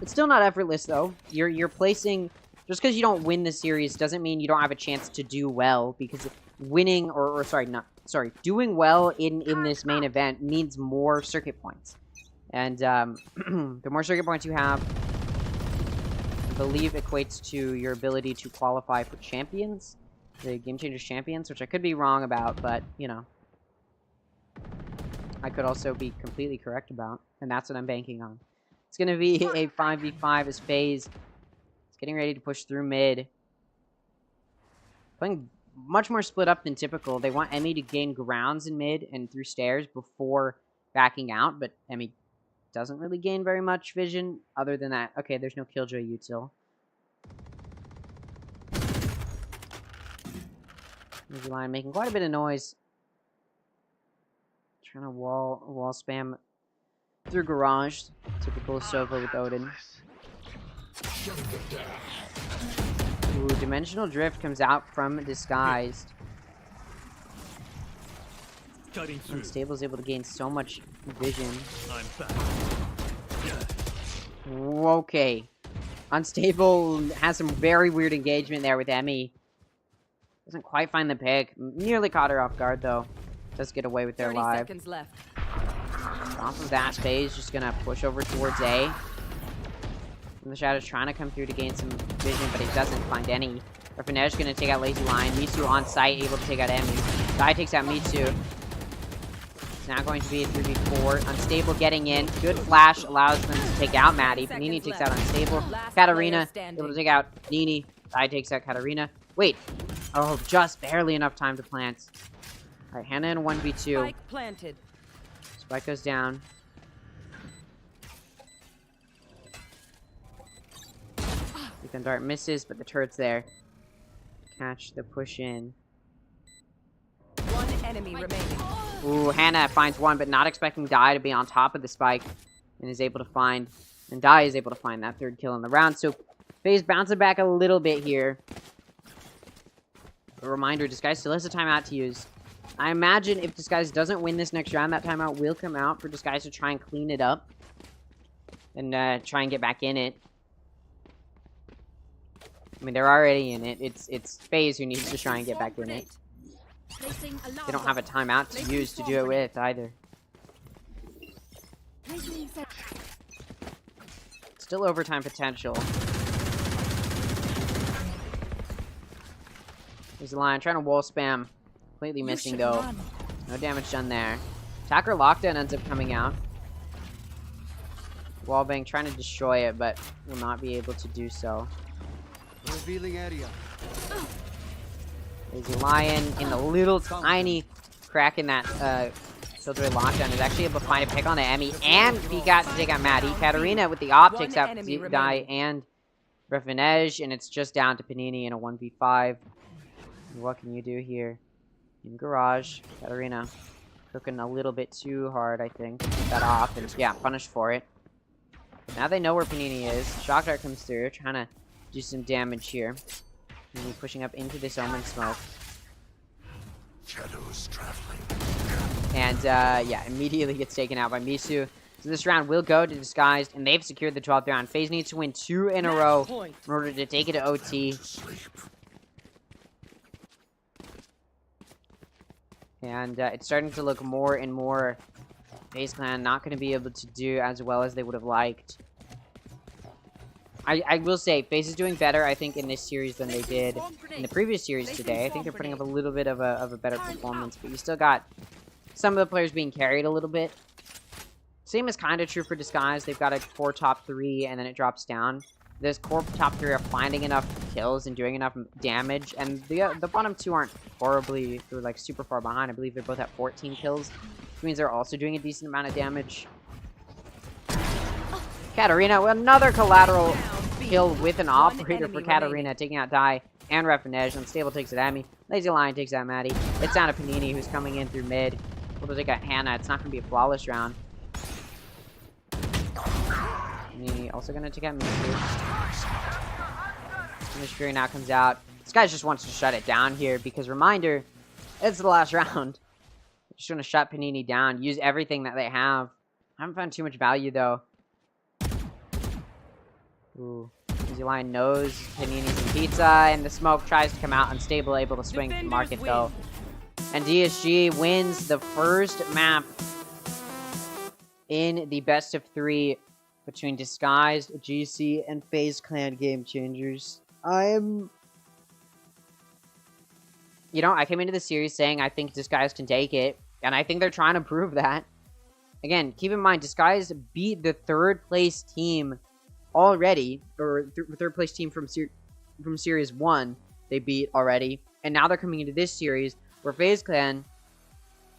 it's still not effortless though. You're placing Just because you don't win the series doesn't mean you don't have a chance to do well, because winning, doing well in this main event means more circuit points. And the more circuit points you have, I believe equates to your ability to qualify for champions, the Game Changers champions, which I could be wrong about, but, you know, I could also be completely correct about, and that's what I'm banking on. It's going to be a 5v5 as FaZe. It's getting ready to push through mid. Playing much more split up than typical. They want Emmy to gain grounds in mid and through stairs before backing out, but Emmy doesn't really gain very much vision other than that. Okay, there's no Killjoy util. Easy line making quite a bit of noise. Trying to wall spam through garage. Typical Sova with Odin. Ooh, Dimensional Drift comes out from Disguised. Unstable is able to gain so much vision. Okay. Unstable has some very weird engagement there with Emmy. Doesn't quite find the pick. Nearly caught her off guard, though. Does get away with their 30 live. seconds left. Off of that, FaZe just gonna push over towards A. And the Shadow's trying to come through to gain some vision, but he doesn't find any. Rafinesh gonna take out Lazy Lion. Mitsu on site, able to take out Emmy. Guy takes out Mitsu. It's now going to be a 3v4. Unstable getting in. Good flash allows them to take out Maddie. Panini takes out Unstable. Katarina able to take out Nini. Guy takes out Katarina. Wait. Oh, just barely enough time to plant. Alright, Hannah in 1v2. Spike planted. Spike goes down. Beacon Dart misses, but the turret's there. Catch the push in. One enemy remaining. Ooh, Hannah finds one, but not expecting Dai to be on top of the spike. And is able to find... And Dai is able to find that third kill in the round. So, FaZe bouncing back a little bit here. A reminder, Disguise still has a timeout to use. I imagine if Disguise doesn't win this next round, that timeout will come out for Disguise to try and clean it up. And try and get back in it. I mean, they're already in it. It's FaZe who needs to try and get back in it. They don't have a timeout to use to do it with, either. Still overtime potential. There's a Lion trying to wall spam. Completely missing, though. No damage done there. Attacker lockdown ends up coming out. Wallbang trying to destroy it, but will not be able to do so. Revealing area. Lazy Lion in a little tiny crack in that Killjoy lockdown is actually able to find a pick on the Emmy, and he got to take out Maddie. Katarina with the op takes out Dai and Rafinej, and it's just down to Panini in a 1v5. What can you do here? In garage, Katarina cooking a little bit too hard, I think. That off, and yeah, punished for it. Now they know where Panini is. Shock Dart comes through, trying to do some damage here. Panini pushing up into this Omen smoke. Shadows traveling. And yeah, immediately gets taken out by Misu. So this round will go to Disguised, and they've secured the 12th round. FaZe needs to win 2 in a row in order to take it to OT. And it's starting to look more and more FaZe Clan not going to be able to do as well as they would have liked. I will say, FaZe is doing better, I think, in this series than they did in the previous series today. I think they're putting up a little bit of a better performance, but you still got some of the players being carried a little bit. Same is kind of true for Disguise. They've got a core top 3, and then it drops down. This core top 3 are finding enough kills and doing enough damage, and the bottom 2 aren't horribly, they're like super far behind. I believe they're both at 14 kills, which means they're also doing a decent amount of damage. Katarina, another collateral kill with an operator for Katarina, taking out Dai and Rafinej. Unstable takes it at me. Lazy Lion takes out Maddie. It's down to Panini, who's coming in through mid. Able to take out Hannah. It's not going to be a flawless round. Panini also going to take out Mitsu. Finish Fury now comes out. This guy just wants to shut it down here because, reminder, it's the last round. Just going to shut Panini down. Use everything that they have. I haven't found too much value, though. Ooh. Crazy Lion knows paninis and pizza, and the smoke tries to come out unstable, able to swing to market though. And DSG wins the first map in the best of 3 between Disguised, GC, and FaZe Clan Game Changers. You know, I came into the series saying I think Disguised can take it, and I think they're trying to prove that. Again, keep in mind, Disguised beat the 3rd place team already, or 3rd place team from Series 1 they beat already, and now they're coming into this series where FaZe Clan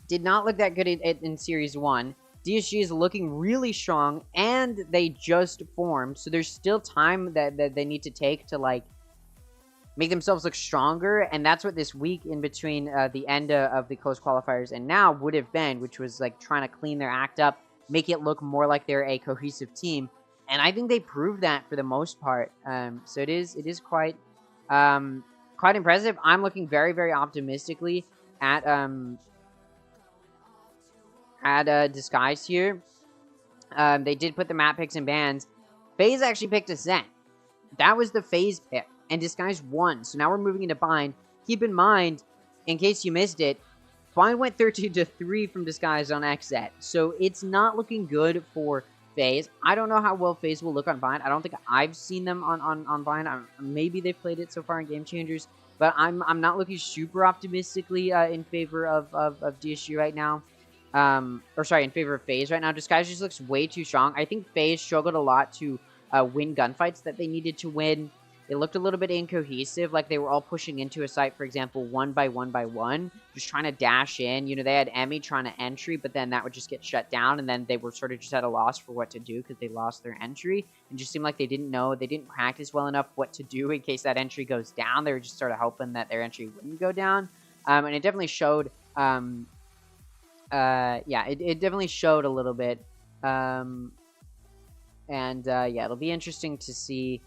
did not look that good in Series 1. DSG is looking really strong, and they just formed, so there's still time that they need to take to, like, make themselves look stronger, and that's what this week in between the end of the close qualifiers and now would have been, which was, like, trying to clean their act up, make it look more like they're a cohesive team, and I think they proved that for the most part. So it is quite impressive. I'm looking very, very optimistically at Disguise here. They did put the map picks and bans. FaZe actually picked Ascent. That was the FaZe pick, and Disguise won. So now we're moving into Bind. Keep in mind, in case you missed it, Bind went 13-3 from Disguise on XZ. So it's not looking good for FaZe. I don't know how well FaZe will look on Bind. I don't think I've seen them on Bind. Maybe they've played it so far in Game Changers, but I'm not looking super optimistically in favor of DSG right now. Or sorry, in favor of FaZe right now. Disguise just looks way too strong. I think FaZe struggled a lot to win gunfights that they needed to win. It looked a little bit incohesive, like they were all pushing into a site, for example, one by one, just trying to dash in. You know, they had Emmy trying to entry, but then that would just get shut down, and then they were sort of just at a loss for what to do because they lost their entry, and just seemed like they didn't practice well enough what to do in case that entry goes down. They were just sort of hoping that their entry wouldn't go down, and it definitely showed. Yeah, it definitely showed a little bit, yeah, it'll be interesting to see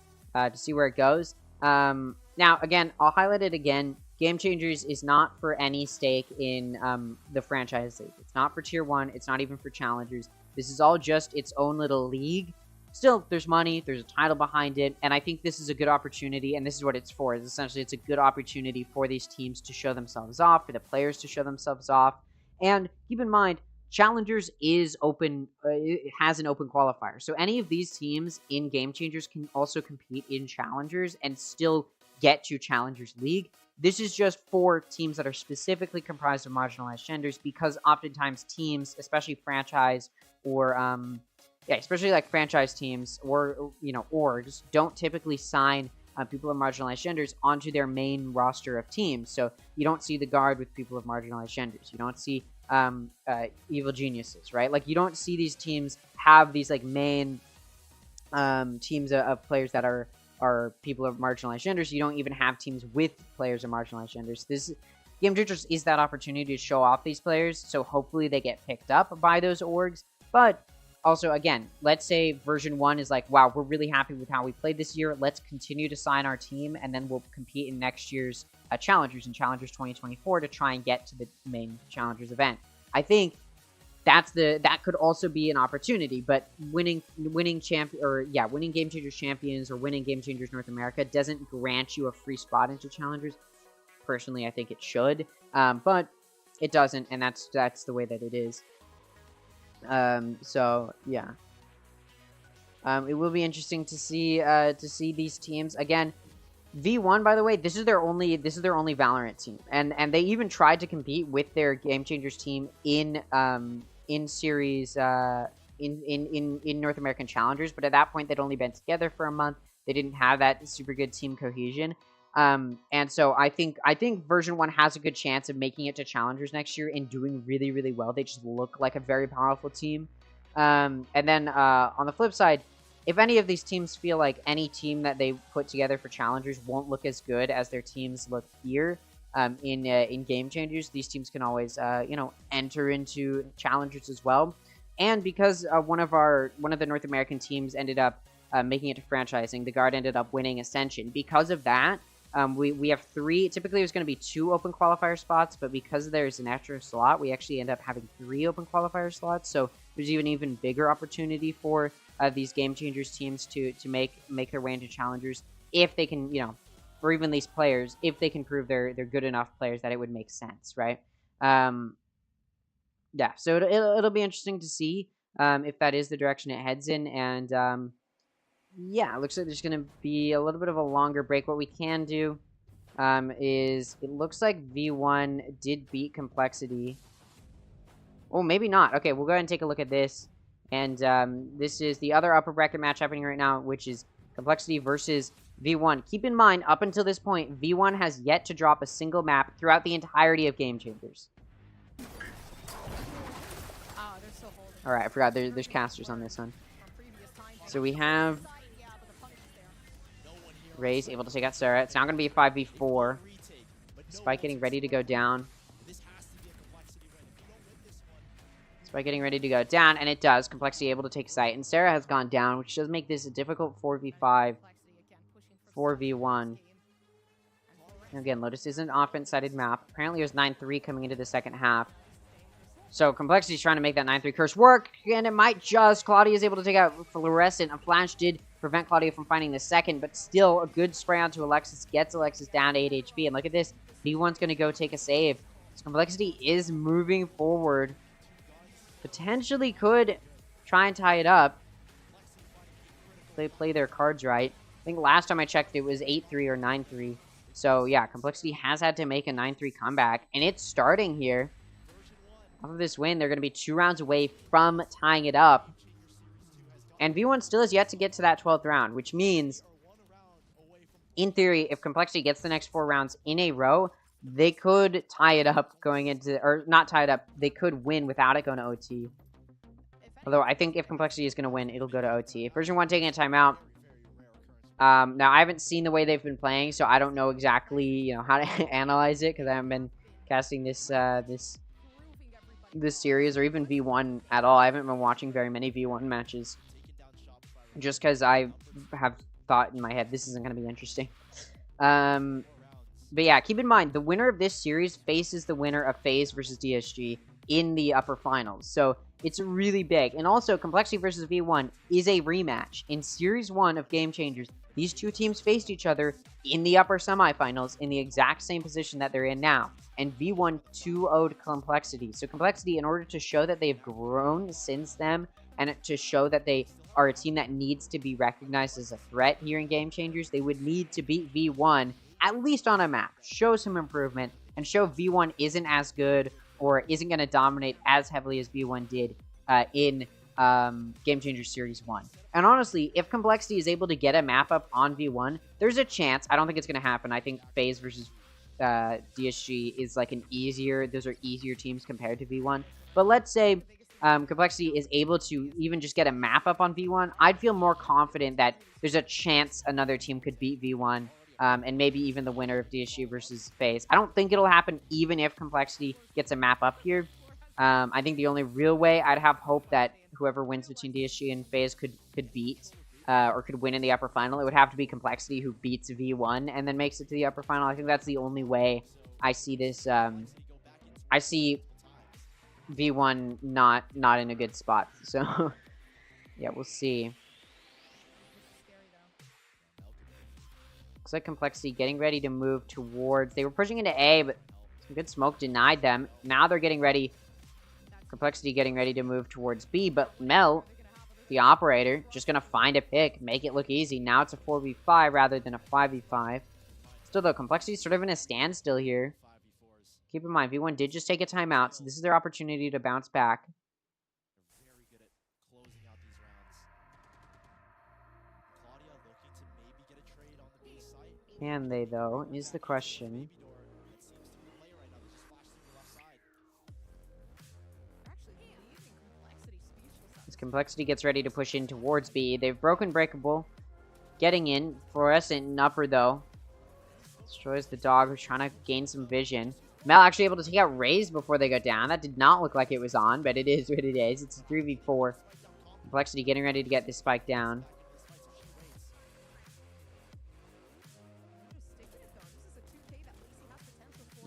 where it goes. Now, again, I'll highlight it again. Game Changers is not for any stake in the franchise league. It's not for Tier 1. It's not even for Challengers. This is all just its own little league. Still, there's money. There's a title behind it. And I think this is a good opportunity, and this is what it's for. Essentially, it's a good opportunity for these teams to show themselves off, for the players to show themselves off. And keep in mind, Challengers is open, it has an open qualifier. So any of these teams in Game Changers can also compete in Challengers and still get to Challengers League. This is just for teams that are specifically comprised of marginalized genders, because oftentimes teams, especially franchise or, yeah, especially like franchise teams or, you know, orgs, don't typically sign people of marginalized genders onto their main roster of teams. So you don't see the guard with people of marginalized genders. You don't see evil geniuses, right? Like, you don't see these teams have these like main teams of players that are people of marginalized genders. You don't even have teams with players of marginalized genders. This Game Changers is that opportunity to show off these players, so hopefully they get picked up by those orgs. But also, again, let's say version 1 is like, wow, we're really happy with how we played this year. Let's continue to sign our team, and then we'll compete in next year's Challengers and Challengers 2024 to try and get to the main Challengers event. I think that could also be an opportunity, but winning Game Changers Champions or winning Game Changers North America doesn't grant you a free spot into Challengers. Personally, I think it should, but it doesn't, and that's the way that it is. So yeah, it will be interesting to see these teams again. V1, by the way, this is their only Valorant team, and they even tried to compete with their Game Changers team in series in North American Challengers, but at that point they'd only been together for a month. They didn't have that super good team cohesion, and so I think version 1 has a good chance of making it to Challengers next year and doing really, really well. They just look like a very powerful team. And then on the flip side, if any of these teams feel like any team that they put together for Challengers won't look as good as their teams look here in Game Changers, these teams can always enter into Challengers as well. And because one of the North American teams ended up making it to franchising, the Guard ended up winning Ascension. Because of that, we have 3. Typically, there's going to be 2 open qualifier spots, but because there's an extra slot, we actually end up having 3 open qualifier slots. So there's even bigger opportunity for these Game Changers teams to make their way into challengers if they can, or even these players, if they can prove they're good enough players that it would make sense, right? Yeah, so it'll be interesting to see if that is the direction it heads in, and yeah, it looks like there's going to be a little bit of a longer break. What we can do is it looks like V1 did beat Complexity. Oh, maybe not. Okay, we'll go ahead and take a look at this. And this is the other upper bracket match happening right now, which is Complexity versus V1. Keep in mind, up until this point, V1 has yet to drop a single map throughout the entirety of Game Changers. Alright, I forgot there's casters on this one. So we have Ray's able to take out Sarah. It's now going to be a 5v4. Spike getting ready to go down. Spike getting ready to go down, and it does. Complexity able to take site, and Sarah has gone down, which does make this a difficult 4v5, 4v1. And again, Lotus is an offense-sided map. Apparently, there's 9-3 coming into the second half. So Complexity's trying to make that 9-3 curse work, and it might just. Claudia is able to take out Fluorescent. A flash did prevent Claudia from finding the second, but still a good spray onto Alexis. Gets Alexis down to 8 HP, and look at this. V1's going to go take a save. So Complexity is moving forward. Potentially could try and tie it up. They play their cards right. I think last time I checked it was 8-3 or 9-3. So yeah, Complexity has had to make a 9-3 comeback, and it's starting here. Off of this win, they're going to be 2 rounds away from tying it up. And V1 still has yet to get to that 12th round, which means, in theory, if Complexity gets the next 4 rounds in a row, they could tie it up going into, or not tie it up, they could win without it going to OT. Although I think if Complexity is going to win, it'll go to OT. Version 1 taking a timeout. Now, I haven't seen the way they've been playing, so I don't know exactly, how to analyze it, because I haven't been casting this series, or even V1 at all. I haven't been watching very many V1 matches, just because I have thought in my head this isn't going to be interesting. But yeah, keep in mind, the winner of this series faces the winner of FAZE versus DSG in the upper finals. So it's really big. And also, Complexity versus V1 is a rematch. In Series 1 of Game Changers, these two teams faced each other in the upper semifinals in the exact same position that they're in now. And V1 2-0'd Complexity. So Complexity, in order to show that they've grown since then, and to show that they are a team that needs to be recognized as a threat here in Game Changers, they would need to beat V1 at least on a map, show some improvement, and show V1 isn't as good or isn't going to dominate as heavily as V1 did in Game Changers Series 1. And honestly, if Complexity is able to get a map up on V1, there's a chance. I don't think it's going to happen. I think FAZE versus DSG is like those are easier teams compared to V1. But let's say Complexity is able to even just get a map up on V1, I'd feel more confident that there's a chance another team could beat V1. And maybe even the winner of DSG versus FAZE. I don't think it'll happen even if Complexity gets a map up here. I think the only real way I'd have hope that whoever wins between DSG and FAZE could beat or could win in the upper final, it would have to be Complexity who beats V1 and then makes it to the upper final. I think that's the only way I see this. I see V1 not in a good spot. So, yeah, we'll see. Looks like Complexity getting ready to move towards. They were pushing into A, but some good smoke denied them. Now they're getting ready. Complexity getting ready to move towards B, but Mel, the operator, just going to find a pick, make it look easy. Now it's a 4v5 rather than a 5v5. Still, though, Complexity sort of in a standstill here. Keep in mind, V1 did just take a timeout, so this is their opportunity to bounce back. Can they, though, is the question. As Complexity gets ready to push in towards B, they've broken Breakable. Getting in. Fluorescent and upper, though. Destroys the dog, who's trying to gain some vision. Mel actually able to take out Raze before they go down. That did not look like it was on, but it is what it is. It's a 3v4. Complexity getting ready to get this spike down.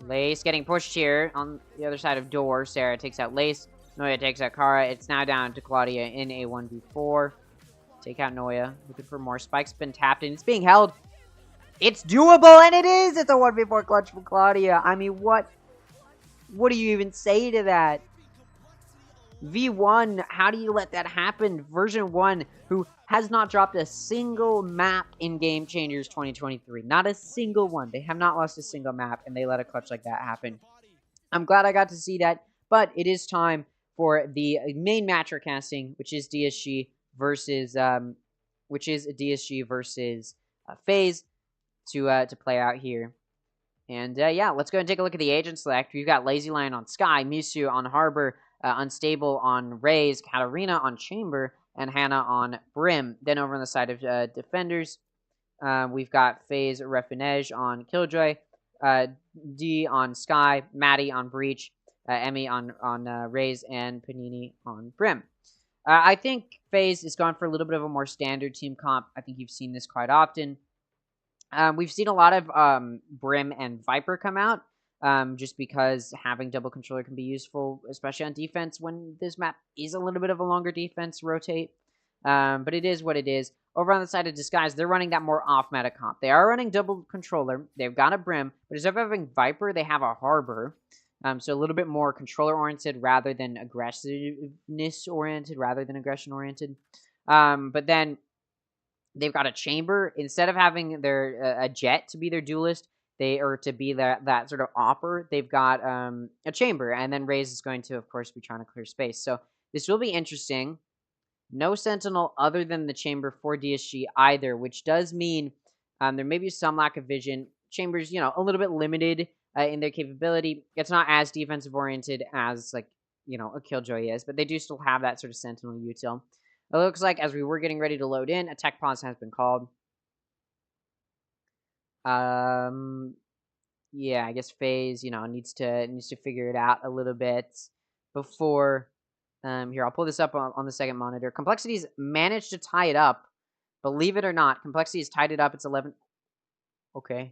Lace getting pushed here on the other side of door. Sarah takes out Lace. Noya takes out Kara. It's now down to Claudia in a 1v4. Take out Noya. Looking for more. Spike's been tapped and it's being held. It's doable, and it is! It's a 1v4 clutch from Claudia. I mean, what do you even say to that? V1, how do you let that happen? Version 1, who has not dropped a single map in Game Changers 2023. Not a single one. They have not lost a single map, and they let a clutch like that happen. I'm glad I got to see that, but it is time for the main match we're casting, which is DSG versus FaZe to play out here. And yeah, let's go and take a look at the agent select. We've got Lazy Lion on Sky, Misu on Harbor, Unstable on Raze, Katarina on Chamber, and Hannah on Brim. Then over on the side of Defenders, we've got FaZe Refinej on Killjoy, D on Sky, Maddie on Breach, Emmy on Raze, and Panini on Brim. I think FaZe is gone for a little bit of a more standard team comp. I think you've seen this quite often. We've seen a lot of Brim and Viper come out, just because having double controller can be useful, especially on defense when this map is a little bit of a longer defense rotate. But it is what it is. Over on the side of Disguise, they're running that more off-meta comp. They are running double controller. They've got a Brim, but instead of having Viper, they have a Harbor. So a little bit more controller-oriented rather than aggressiveness-oriented rather than aggression-oriented. But then they've got a Chamber. Instead of having their a Jet to be their duelist, to be that sort of opper, they've got a Chamber. And then Raze is going to, of course, be trying to clear space. So this will be interesting. No Sentinel other than the Chamber for DSG either, which does mean there may be some lack of vision. Chamber's, a little bit limited in their capability. It's not as defensive-oriented as, a Killjoy is, but they do still have that sort of Sentinel util. It looks like as we were getting ready to load in, a tech pause has been called. Yeah, I guess FaZe, needs to figure it out a little bit before. Here, I'll pull this up on the second monitor. Complexity's managed to tie it up. Believe it or not, Complexity has tied it up. It's 11. Okay.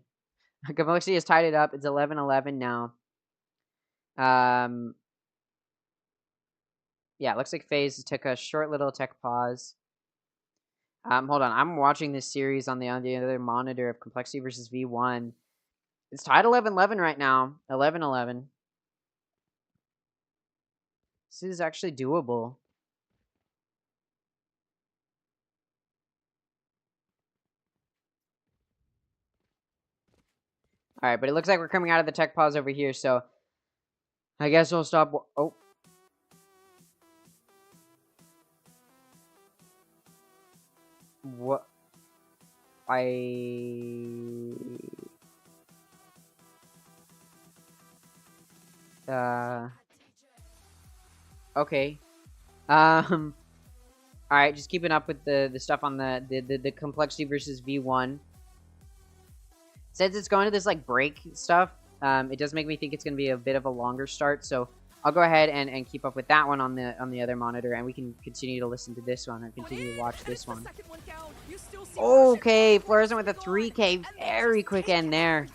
Complexity has tied it up. It's 11-11 now. Yeah, it looks like FaZe took a short little tech pause. Hold on. I'm watching this series on the other monitor of Complexity versus V1. It's tied 11-11 right now. 11-11. This is actually doable. All right, but it looks like we're coming out of the tech pause over here, so I guess we'll stop. Oh. What? Okay. Alright, just keeping up with the stuff on the Complexity versus V1. Since it's going to this, break stuff, it does make me think it's going to be a bit of a longer start, so I'll go ahead and keep up with that one on the other monitor, and we can continue to listen to this one, or continue to watch this one. Okay, Fluorescent with a 3K, very quick end there.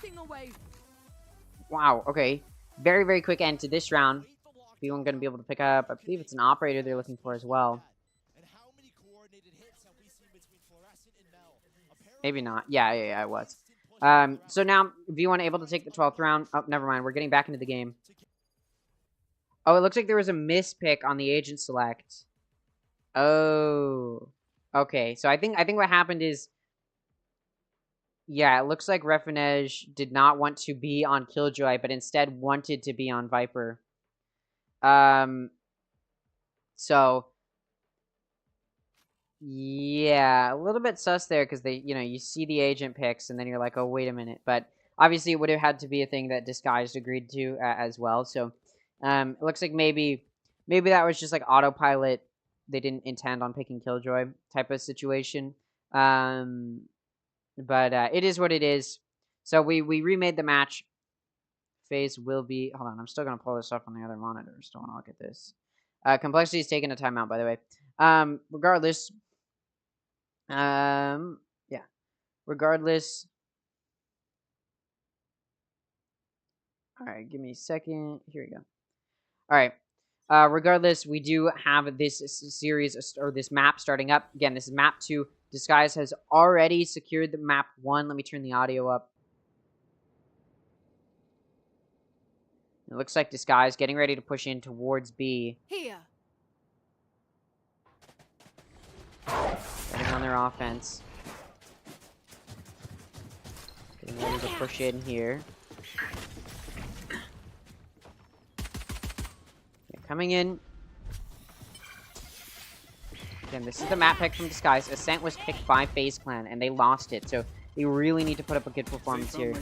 Wow, okay. Very, very quick end to this round. V1 going to be able to pick up, I believe it's an operator they're looking for as well. Maybe not. Yeah, it was. So now, V1 able to take the 12th round. Oh, never mind. We're getting back into the game. Oh, it looks like there was a mispick on the agent select. Oh. Okay, so I think what happened is... Yeah, it looks like Refinej did not want to be on Killjoy, but instead wanted to be on Viper. So... Yeah, a little bit sus there, because they, you see the agent picks, and then you're like, oh, wait a minute. But obviously, it would have had to be a thing that Disguised agreed to as well. So, it looks like maybe that was just autopilot. They didn't intend on picking Killjoy type of situation. But it is what it is. So we remade the match. FaZe will be... Hold on, I'm still going to pull this up on the other monitor. Still want to look at this. Complexity is taking a timeout, by the way. Regardless... yeah. Regardless. Alright, give me a second. Here we go. Alright. regardless, we do have this series, or this map starting up. Again, this is map 2. Disguise has already secured the map 1. Let me turn the audio up. It looks like Disguise getting ready to push in towards B. Here. Getting on their offense. Getting ready to push in here. Okay, coming in. Again, this is the map pick from Disguise. Ascent was picked by FaZe Clan, and they lost it, so they really need to put up a good performance here.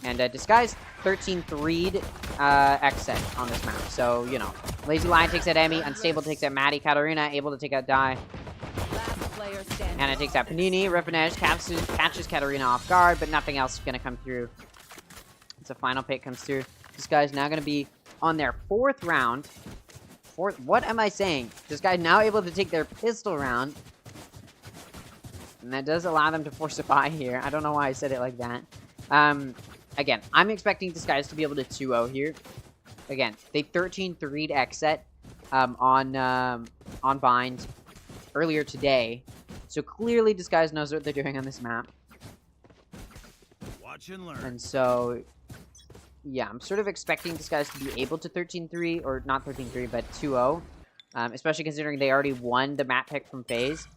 And Disguise 13-3'd Xset on this map. So, you know, Lazy Lion takes out Emmy, Unstable takes out Maddie, Katarina able to take out Die. Anna takes out Panini, Refinesh catches Katarina off guard, but nothing else is going to come through. It's a final pick comes through. This guy's now going to be on their 4th round. What am I saying? This guy's now able to take their pistol round. And that does allow them to force a buy here. I don't know why I said it like that. Again, I'm expecting this guys to be able to 2-0 here. Again, they 13-3'd Xset on Bind earlier today. So clearly Disguise knows what they're doing on this map. Watch and learn. And so, yeah, I'm sort of expecting Disguise to be able to 13-3, or not 13-3, but 2-0. Especially considering they already won the map pick from FaZe.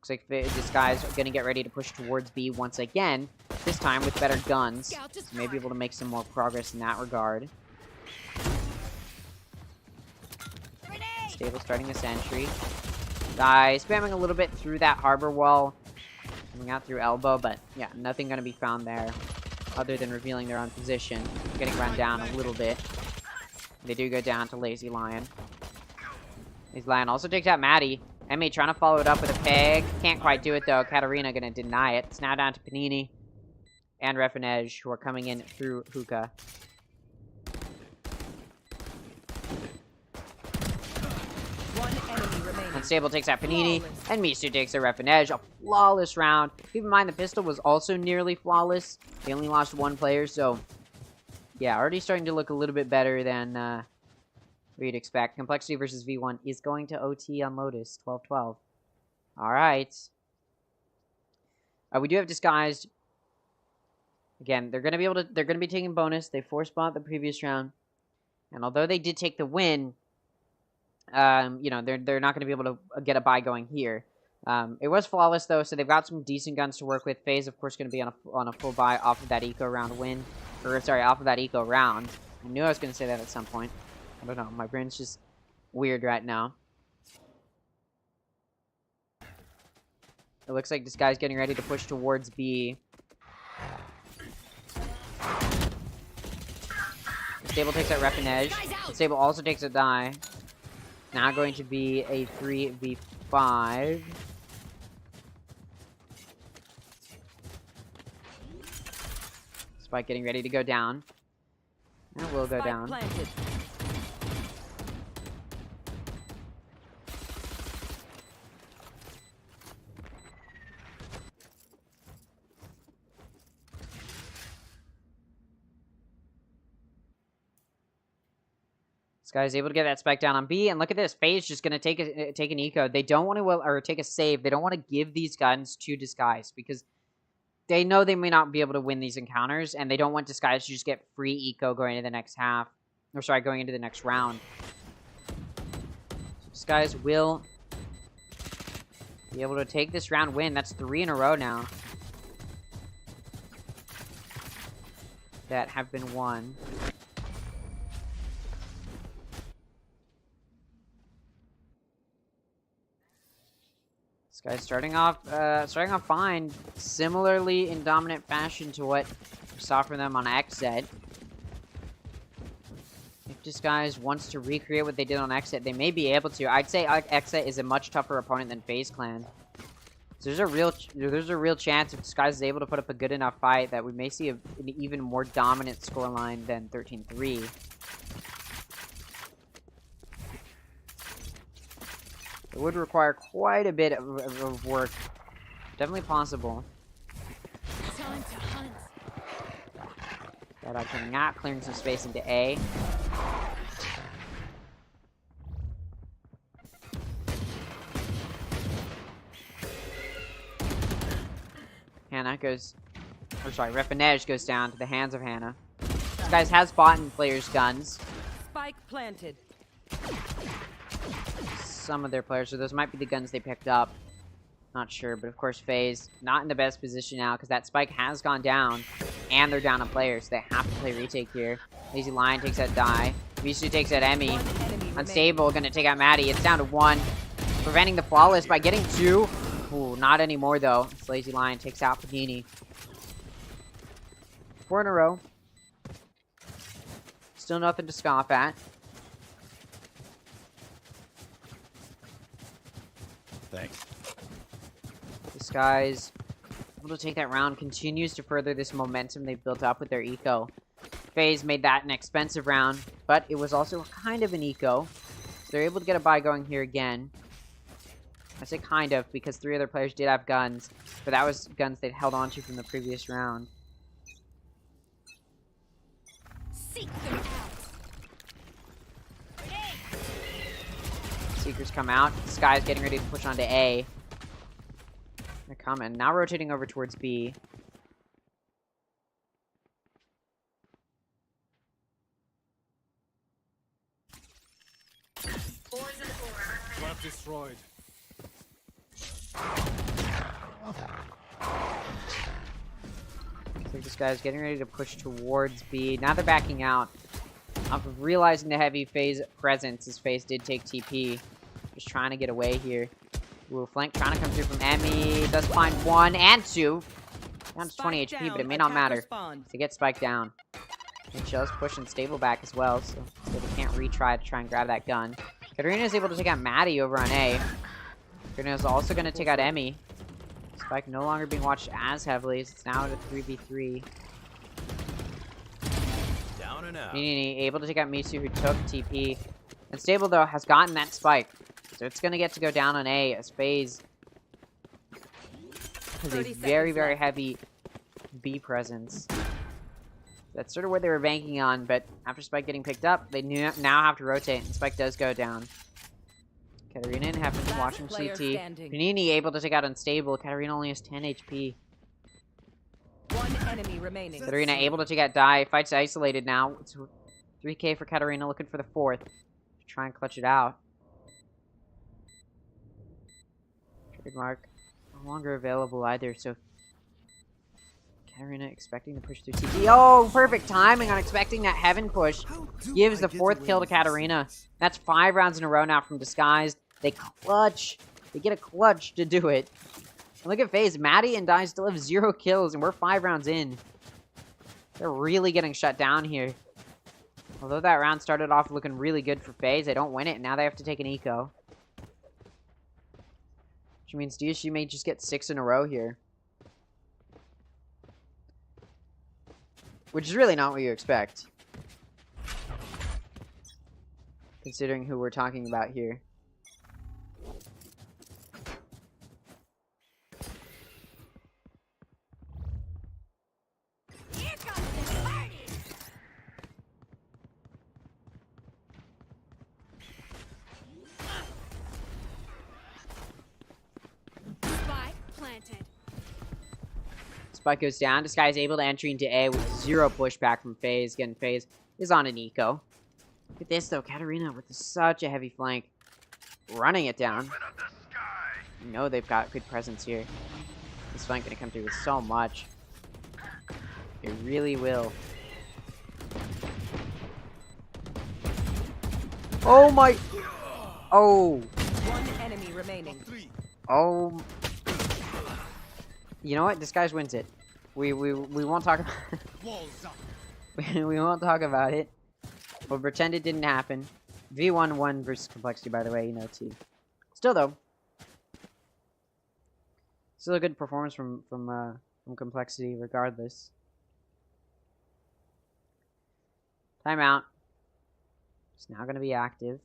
Looks like Disguise are going to get ready to push towards B once again. This time with better guns. So maybe able to make some more progress in that regard. Stable starting a sentry. Die spamming a little bit through that harbor wall. Coming out through elbow, but yeah, nothing going to be found there. Other than revealing their own position. Getting run down a little bit. They do go down to Lazy Lion. Lazy Lion also takes out Maddie. Emmy trying to follow it up with a peg. Can't quite do it though. Katarina gonna deny it. It's now down to Panini and Refinej, who are coming in through Hookah. Unstable takes out Panini, and Misu takes a Refinej. A flawless round. Keep in mind the pistol was also nearly flawless. They only lost 1 player, so yeah, already starting to look a little bit better than we'd expect. Complexity versus V1 is going to OT on Lotus, 12-12. All right. We do have Disguised. Again, they're gonna be taking bonus. They force bought the previous round, and although they did take the win, you know, they're not gonna be able to get a buy going here. It was flawless though, so they've got some decent guns to work with. FaZe, of course, gonna be on a full buy off of that eco round win, or sorry, off of that eco round. I knew I was gonna say that at some point. I don't know. My brain's just weird right now. It looks like this guy's getting ready to push towards B. Stable takes out Refinej. Stable also takes a die. Now going to be a 3v5. Spike getting ready to go down. And it will go down. Planted. This guy's able to get that spike down on B, and look at this. FaZe just gonna take an eco. They don't want to, or take a save. They don't want to give these guns to Disguise because they know they may not be able to win these encounters, and they don't want Disguise to just get free eco going into the next half, or sorry, going into the next round. So Disguise will be able to take this round win. That's 3 in a row now that have been won. This guy's starting off fine, similarly in dominant fashion to what we saw from them on Xset. If Disguise wants to recreate what they did on Xset, they may be able to. I'd say Xset is a much tougher opponent than FaZe Clan. So there's a real chance if Disguise is able to put up a good enough fight that we may see an even more dominant scoreline than 13-3. It would require quite a bit of work. Definitely possible. Time to hunt. Skydog coming out, clearing some space into A. Hannah goes, or sorry, Repanej goes down to the hands of Hannah. This guy has bought in players' guns. Spike planted. Some of their players, so those might be the guns they picked up. Not sure, but of course FaZe not in the best position now because that spike has gone down and they're down a player, so they have to play retake here. Lazy Lion takes that die. Visu takes that Emmy. Unstable, gonna take out Maddie. It's down to 1. Preventing the flawless by getting 2. Ooh, not anymore though. It's Lazy Lion takes out Pagini. 4 in a row. Still nothing to scoff at. Thanks. This guy's able to take that round, continues to further this momentum they've built up with their eco. FaZe made that an expensive round, but it was also kind of an eco. So they're able to get a buy going here again. I say kind of because 3 other players did have guns, but that was guns they'd held onto from the previous round. Seek them out. Seekers come out. This guy's getting ready to push onto A. They're coming. Now rotating over towards B. Trap destroyed. Looks like this guy's getting ready to push towards B. Now they're backing out. Off of realizing the heavy FaZe presence, as FaZe did take TP. Just trying to get away here. Ooh, flank trying to come through from Emmy. Does find 1 and 2. Down to 20 HP, but it may not matter. To get spiked down. And Shell's pushing Stable back as well, so they can't retry to try and grab that gun. Katarina is able to take out Maddie over on A. Katarina is also going to take out Emmy. Spike no longer being watched as heavily, as it's now at a 3v3. Down and out. Nini able to take out Misu, who took TP. And Stable, though, has gotten that spike. So it's going to get to go down on A as FaZe has a very, very heavy B presence. That's sort of what they were banking on, but after Spike getting picked up, they now have to rotate, and Spike does go down. Katarina and Heaven watching CT. Panini able to take out Unstable. Katarina only has 10 HP. 1 enemy remaining. Katarina able to take out Die. Fight's isolated now. It's 3k for Katarina, looking for the 4th. Try and clutch it out. Trademark no longer available either, so Katarina expecting to push through TP. Oh, perfect timing on expecting that Heaven push. Gives the 4th kill to Katarina. That's 5 rounds in a row now from Disguised. They clutch. They get a clutch to do it. And look at FaZe. Maddie and Die still have 0 kills, and we're 5 rounds in. They're really getting shut down here. Although that round started off looking really good for FaZe, they don't win it, and now they have to take an eco. Which means DSG may just get 6 in a row here. Which is really not what you expect. Considering who we're talking about here. Here comes the party. Spike planted. Spike goes down. This guy is able to enter into A with 0 pushback from FaZe. Again, FaZe is on an eco. Look at this, though. Katarina with such a heavy flank. Running it down. You know they've got good presence here. This flank going to come through with so much. It really will. Oh my... Oh. 1 enemy remaining. Oh. You know what? This guy wins it. We won't talk about we won't talk about it. We'll pretend it didn't happen. V1-1 versus Complexity, by the way, you know, too. Still though. Still a good performance from Complexity regardless. Timeout. It's now gonna be active.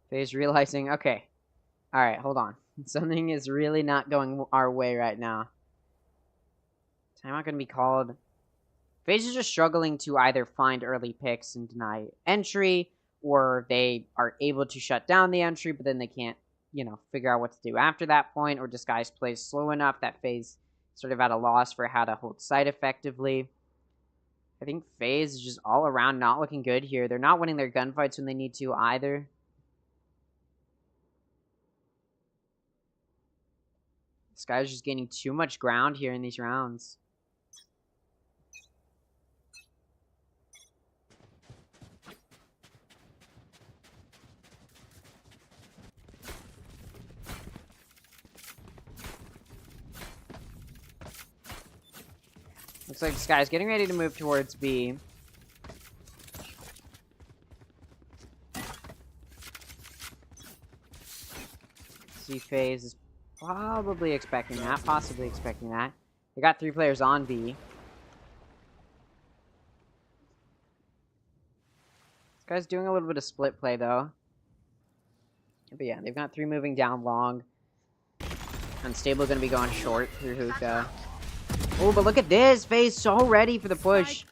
FaZe realizing, okay, Alright, hold on. Something is really not going our way right now. Timeout gonna be called. FaZe is just struggling to either find early picks and deny entry, or they are able to shut down the entry, but then they can't, you know, figure out what to do after that point, or Disguise plays slow enough that FaZe sort of at a loss for how to hold site effectively. I think FaZe is just all around not looking good here. They're not winning their gunfights when they need to either. This guy's just gaining too much ground here in these rounds. Looks like this guy's getting ready to move towards B. See, FaZe is probably expecting that, possibly expecting that. They got 3 players on B. This guy's doing a little bit of split play, though. But yeah, they've got 3 moving down long. Unstable gonna be going short through hookah. Oh, but look at this! FaZe so ready for the push.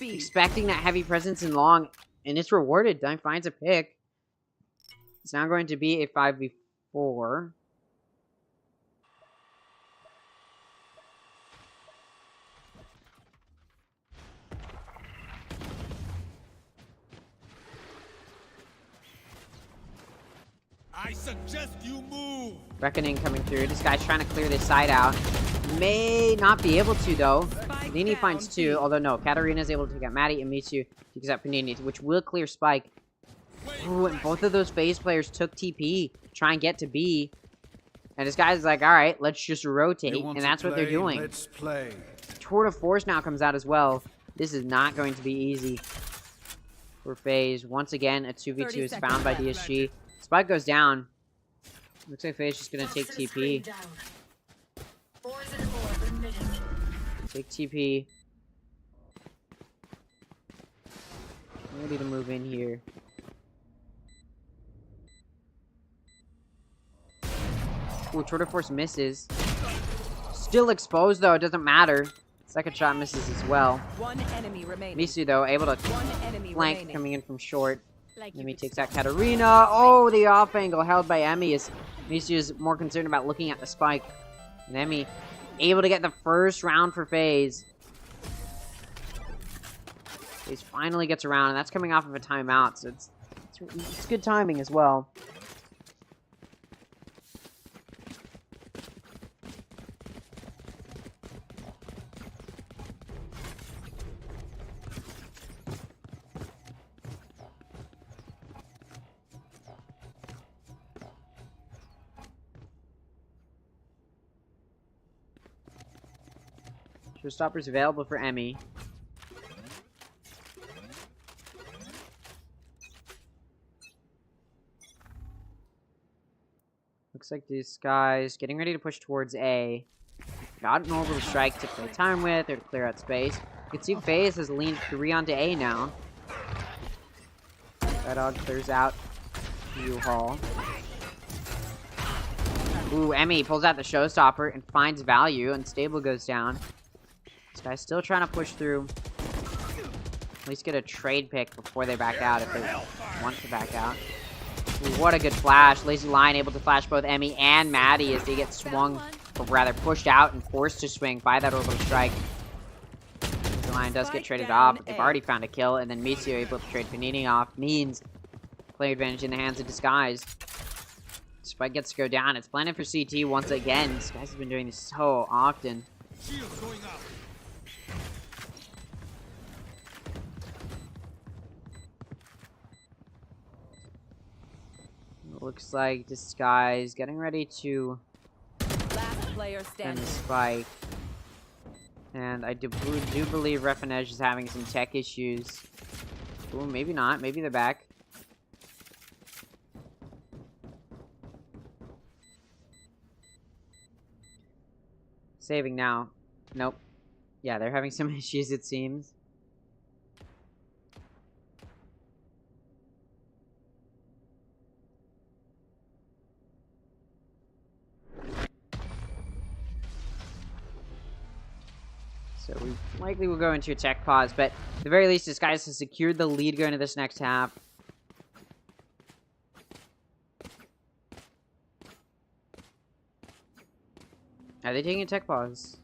Expecting that heavy presence in long, and it's rewarded. Dime finds a pick. It's now going to be a 5v4. I suggest you move. Reckoning coming through. This guy's trying to clear this side out. May not be able to, though. Panini finds 2, although no. Katarina is able to take out Maddie, and Mitsu takes out Panini, which will clear Spike. Ooh, and both of those FaZe players took TP. Try and get to B. And this guy's like, alright, let's just rotate. And that's what they're doing. Let's play. Tour de Force now comes out as well. This is not going to be easy for FaZe. Once again, a 2v2 is found by DSG. Spike goes down. Looks like FaZe just going to take TP. Take TP. Ready to move in here. Ooh, Tour de Force misses. Still exposed, though. It doesn't matter. Second shot misses as well. One enemy remaining. Misu, though, able to enemy flank remaining. coming in from short. Emi takes out Katarina. Oh, the off angle held by Emi is Misu is more concerned about looking at the spike. And Emi able to get the first round for FaZe. FaZe finally gets around, and that's coming off of a timeout, so it's good timing as well. Showstopper's available for Emi. Looks like this guy's getting ready to push towards A. Got an orbital strike to play time with or to clear out space. You can see FaZe has leaned 3 onto A now. Red Dog clears out U-Haul. Ooh, Emi pulls out the Showstopper and finds value, and Stable goes down. This guy's still trying to push through. At least get a trade pick before they back out if they want to back out. Ooh, what a good flash. Lazy Lion able to flash both Emi and Maddie as they get swung, or rather pushed out and forced to swing by that orbital strike. Lazy Lion does get traded off, but they've already found a kill, and then Mitsu able to trade Panini off means play advantage in the hands of Disguise. Spike gets to go down. It's planted for CT once again. Disguise has been doing this so often. Looks like Disguise getting ready to Last player end standing. the spike. And I do believe Refinej is having some tech issues. Ooh, maybe not. Maybe they're back. Saving now. Nope. Yeah, they're having some issues, it seems. So we likely will go into a tech pause, but at the very least, Disguise has secured the lead going into this next half. Are they taking a tech pause?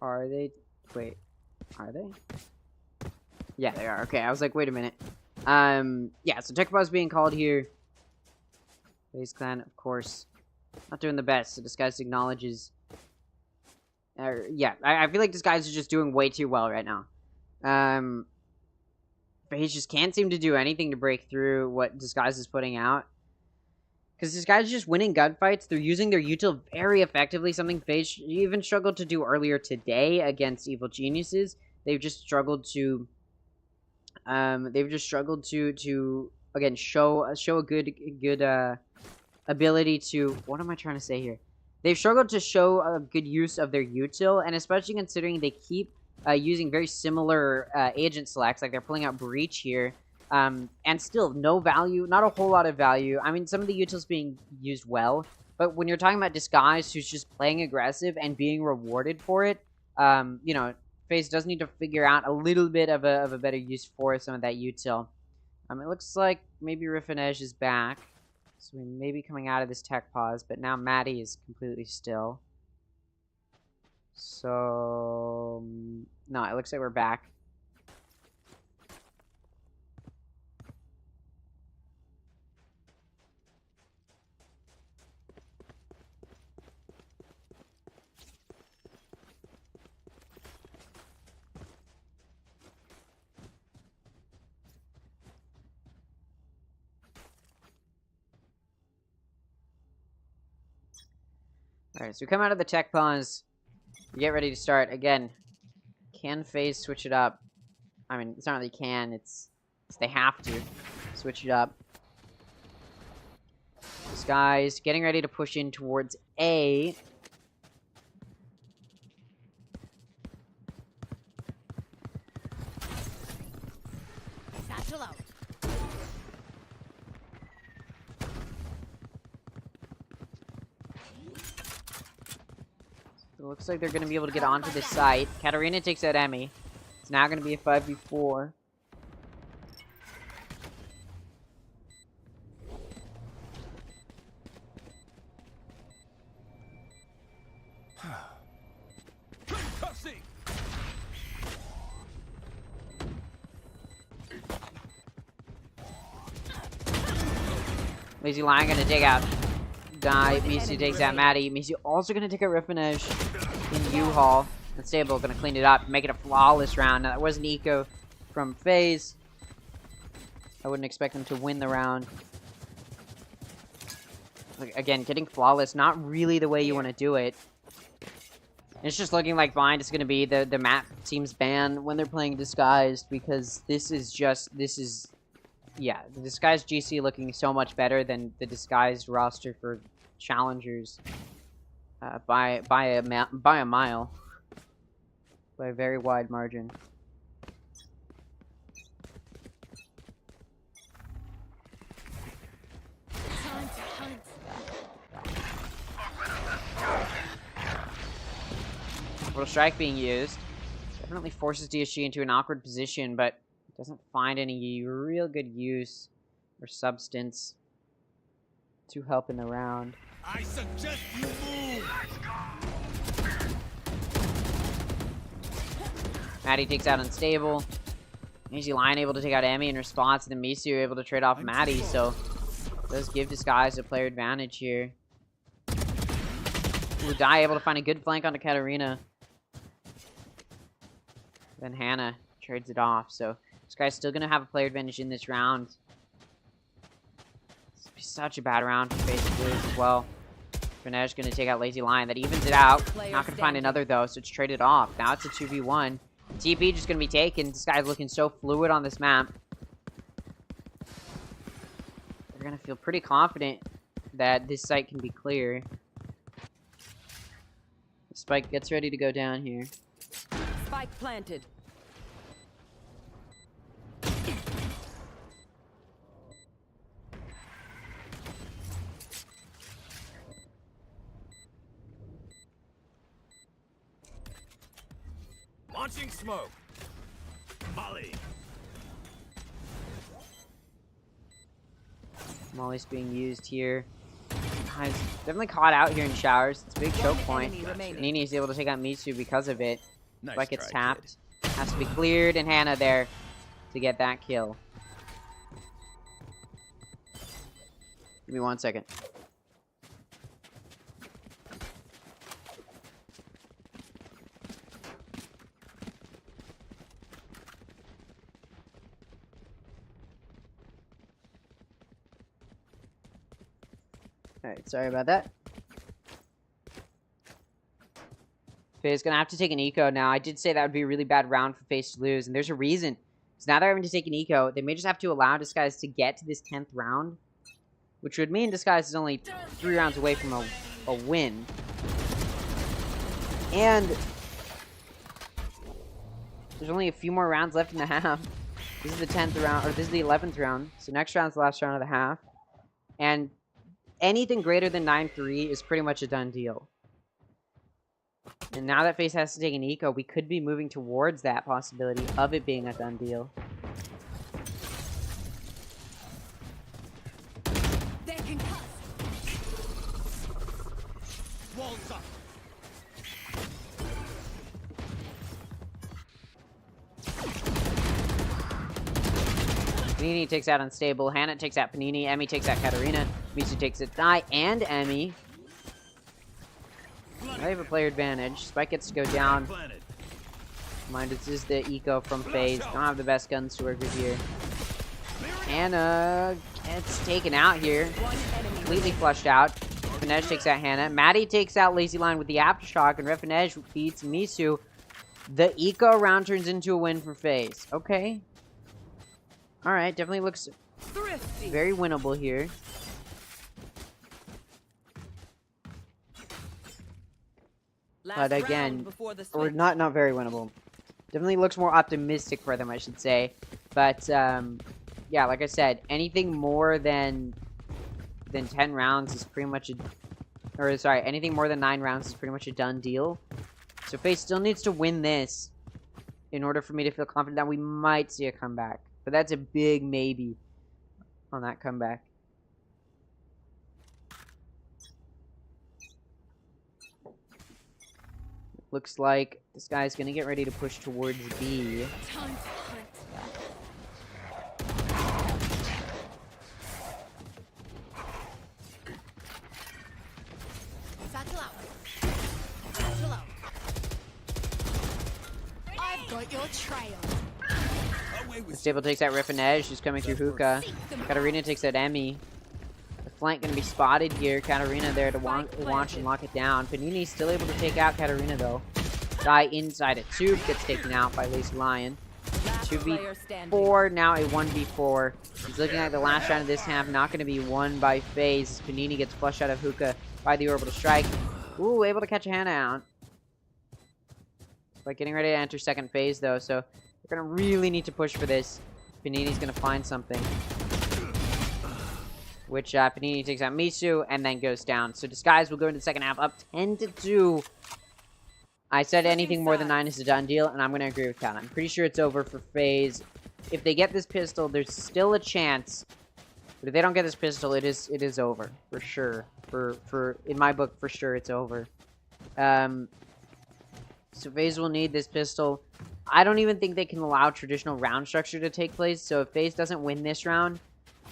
Are they? Wait, are they? Yeah, they are. Okay, I was like, wait a minute. Yeah, so tech pause being called here. FaZe Clan, of course, not doing the best. So Disguise acknowledges. Yeah, I feel like Disguise is just doing way too well right now. FaZe just can't seem to do anything to break through what Disguise is putting out. Because Disguise is just winning gunfights. They're using their util very effectively, something FaZe even struggled to do earlier today against Evil Geniuses. They've just struggled to... again, show a good ability to... What am I trying to say here? They've struggled to show a good use of their util, and especially considering they keep using very similar agent selects, like they're pulling out Breach here, and still no value, not a whole lot of value. I mean, some of the utils being used well, but when you're talking about Disguise, who's just playing aggressive and being rewarded for it, you know, FaZe does need to figure out a little bit of a better use for some of that util. It looks like maybe Rifanej is back. So we may be coming out of this tech pause, but now Maddie is completely still. So... no, it looks like we're back. Alright, so we come out of the tech pause. We get ready to start. Again, can FaZe switch it up? I mean, it's not really can, it's they have to switch it up. Disguise getting ready to push in towards A. Satchel out. It looks like they're going to be able to get onto this site. Katarina takes out Emmy. It's now going to be a 5v4. Lazy Lion going to take out Die. Misu takes out Maddie. Misu also going to take out Rifanej in U-Haul. And Stable going to clean it up, make it a flawless round. Now, that was an eco from FaZe. I wouldn't expect them to win the round. Again, getting flawless, not really the way you want to do it. It's just looking like Blind is going to be the map team's ban when they're playing Disguised, because yeah, the Disguised GC looking so much better than the Disguised roster for Challengers by a mile, by a very wide margin. Orbital Strike being used definitely forces DSG into an awkward position, but doesn't find any real good use or substance to help in the round. I suggest you move. Maddie takes out Unstable. Easy Lion able to take out Emmy in response, and then Misu able to trade off Maddie, so does give Disguise a player advantage here. Udai able to find a good flank onto Katarina. Then Hannah trades it off, so this guy's still going to have a player advantage in this round. This would be such a bad round for FaZe to lose as well. Rifanej going to take out Lazy Lion. That evens it out. Not going to find another, though, so it's traded off. Now it's a 2v1. TP just going to be taken. This guy's looking so fluid on this map. They're going to feel pretty confident that this site can be clear. Spike gets ready to go down here. Spike planted. Launching smoke. Molly. Molly's being used here. He's definitely caught out here in showers. It's a big choke point. Nini is able to take out Mitsu because of it. Nice Spike gets try, tapped. Has to be cleared, and Hannah there to get that kill. Give me 1 second. Alright, sorry about that. FaZe gonna have to take an eco now. I did say that would be a really bad round for FaZe to lose, and there's a reason. Because now they're having to take an eco. They may just have to allow Disguise to get to this 10th round, which would mean Disguise is only 3 rounds away from a win. And there's only a few more rounds left in the half. This is the 10th round, or this is the 11th round. So next round's the last round of the half. And anything greater than 9-3 is pretty much a done deal. And now that FaZe has to take an eco, we could be moving towards that possibility of it being a done deal. They can cut. Walls up. Panini takes out Unstable. Hannah takes out Panini. Emmy takes out Katarina. Mitsu takes it. Die and Emmy. They have a player advantage. Spike gets to go down. Mind, this is the eco from FaZe. Don't have the best guns to work with here. Hannah gets taken out here. Completely flushed out. Refinej takes out Hannah. Maddie takes out Lazy Line with the Aftershock, and Refinej beats Misu. The eco round turns into a win for FaZe. Okay. Alright, definitely looks very winnable here. But again, or not very winnable. Definitely looks more optimistic for them, I should say. But yeah, like I said, anything more than 10 rounds is pretty much anything more than 9 rounds is pretty much a done deal. So FaZe still needs to win this in order for me to feel confident that we might see a comeback. But that's a big maybe on that comeback. Looks like this guy's gonna get ready to push towards B. Time to hunt. Satchel out. Satchel out. I've got your trail. Stable takes out Refinej, who's coming through hookah. Katarina takes out Emmy. The flank gonna be spotted here. Katarina there to launch and lock it down. Panini's still able to take out Katarina though. Die inside a tube gets taken out by Lazy Lion. 2v4, now a 1v4. He's looking like the last round of this half, not going to be won by FaZe. Panini gets flushed out of hookah by the orbital strike. Ooh, able to catch a Hannah out. But getting ready to enter second phase though, so we're going to really need to push for this. Panini's going to find something. Which Panini takes out Misu and then goes down. So Disguise will go into the second half up 10-2. I said anything more than 9 is a done deal, and I'm going to agree with Cal. I'm pretty sure it's over for FaZe. If they get this pistol, there's still a chance. But if they don't get this pistol, it is over. For sure. In my book, for sure, it's over. So FaZe will need this pistol. I don't even think they can allow traditional round structure to take place. So if FaZe doesn't win this round,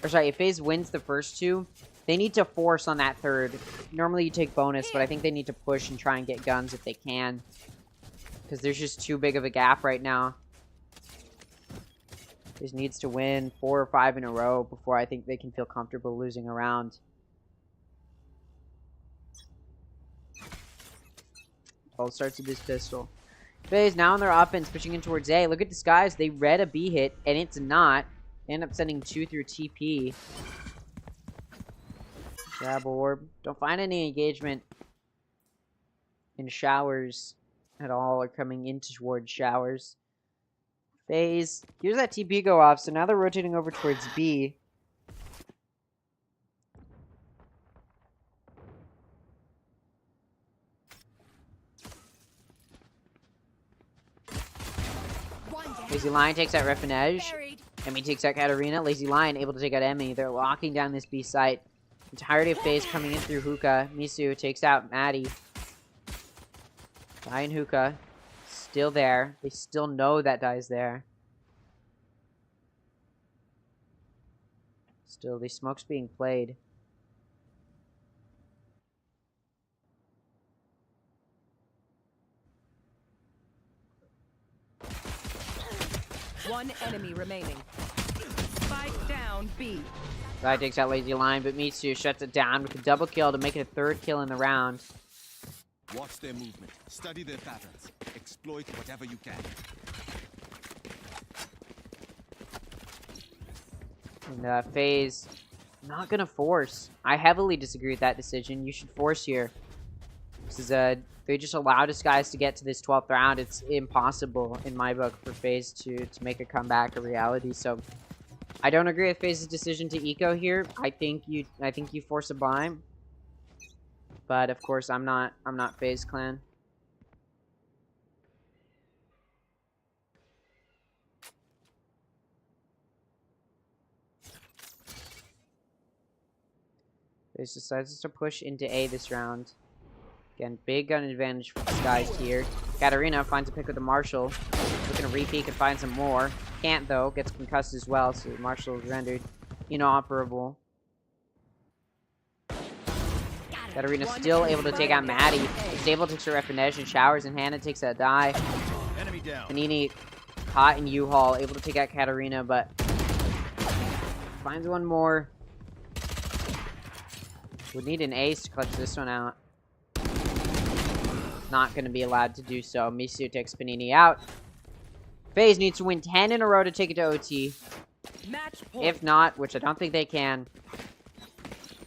or sorry, if FaZe wins the first two, they need to force on that third. Normally you take bonus, but I think they need to push and try and get guns if they can. Because there's just too big of a gap right now. FaZe needs to win 4 or 5 in a row before I think they can feel comfortable losing a round. All starts with this pistol. FaZe now on their offense, pushing in towards A. Look at Disguise. They read a B hit, and it's not. They end up sending 2 through TP. Grab orb. Don't find any engagement in showers at all, or coming into towards showers. FaZe. Here's that TP go off, so now they're rotating over towards B. Lazy Lion takes out Refinage. Emmy takes out Katarina. Lazy Lion able to take out Emmy. They're locking down this B site. Entirety of FaZe coming in through Hookah. Misu takes out Maddie. Die and Hookah. Still there. They still know that Die's there. Still, the smoke's being played. One enemy remaining. Spike down B. Guy takes out Lazy Lion, but Mitsu shuts it down with a double kill to make it a third kill in the round. Watch their movement. Study their patterns. Exploit whatever you can. And FaZe not gonna force. I heavily disagree with that decision. You should force here. This is they just allow this guys to get to this 12th round. It's impossible in my book for FaZe to make a comeback a reality. So I don't agree with FaZe's decision to eco here. I think you force a buy. But of course I'm not FaZe clan. FaZe decides to push into A this round. Again, big gun advantage for these guys here. Katarina finds a pick with the Marshall. Looking to re-peek and find some more. Can't though, gets concussed as well, so the Marshall is rendered inoperable. Katarina still able to take out Maddie. Stable takes her Refinage and showers, and Hannah takes that die. Enemy down. Panini caught in U-Haul, able to take out Katarina, but finds one more. Would need an ace to clutch this one out. Not going to be allowed to do so. Misu takes Panini out. FaZe needs to win 10 in a row to take it to OT. If not, which I don't think they can,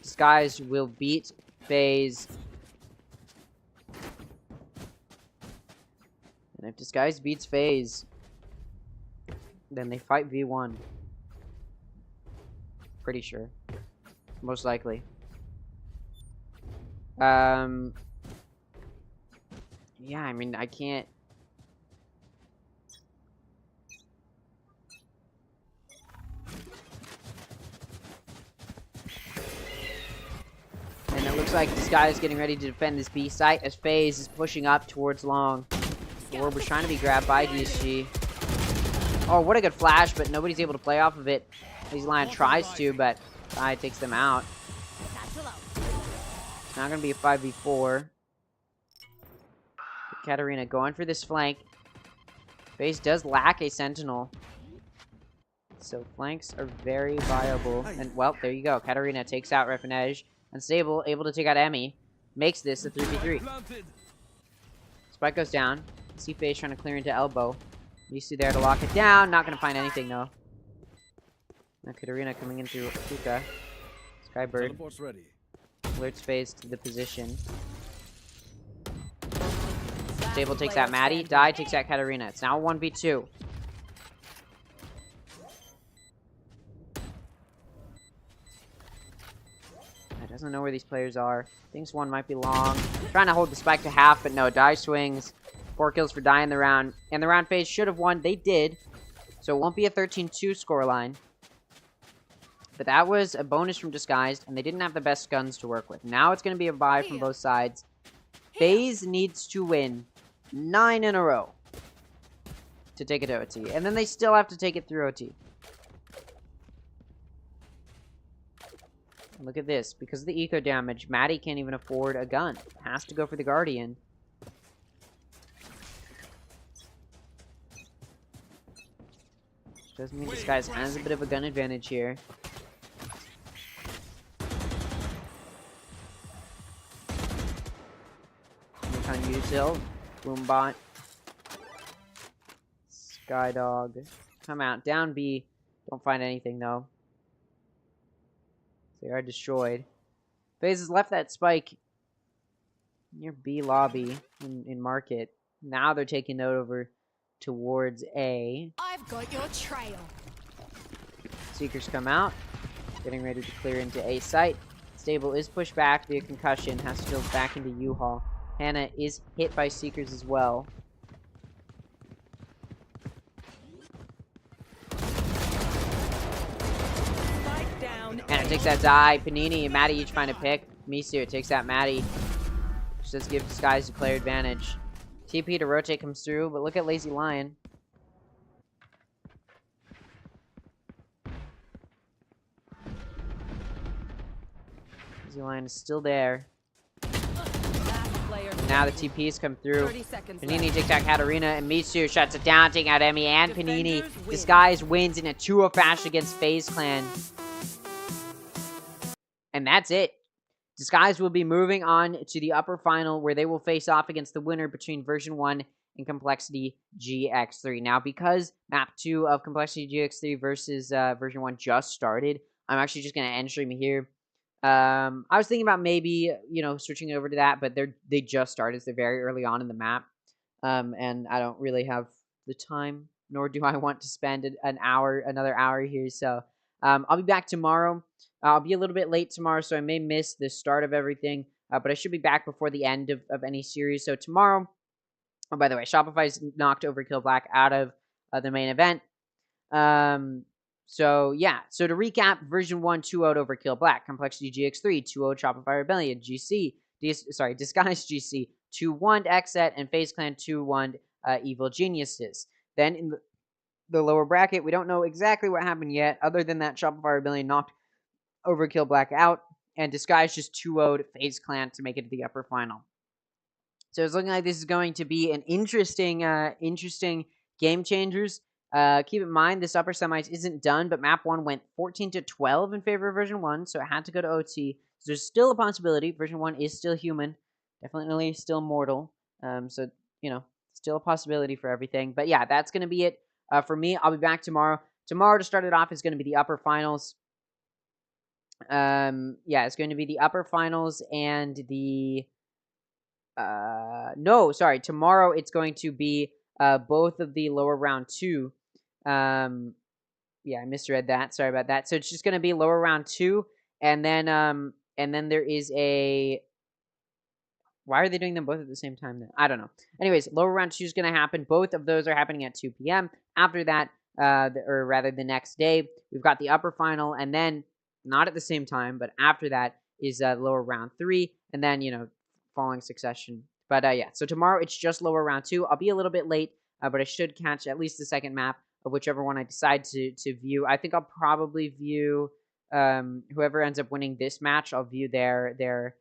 Disguise will beat FaZe. And if Disguise beats FaZe, then they fight V1. Pretty sure. Most likely. Yeah, I mean, I can't. And it looks like this guy is getting ready to defend this B site as FaZe is pushing up towards long. The orb was trying to be grabbed by DSG. Oh, what a good flash, but nobody's able to play off of it. Lazy Lion tries to, but Guy takes them out. It's not going to be a 5v4. Katarina going for this flank. FaZe does lack a sentinel. So flanks are very viable. And, well, there you go. Katarina takes out Refinage. Unstable, able to take out Emmy. Makes this a 3v3. Spike goes down. See FaZe trying to clear into elbow. Misu there to lock it down. Not going to find anything, though. Now Katarina coming in through Kuka. Skybird. Alerts FaZe to the position. Stable takes out Maddie. Die takes out Katarina. It's now 1v2. I doesn't know where these players are. Thinks one might be long. Trying to hold the spike to half, but no. Die swings. 4 kills for Die in the round. And the round FaZe should have won. They did. So it won't be a 13-2 scoreline. But that was a bonus from Disguised, and they didn't have the best guns to work with. Now it's going to be a bye from both sides. FaZe needs to win 9 in a row to take it to OT. And then they still have to take it through OT. Look at this. Because of the eco damage, Maddie can't even afford a gun. Has to go for the Guardian. Does mean this guy has a bit of a gun advantage here. On Util, Boombot, Skydog, come out, down B, don't find anything though. They are destroyed. FaZe has left that spike near B lobby in Market. Now they're taking note over towards A. I've got your trail. Seekers come out, getting ready to clear into A site. Stable is pushed back via concussion, has to go back into U-Haul. Hannah is hit by Seekers as well. takes that die. Panini and Maddie each find a pick. Misu takes that Maddie. Just does give Disguise the player advantage. TP to rotate comes through, but look at Lazy Lion. Lazy Lion is still there. Now the TPs come through. Panini takes out Katarina, and Misu shuts it down, taking out Emmy and Panini. Disguise wins in a 2-0 fashion against FaZe Clan. And that's it. Disguise will be moving on to the upper final, where they will face off against the winner between version 1 and Complexity GX3. Now, because map 2 of Complexity GX3 versus version 1 just started, I'm actually just going to end stream here. I was thinking about maybe, switching over to that, but they just started, so they're very early on in the map. And I don't really have the time, nor do I want to spend another hour here. So, I'll be back tomorrow. I'll be a little bit late tomorrow, so I may miss the start of everything, but I should be back before the end of any series. So tomorrow, oh, by the way, Shopify's knocked Overkill Black out of the main event. So yeah, so to recap, version 1 2-0'd Overkill Black, Complexity GX3 2-0'd Shopify Rebellion, Disguise GC 2-1'd Xset, and FaZe Clan 2-1'd Evil Geniuses. Then in the lower bracket, we don't know exactly what happened yet, other than that Shopify Rebellion knocked Overkill Black out, and Disguise just 2-0'd FaZe Clan to make it to the upper final. So it's looking like this is going to be an interesting game changers. Keep in mind, this upper semis isn't done, but map 1 went 14-12 in favor of version 1, so it had to go to OT. So there's still a possibility. Version 1 is still human, definitely still mortal. So, still a possibility for everything. But yeah, that's going to be it for me. I'll be back tomorrow. Tomorrow, to start it off, is going to be the upper finals. It's going to be the upper finals and the tomorrow it's going to be both of the lower round 2. I misread that, sorry about that. So it's just going to be lower round 2, and then there is a, why are they doing them both at the same time then? I don't know. Anyways, lower round 2 is going to happen. Both of those are happening at 2 p.m. After that, or rather the next day, we've got the upper final, and then not at the same time, but after that is lower round 3, and then, following succession. But so tomorrow it's just lower round 2. I'll be a little bit late, but I should catch at least the second map of whichever one I decide to view. I think I'll probably view whoever ends up winning this match. I'll view their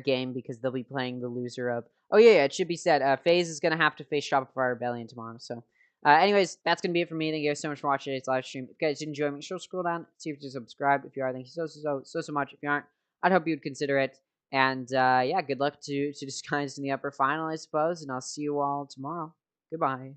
game, because they'll be playing the loser of. Oh yeah, it should be said. FaZe is gonna have to face Shopify Rebellion tomorrow. So. Anyways, that's going to be it for me. Thank you guys so much for watching today's live stream. If you guys did enjoy, make sure to scroll down, see if you're subscribed. If you are, thank you so much. If you aren't, I'd hope you would consider it. And, good luck to Disguise in the upper final, I suppose. And I'll see you all tomorrow. Goodbye.